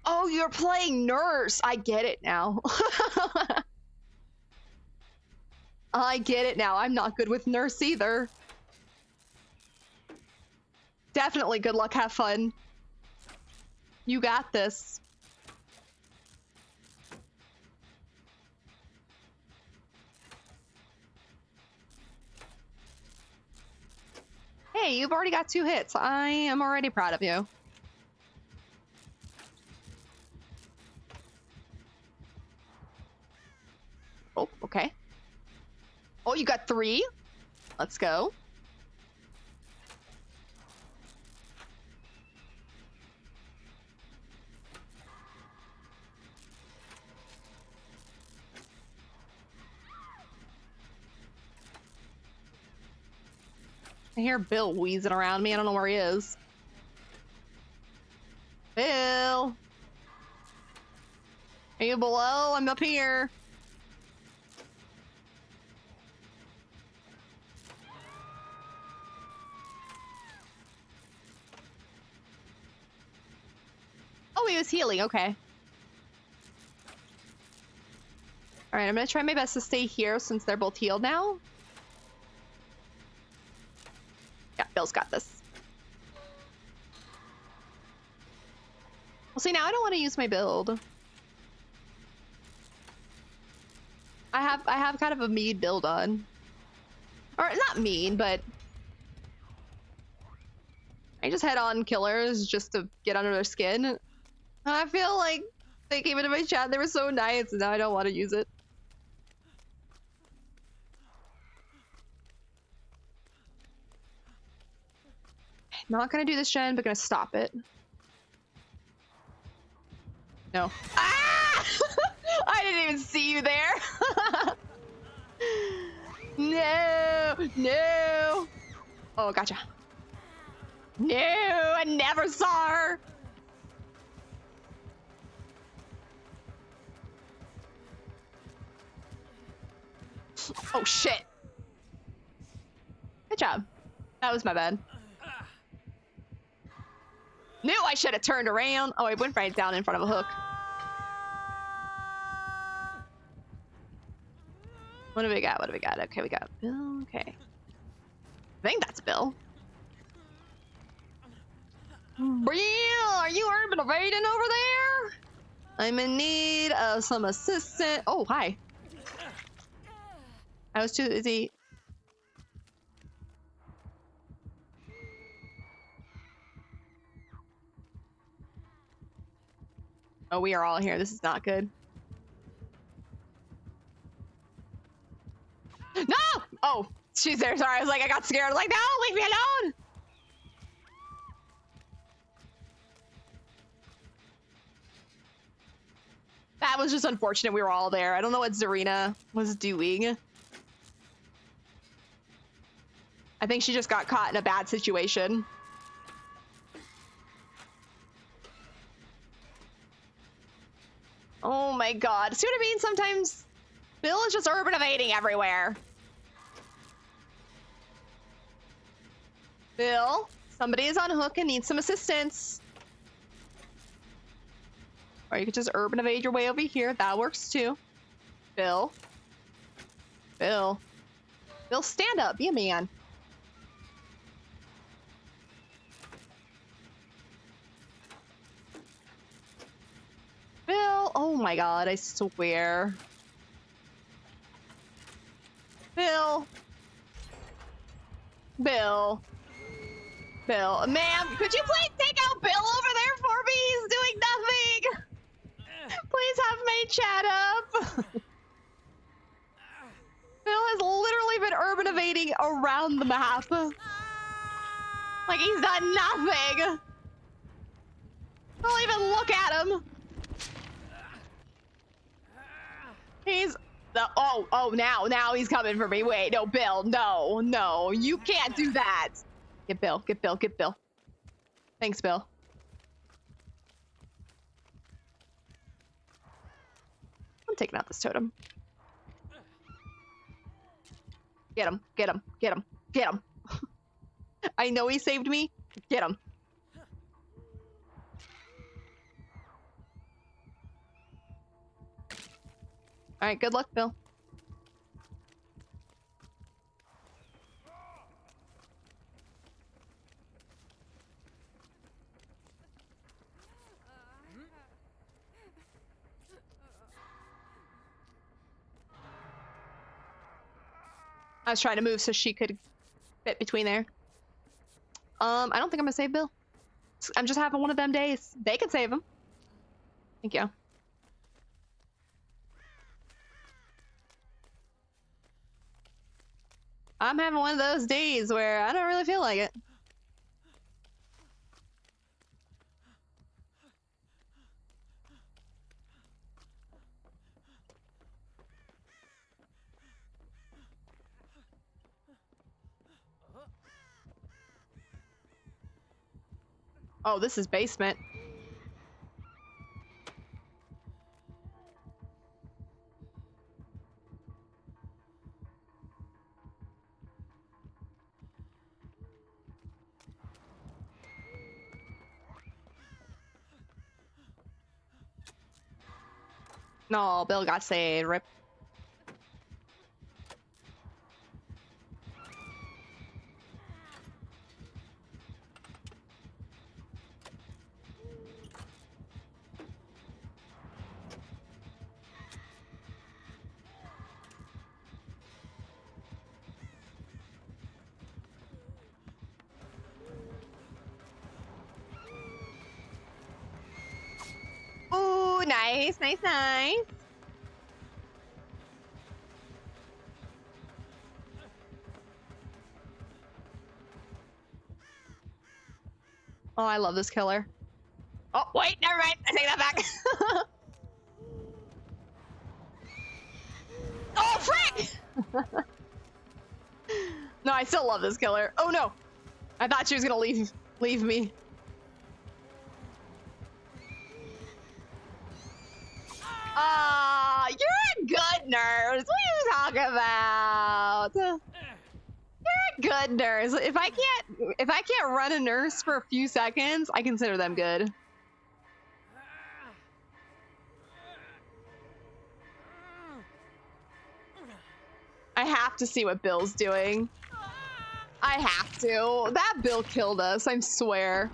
Oh, you're playing nurse. I get it now. I get it now. I'm not good with nurse either. Definitely good luck, have fun. You got this. Hey, you've already got 2 hits. I am already proud of you. Oh, okay. Oh, you got 3? Let's go. I hear Bill wheezing around me. I don't know where he is. Bill! Are you below? I'm up here. Oh, he was healing. Okay. Alright, I'm gonna try my best to stay here since they're both healed now. Yeah, Bill's got this. Well, see, now I don't want to use my build. I have kind of a mean build on. Or, not mean, but... I just head on killers just to get under their skin. And I feel like they came into my chat, they were so nice, and now I don't want to use it. Not gonna do this gen, but gonna stop it. No. Ah! I didn't even see you there. No, no. Oh, gotcha. No, I never saw her. Oh, shit. Good job. That was my bad. Knew I should have turned around. Oh, I went right down in front of a hook. What do we got? What do we got? Okay, we got Bill. Okay. I think that's Bill. Bill, are you urban evading over there? I'm in need of some assistance. Oh, hi. I was too busy. Oh, we are all here. This is not good. No! Oh, she's there. Sorry, I was like, I got scared. I was like, no, leave me alone! That was just unfortunate. We were all there. I don't know what Zarina was doing. I think she just got caught in a bad situation. Oh my god. See what I mean? Sometimes Bill is just urban evading everywhere. Bill, somebody is on hook and needs some assistance. Or you could just urban evade your way over here. That works too. Bill. Bill. Bill, stand up. Be a man. Bill. Oh my god, I swear. Bill. Bill. Bill. Ma'am, could you please take out Bill over there for me? He's doing nothing. Please have my chat up. Bill has literally been urban evading around the map. Like he's done nothing. Don't even look at him. He's now he's coming for me. Wait, no, Bill, no, you can't do that. Get Bill, get Bill, get Bill. Thanks, Bill. I'm taking out this totem. Get him, get him, get him, get him. I know he saved me. Get him. All right, good luck, Bill. I was trying to move so she could fit between there. I don't think I'm gonna save Bill. I'm just having one of them days. They can save him. Thank you. I'm having one of those days where I don't really feel like it. Oh, this is basement. No, Bill got saved. Rip. Ooh, nice, nice, nice. Oh, I love this killer. Oh, wait, never mind. I take that back. Oh, frick! No, I still love this killer. Oh, no. I thought she was gonna leave me. You're a good nurse. What are you talking about? You're a good nurse. If I can't run a nurse for a few seconds, I consider them good. I have to see what Bill's doing. I have to. That Bill killed us, I swear.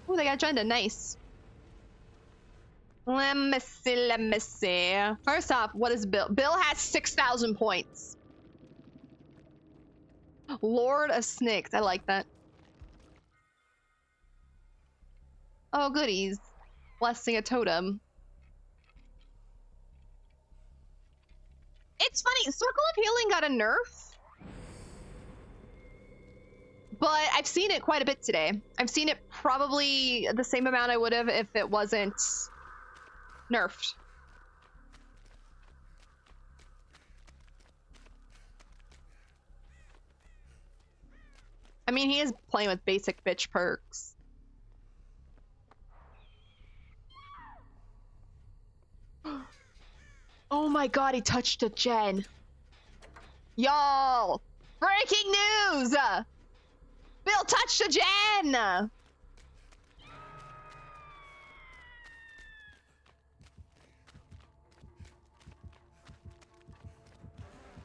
Oh, they got agenda. Nice. Let me see, let me see. First off, what is Bill? Bill has 6,000 points. Lord of Snakes. I like that. Oh, goodies. Blessing a totem. It's funny, Circle of Healing got a nerf. But I've seen it quite a bit today. I've seen it probably the same amount I would have if it wasn't nerfed. I mean, he is playing with basic bitch perks. Oh my god, he touched a gen. Y'all! Breaking news! Bill touched a gen!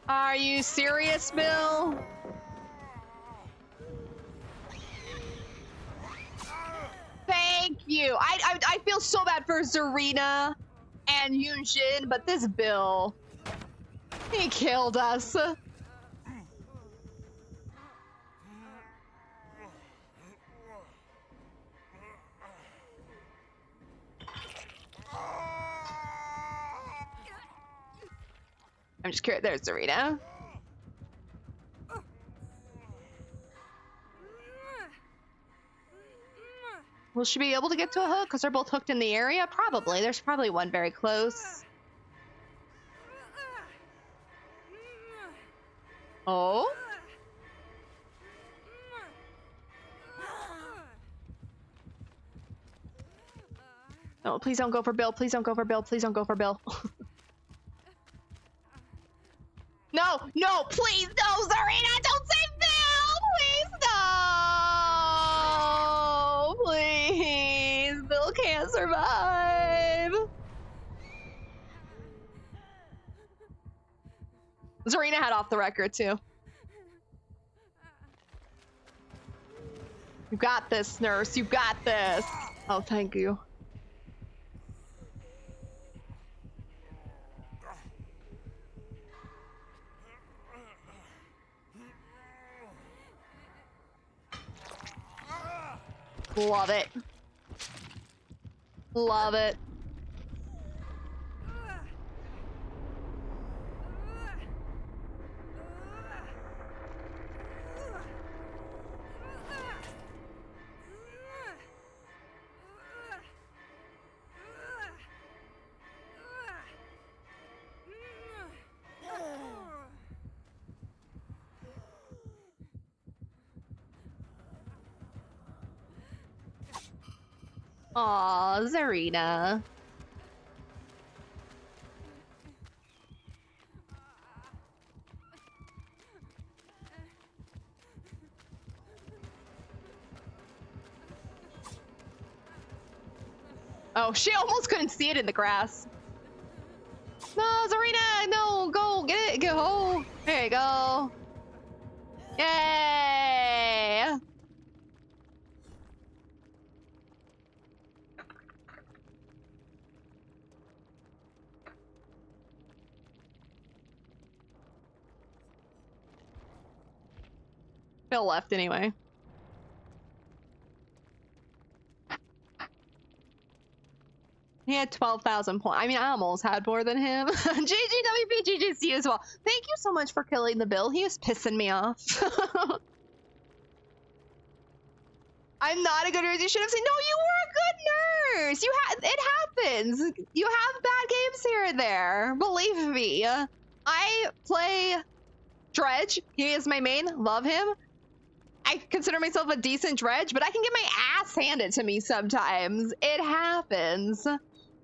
Are you serious, Bill? Thank you. I feel so bad for Zarina and Yunjin, but this Bill, he killed us. I'm just curious. There's Zarina. Will she be able to get to a hook? Because they're both hooked in the area? Probably. There's probably one very close. Oh? No, please don't go for Bill. Please don't go for Bill. Please don't go for Bill. No, no, please, no, Zarina, don't save Bill! Please, no! Please, Bill can't survive. Zarina had off the record, too. You got this, nurse, you got this. Oh, thank you. Love it. Love it. Aw, Zarina. Oh, she almost couldn't see it in the grass. No, Zarina, no, go, get it, go. There you go. Yay! Bill left anyway. He had 12,000 points. I mean, I almost had more than him. GGWP, GGC as well. Thank you so much for killing the Bill. He was pissing me off. I'm not a good nurse. You should have said, no, you were a good nurse. It happens. You have bad games here and there. Believe me. I play Dredge. He is my main. Love him. I consider myself a decent Dredge, but I can get my ass handed to me sometimes. It happens.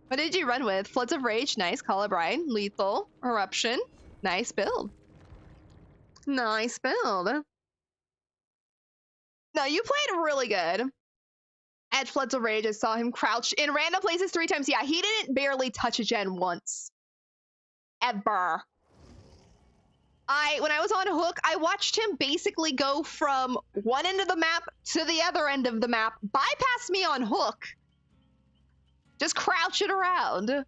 What did you run with? Floods of Rage, nice. Call of Brine, Lethal, Eruption, nice build. Nice build. No, you played really good. At Floods of Rage, I saw him crouch in random places 3 times. Yeah, he didn't barely touch a gen once. Ever. When I was on Hook, I watched him basically go from one end of the map to the other end of the map, bypass me on Hook. Just crouch it around.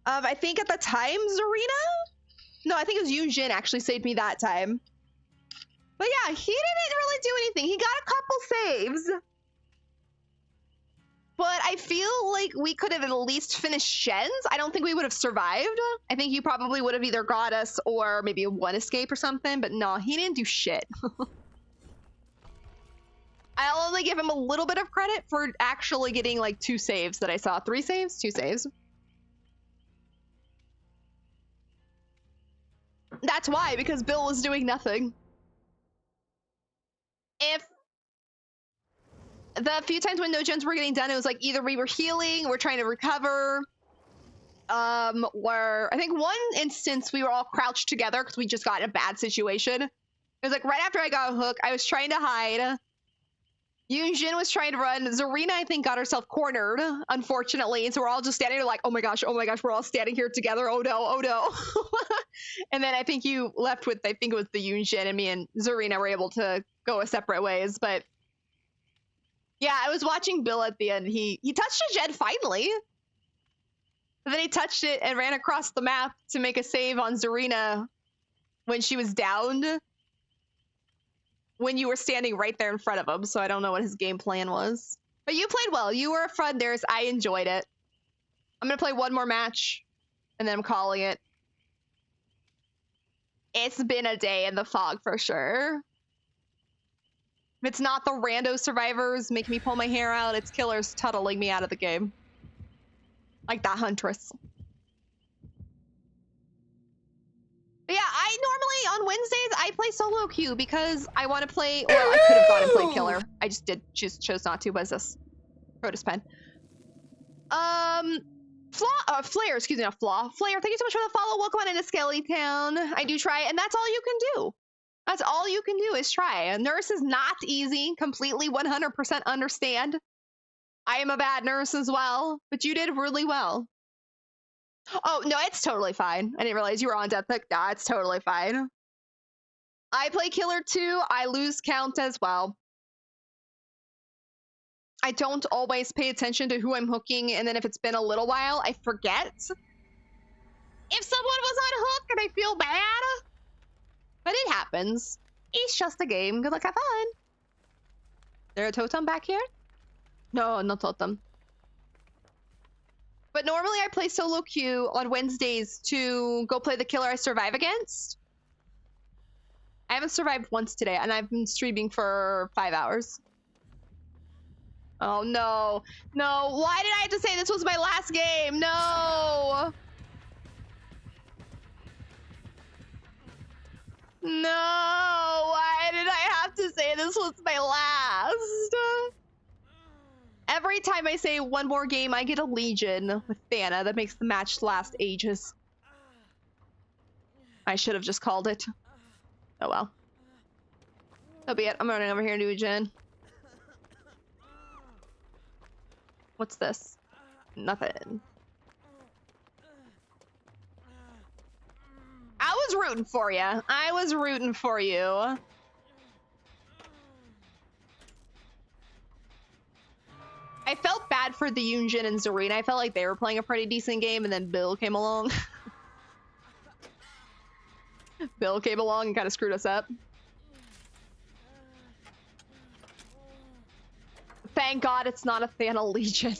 I think at the time, Zarina? No, I think it was Yunjin actually saved me that time. But yeah, he didn't really do anything. He got a couple saves. But I feel like we could have at least finished gens. I don't think we would have survived. I think you probably would have either got us or maybe one escape or something. But no, he didn't do shit. I'll only give him a little bit of credit for actually getting like 2 saves that I saw. 3 saves? 2 saves. That's why, because Bill was doing nothing. If the few times when no gens were getting done, it was like either we were healing, we're trying to recover, where I think one instance we were all crouched together because we just got in a bad situation. It was like right after I got a Hook, I was trying to hide. Yunjin was trying to run. Zarina, I think, got herself cornered, unfortunately. And so we're all just standing there like, oh my gosh, we're all standing here together. Oh no, oh no. And then I think you left with, I think it was the Yunjin, and me and Zarina were able to go separate ways. But yeah, I was watching Bill at the end. He touched a gen finally. And then he touched it and ran across the map to make a save on Zarina when she was downed. When you were standing right there in front of him, so I don't know what his game plan was. But you played well. You were a fun nurse. I enjoyed it. I'm gonna play one more match, and then I'm calling it. It's been a day in the fog for sure. If it's not the rando survivors making me pull my hair out, it's killers tuttling me out of the game. Like that Huntress. But yeah, I normally on Wednesdays I play solo queue because I want to play, or I could have gone and played killer. I just chose not to. What is this? Protus pen. Flare, excuse me, not Flaw. Flare, thank you so much for the follow. Welcome on into Skelly Town. I do try, and that's all you can do. That's all you can do is try. A nurse is not easy. Completely 100% understand. I am a bad nurse as well, but you did really well. Oh, no, it's totally fine. I didn't realize you were on Death Pick. Nah, it's totally fine. I play killer too. I lose count as well. I don't always pay attention to who I'm hooking, and then if it's been a little while, I forget. If someone was on Hook and I feel bad, but it happens. It's just a game. Good luck, have fun. Is there a totem back here? No, no totem. But normally I play solo queue on Wednesdays to go play the killer I survive against. I haven't survived once today, and I've been streaming for 5 hours. Oh no. No, why did I have to say this was my last game? No! No, why did I have to say this was my last? Every time I say one more game, I get a Legion with Thana that makes the match last ages. I should have just called it. Oh well. That'll be it. I'm running over here to do a gen. What's this? Nothing. I was rooting for you. I was rooting for you. I felt bad for the Yunjin and Zarina. I felt like they were playing a pretty decent game, and then Bill came along. Bill came along and kind of screwed us up. Thank God it's not a Thana Legion.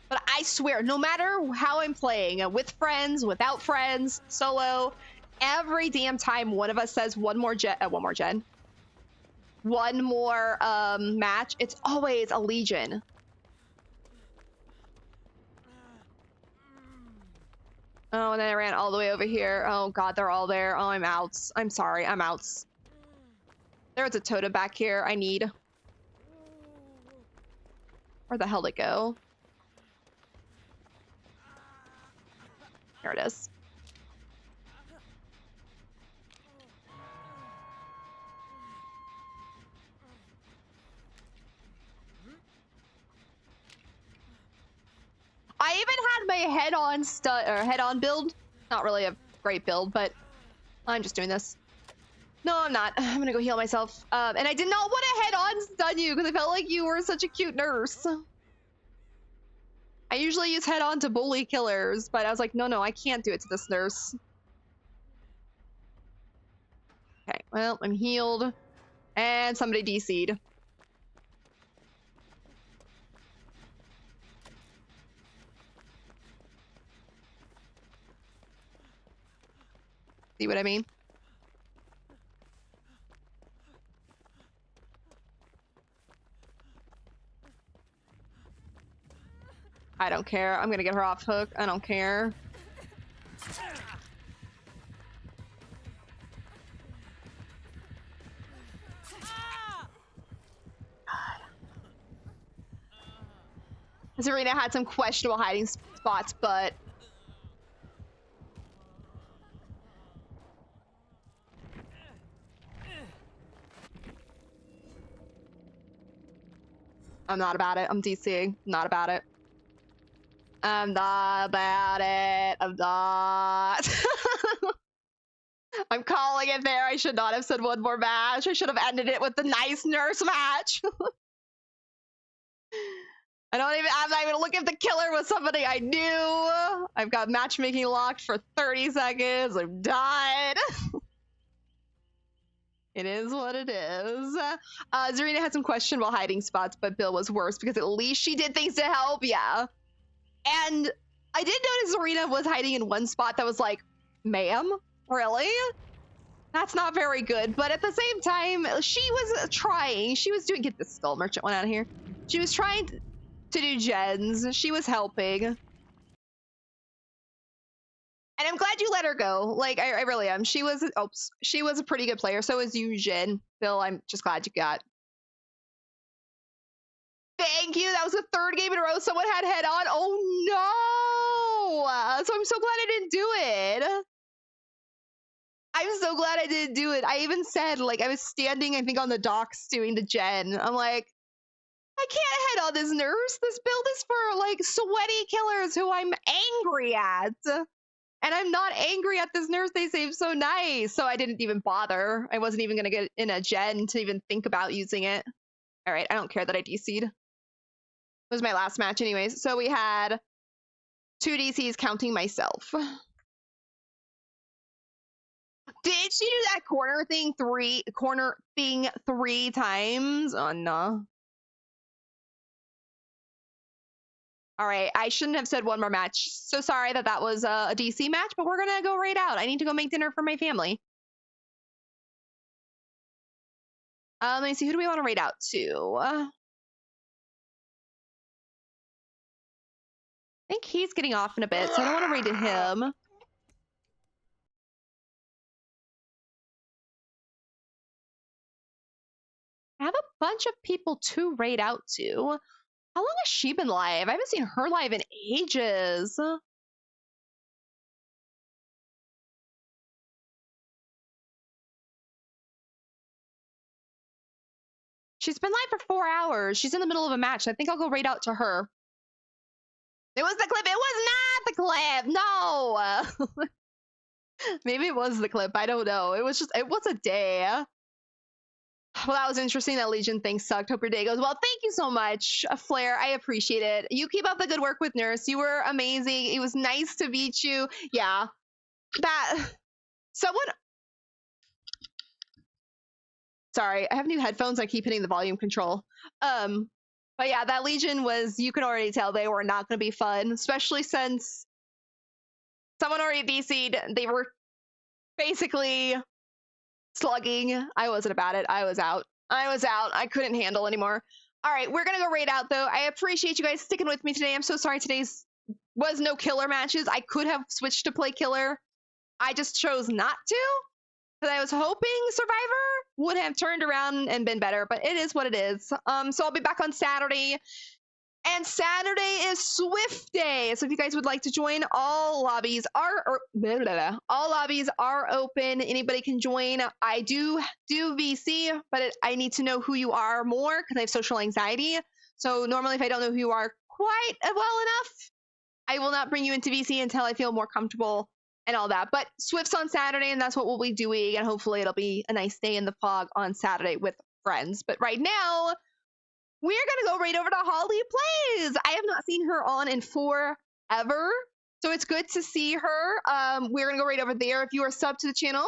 But I swear, no matter how I'm playing, with friends, without friends, solo, every damn time one of us says one more match, it's always a Legion. Oh, and then I ran all the way over here. Oh God, they're all there. Oh, I'm out. I'm sorry, I'm out. There's a Tota back here I need. Where the hell did it go? Here it is. I even had my head-on build. Not really a great build, but I'm just doing this. No, I'm not. I'm gonna go heal myself. And I did not want to head-on stun you because I felt like you were such a cute nurse. I usually use head-on to bully killers, but I was like, no, I can't do it to this nurse. Okay, well, I'm healed. And somebody DC'd. See what I mean? I don't care. I'm gonna get her off hook. I don't care. Zarina had some questionable hiding spots, but I'm not about it. I'm DCing. Not about it. I'm not about it. I'm not. I'm calling it there. I should not have said one more match. I should have ended it with the nice nurse match. I'm not even looking if the killer was somebody I knew. I've got matchmaking locked for 30 seconds. I'm done. It is what it is. Zarina had some questionable hiding spots, but Bill was worse because at least she did things to help, yeah. And I did notice Zarina was hiding in one spot that was like, ma'am, really? That's not very good, but at the same time, she was trying. She was doing, get this skull merchant one out of here. She was trying to do gens. She was helping. And I'm glad you let her go. Like, I really am. She was a pretty good player. So was Yunjin. Bill, I'm just glad you got. Thank you. That was the third game in a row someone had head on. Oh no! So I'm so glad I didn't do it. I'm so glad I didn't do it. I even said, like, I was standing, I think, on the docks doing the gen. I'm like, I can't head on this nurse. This build is for, like, sweaty killers who I'm angry at. And I'm not angry at this nurse. They seem so nice. So I didn't even bother. I wasn't even going to get in a gen to even think about using it. All right, I don't care that I DC'd. It was my last match anyways. So we had 2 DCs counting myself. Did she do that corner thing three times? Oh no. All right, I shouldn't have said one more match. So sorry that was a DC match, but we're gonna go raid out. I need to go make dinner for my family. Let me see, who do we want to raid out to? I think he's getting off in a bit, so I don't want to raid to him. I have a bunch of people to raid out to. How long has she been live? I haven't seen her live in ages. She's been live for 4 hours. She's in the middle of a match. I think I'll go raid out to her. It was the clip. It was not the clip. No. Maybe it was the clip. I don't know. It was a day. Well, that was interesting. That Legion thing sucked. Hope your day goes well. Thank you so much, Flair. I appreciate it. You keep up the good work with Nurse. You were amazing. It was nice to meet you. Yeah. Someone. Sorry, I have new headphones. I keep hitting the volume control. But yeah, that Legion was, you can already tell they were not going to be fun, especially since someone already DC'd. They were basically slugging. I wasn't about it. I was out. I couldn't handle anymore. All right, we're going to go raid out, though. I appreciate you guys sticking with me today. I'm so sorry today's was no killer matches. I could have switched to play killer. I just chose not to. Because I was hoping Survivor would have turned around and been better, but it is what it is. So I'll be back on Saturday. And Saturday is Swift Day. So if you guys would like to join, all lobbies are open. Anybody can join. I do VC, but I need to know who you are more because I have social anxiety. So normally if I don't know who you are quite well enough, I will not bring you into VC until I feel more comfortable and all that. But Swift's on Saturday, and that's what we'll be doing. And hopefully it'll be a nice day in the fog on Saturday with friends. But right now, we're going to go right over to Holly Plays. I have not seen her on in forever. So it's good to see her. We're going to go right over there. If you are sub to the channel,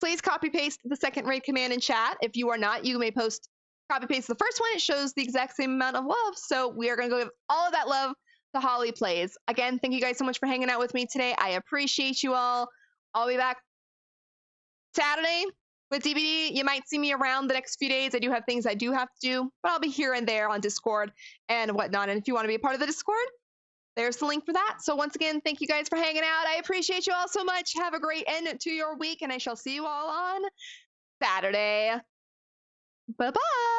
please copy paste the second raid command in chat. If you are not, you may copy paste the first one. It shows the exact same amount of love. So we are going to go give all of that love to Holly Plays. Again, thank you guys so much for hanging out with me today. I appreciate you all. I'll be back Saturday with DBD. You might see me around the next few days. I do have things I do have to do, but I'll be here and there on Discord and whatnot. And if you want to be a part of the Discord, there's the link for that. So once again, thank you guys for hanging out. I appreciate you all so much. Have a great end to your week, and I shall see you all on Saturday. Bye-bye.